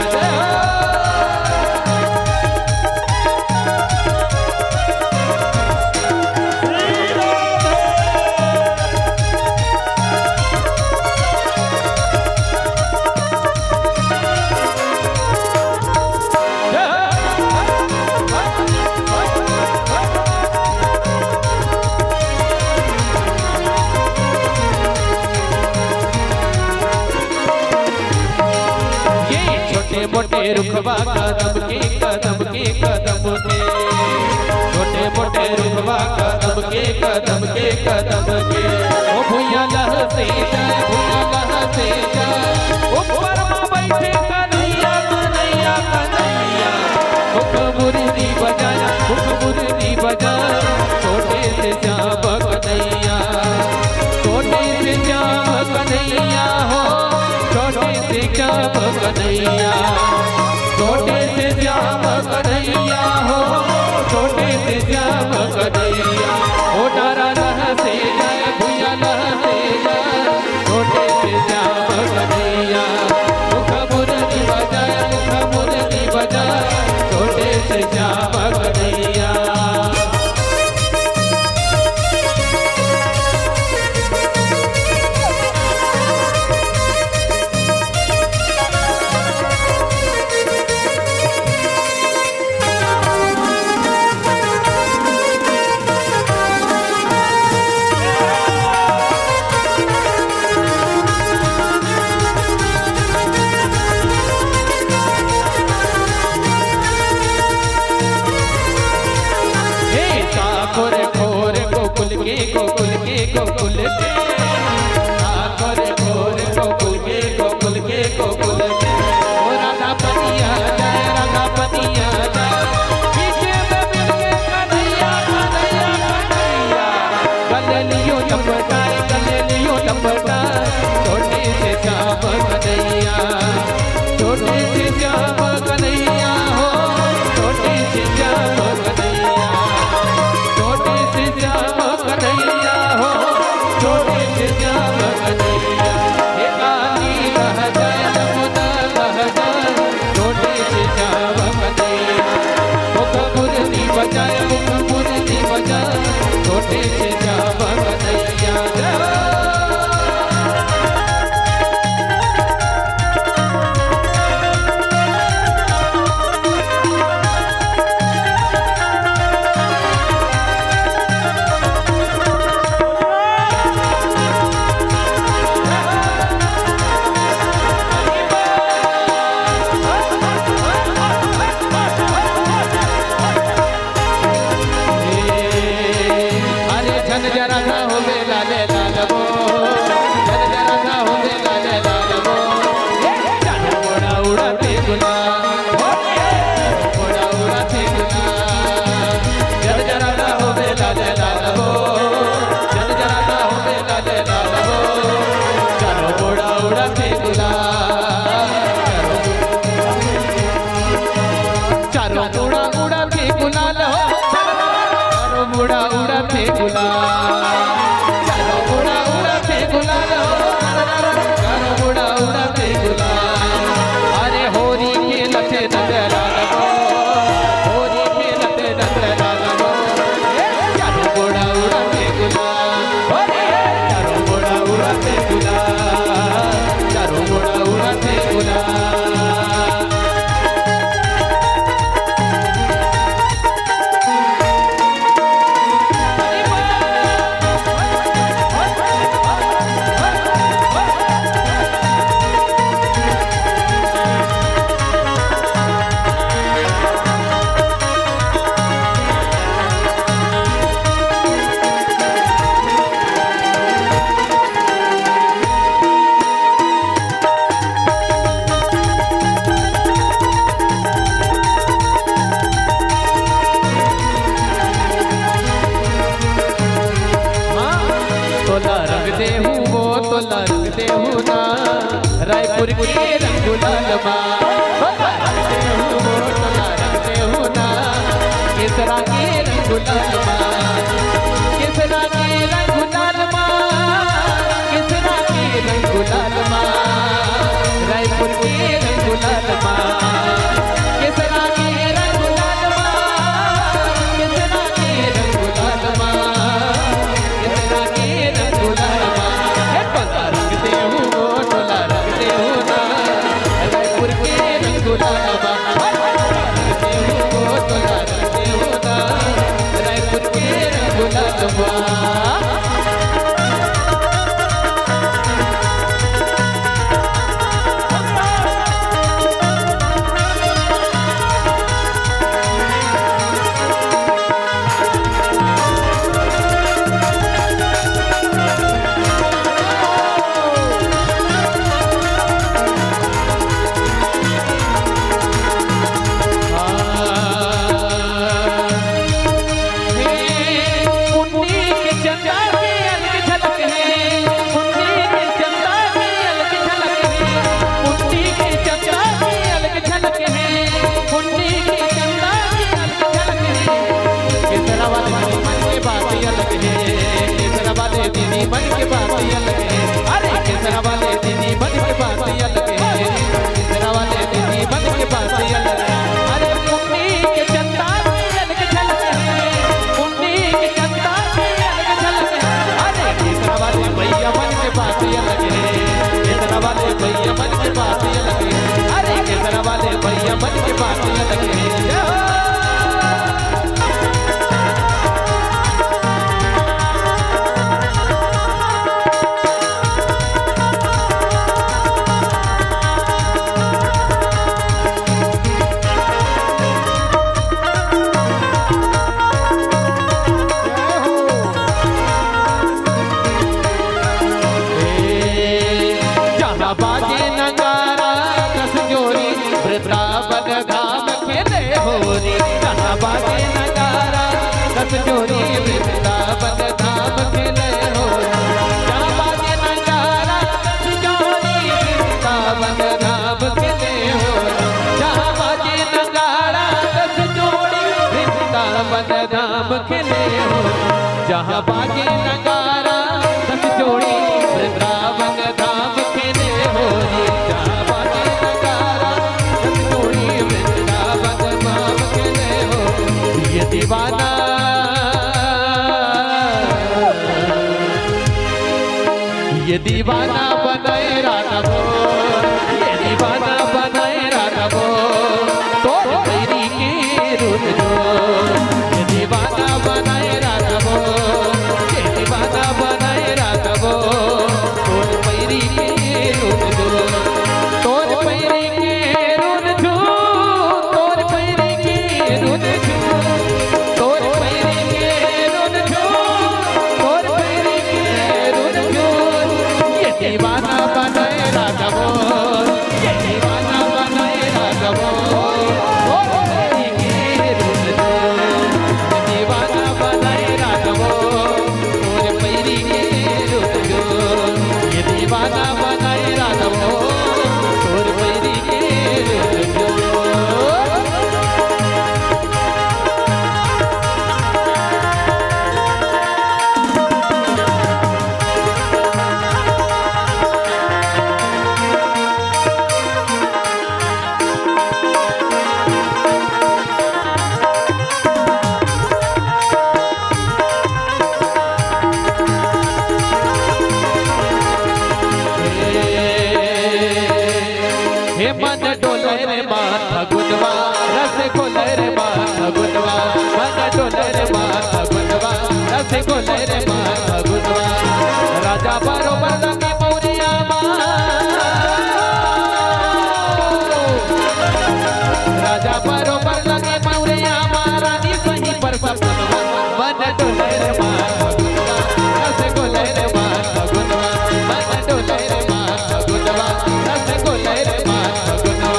मोटे रुखबा कदम के, कदम के, कदम के। छोटे मोटे रुखबा कदम के, कदम के, कदम के। ओ भुइया लह से जाए, भुइया लह से जाए, ऊपर में बैठे कन्हैया, कन्हैया, कन्हैया। मुख मुरली बजाया, मुख मुरली बजाया, छोटे से श्याम कन्हैया। छोटे से श्याम कन्हैया हो, छोटे से श्याम कन्हैया। छोटे से श्याम कन्हैया हो, छोटे से श्याम कन्हैया। ओ डारा लह से जाए, भुइया लह से जाए, छोटे से श्याम कन्हैया। मुख मुरली बजाए, मुख मुरली बजाए, छोटे से श्याम कन्हैया। गोकुल के, गोकुल के, सागर घोर गोकुल के, गोकुल के, गोकुल के। ओ राधा पतिया जाए, राधा पतिया जाए, पीछे में मिलके कन्हैया, कन्हैया, कन्हैया। गले लपटाए, गले लपटाए, छोटे से श्याम कन्हैया। छोटे से श्याम कन्हैया हो, छोटे से श्याम कन्हैया। छोटे से श्याम कन्हैया हो, छोटे से श्याम कन्हैया। हे काली बह जाए, जमुना बह जाए, छोटे से श्याम कन्हैया। मुख मुरली बजाए, मुख मुरली बजाए, छोटे से श्याम कन्हैया। मुड़ा उड़ाते गुलाल, चारों मुड़ा उड़ाते गुलाल, चारों मुड़ा उड़ाते गुलाल। अरे होरी खेलते नजर लगो, होरी खेलते नजर लगो, चारों मुड़ा उड़ाते गुलाल, चारों मुड़ा उड़ाते गुलाल, चारों मुड़ा उड़ाते गुलाल। तोला रंग दे हूँ वो तोला रंग दे हूँ ना, रायपुर के रंग गुलाल माँ। तोला रंग दे हूँ वो तोला रंग दे हूँ ना, केसरा के रंग गुलाल माँ, केसरा के रंग गुलाल माँ, केसरा के रंग गुलाल माँ, रायपुर के रंग गुलाल माँ, केसरा के रंग गुलाल माँ, केसरा के रंग गुलाल माँ, केसरा के रंग गुलाल माँ। टोला रंग दे हूँ वो टोला रंग दे हूँ ना, रायपुर के रंग गुलाल माँ। टोला रंग दे हूँ वो टोला रंग दे हूँ ना, रायपुर के रंग गुलाल माँ। दीदी मन के बात अलग है, अरे केसरा वाले दीदी मन के बात अलग है, केसरा वाले दीदी मन के बात अलग है। अरे पुन्नी के चंदा की अलग झलक है, पुन्नी के चंदा की अलग झलक है। अरे केसरा वाले भैया मन के बात अलग है, केसरा वाले भैया मन के बात अलग है, अरे केसरा वाले भैया मन के बात अलग है। बाजे नगारा दस जोड़ी वृंदावन धाम खेले होरी, जहाँ बाजे नगारा दस जोड़ी वृंदावन धाम खेले होरी, जहाँ बाजे नगारा दस जोड़ी वृंदावन धाम खेले होरी, जहाँ बाजे नगारा दस जोड़ी वृंदावन धाम खेले होरी, जहाँ बाजे नगारा दस जोड़ी वृंदावन धाम खेले होरी, जहाँ बाजे नगारा दस जोड़ी वृंदावन धाम खेले होरी। ये दीवाना ये दीवाना बनाए राघवो, ये दीवाना बनाए राघवो, तो तेरी की रुन जो, ये दीवाना बनाए राघवो, ये दीवाना बनाए राघवो, तोर पैरी के रुन जो, तोर पैरी के रुन जो, तोर पैरी के रुन जो, तोर पैरी के रुन जो, तोर पैरी के रुन जो, ये दीवाना रसगुल्ले रे माँ फगुनवा राजा बरोबर लगे मौरिया माँ राजा बरोबर लगे मौरिया माँ रानी सही पर फगुनवा मन डोले रे माँ फगुनवा रसगुल्ले रे माँ फगुनवा मन डोले रे माँ फगुनवा रसगुल्ले रे माँ फगुनवा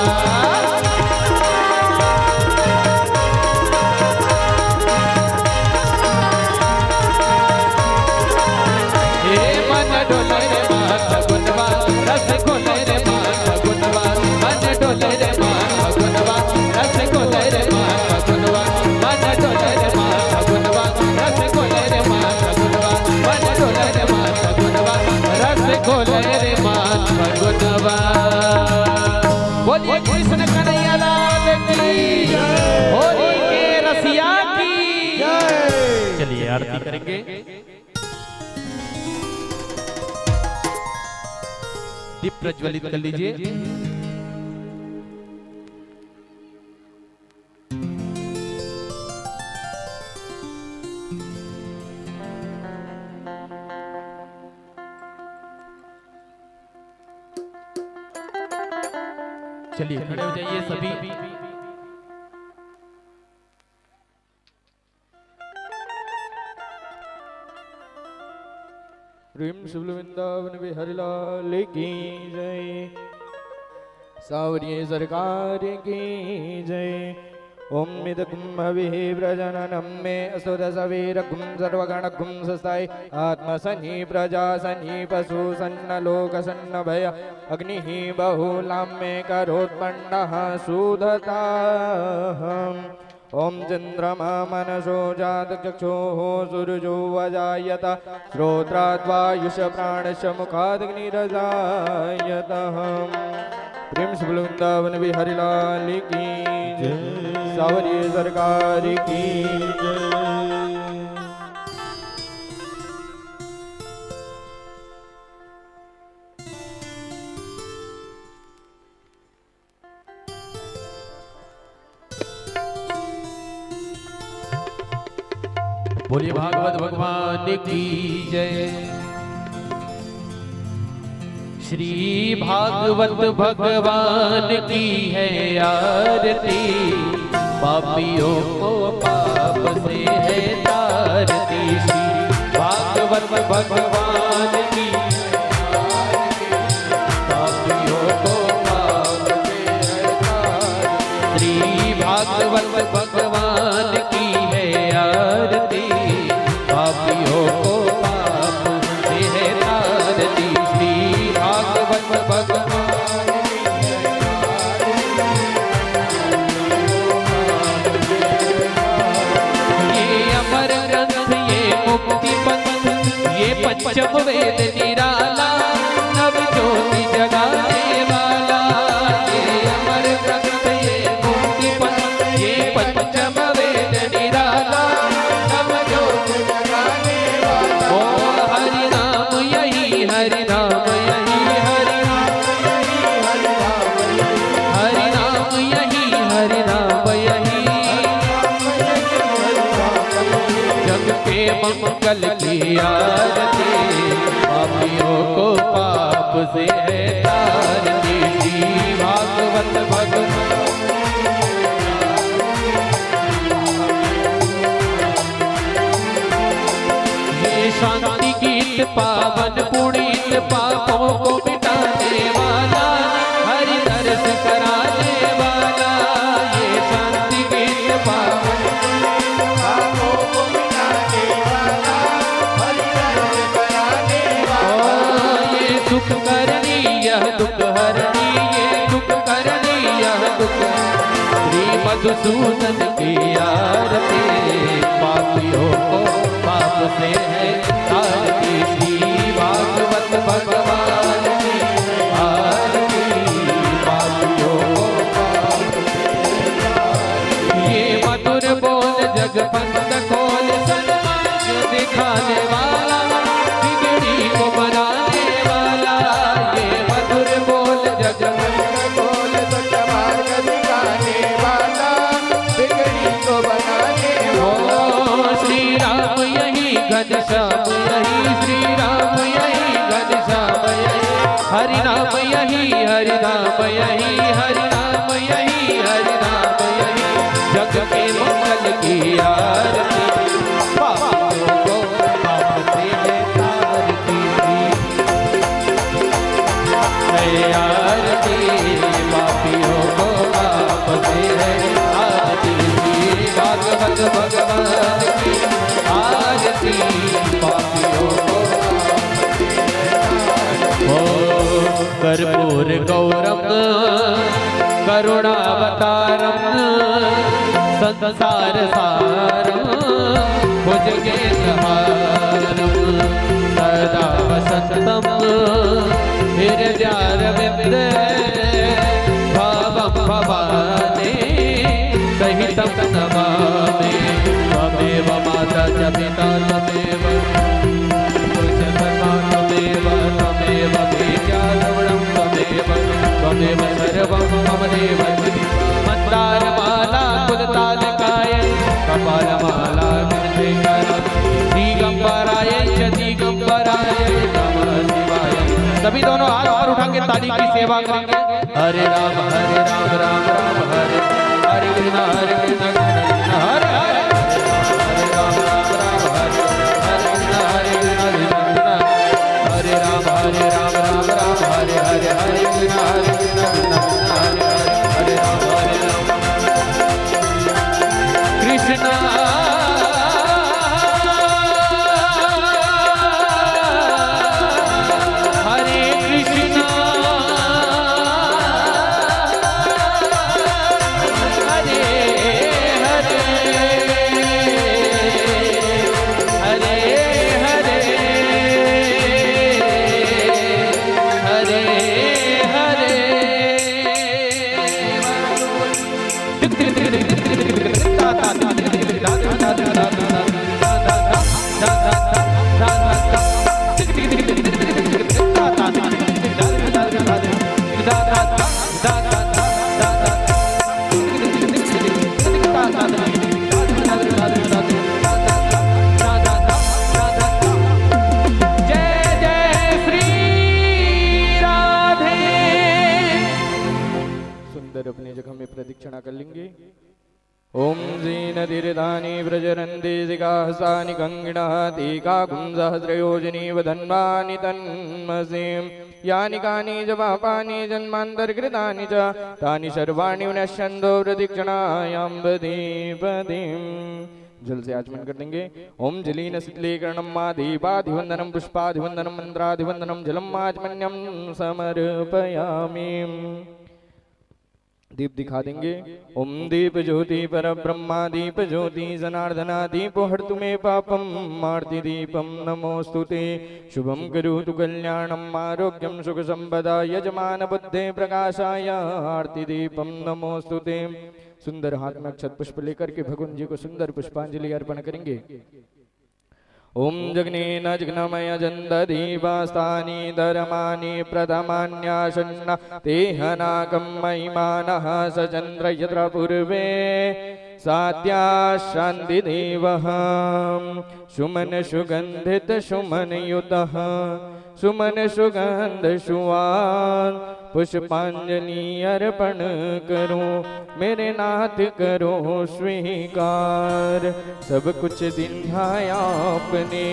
बोलिए कृष्ण कन्हैया लाल की होली के रसिया की चलिए आरती करेंगे। दीप प्रज्वलित कर लीजिए। चलिए खड़े हो जाइए सभी। प्रेम शिव वृंदावन बिहारी लाल की जय। सावरिये सरकार की जय। ओम मिदकुम हविः प्रजननं मे असुर सवीरकुम सर्वगणकुम सस्ताय आत्मसनि प्रजा सनि पशु सन्न लोक सन्न भय अग्निः बहुलां मे करोत्पन्नः सुधताहम्। ओम चंद्रमा मनसो जातचक्षुः सूर्यो वजायत श्रोत्राद्वायुष प्राणश मुखादग्निरजायतः। प्रेम से वृंदावन बिहारी लाल की जय। सावरिये सरकार की जय। बोलिए भागवत भगवान की जय। श्री भागवत भगवान की है आरती पापियों को पाप से है तारती। श्री भागवत भगवान की पापियों को पाप से है तारती। श्री भागवत भगवान की है आरती पापियों को पाप से है तारती। श्री भागवत भगवान पंचम वेद निराला नव ज्योति जगाने वाला। ये अमर ग्रंथ ये मुक्ति पंथ ये पंचम वेद निराला नव ज्योति जगाने वाला। ओ हरि नाम यही हरि नाम यही हरि नाम यही हरि नाम यही जग के मंगल की आरती पापियों को पाप से है तारती। श्री भागवत भगवान ये शांति गीत पावन पुनीत पापों को मिटाने वाला हरि दर्श कराने वाला। ये शांति गीत पावन पापों को मिटाने वाला हरि दर्श कराने वाला। ये दुख करनी यह दुख हरनी ये दुख करनी यह दुख। श्री मधुसूदन की आरती पापियों को पाप से है तारती। श्री भागवत भगवान की आरती पापियों को पाप से है। ये मधुर बोल जगपंथ खोल सन्मार्ग दिखाने वाला बिगड़ी को बनाने वाला। ये मधुर बोल जगपंथ खोल सन्मार्ग दिखाने वाला बिगड़ी को बनाने वाला। श्री राम यही घनश्याम यही श्री राम यही घनश्याम यही हरि नाम यही हरि नाम यही हरि नाम यही हरि नाम यही जग के मंगल की आरती पापियों को पाप से है तारती है आरती पापियों को पाप से है आरती भागवत भगवान की आरती पापियों को कर्पूर गौरम करुणावतारम संसार सारम भुजगेन्द्रहारम सदा वसंतम हृदयारविंदे भावं भवानी सहितं नमामि त्वमेव माता च पिता त्वमेव त्वमेव विद्याद्रविणं त्वमेव सर्वं मम देव मन्दारमाला कुलतालकाय कपालमाला दिगंबराय च दिगंबराय नमः शिवाय। सभी दोनों हाथ उठा के ताली की सेवा करेंगे। हरे राम राम राम हरे हरे कृष्ण कृष्ण हरे हरे हरे राम राम हरे हरे कृष्ण कृष्ण हरे राम राम हरे हरे हरे कृष्ण हरे हरे राम कृष्ण अपनी जगह में प्रदक्षिणा कर लेंगे। ओम जीनतिर्दानी व्रजरन्ति जिगाहसानि गंगिणः तीकाकुंसहस्रयोजनी वधन्वानि तन्मसीं यानि कानि च पापानि जन्मान्तर्कृतानि च तानि सर्वाणि विनश्यन्तो प्रदक्षिणायां पदीपदीम्। जल से आचमन कर देंगे। ओम जलीन शीतलीकरणम दीपाधिवंदनम पुष्पाधिवंदनम मंत्राधिवंदनम जलम आचमन्यम समर्पयामि। दीप दिखा देंगे। ओम दीप ज्योति पर ब्रह्मा दीप ज्योति जनार्दना दीप हर्तु मे पापम मार्ति दीपम नमोस्तुते शुभम करोतु कल्याणम आरोग्यम सुख संपदा यजमान बुद्धे प्रकाशाय आरती दीपम नमोस्तुते। सुंदर हाथ में अक्षत पुष्प लेकर के भगवान जी को सुंदर पुष्पांजलि अर्पण करेंगे। ओम जग्नेन जग्नमय जन्ददीपास्तानि धर्माणि प्रथमान्यासन्न तेहनाकं महिमानः स चन्द्र यत्र पूर्वे सात्या शान्तिदेवः सुमन सुगन्धित सुमन युतः सुमन सुगंध सुवान पुष्पांजलि अर्पण करो मेरे नाथ करो स्वीकार। सब कुछ दिन्हाया आपने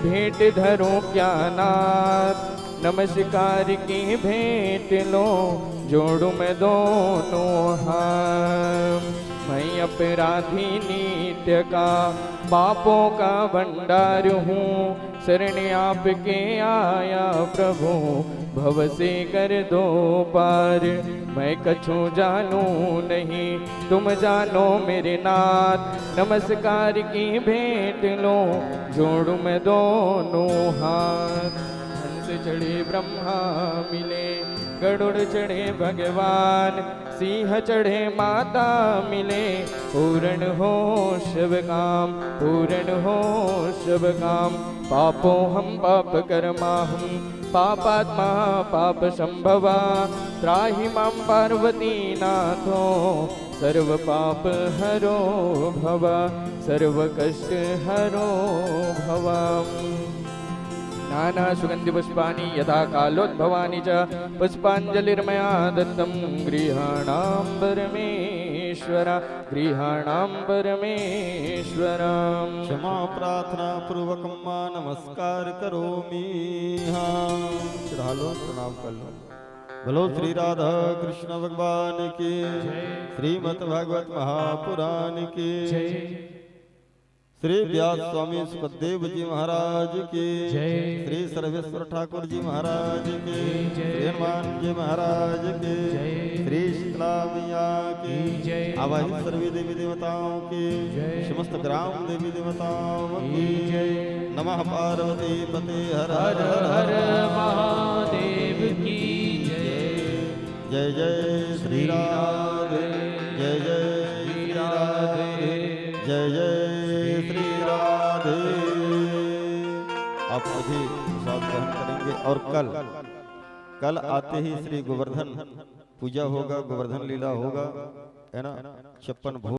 भेंट धरो क्या नाथ नमस्कार की भेंट लो जोड़ू मैं दोनों हाथ। मैं अपराधी नित्य का पापों का भंडार हूँ शरण आपके आया प्रभु भव से कर दो पार। मैं कछु जानू नहीं तुम जानो मेरे नाथ नमस्कार की भेंट लो जोड़ू मैं दोनों हाथ। हंस चढ़े ब्रह्मा मिले गरुड़ चढ़े भगवान सिंह चढ़े माता मिले पूर्ण हो शिव काम पूर्ण हो शिव काम। पापो हम पाप कर्मा हम पापात्मा पाप संभवा त्राहि मां पार्वती नाथो सर्व पाप हरो भव सर्व कष्ट हरो भव नाना सुगंधि पुष्पाणि यथा कालोद्भवानि च पुष्पाञ्जलिर्मया दत्तं गृहाणां परमेश्वर गृहाणां परमेश्वर क्षमा प्रार्थना पूर्वक मां नमस्कार करोमि। हाँ चढ़ा लो प्रणाम कर लो। बोलो श्री राधा कृष्ण भगवान की, श्रीमद् भागवत महापुराण की, श्री व्यास स्वामी सुखदेव जी महाराज की, श्री सर्वेश्वर ठाकुर जी महाराज की, श्री हनुमान जी महाराज की, श्री शीतला मैया की, आवाहित सभी देवी देवताओं की, समस्त ग्राम देवी देवताओं की, नमः पार्वती पते हर हर हर महादेव की जय जय श्री राधे, जय जय श्री राधे, जय जय श्री राधे। आप सभी प्रसाद ग्रहण करेंगे और कल आते ही श्री गोवर्धन पूजा होगा, गोवर्धन लीला होगा, है ना। 56 भोग